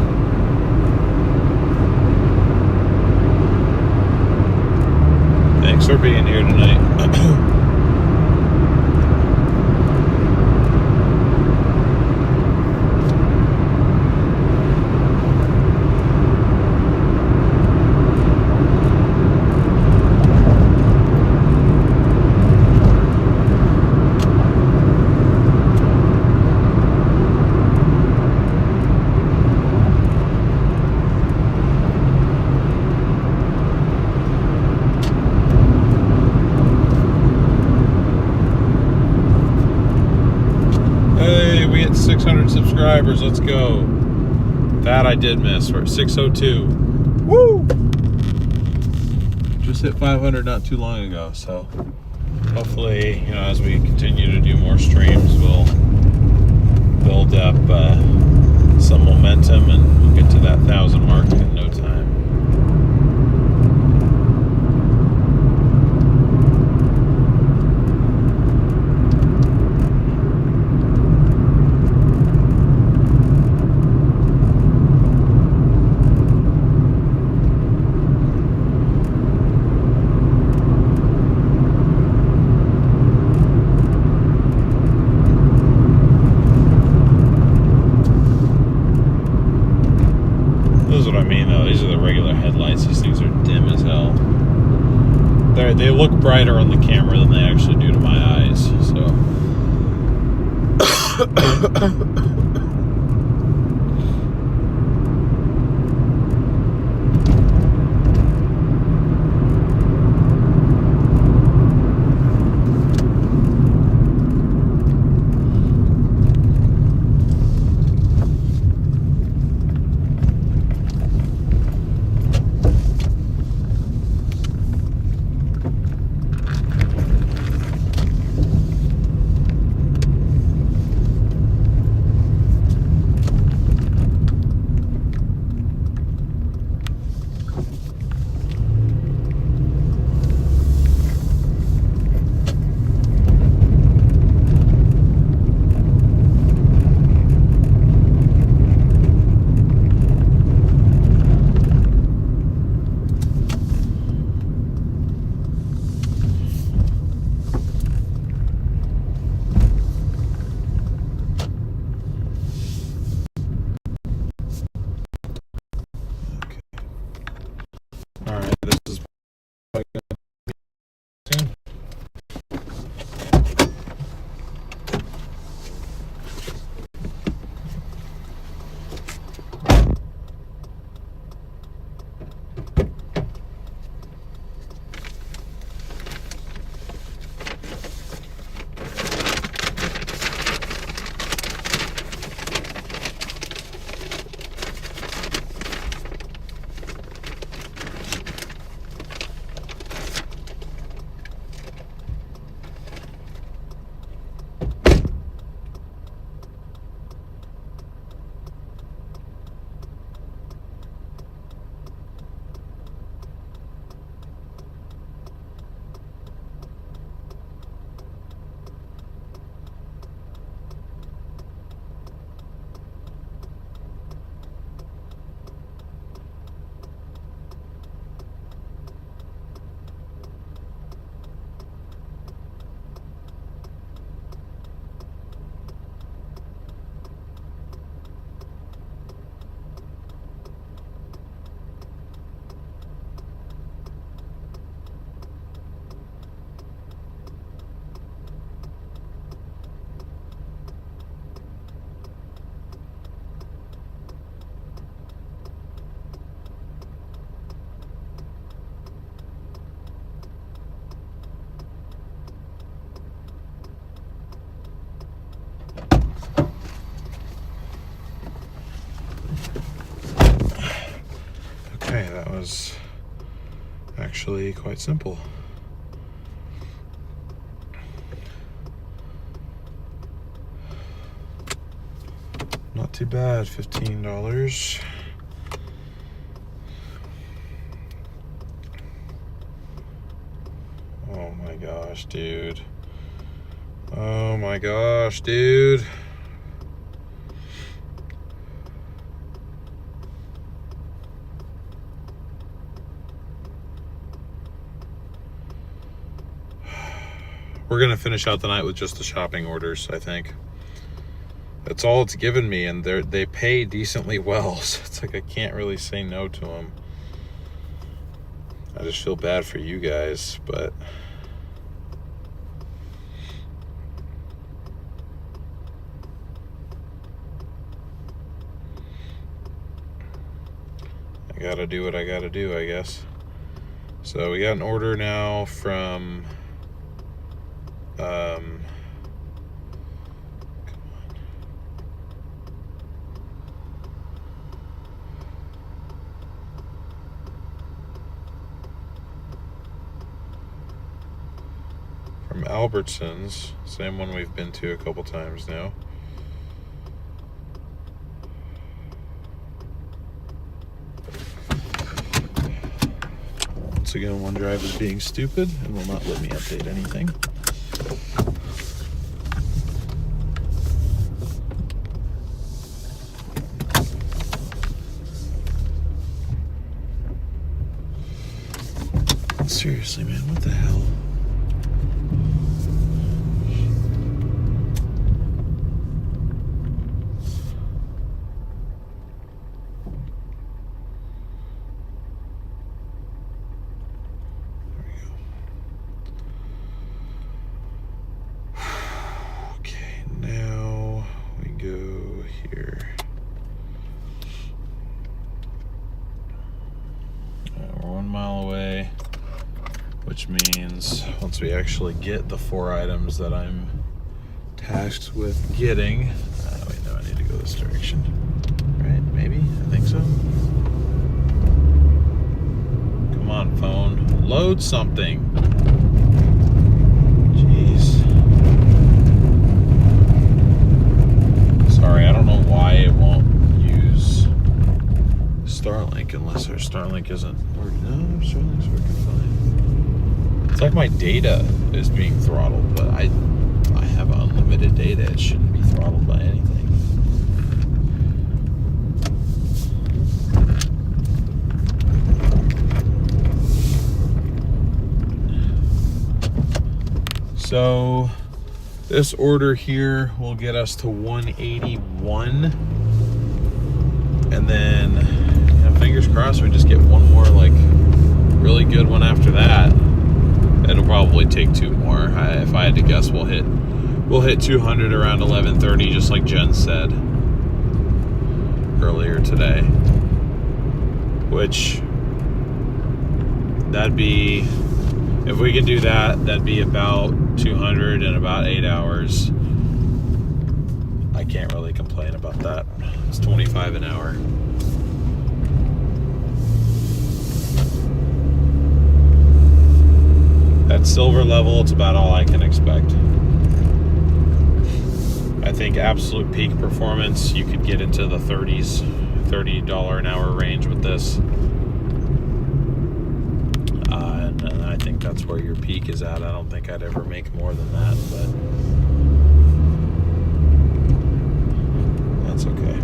Thanks for being here tonight. Hey, we hit 600 subscribers. Let's go. That I did miss. We're at 602. Woo! Just hit 500 not too long ago. So hopefully, you know, as we continue to do more streams, we'll build up some momentum and we'll get to that 1,000 mark in no time. This is what I mean though, these are the regular headlights. These things are dim as hell. They look brighter on the camera than they actually do to my eyes, so. actually quite simple. Not too bad, $15. Oh my gosh, dude. Oh my gosh, dude. We're gonna finish out the night with just the shopping orders, I think. That's all it's given me, and they pay decently well, so it's like I can't really say no to them. I just feel bad for you guys, but I gotta do what I gotta do, I guess. So we got an order now from from Albertsons, same one we've been to a couple times now. Once again, OneDrive is being stupid and will not let me update anything. Seriously, man, what the hell? Which means once we actually get the 4 items that I'm tasked with getting, wait, no, I need to go this direction, right? Maybe, I think so. Come on, phone, load something. Jeez. Sorry, I don't know why it won't use Starlink unless our Starlink isn't working. No, Starlink's working fine. It's like my data is being throttled, but I have unlimited data. It shouldn't be throttled by anything. So this order here will get us to 181, and then, you know, fingers crossed we just get one more like really good one after that. It'll probably take 2 more. If I had to guess, we'll hit 200 around 11:30, just like Jen said earlier today. Which, that'd be, if we can do that, that'd be about 200 in about 8 hours. I can't really complain about that. It's $25 an hour. At silver level, it's about all I can expect. I think absolute peak performance, you could get into the 30s, $30 an hour range with this. And I think that's where your peak is at. I don't think I'd ever make more than that, but that's okay.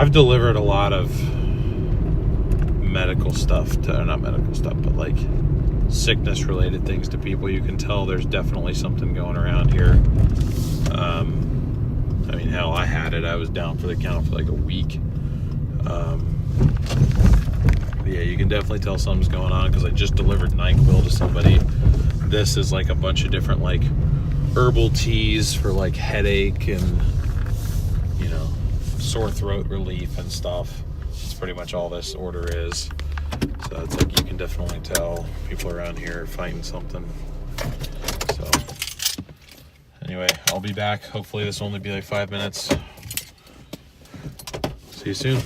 I've delivered a lot of medical stuff to, not medical stuff, but like sickness related things to people. You can tell there's definitely something going around here. I mean, hell, I had it. I was down for the count for like a week. Yeah, you can definitely tell something's going on because I just delivered NyQuil to somebody. This is like a bunch of different like herbal teas for like headache and, you know, sore throat relief and stuff. That's pretty much all this order is. So it's like you can definitely tell people around here are fighting something. So anyway, I'll be back. Hopefully this will only be like 5 minutes. See you soon.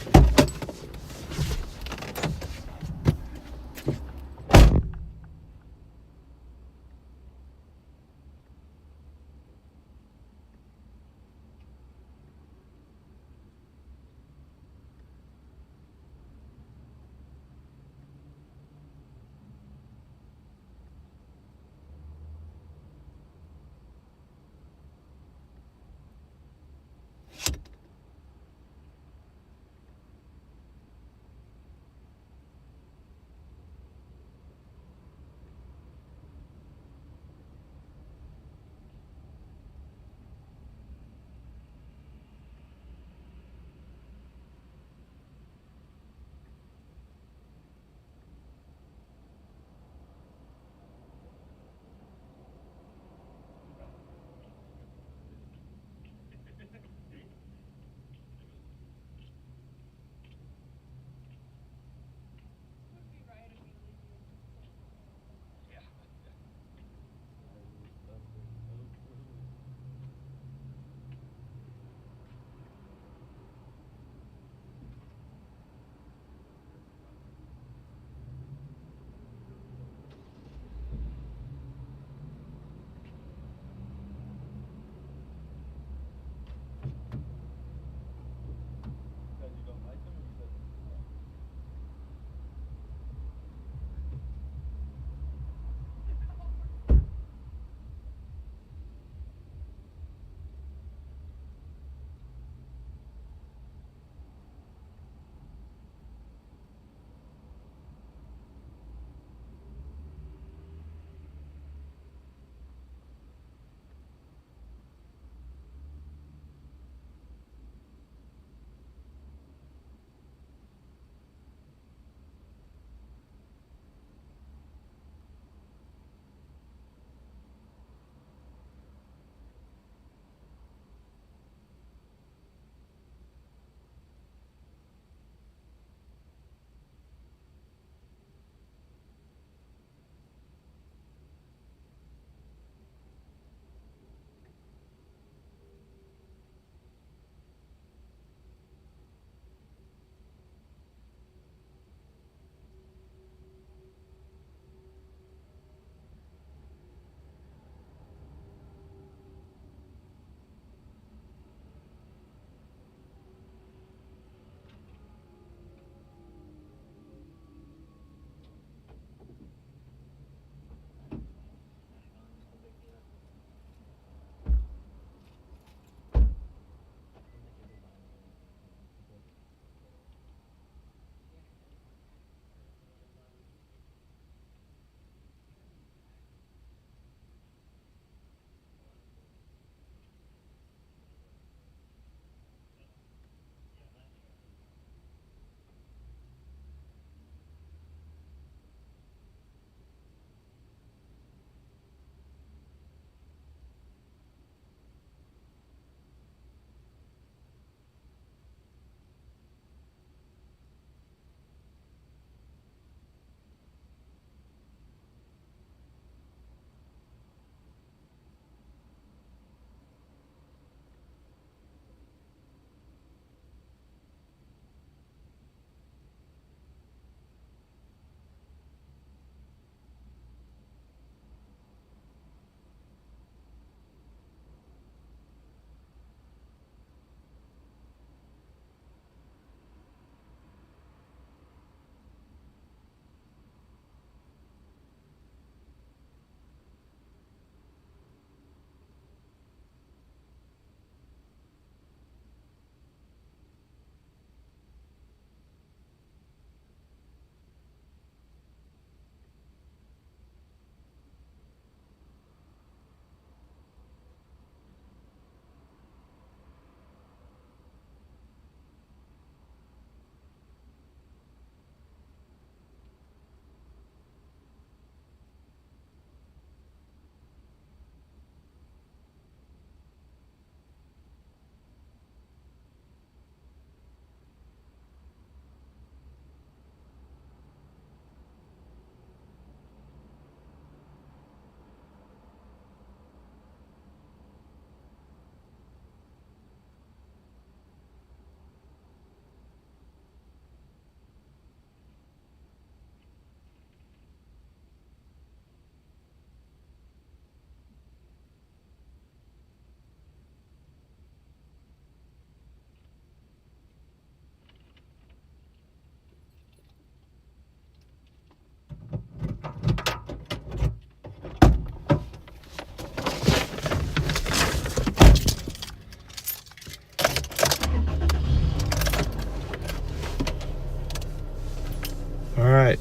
All right.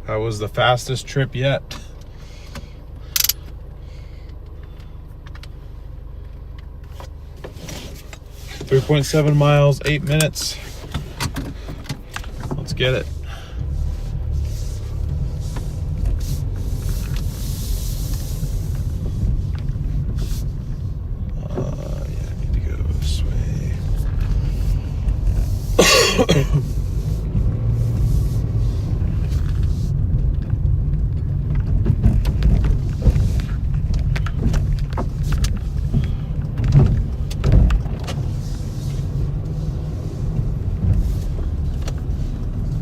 That was the fastest trip yet. .7 miles, 8 minutes. Let's get it. Yeah, I need to go this way.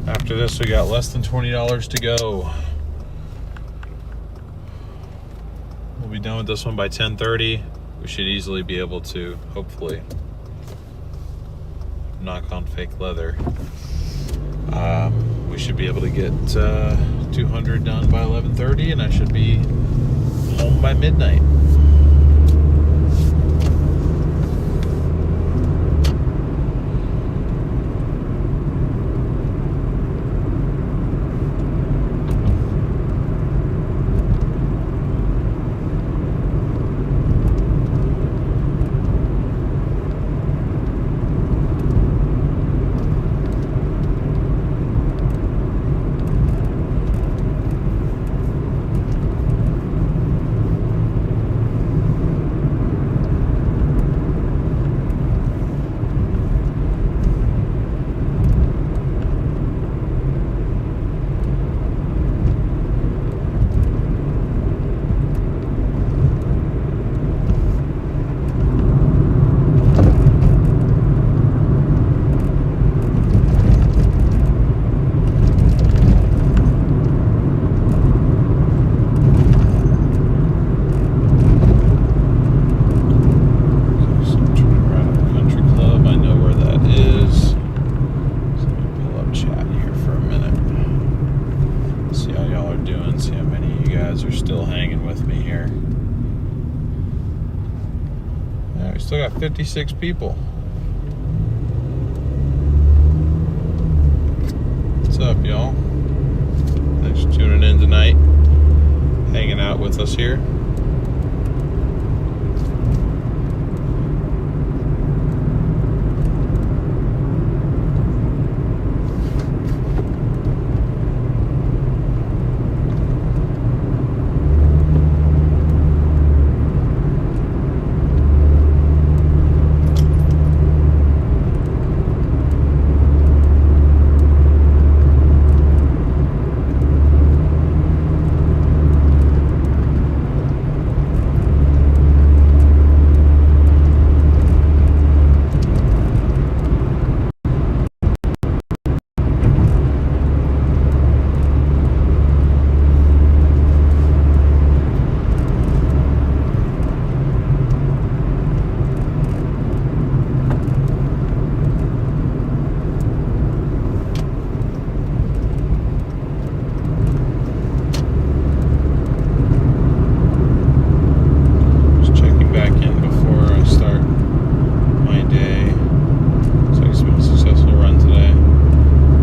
After this, we got less than $20 to go. We'll be done with this one by 10:30. We should easily be able to, hopefully, knock on fake leather. We should be able to get 200 done by 11:30, and I should be home by midnight. Still got 56 people. What's up, y'all? Thanks for tuning in tonight, hanging out with us here.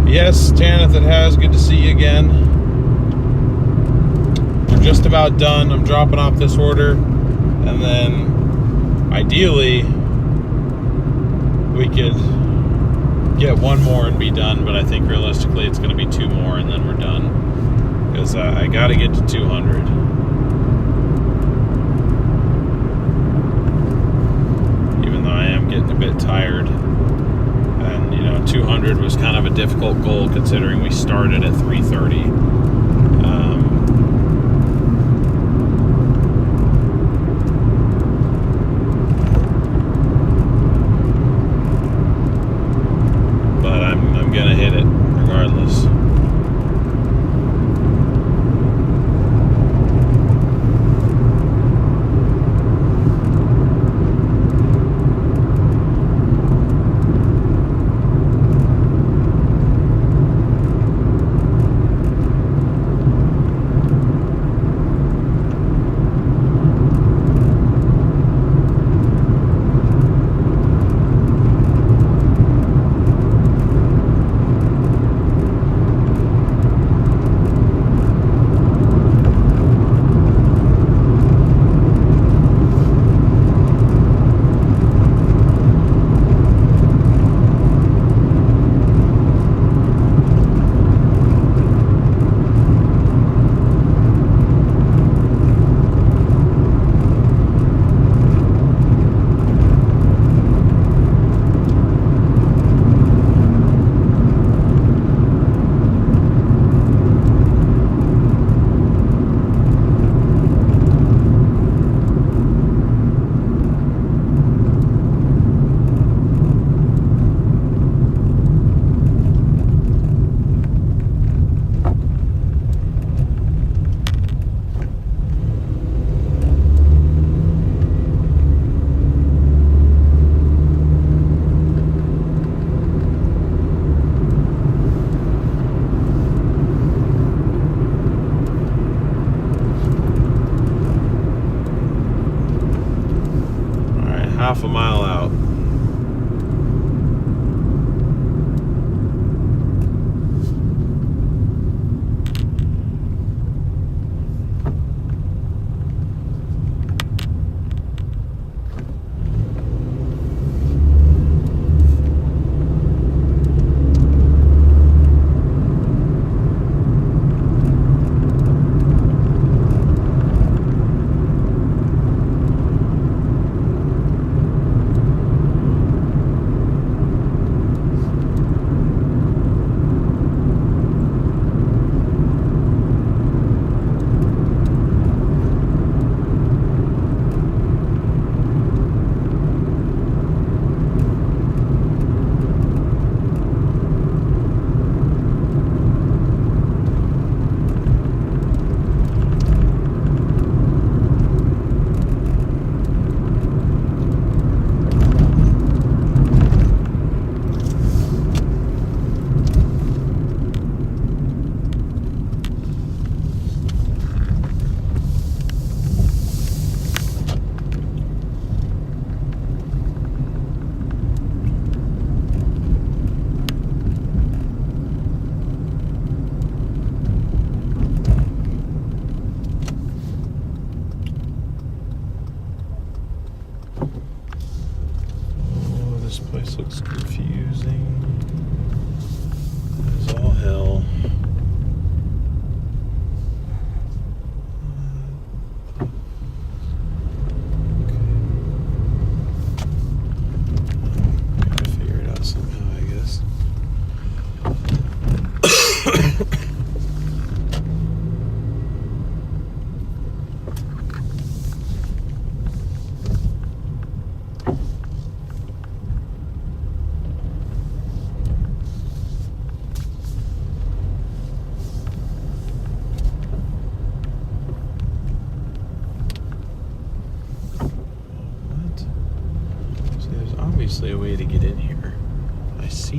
Yes, Tanith, it has. Good to see you again. We're just about done. I'm dropping off this order, and then ideally we could get one more and be done, but I think realistically it's going to be two more and then we're done, because I got to get to 200. Even though I am getting a bit tired. And, you know, 200 was kind of a difficult goal considering we started at 330. But I'm going to hit it regardless.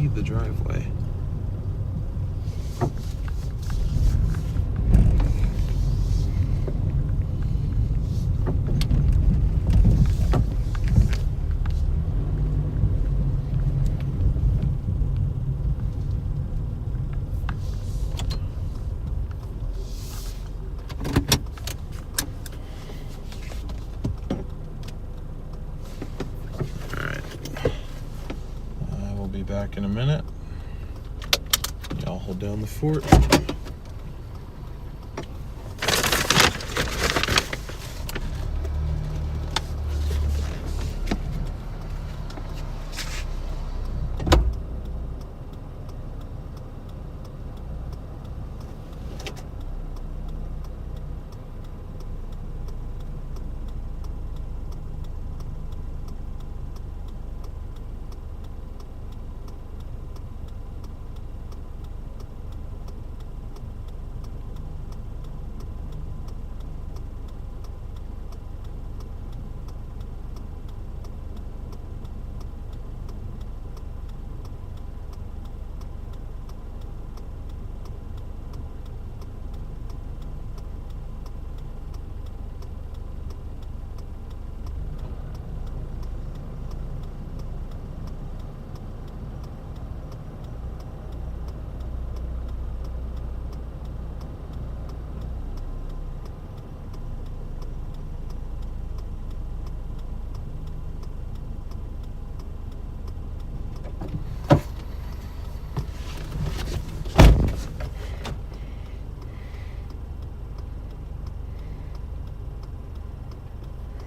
see the driveway. Back in a minute. Y'all hold down the fort.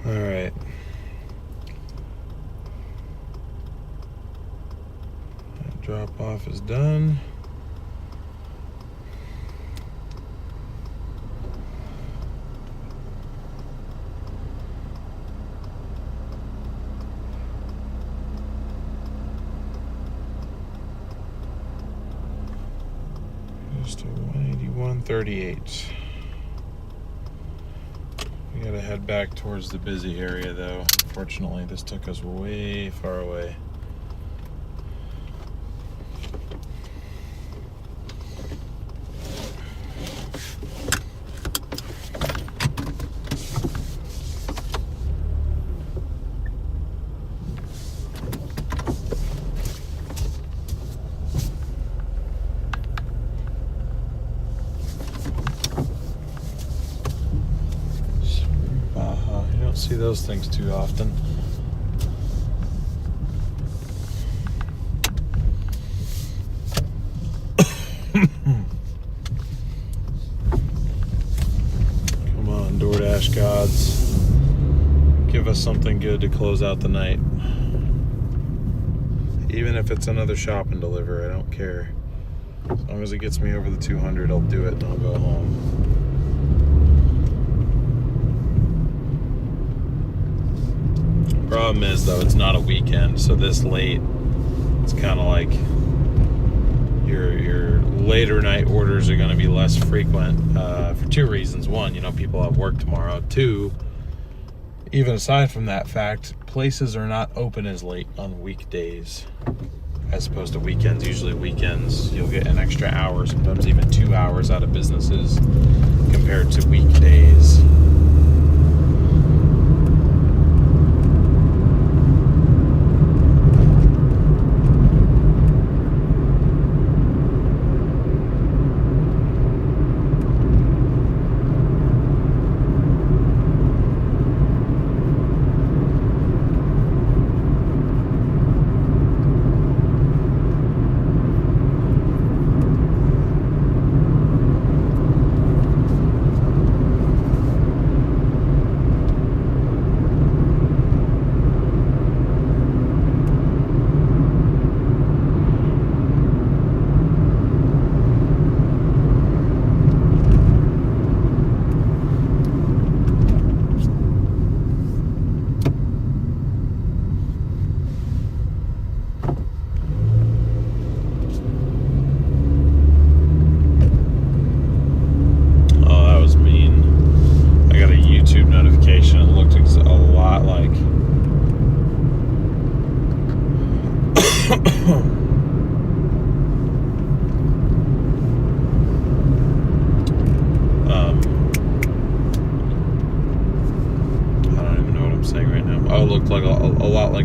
All right. Drop off is done. Just a 181.38. We gotta head back towards the busy area though. Unfortunately, this took us way far away. See those things too often. Come on, Doordash gods. Give us something good to close out the night. Even if it's another shop and deliver, I don't care. As long as it gets me over the 200, I'll do it and I'll go home. Problem is though, it's not a weekend, so this late, it's kind of like your later night orders are going to be less frequent for two reasons. One, you know, people have work tomorrow. Two, even aside from that fact, places are not open as late on weekdays as opposed to weekends. Usually weekends you'll get an extra hour, sometimes even 2 hours out of businesses compared to weekdays.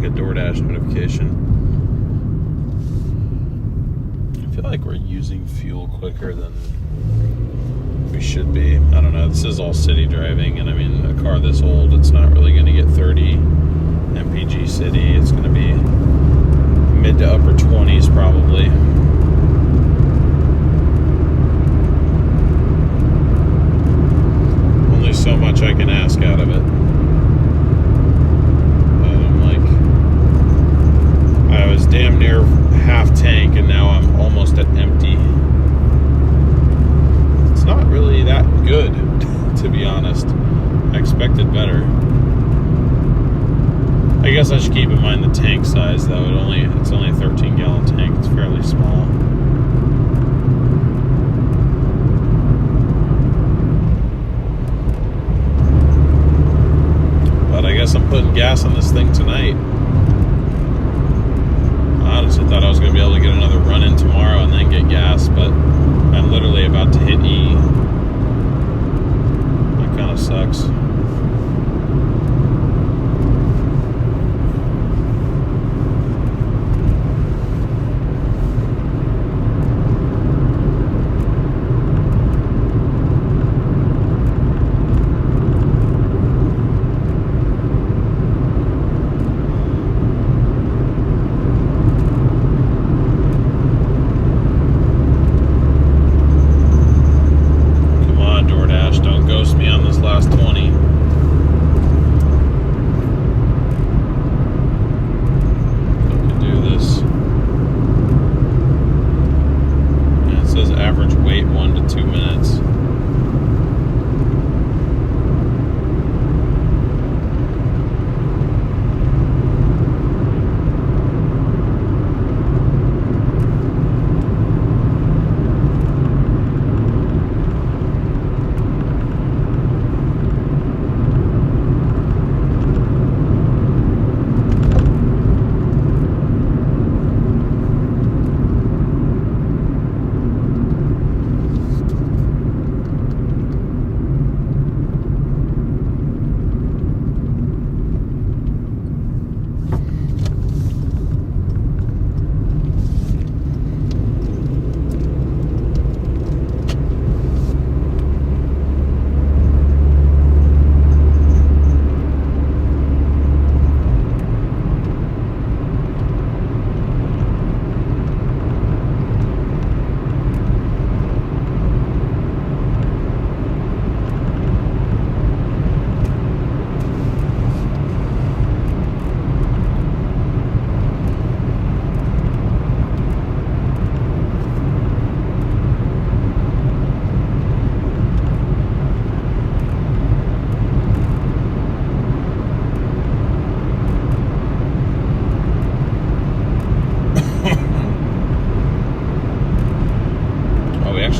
like a Doordash notification. I feel like we're using fuel quicker than we should be. I don't know. This is all city driving, and I mean, a car this old, it's not really going to get 30 mpg city. It's going to be mid to upper 20s probably. Only so much I can ask out of it. I was damn near half tank, and now I'm almost at empty. It's not really that good, to be honest. I expected better. I guess I should keep in mind the tank size, though. It's only a 13-gallon tank. It's fairly small. But I guess I'm putting gas on this thing tonight. I honestly thought I was going to be able to get another run in tomorrow and then get gas, but I'm literally about to hit E. That kind of sucks.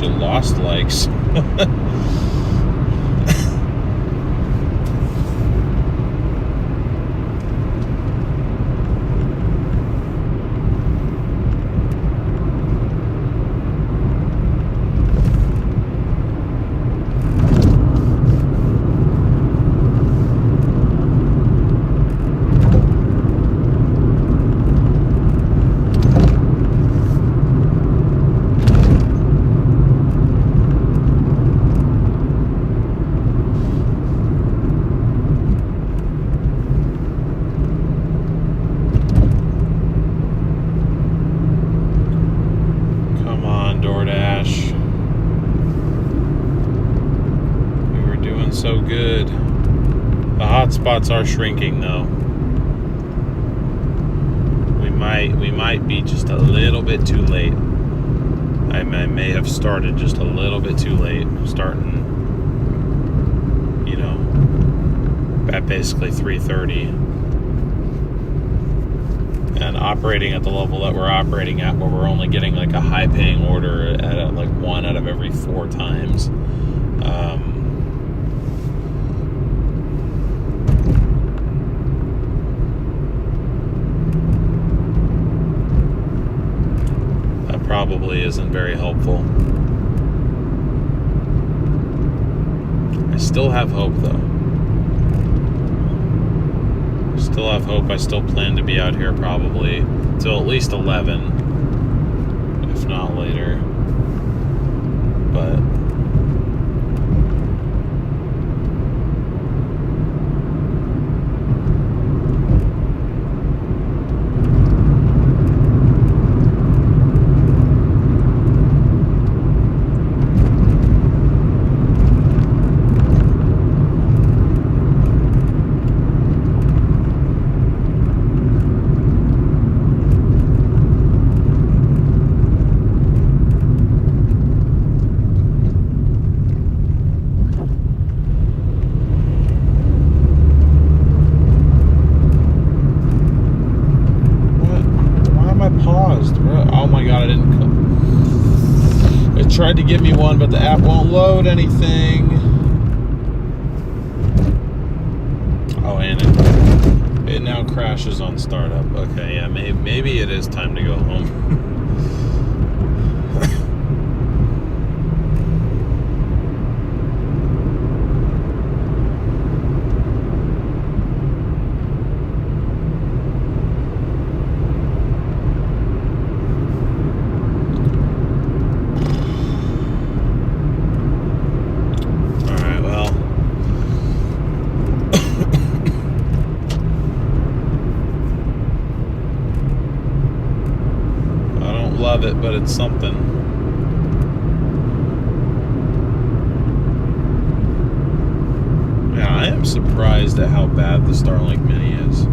Lost likes. Doordash. We were doing so good. The hot spots are shrinking though. We might be just a little bit too late. I may have started just a little bit too late. Starting, at basically 3:30. And operating at the level that we're operating at, where we're only getting like a high paying order at like 1 out of every 4 times. That probably isn't very helpful. I still have hope though. Still have hope. I still plan to be out here probably till at least 11, if not later. But tried to give me one, but the app won't load anything. Oh, and it now crashes on startup. Okay, yeah, maybe it is time to go home. Love it, but it's something. Yeah, I am surprised at how bad the Starlink Mini is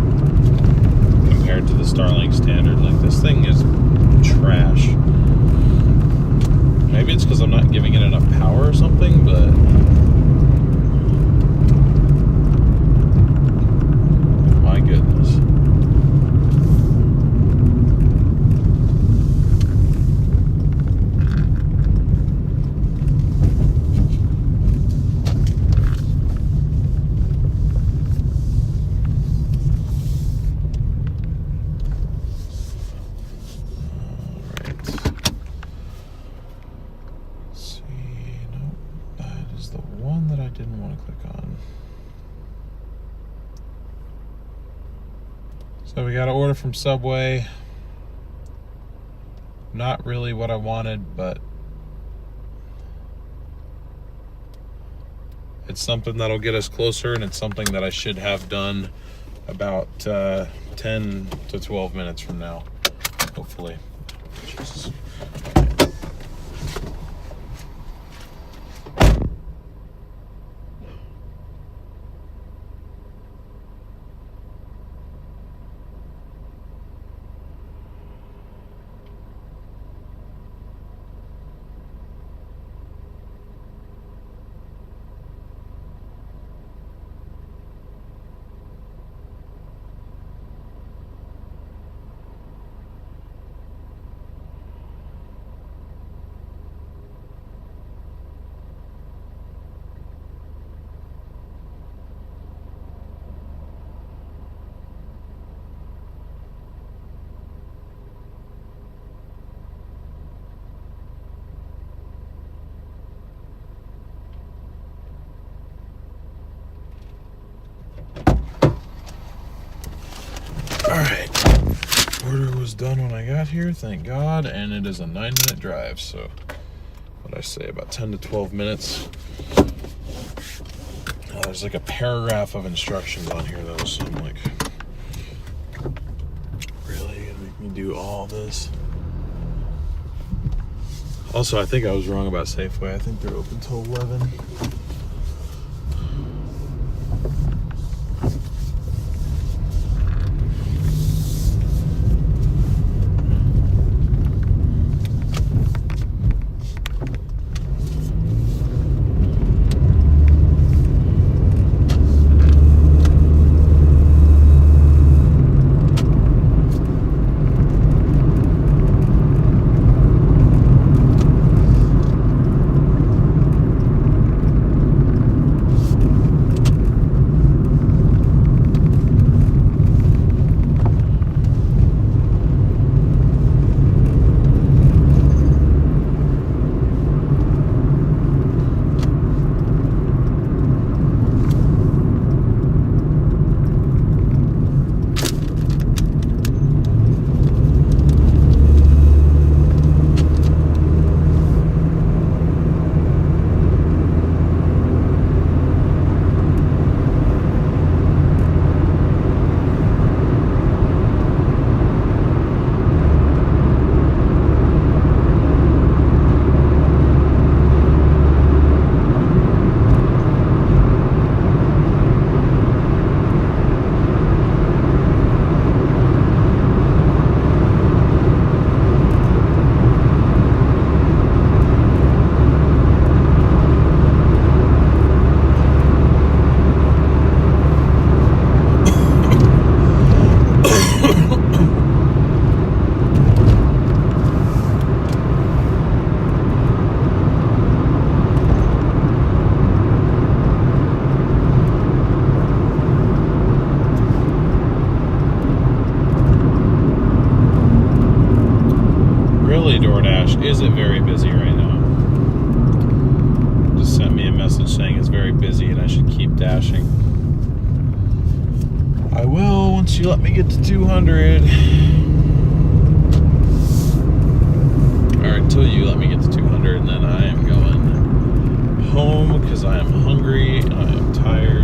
compared to the Starlink Standard. Like, this thing is trash. Maybe it's because I'm not giving it enough power or something, but my goodness. Didn't want to click on. So we got an order from Subway. Not really what I wanted, but it's something that'll get us closer, and it's something that I should have done about 10 to 12 minutes from now, hopefully. Jesus. Order was done when I got here, thank God, and it is a 9-minute drive, so what I say, about 10 to 12 minutes. There's like a paragraph of instructions on here though, so I'm like, really? You're gonna make me do all this? Also, I think I was wrong about Safeway. I think they're open till 11. is it very busy right now? Just sent me a message saying it's very busy and I should keep dashing. I will once you let me get to 200. Or until you let me get to 200, and then I am going home because I am hungry and I am tired.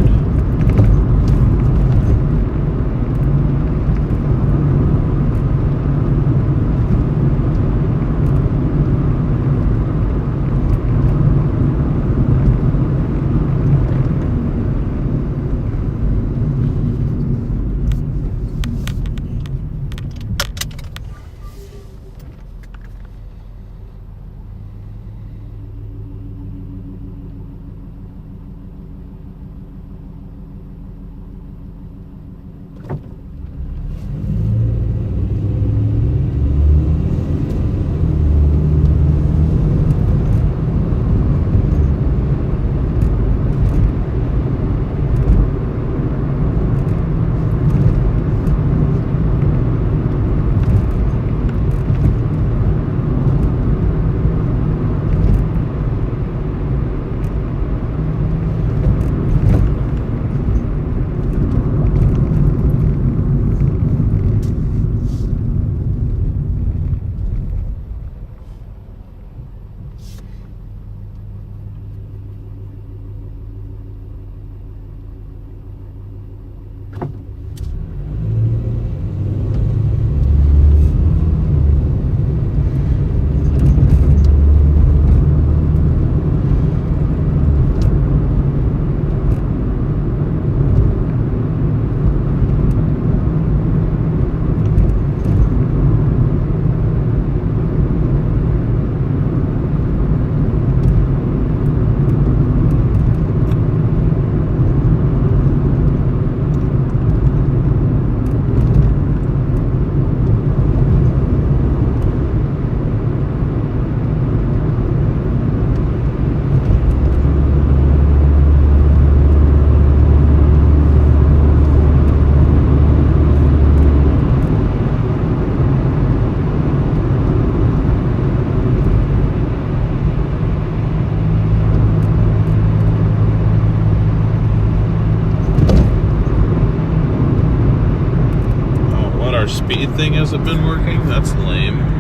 Speed thing hasn't been working? That's lame.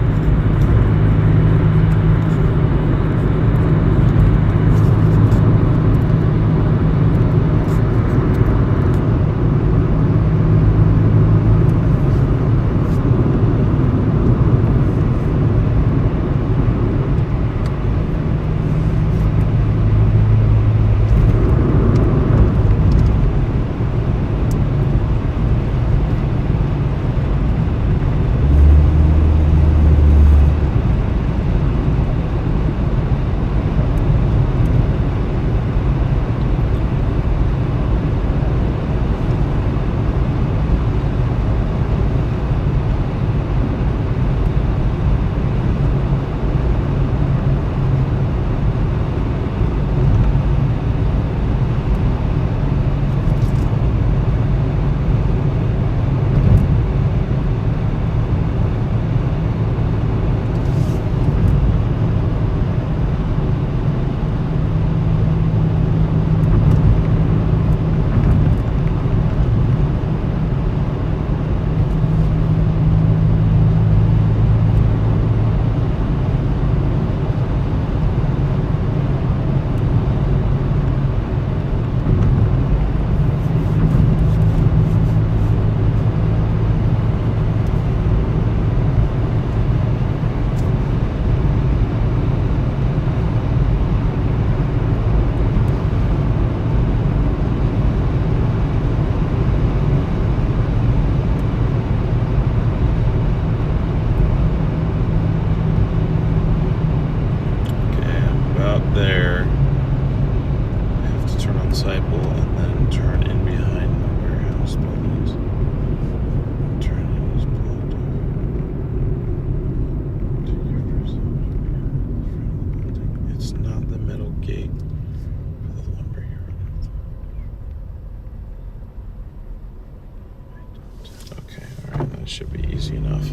Should be easy enough.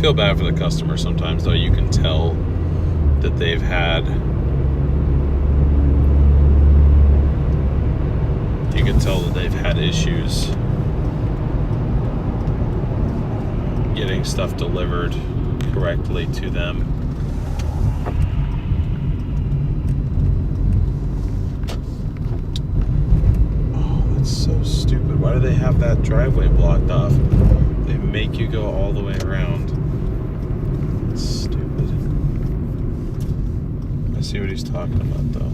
Feel bad for the customer sometimes, though. You can tell that they've had issues getting stuff delivered correctly to them. Oh, that's so stupid. Why do they have that driveway blocked off? They make you go all the way around. That's stupid. I see what he's talking about, though.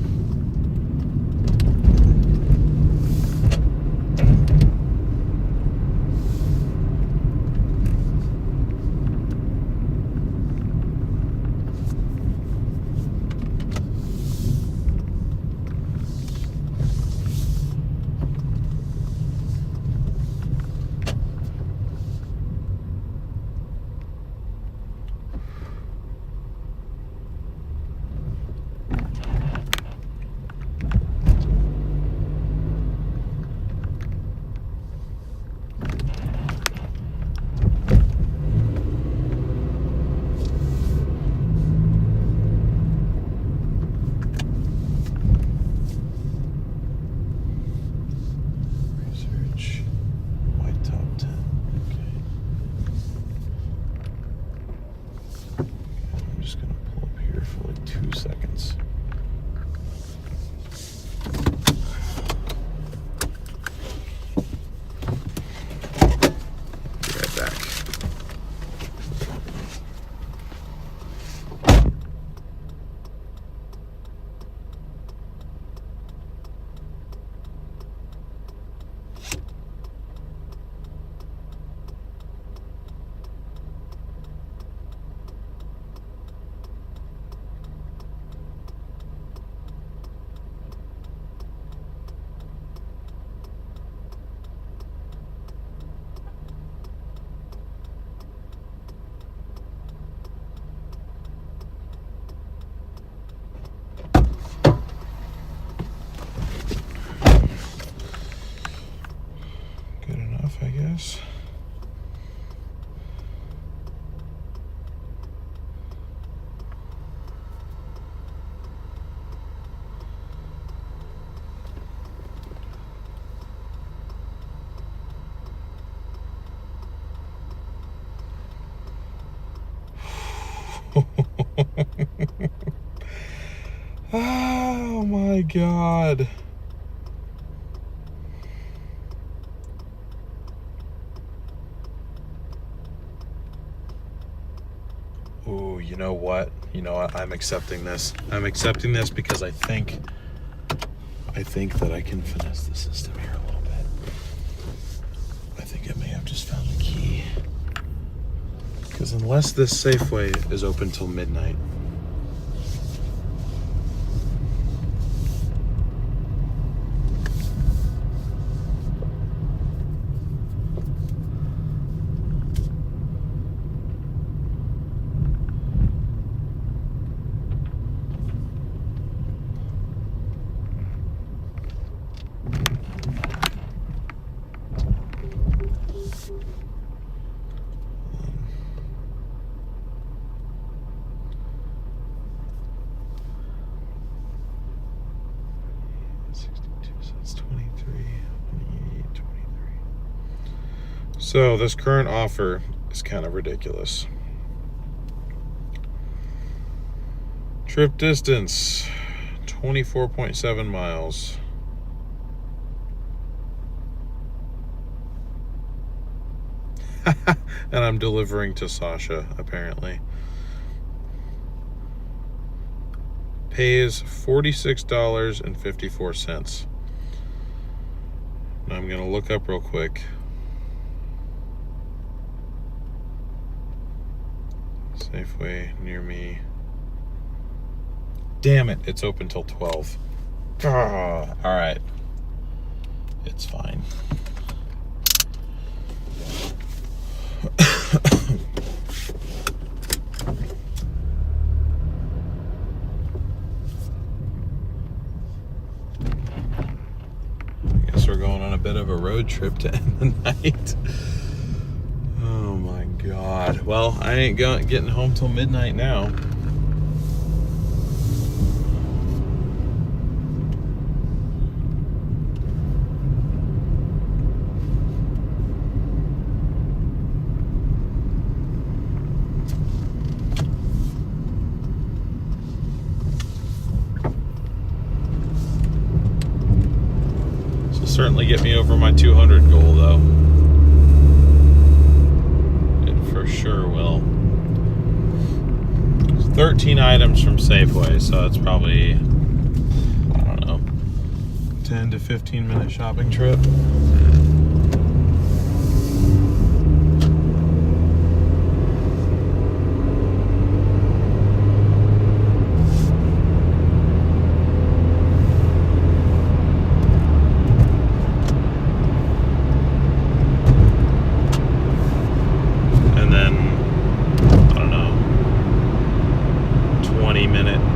I guess. Oh my God. Ooh, you know what? I'm accepting this. I'm accepting this because I think that I can finesse the system here a little bit. I think I may have just found the key. Because unless this Safeway is open till midnight, so this current offer is kind of ridiculous. Trip distance, 24.7 miles. And I'm delivering to Sasha, apparently. Pays $46.54. Now I'm gonna look up real quick. Safeway near me. Damn it, it's open till 12. All right, it's fine. I guess we're going on a bit of a road trip to end the night. Oh my God. well, I ain't getting home till midnight now. Certainly get me over my 200 goal, though. It for sure will. It's 13 items from Safeway, so it's probably, I don't know, 10 to 15 minute shopping trip.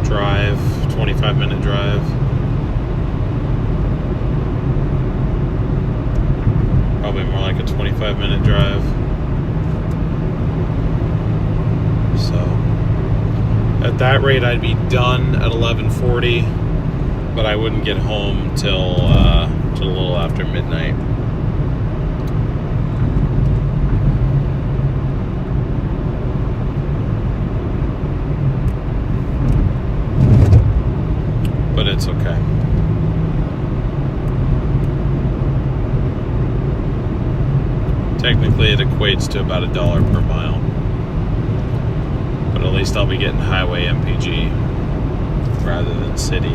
Drive, 25-minute drive. Probably more like a 25-minute drive. So at that rate, I'd be done at 11:40, but I wouldn't get home till a little after midnight. But it's okay. Technically, it equates to about $1 per mile. But at least I'll be getting highway MPG rather than city.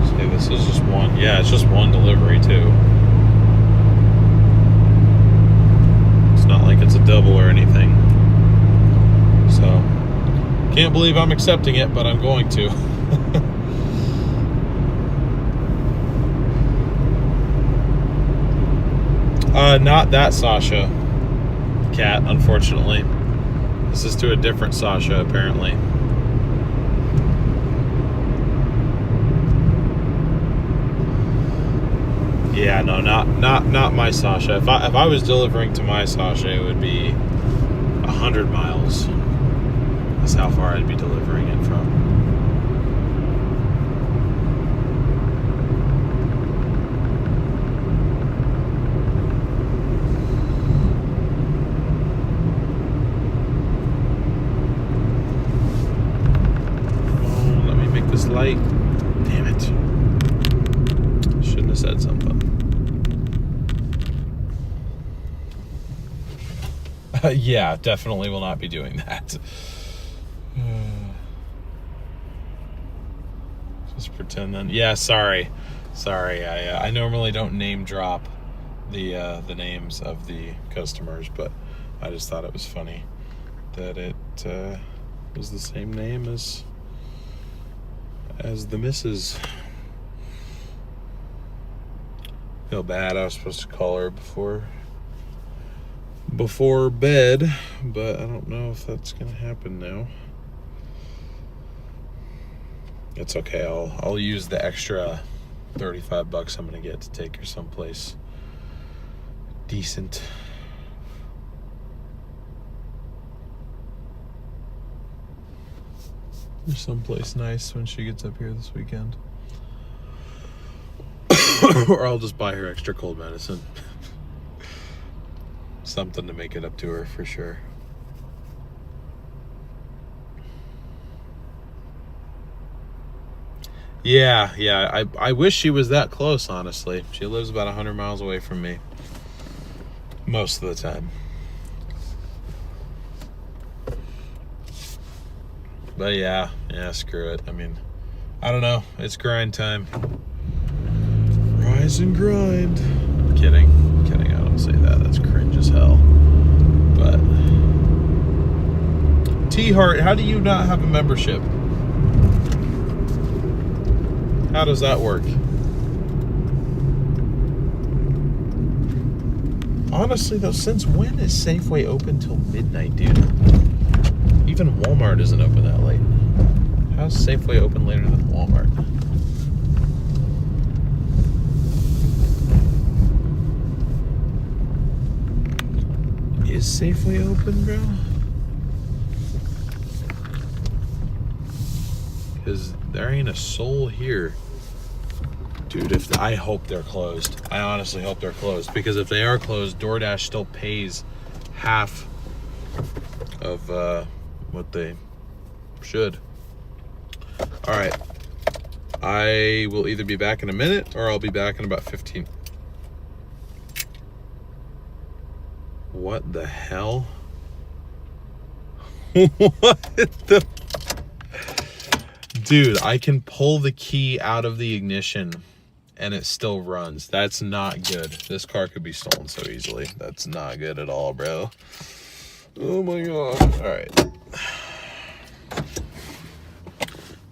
See, this is just one. Yeah, it's just one delivery, too. Not like it's a double or anything. So can't believe I'm accepting it, but I'm going to. Not that Sasha cat, unfortunately. This is to a different Sasha, apparently. Yeah, no, not my Sasha. If I was delivering to my Sasha, it would be 100 miles. That's how far I'd be delivering it from. Oh, let me make this light. Damn it. Shouldn't have said something. Yeah, definitely will not be doing that. Just pretend then. Yeah, sorry. I normally don't name drop the names of the customers, but I just thought it was funny that it was the same name as the missus. Feel bad. I was supposed to call her before bed, but I don't know if that's gonna happen now. It's okay. I'll use the extra $35 I'm gonna get to take her someplace decent. Or someplace nice when she gets up here this weekend. Or I'll just buy her extra cold medicine. Something to make it up to her for sure. Yeah, I wish she was that close, honestly. She lives about 100 miles away from me most of the time. But yeah, screw it. I mean, I don't know. It's grind time. Rise and grind. Kidding. I don't say that. That's cringe as hell. But T-Heart, how do you not have a membership? How does that work? Honestly, though, since when is Safeway open till midnight, dude? Even Walmart isn't open that late. How's Safeway open later than Walmart? safely open, bro? Because there ain't a soul here. Dude, I hope they're closed. I honestly hope they're closed. Because if they are closed, DoorDash still pays half of what they should. All right. I will either be back in a minute or I'll be back in about 15. What the hell? What the... Dude, I can pull the key out of the ignition and it still runs. That's not good. This car could be stolen so easily. That's not good at all, bro. Oh my God. All right.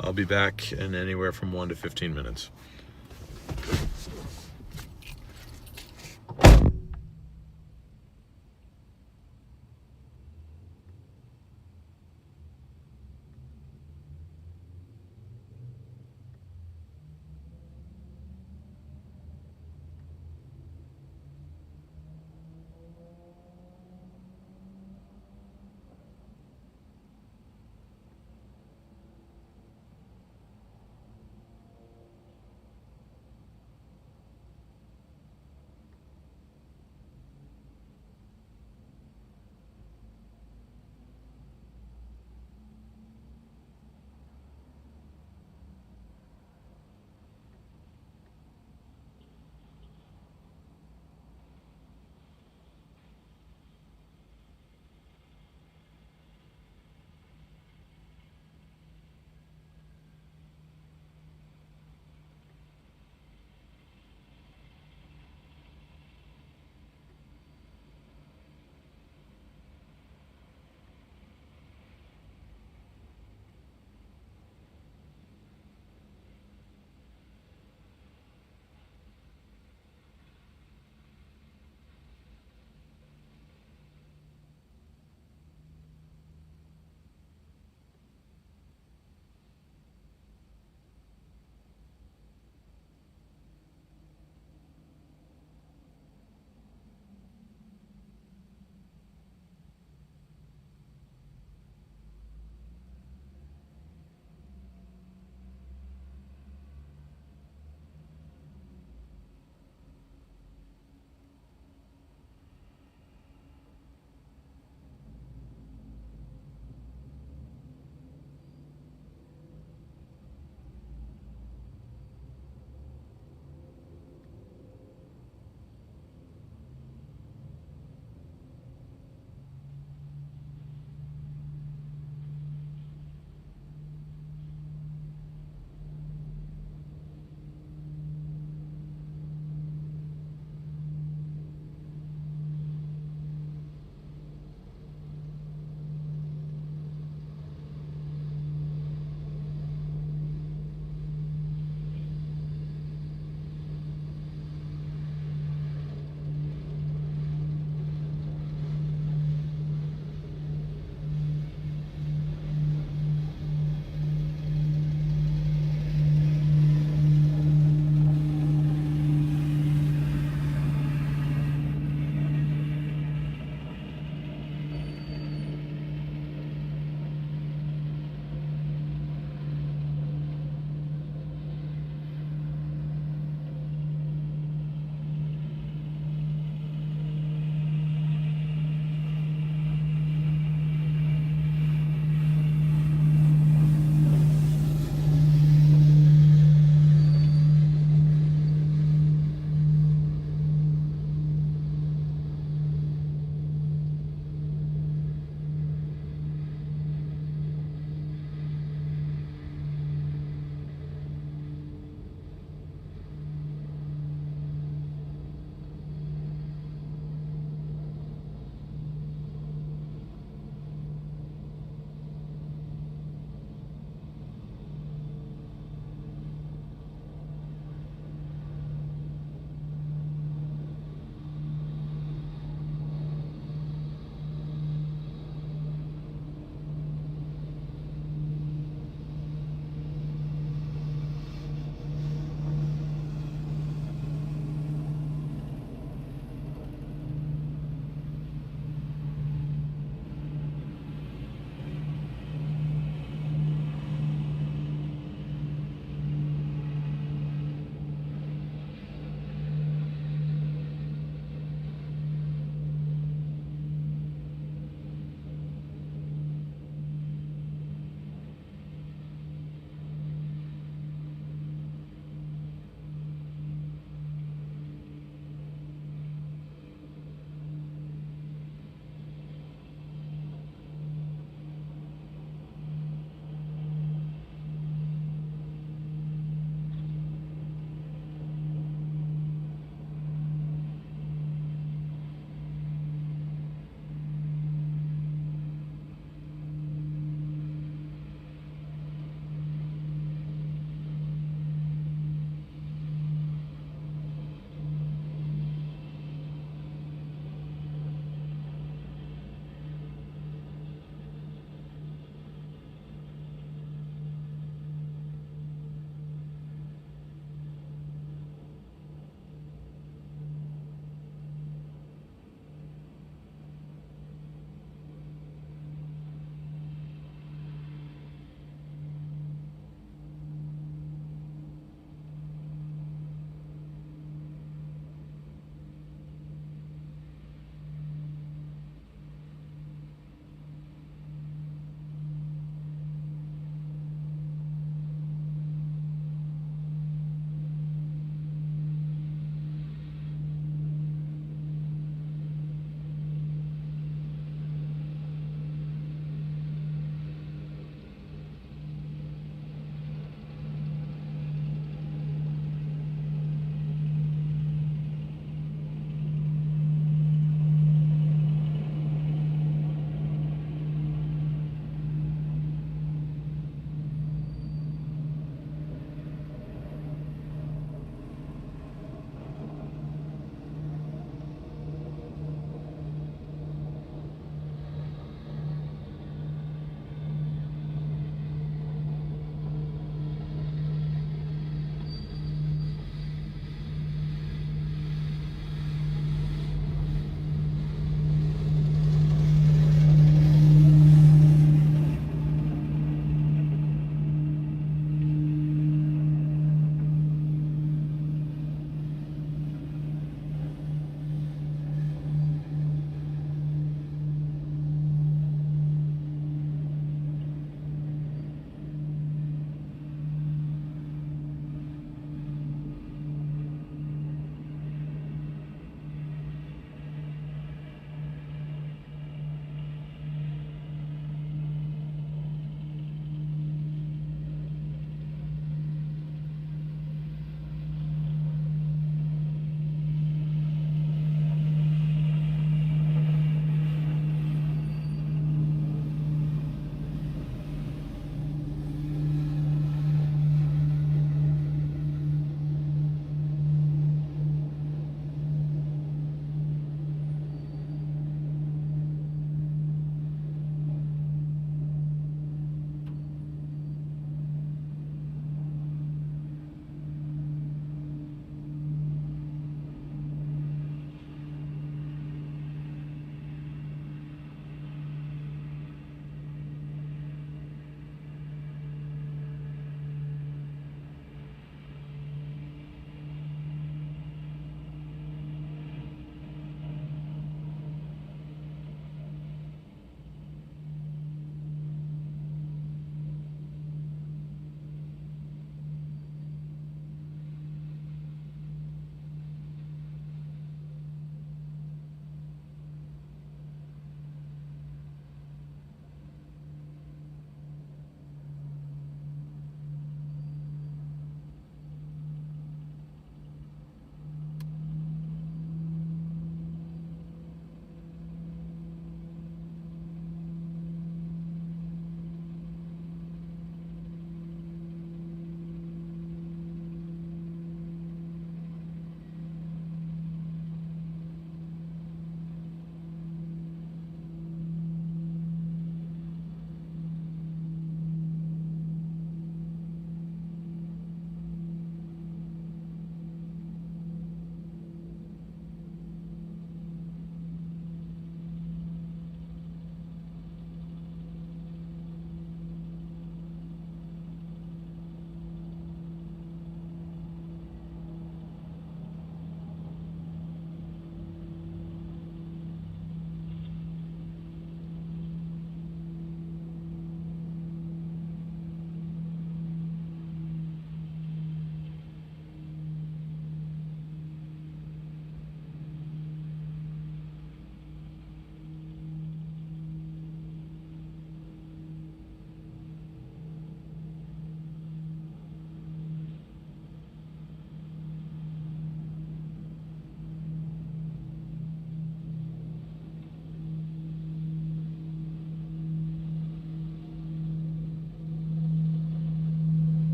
I'll be back in anywhere from 1 to 15 minutes.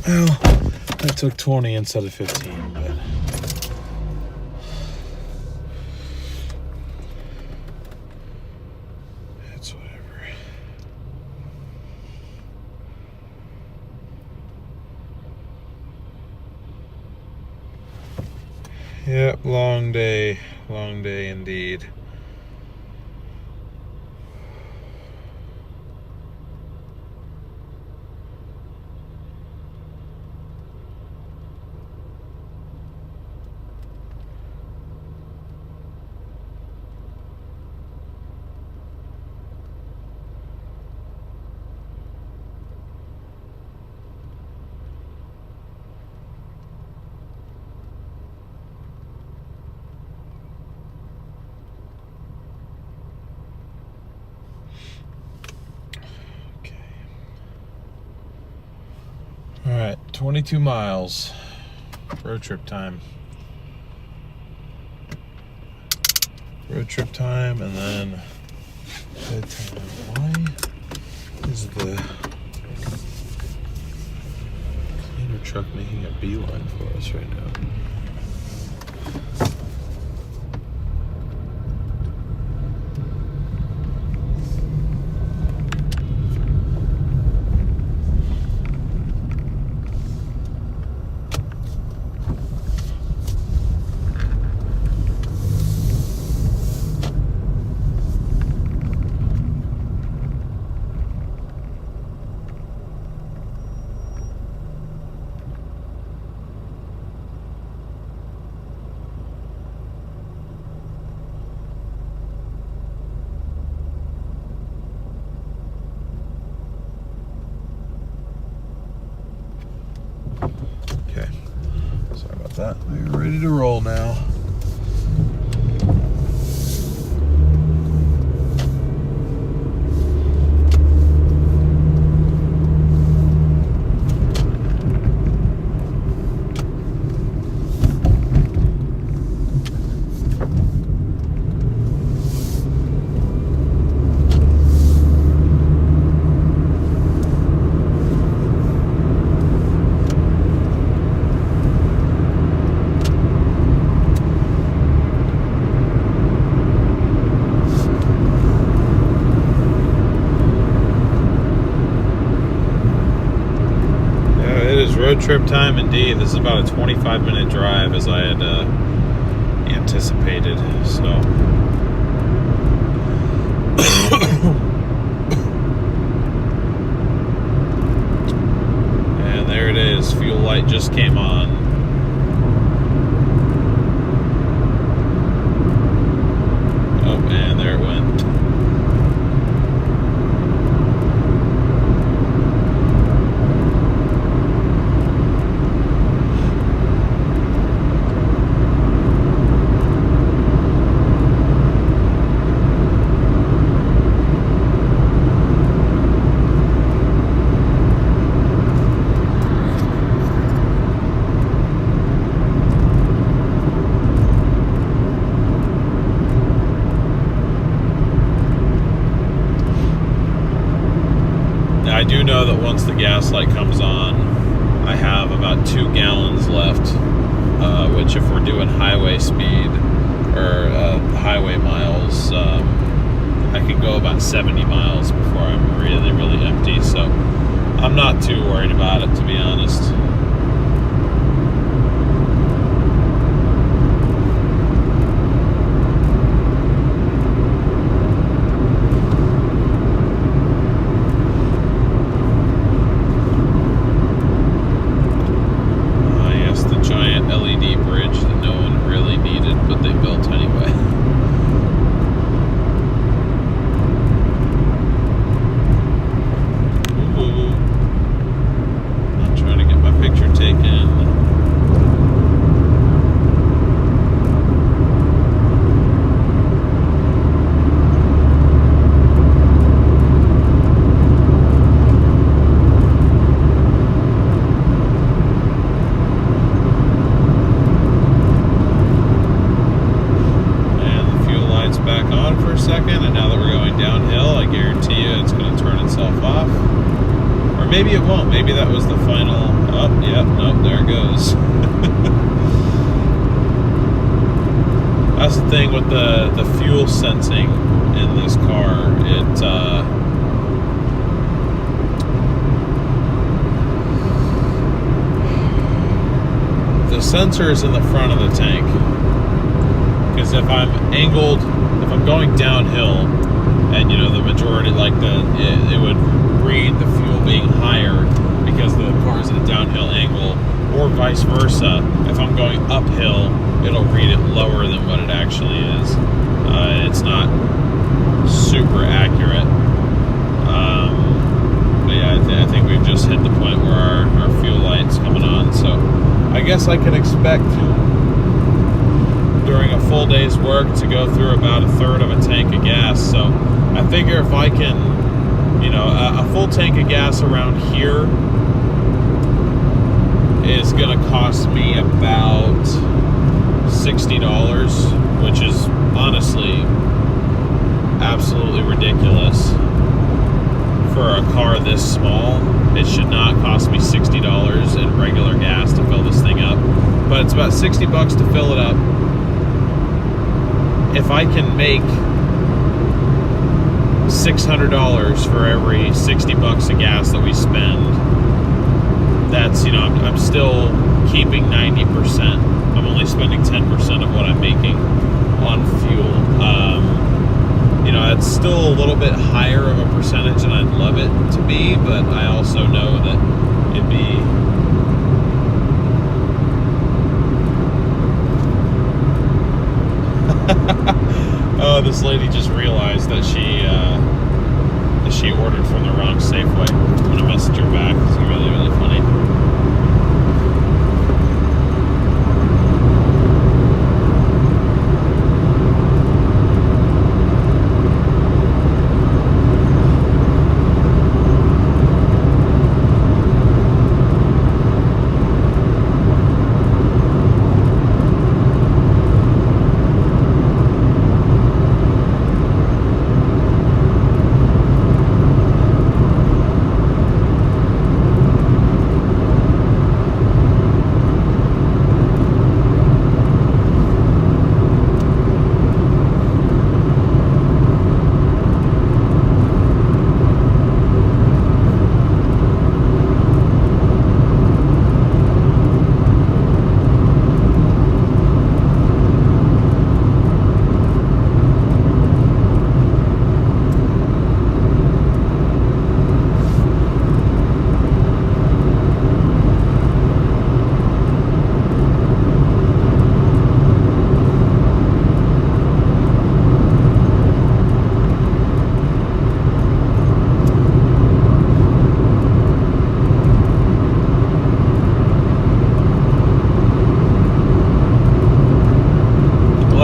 Well, I took 20 instead of 15, but it's whatever. Yep, long day indeed. All right, 22 miles, road trip time. Road trip time, and then bedtime. Why is the cleaner truck making a beeline for us right now? Okay, sorry about that. We're ready to roll now. Road trip time indeed. This is about a 25-minute drive as I had anticipated. So and there it is. Fuel light just came on. Oh, and there it went. I do know that once the gas light comes on, I have about 2 gallons left, which if we're doing highway speed or highway miles, I can go about 70 miles before I'm really, really empty. So I'm not too worried about it, to be honest. LED bridge that no one really needed, but they built anyway. Ooh. I'm trying to get my picture taken. Second, and now that we're going downhill, I guarantee you it's going to turn itself off. Or maybe it won't. Maybe that was the final. Oh, yeah, no, there it goes. That's the thing with the fuel sensing in this car. The sensor is in the front of the tank. Because if I'm going downhill, and you know the majority, like it would read the fuel being higher because the car is at a downhill angle, or vice versa. If I'm going uphill, it'll read it lower than what it actually is. It's not super accurate. But yeah, I think we've just hit the point where our fuel light's coming on. So I guess I can expect during a full day's work to go through about a third of a tank of gas. So I figure if I can, you know, a full tank of gas around here is going to cost me about $60, which is honestly absolutely ridiculous for a car this small. It should not cost me $60 in regular gas to fill this thing up, but it's about $60 to fill it up. If I can make $600 for every $60 of gas that we spend, that's, you know, I'm still keeping 90%. I'm only spending 10% of what I'm making on fuel. You know, it's still a little bit higher of a percentage than I'd love it to be, but I also know that it'd be oh, this lady just realized that she ordered from the wrong Safeway. I'm gonna message her back. It's really, really funny.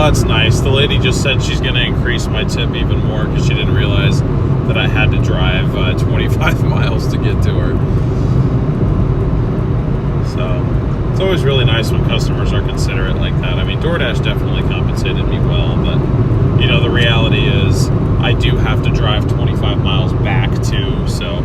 That's nice. The lady just said she's going to increase my tip even more because she didn't realize that I had to drive 25 miles to get to her. So it's always really nice when customers are considerate like that. I mean, Doordash definitely compensated me well, but you know, the reality is I do have to drive 25 miles back too, so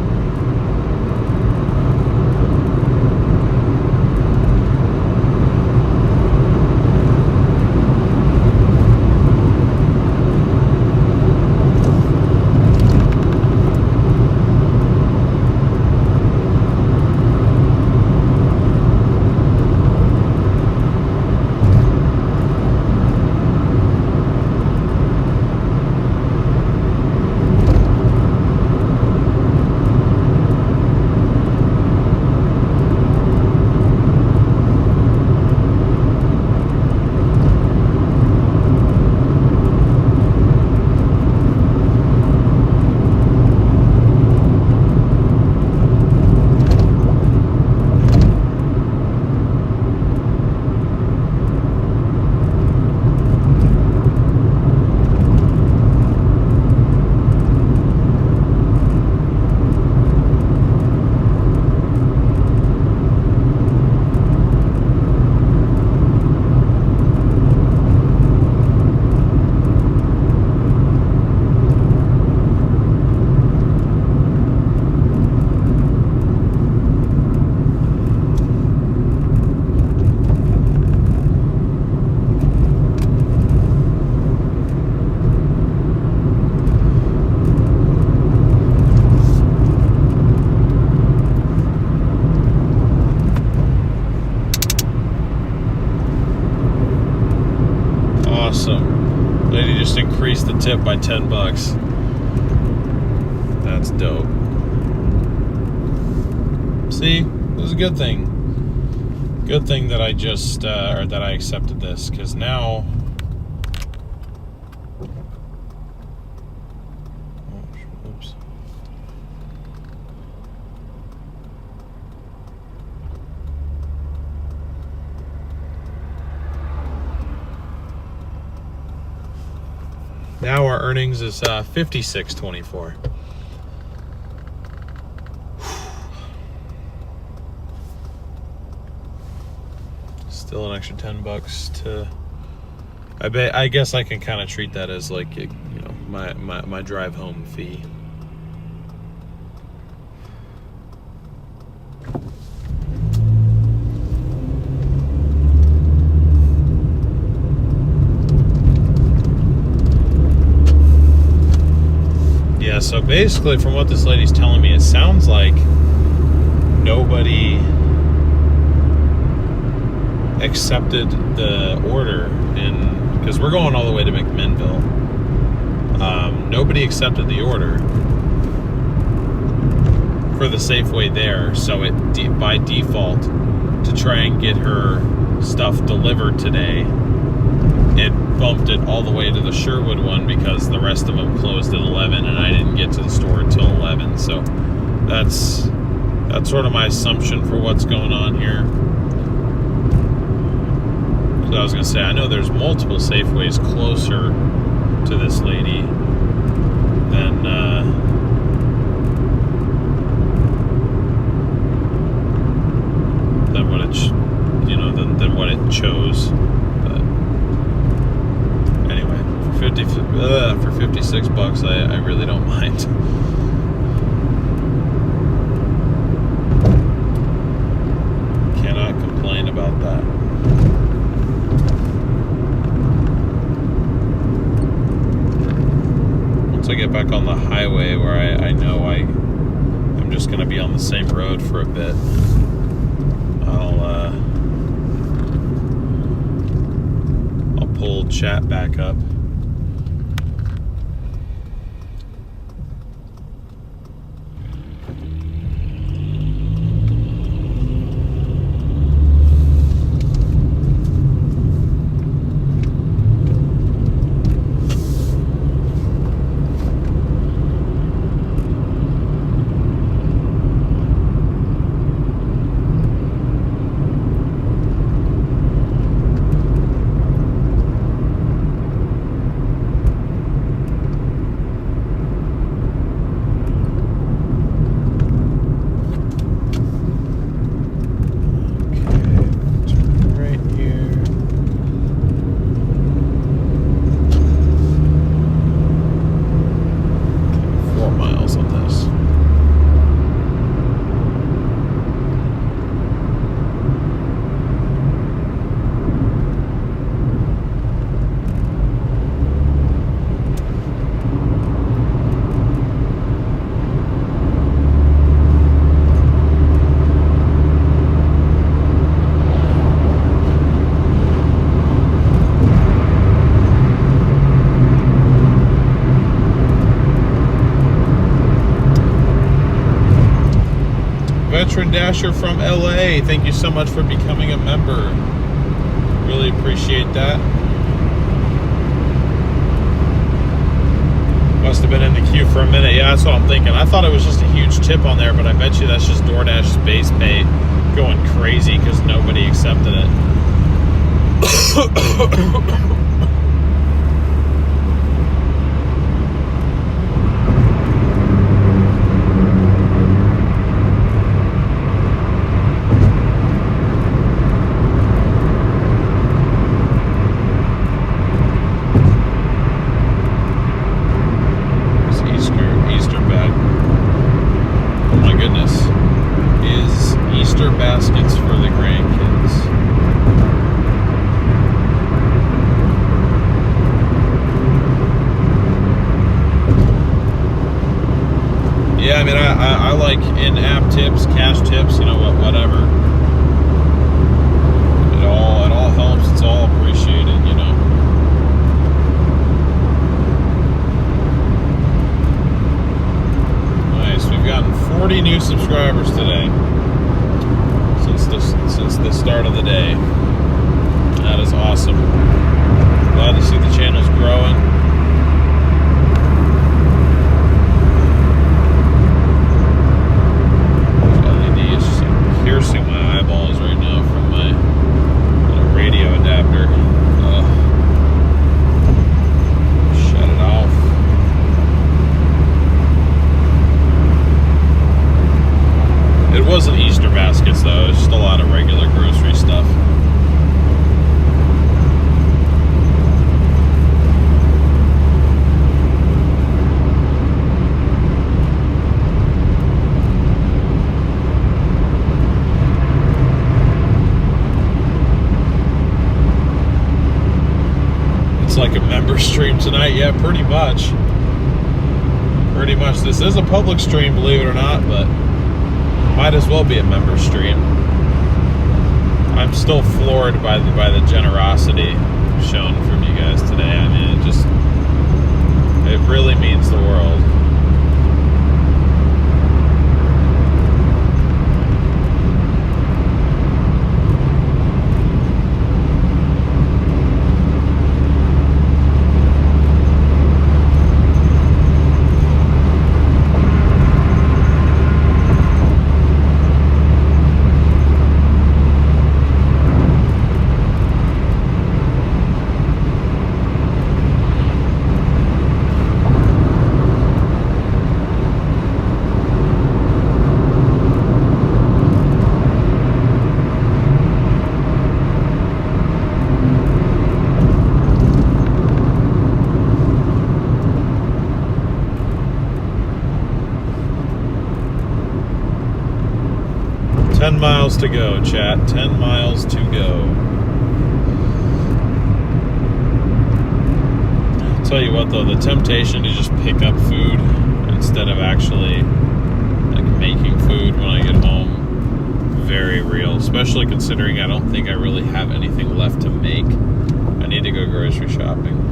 just increased the tip by 10 bucks. That's dope. See, it was a good thing. Good thing that I just, or that I accepted this, because now, oops. Now our earnings is $56.24. Still an extra 10 bucks to. I guess I can kind of treat that as like, you know, my drive home fee. Yeah, so basically from what this lady's telling me, it sounds like nobody accepted the order, because we're going all the way to McMinnville. Nobody accepted the order for the Safeway there, so it by default, to try and get her stuff delivered today, it bumped it all the way to the Sherwood one because the rest of them closed at 11 and I didn't get to the store until 11. So that's sort of my assumption for what's going on here. So I was going to say, I know there's multiple Safeways closer to this lady than what it, than what it chose. But anyway, for 56 bucks, I really don't mind. Cannot complain about that. Once I get back on the highway where I know I'm just going to be on the same road for a bit, I'll pull chat back up. Veteran Dasher from LA, thank you so much for becoming a member. Really appreciate that. Must have been in the queue for a minute. Yeah, that's what I'm thinking. I thought it was just a huge tip on there, but I bet you that's just Doordash's base pay going crazy because nobody accepted it. Baskets for the grandkids. Yeah, I mean, I like in-app tips, cash tips, whatever. It all helps. It's all appreciated, start of the day. That is awesome. Glad to see the channel's growing. LED is just piercing my eyeballs right now from my little radio adapter. Shut it off. It wasn't Easter baskets though, it was just a lot of regular grocery stuff. It's like a member stream tonight, yeah, pretty much. Pretty much. This is a public stream, believe it or not, but might as well be a member stream. I'm still floored by the generosity shown from you guys today. I mean, it really means the world. Miles to go, chat. 10 miles to go. I'll tell you what though, the temptation to just pick up food instead of actually like making food when I get home, very real, especially considering I don't think I really have anything left to make. I need to go grocery shopping.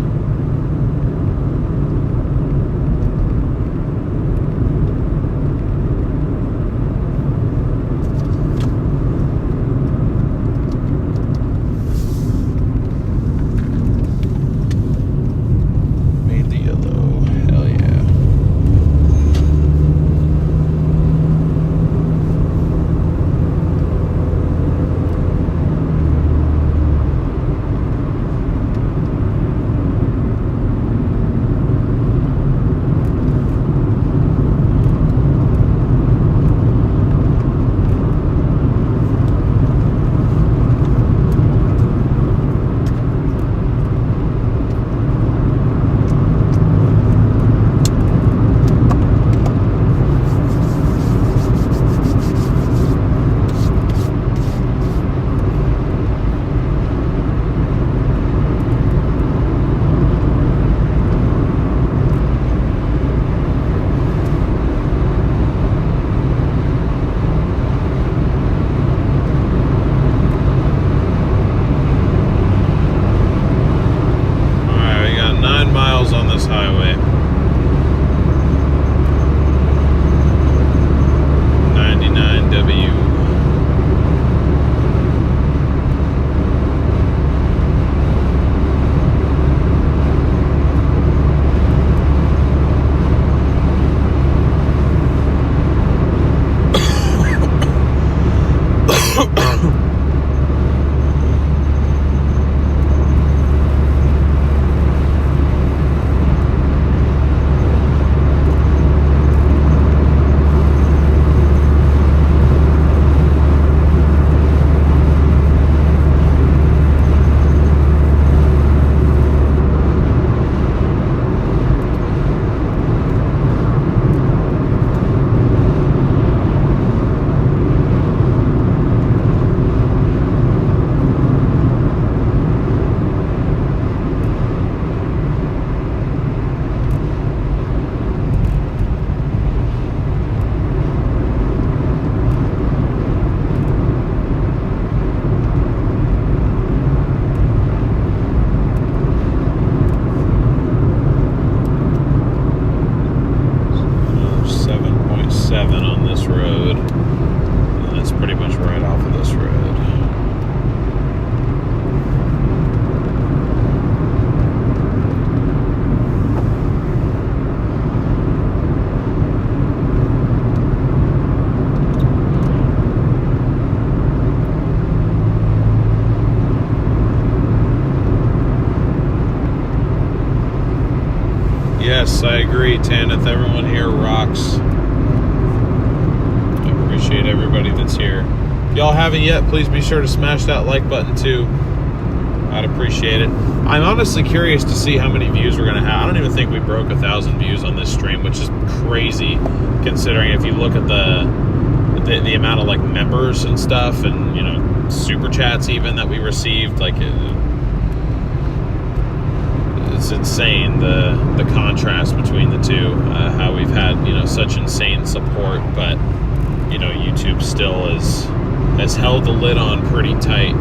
agree, Tanith. Everyone here rocks. I appreciate everybody that's here. If y'all haven't yet, please be sure to smash that like button too. I'd appreciate it. I'm honestly curious to see how many views we're gonna have. I don't even think we broke 1,000 views on this stream, which is crazy considering if you look at the amount of like members and stuff, and you know, super chats even that we received. Like it's insane the contrast between the two. How we've had, you know, such insane support, but you know, YouTube still has held the lid on pretty tight.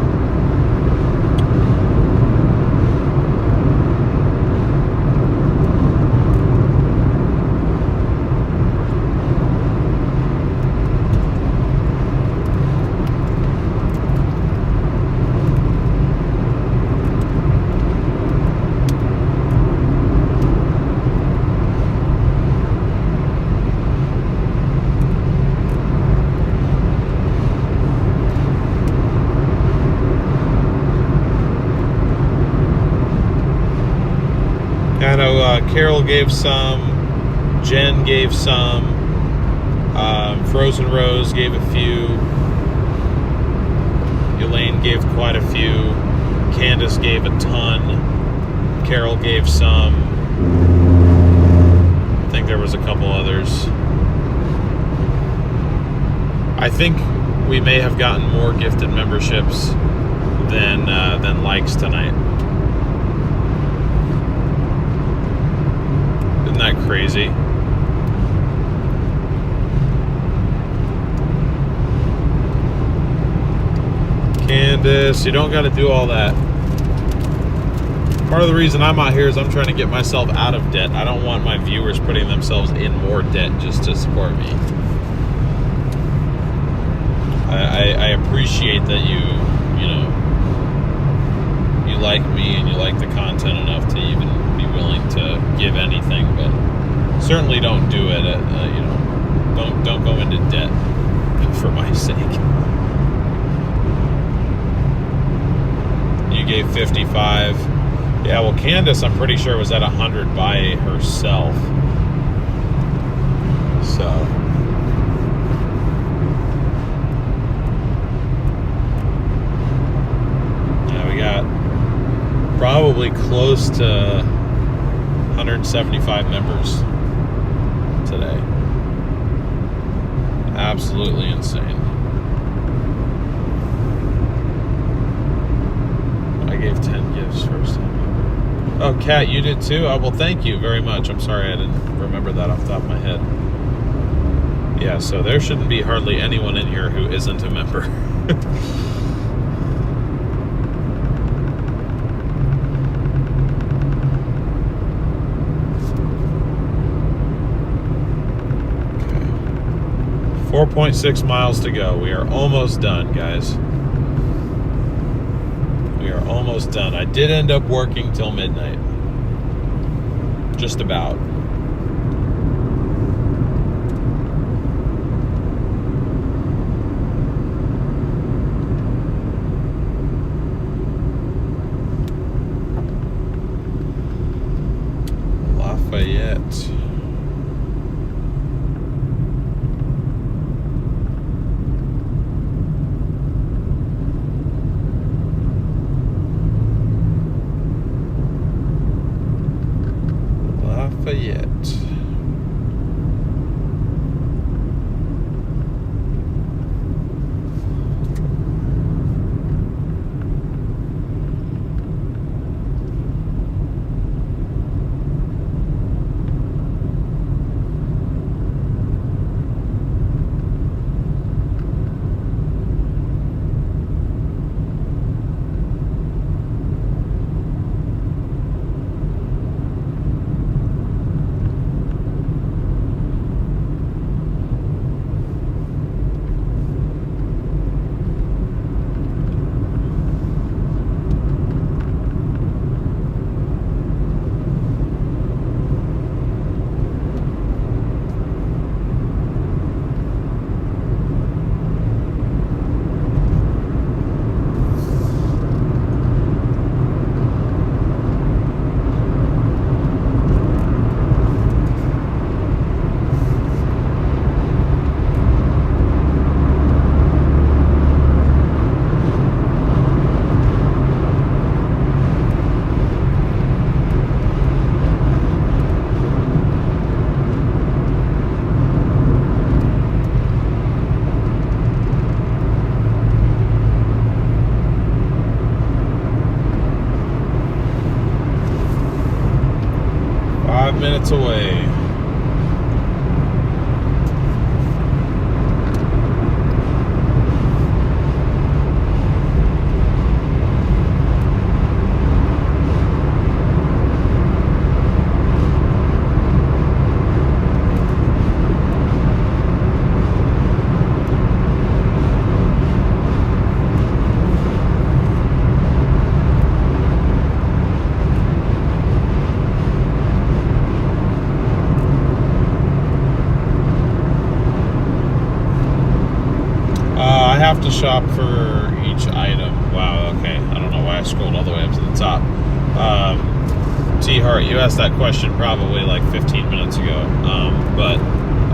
I know Carol gave some, Jen gave some, Frozen Rose gave a few, Elaine gave quite a few, Candace gave a ton, Carol gave some, I think there was a couple others. I think we may have gotten more gifted memberships than likes tonight. Isn't that crazy? Candace, you don't got to do all that. Part of the reason I'm out here is I'm trying to get myself out of debt. I don't want my viewers putting themselves in more debt just to support me. I appreciate that you like me and you like the content enough to even be willing to give anything, but certainly don't do it at, don't go into debt for my sake. You gave 55. Yeah, well, Candace, I'm pretty sure was at 100 by herself. So yeah, we got probably close to 175 members today. Absolutely insane. I gave 10 gifts first time. Oh, Kat, you did too? Oh, well, thank you very much. I'm sorry I didn't remember that off the top of my head. Yeah, so there shouldn't be hardly anyone in here who isn't a member. Okay. 4.6 miles to go. We are almost done, guys. We are almost done. I did end up working till midnight. Just about. Lafayette. Lafayette. 5 minutes away. I have to shop for each item. Wow, okay. I don't know why I scrolled all the way up to the top. T. Hart, you asked that question probably like 15 minutes ago. But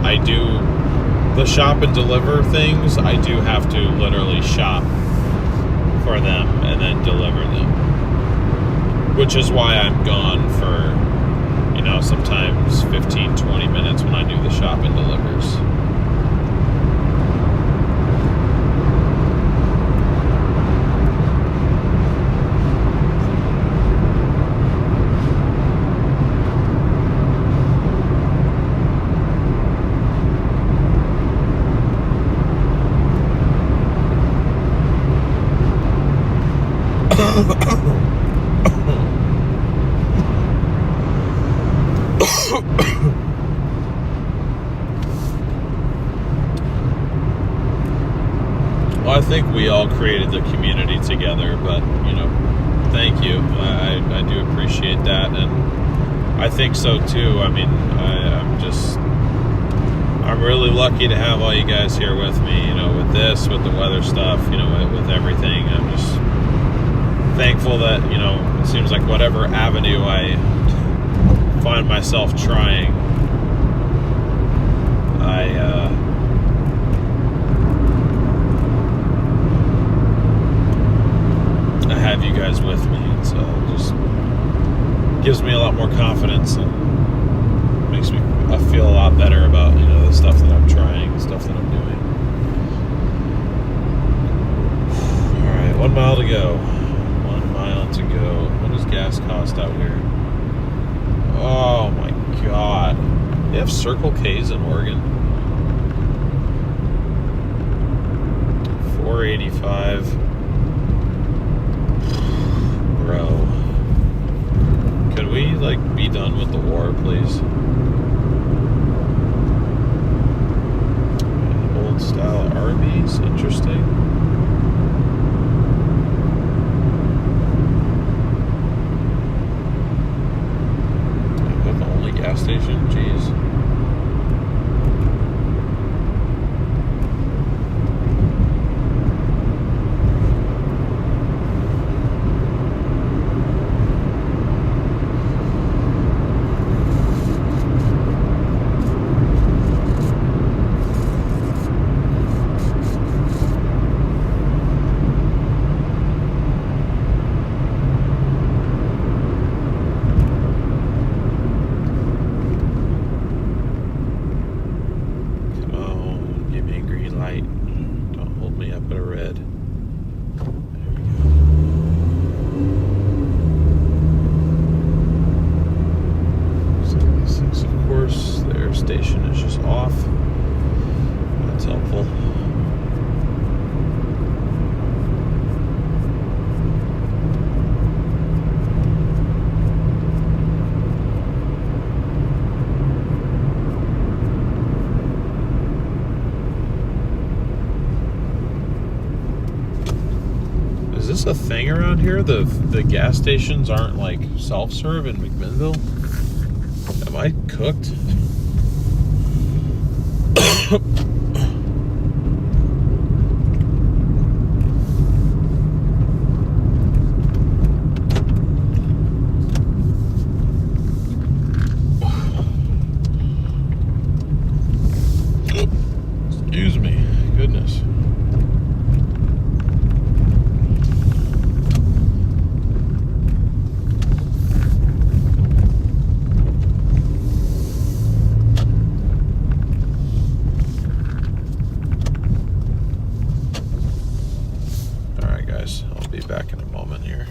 I do, the shop and deliver things, I do have to literally shop for them and then deliver them. Which is why I'm gone for, you know, sometimes 15, 20 minutes when I do the shop and delivers. Well, I think we all created the community together, but, you know, thank you. I do appreciate that, and I think so too. I mean, I'm really lucky to have all you guys here with me, you know, with this, with the weather stuff, you know, with everything. I'm just thankful that, you know, it seems like whatever avenue I find myself trying, I have you guys with me, and so it just gives me a lot more confidence and makes me feel a lot better about, you know, the stuff that I'm trying, the stuff that I'm doing. All right, 1 mile to go. 1 mile to go. What does gas cost out here? Oh my God. They have Circle K's in Oregon. $4.85. Bro. Could we, like, be done with the war, please? Old style Arby's. Interesting. Is that the only gas station? Jeez. Station is just off. That's helpful. Is this a thing around here? The gas stations aren't like self-serve in McMinnville? Am I cooked? Excuse me. Goodness. I'll be back in a moment here.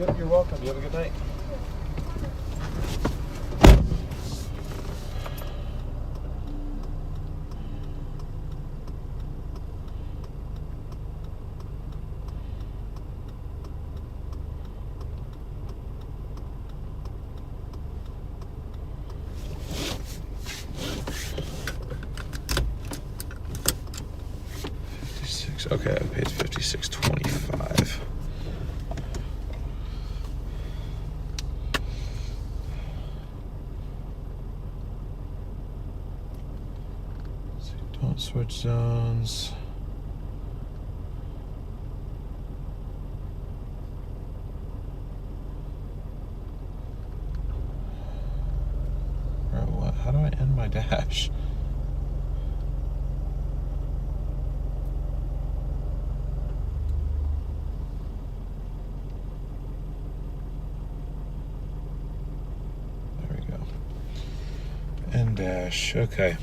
Yep, you're welcome. You have a good night. Okay, I paid $56.25. So don't switch zones. All right, what? How do I end my dash? And dash, okay.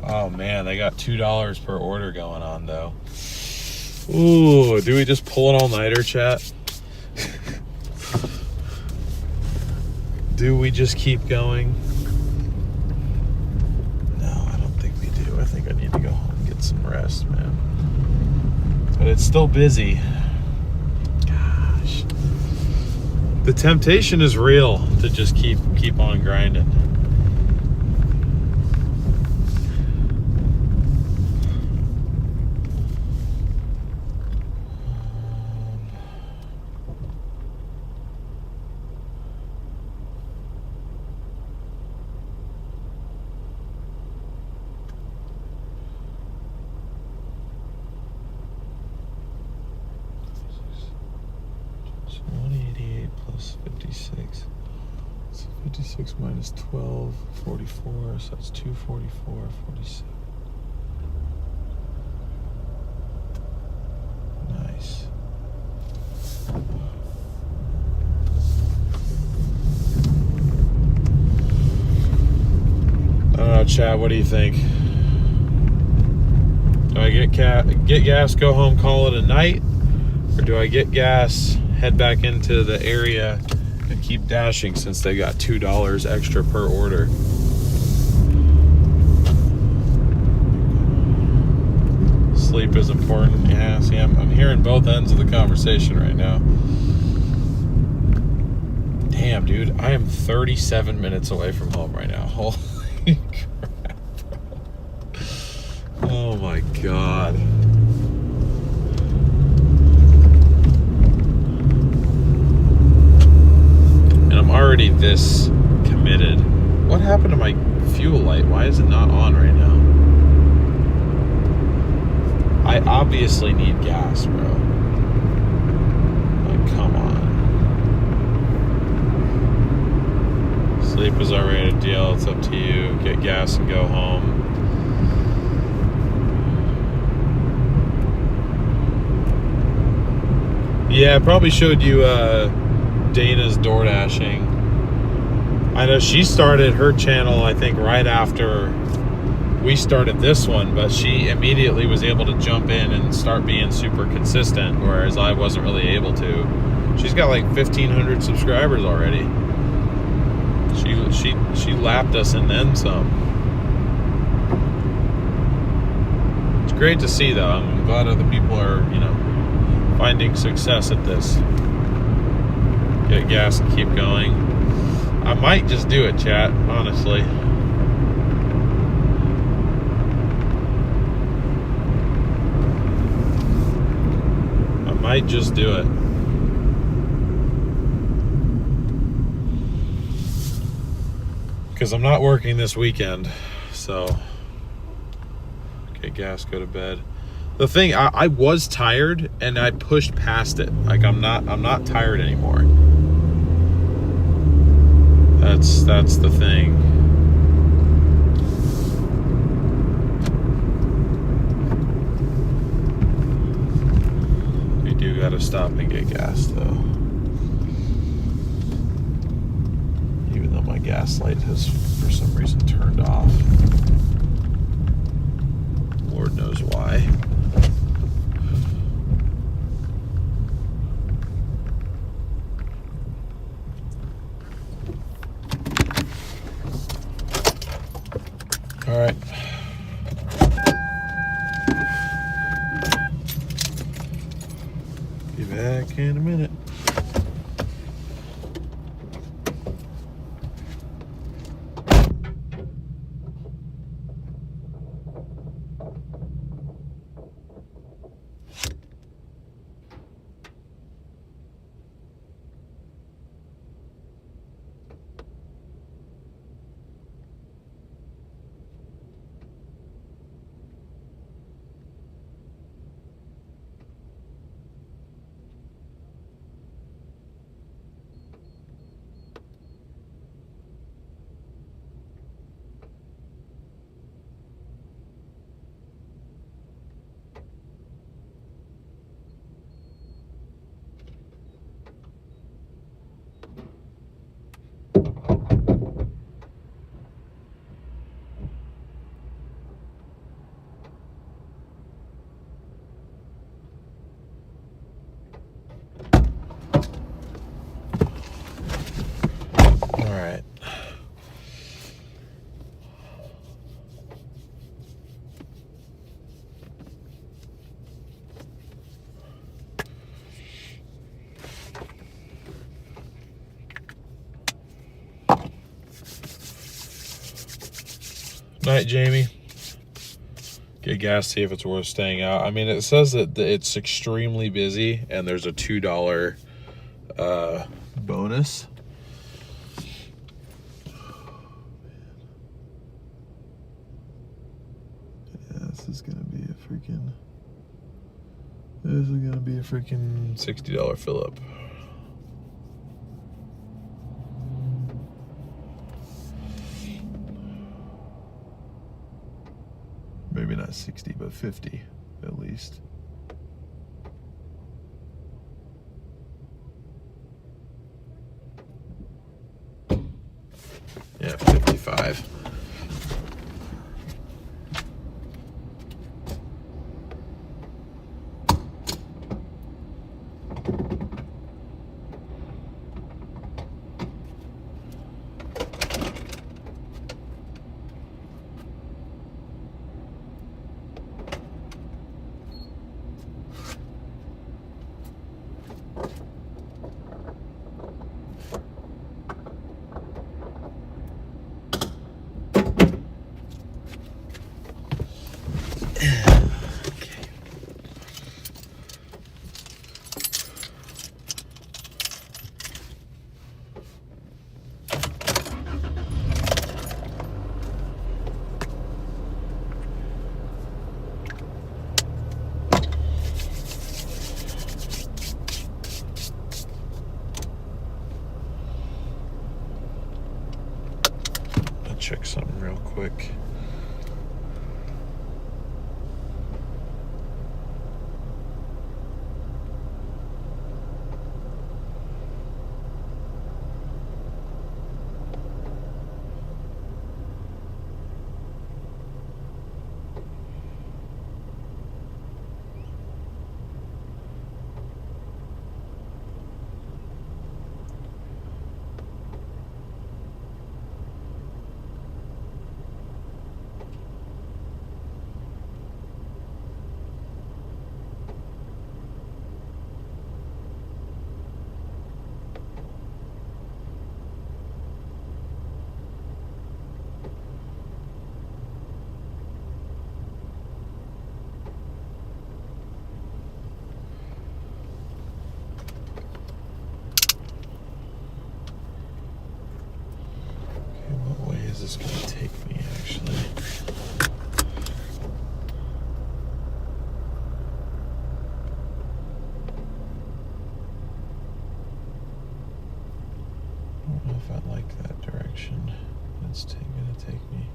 Oh man, they got $2 per order going on though. Ooh, do we just pull an all-nighter, chat? Do we just keep going? No, I don't think we do. I think I need to go home and get some rest, man. But it's still busy. Gosh. The temptation is real to just keep on grinding. So 188 plus 56. So 56 minus 12, 44. So that's 244, 47. Nice. I don't know, Chad, what do you think? Do I get gas, go home, call it a night? Or do I get gas, head back into the area, and keep dashing since they got $2 extra per order? Sleep is important. Yeah, see, I'm hearing both ends of the conversation right now. Damn, dude, I am 37 minutes away from home right now. Holy crap, bro. Oh my God. And I'm already this committed. What happened to my fuel light? Why is it not on right now? I obviously need gas, bro. Like, come on. Sleep is already a deal. It's up to you. Get gas and go home. Yeah, I probably showed you Dana's Doordashing. I know she started her channel, I think, right after we started this one, but she immediately was able to jump in and start being super consistent, whereas I wasn't really able to. She's got like 1,500 subscribers already. She lapped us and then some. It's great to see, though. I'm glad other people are, you know, finding success at this. Get gas and keep going. I might just do it, chat, honestly. I might just do it. Because I'm not working this weekend, so get gas, go to bed. The thing, I was tired and I pushed past it. Like I'm not tired anymore. That's the thing. We do gotta stop and get gas though. Even though my gas light has for some reason turned off. Lord knows why. Okay, in a minute. All right. Night, Jamie. Get gas, see if it's worth staying out. I mean, it says that it's extremely busy and there's a $2 bonus. Yeah, this is gonna be a freaking $60 fill up. Maybe not 60, but 50 at least. Yeah, 55. Check something real quick. What way is this going to take me, actually? I don't know if I like that direction. It's going to take me.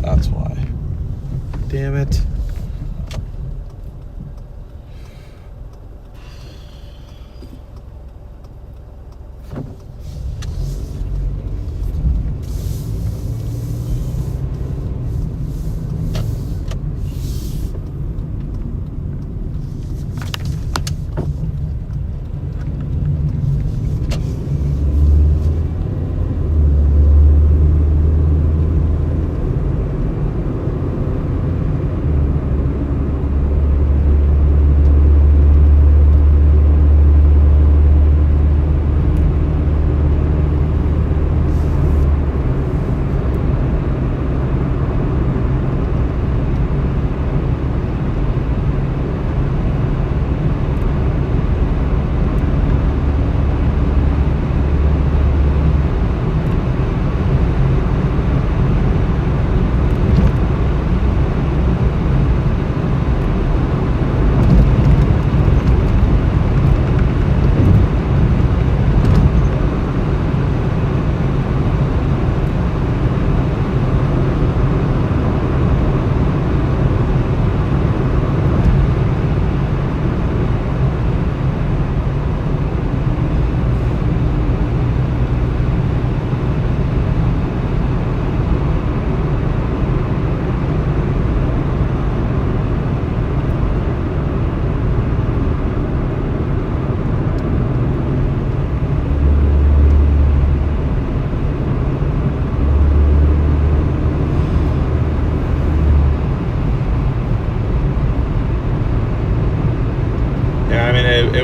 That's why. Damn it.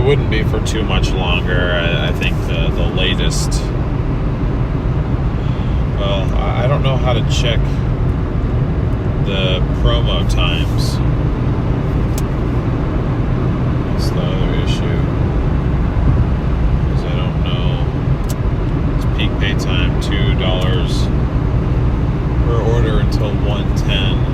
wouldn't be for too much longer. I think the latest. Well, I don't know how to check the promo times. That's the other issue. Because I don't know. It's peak pay time, $2 per order until 1:10.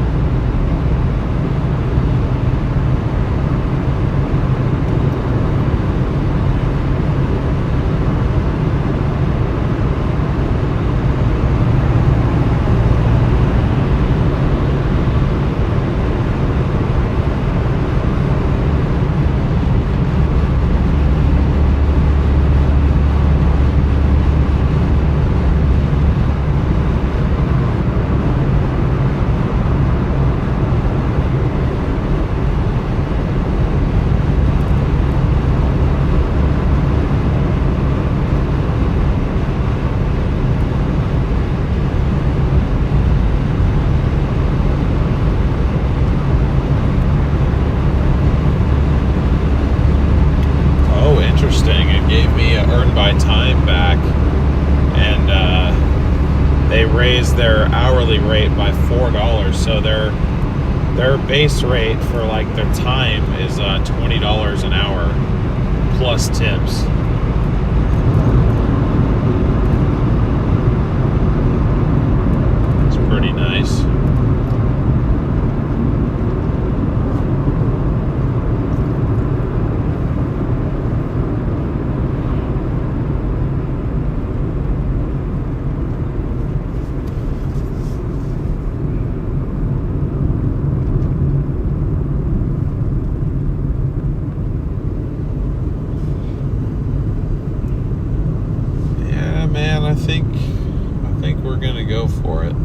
It gave me a earn by time back, and they raised their hourly rate by $4. So their base rate for like their time is $20 an hour plus tips. It's pretty nice. I think we're gonna go for it.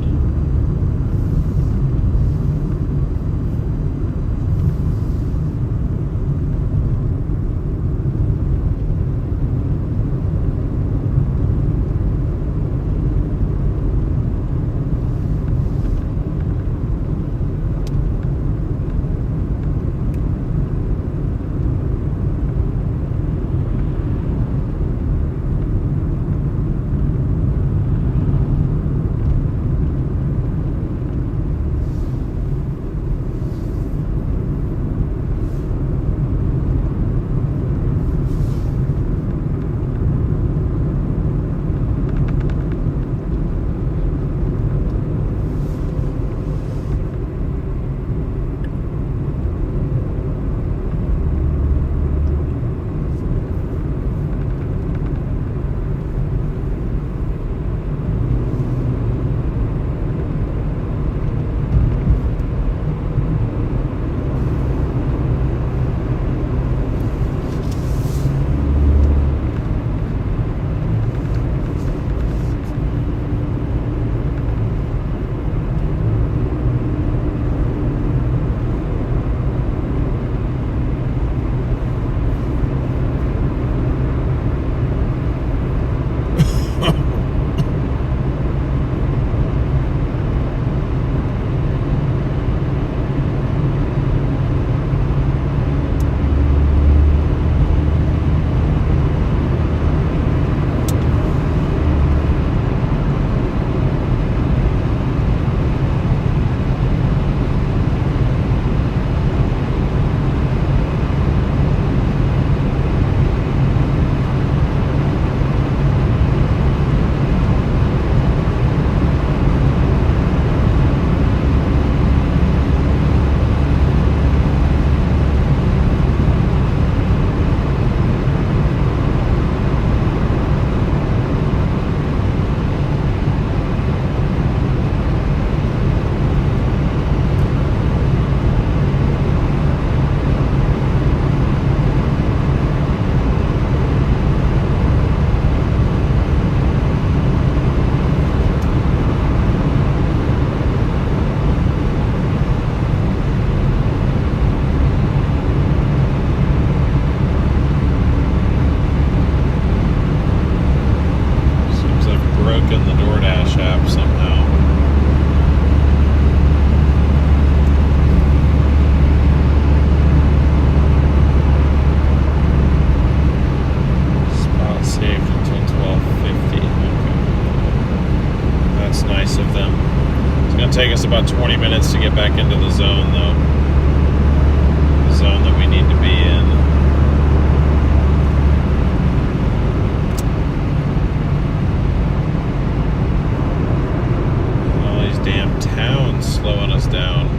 about 20 minutes to get back into the zone, though. The zone that we need to be in. All these damn towns slowing us down.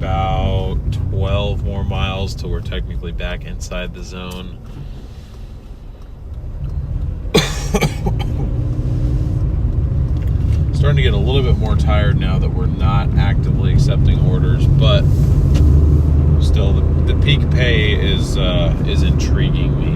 about 12 more miles till we're technically back inside the zone. Starting to get a little bit more tired now that we're not actively accepting orders, but still the peak pay is intriguing me.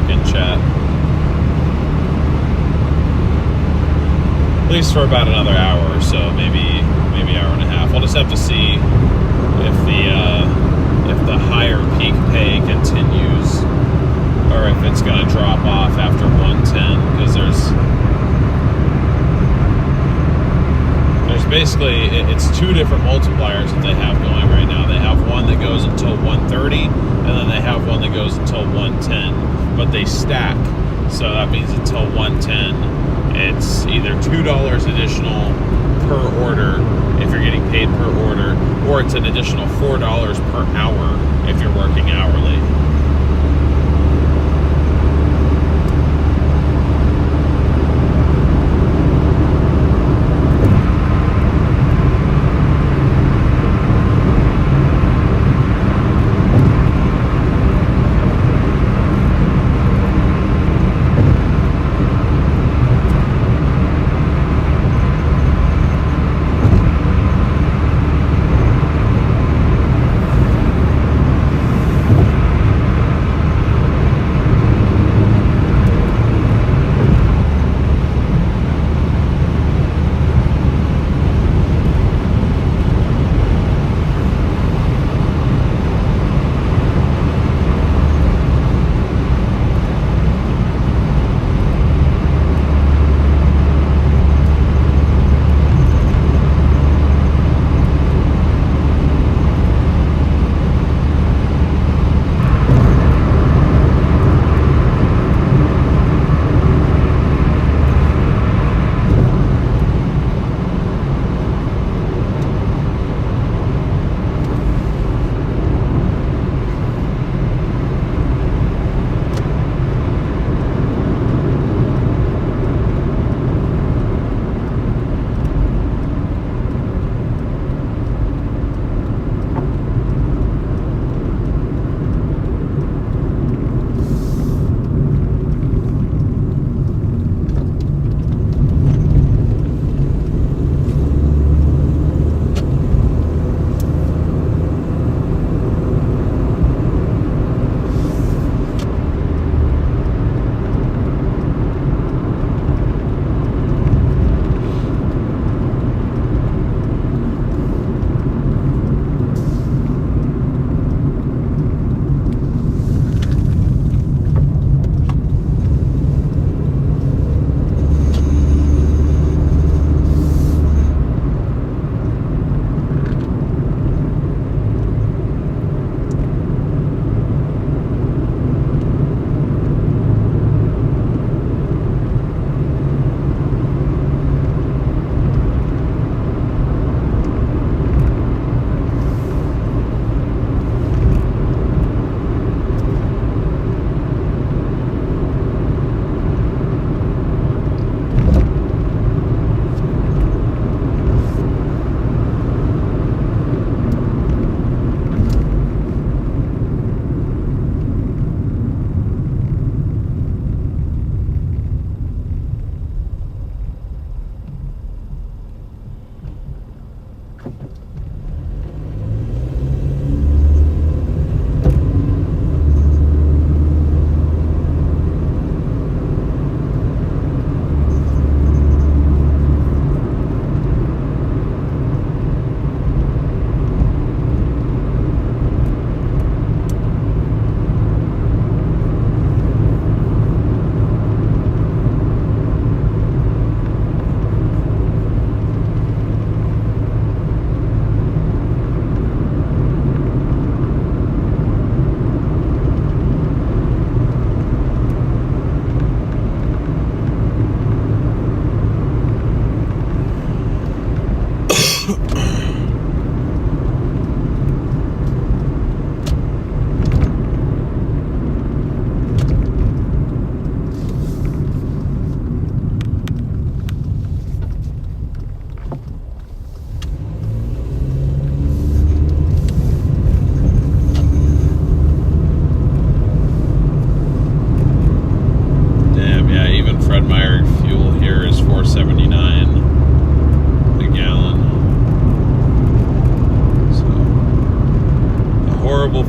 working, chat. At least for about another hour or so, maybe hour and a half. I'll just have to see if the higher peak pay continues, or if it's going to drop off after 110, because there's basically, it's two different multipliers that they have going right now. They have one that goes until 130, and then they have one that goes until 110, but they stack. So that means until 110, it's either $2 additional per order if you're getting paid per order, or it's an additional $4 per hour if you're working hourly.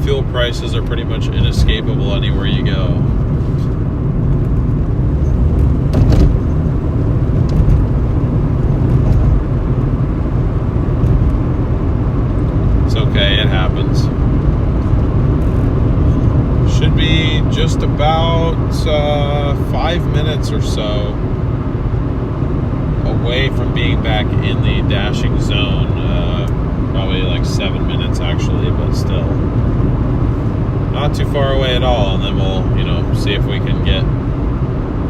fuel prices are pretty much inescapable anywhere you go. 5 minutes or so away from being back in the dashing zone. Probably like 7 minutes actually, but still not too far away at all. And then we'll, see if we can get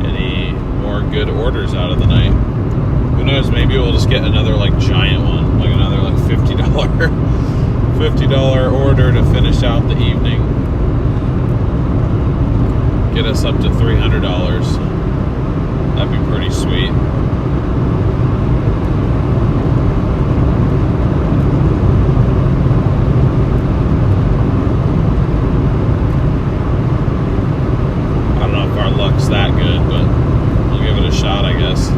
any more good orders out of the night. Who knows, maybe we'll just get another like giant one, like another like $50 order to finish out the evening. Get us up to $300. That'd be pretty sweet. I don't know if our luck's that good, but we'll give it a shot, I guess.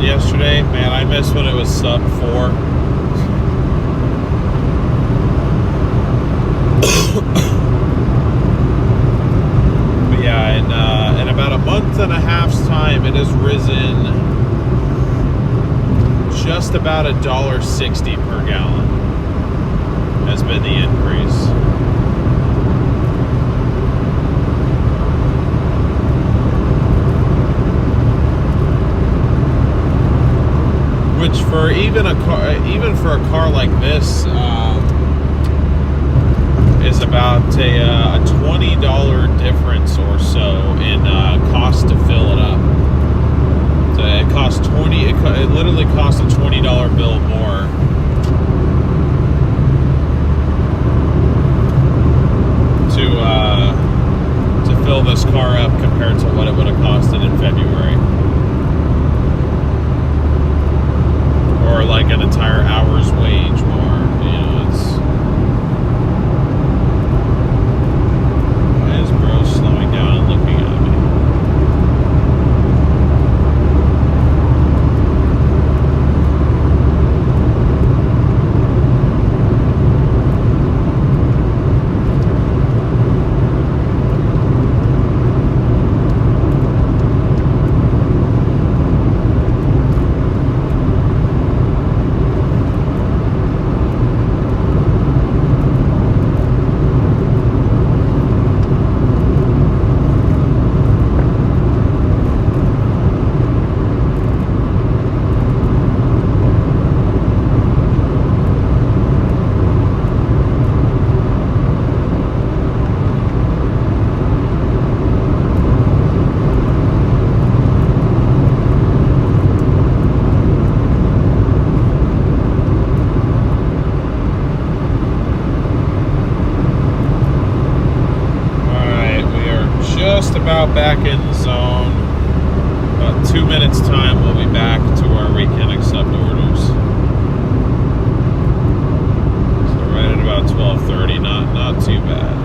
Yesterday, man, I miss when it was sub 4. But yeah, in about a month and a half's time, it has risen just about $1.60 per gallon. Has been the increase. Which for even for a car like this, is about a $20 difference or so in cost to fill it up. So it costs it literally costs a $20 bill more to fill this car up compared to what it would have costed in February. Or like an entire hour's wage more, why is bro slowing down and looking at me? About back in the zone. About 2 minutes time we'll be back to where we can accept orders. So right at about 12:30, not too bad.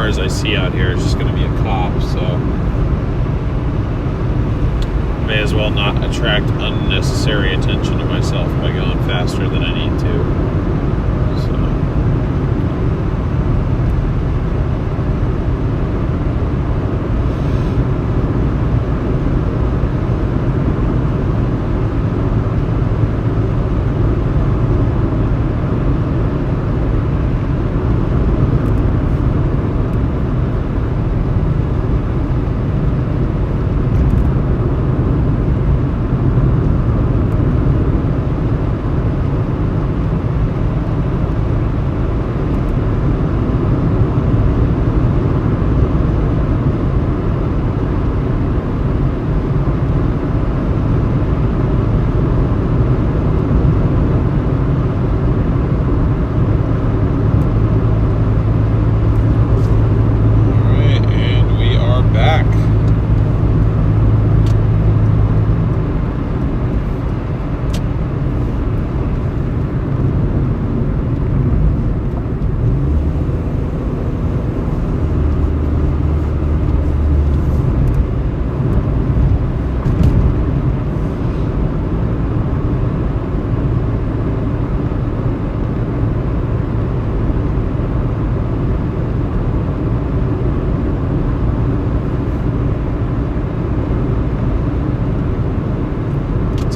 cars I see out here is just going to be a cop, so may as well not attract unnecessary attention to myself by going faster than I need to.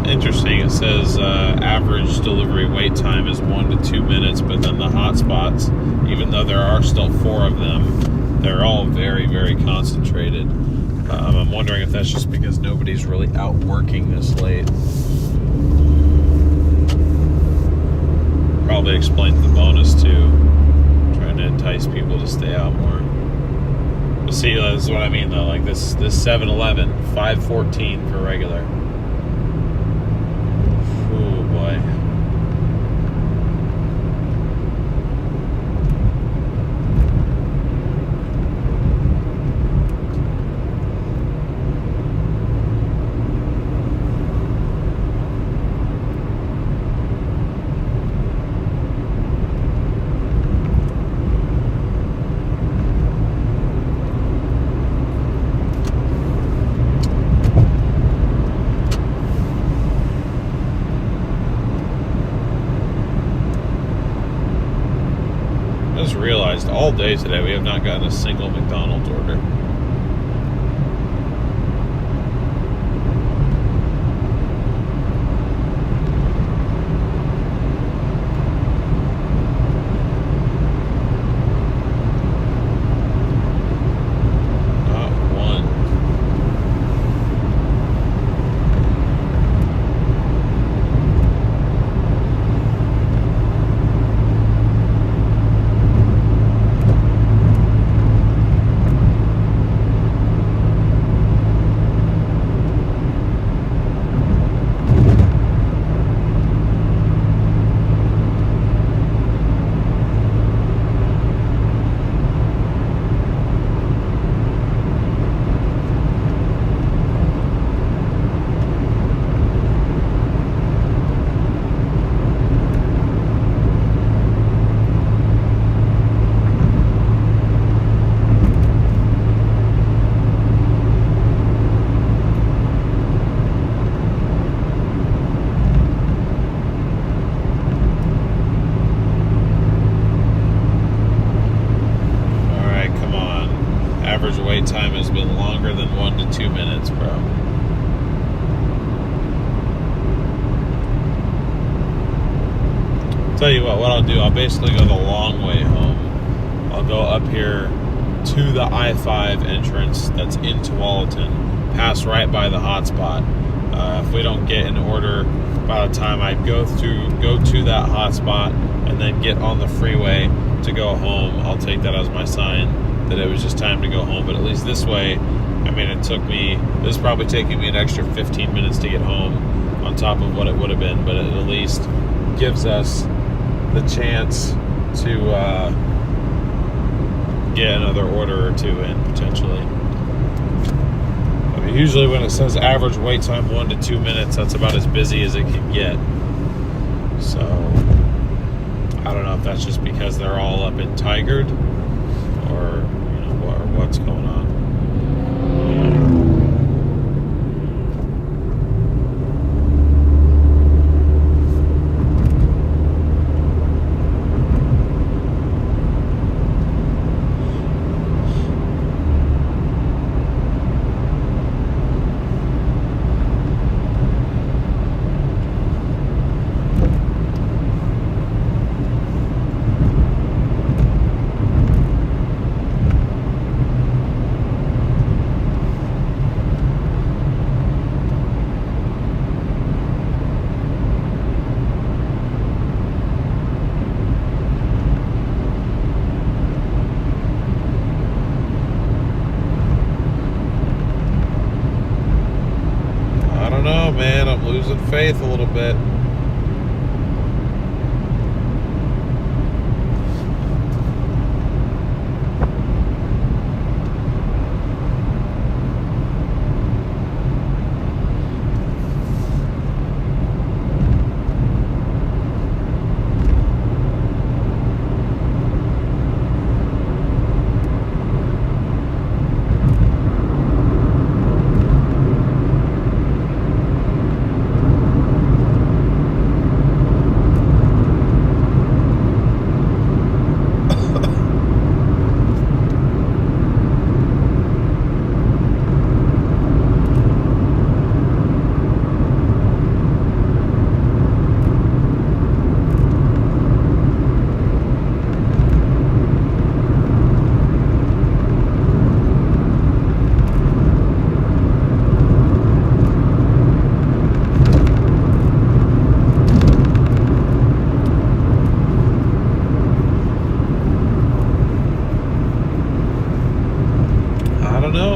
Interesting. It says average delivery wait time is 1 to 2 minutes, but then the hotspots, even though there are still 4 of them, they're all very, very concentrated. I'm wondering if that's just because nobody's really out working this late. Probably explains the bonus too, trying to entice people to stay out more. But see, that's what I mean though. Like this 7-Eleven, 5:14 for regular. Oh boy. I just realized all day today we have not gotten a single McDonald's order. Not one. Average wait time has been longer than 1 to 2 minutes, bro. Tell you what I'll do, I'll basically go the long way home. I'll go up here to the I-5 entrance that's into Tualatin, pass right by the hotspot. If we don't get an order by the time I go to that hotspot and then get on the freeway to go home, I'll take that as my sign that it was just time to go home. But at least this way, I mean, this is probably taking me an extra 15 minutes to get home on top of what it would have been, but it at least gives us the chance to get another order or two in potentially. I mean, usually when it says average wait time 1 to 2 minutes, that's about as busy as it can get. So I don't know if that's just because they're all up in Tigard, or what's going on. Man, I'm losing faith a little bit.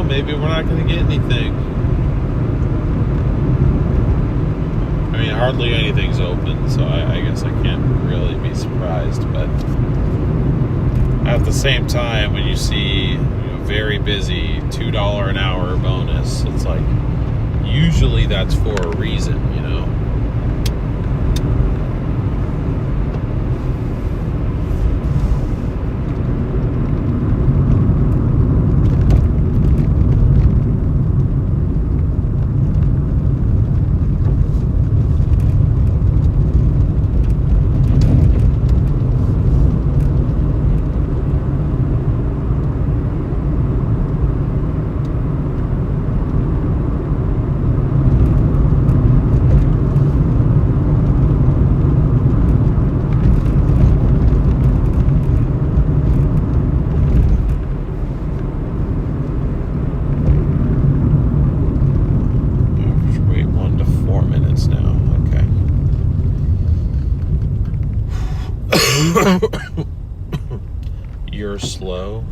Maybe we're not going to get anything. I mean, hardly anything's open, so I guess I can't really be surprised. But at the same time, when you see very busy $2 an hour bonus, it's like usually that's for a reason, you know. You're slow.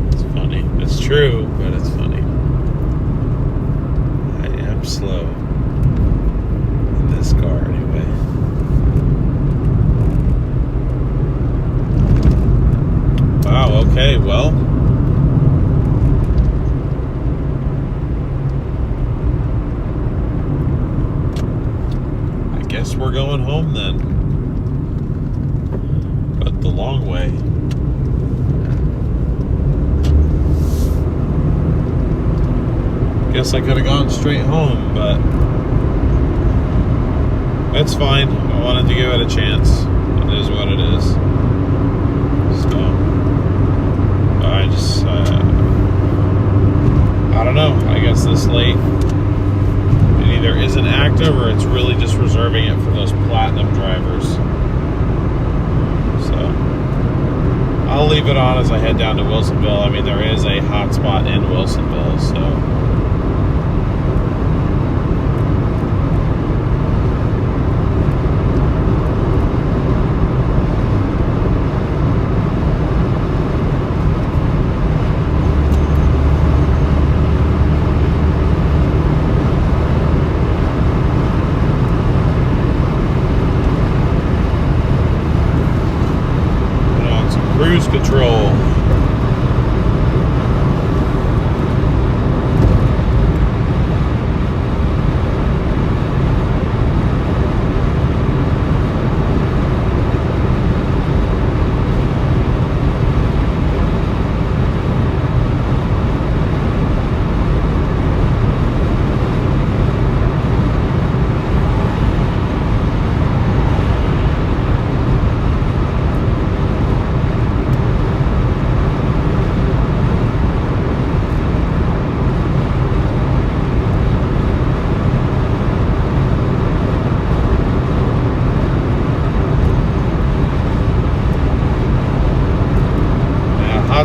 It's funny. It's true, but it's funny. I am slow in this car anyway. Wow, okay, well. Guess we're going home then, but the long way. Guess I could have gone straight home, but that's fine. I wanted to give it a chance. It is what it is. So I don't know. I guess this late either isn't active or it's really just reserving it for those platinum drivers. So I'll leave it on as I head down to Wilsonville. I mean, there is a hotspot in Wilsonville, so cruise control.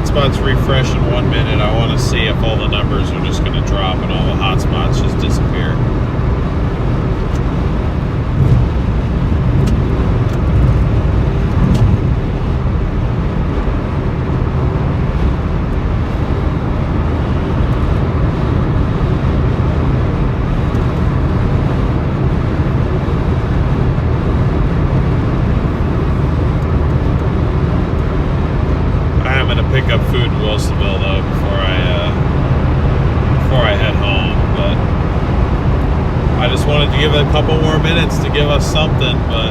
hotspots refresh in 1 minute, I want to see if all the numbers are just going to drop and all the hotspots just disappear. Pick up food in Wilsonville though before I head home, but I just wanted to give it a couple more minutes to give us something. But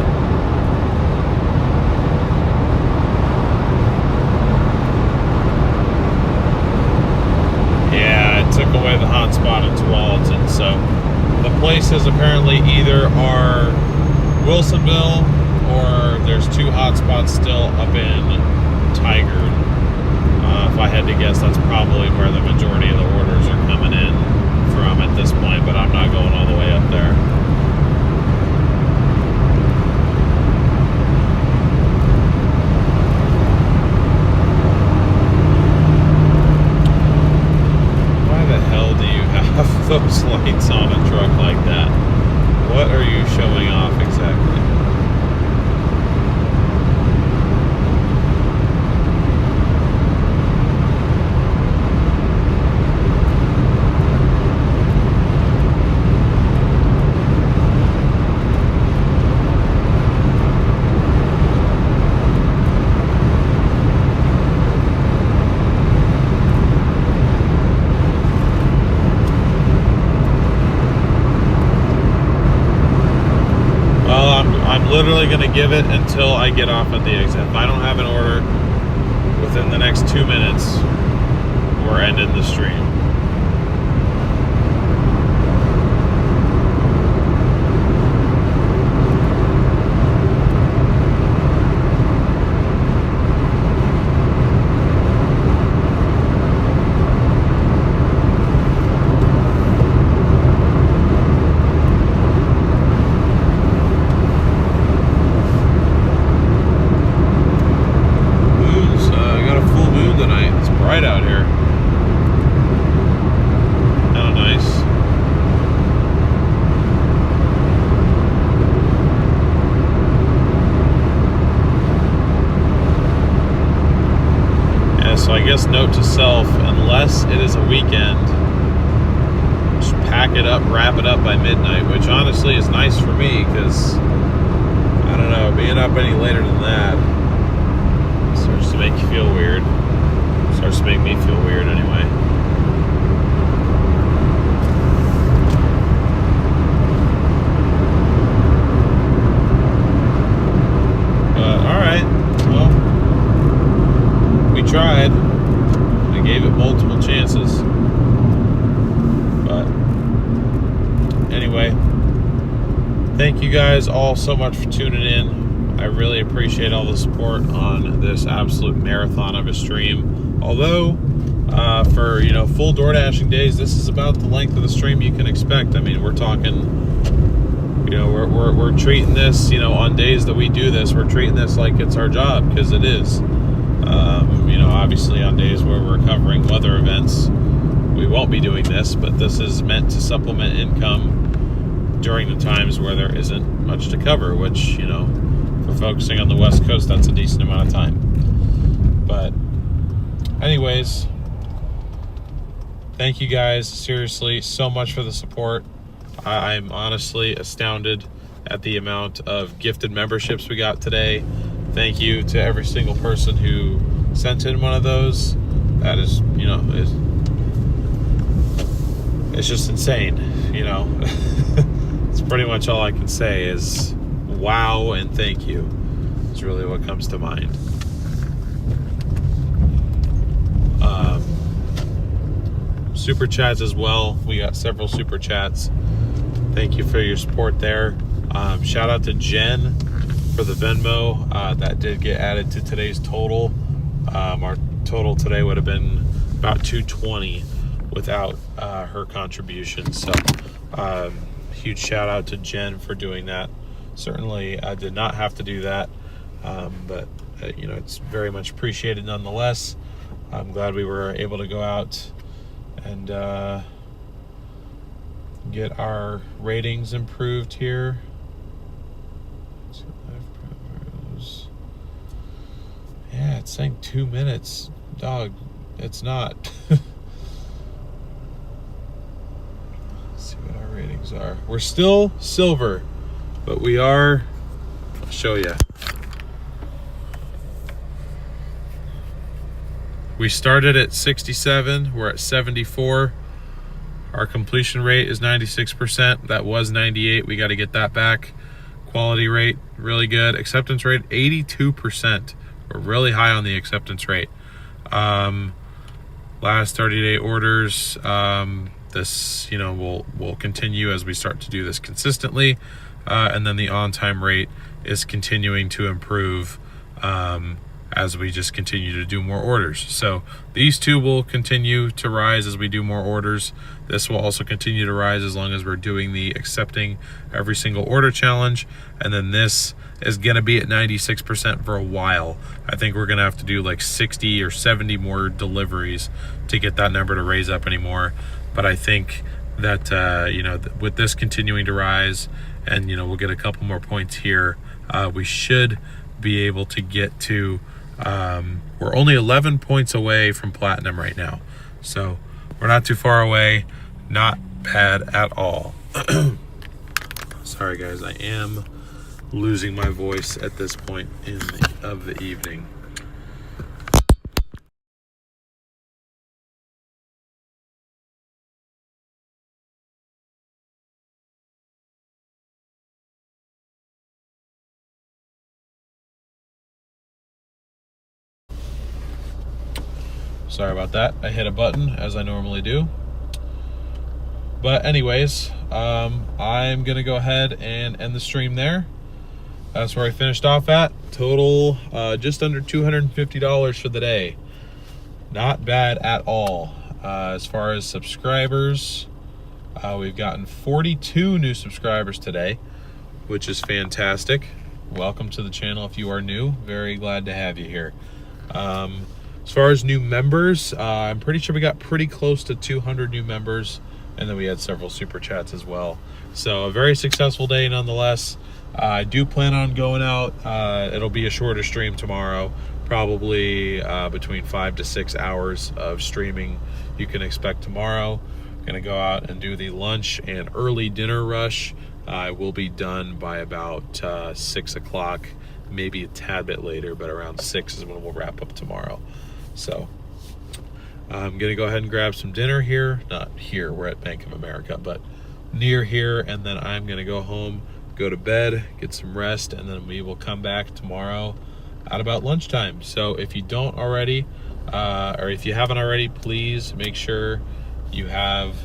yeah, it took away the hotspot in Tualatin, so the places apparently either are Wilsonville or there's 2 hotspots still up in Tigard. If I had to guess, that's probably where the majority of the orders are coming in from at this point, but I'm not going all the way up there. Why the hell do you have those lights on a truck like that? What are you showing off exactly? I'm literally going to give it until I get off at the exit. If I don't have an order within the next 2 minutes, we're ending the stream. Right out here. Oh, nice. Yeah, so I guess note to self, unless it is a weekend, just pack it up, wrap it up by midnight, which honestly is nice for me because, I don't know, being up any later than that starts to make you feel weird. Starts to make me feel weird anyway. Alright, well, we tried. I gave it multiple chances. But anyway, thank you guys all so much for tuning in. I really appreciate all the support on this absolute marathon of a stream. Although, for, full door dashing days, this is about the length of the stream you can expect. I mean, we're talking, we're treating this, on days that we do this, we're treating this like it's our job, because it is. Obviously on days where we're covering weather events, we won't be doing this, but this is meant to supplement income during the times where there isn't much to cover, which, for focusing on the West Coast, that's a decent amount of time. But anyways, thank you guys seriously so much for the support. I'm honestly astounded at the amount of gifted memberships we got today. Thank you to every single person who sent in one of those. That is, it's just insane, It's pretty much all I can say is wow and thank you. It's really what comes to mind. Super chats as well. We got several super chats. Thank you for your support there. Shout out to Jen for the Venmo. That did get added to today's total. Our total today would have been about 220 without her contribution. So huge shout out to Jen for doing that. Certainly I did not have to do that, but it's very much appreciated nonetheless. I'm glad we were able to go out and get our ratings improved here. Yeah, it's saying 2 minutes. Dog, it's not. Let's see what our ratings are. We're still silver, but we are, I'll show you. We started at 67, we're at 74. Our completion rate is 96%. That was 98. We got to get that back. Quality rate, really good. Acceptance rate, 82%. We're really high on the acceptance rate. Last 30-day orders, this, you know, will continue as we start to do this consistently. And then the on-time rate is continuing to improve as we just continue to do more orders. So these two will continue to rise as we do more orders. This will also continue to rise as long as we're doing the accepting every single order challenge. And then this is gonna be at 96% for a while. I think we're gonna have to do like 60 or 70 more deliveries to get that number to raise up anymore. But I think that, you know, with this continuing to rise, and, you know, we'll get a couple more points here, we should be able to get to, we're only 11 points away from platinum right now. So we're not too far away, not bad at all. Sorry guys, I am losing my voice at this point of the evening. Sorry about that. I hit a button as I normally do. But anyways, I'm gonna go ahead and end the stream there. That's where I finished off at. Total just under $250 for the day. Not bad at all. As far as subscribers, we've gotten 42 new subscribers today, which is fantastic. Welcome to the channel if you are new. Very glad to have you here. As far as new members, I'm pretty sure we got pretty close to 200 new members, and then we had several super chats as well. So a very successful day nonetheless. I do plan on going out. It'll be a shorter stream tomorrow, probably between 5 to 6 hours of streaming you can expect tomorrow. Gonna go out and do the lunch and early dinner rush. I will be done by about 6 o'clock, maybe a tad bit later, but around 6 is when we'll wrap up tomorrow. So I'm gonna go ahead and grab some dinner here. Not here, we're at Bank of America, but near here, and then I'm gonna go home, go to bed, get some rest, and then we will come back tomorrow at about lunchtime. So if you don't already, or if you haven't already, please make sure you have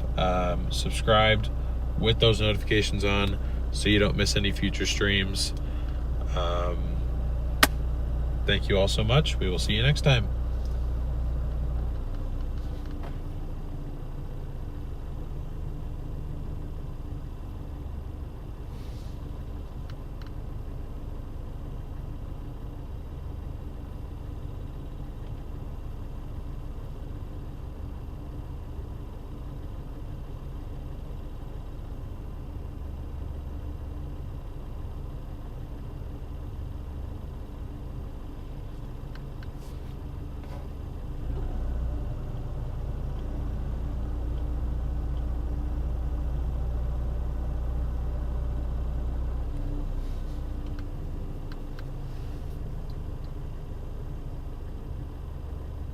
subscribed with those notifications on so you don't miss any future streams. Thank you all so much. We will see you next time.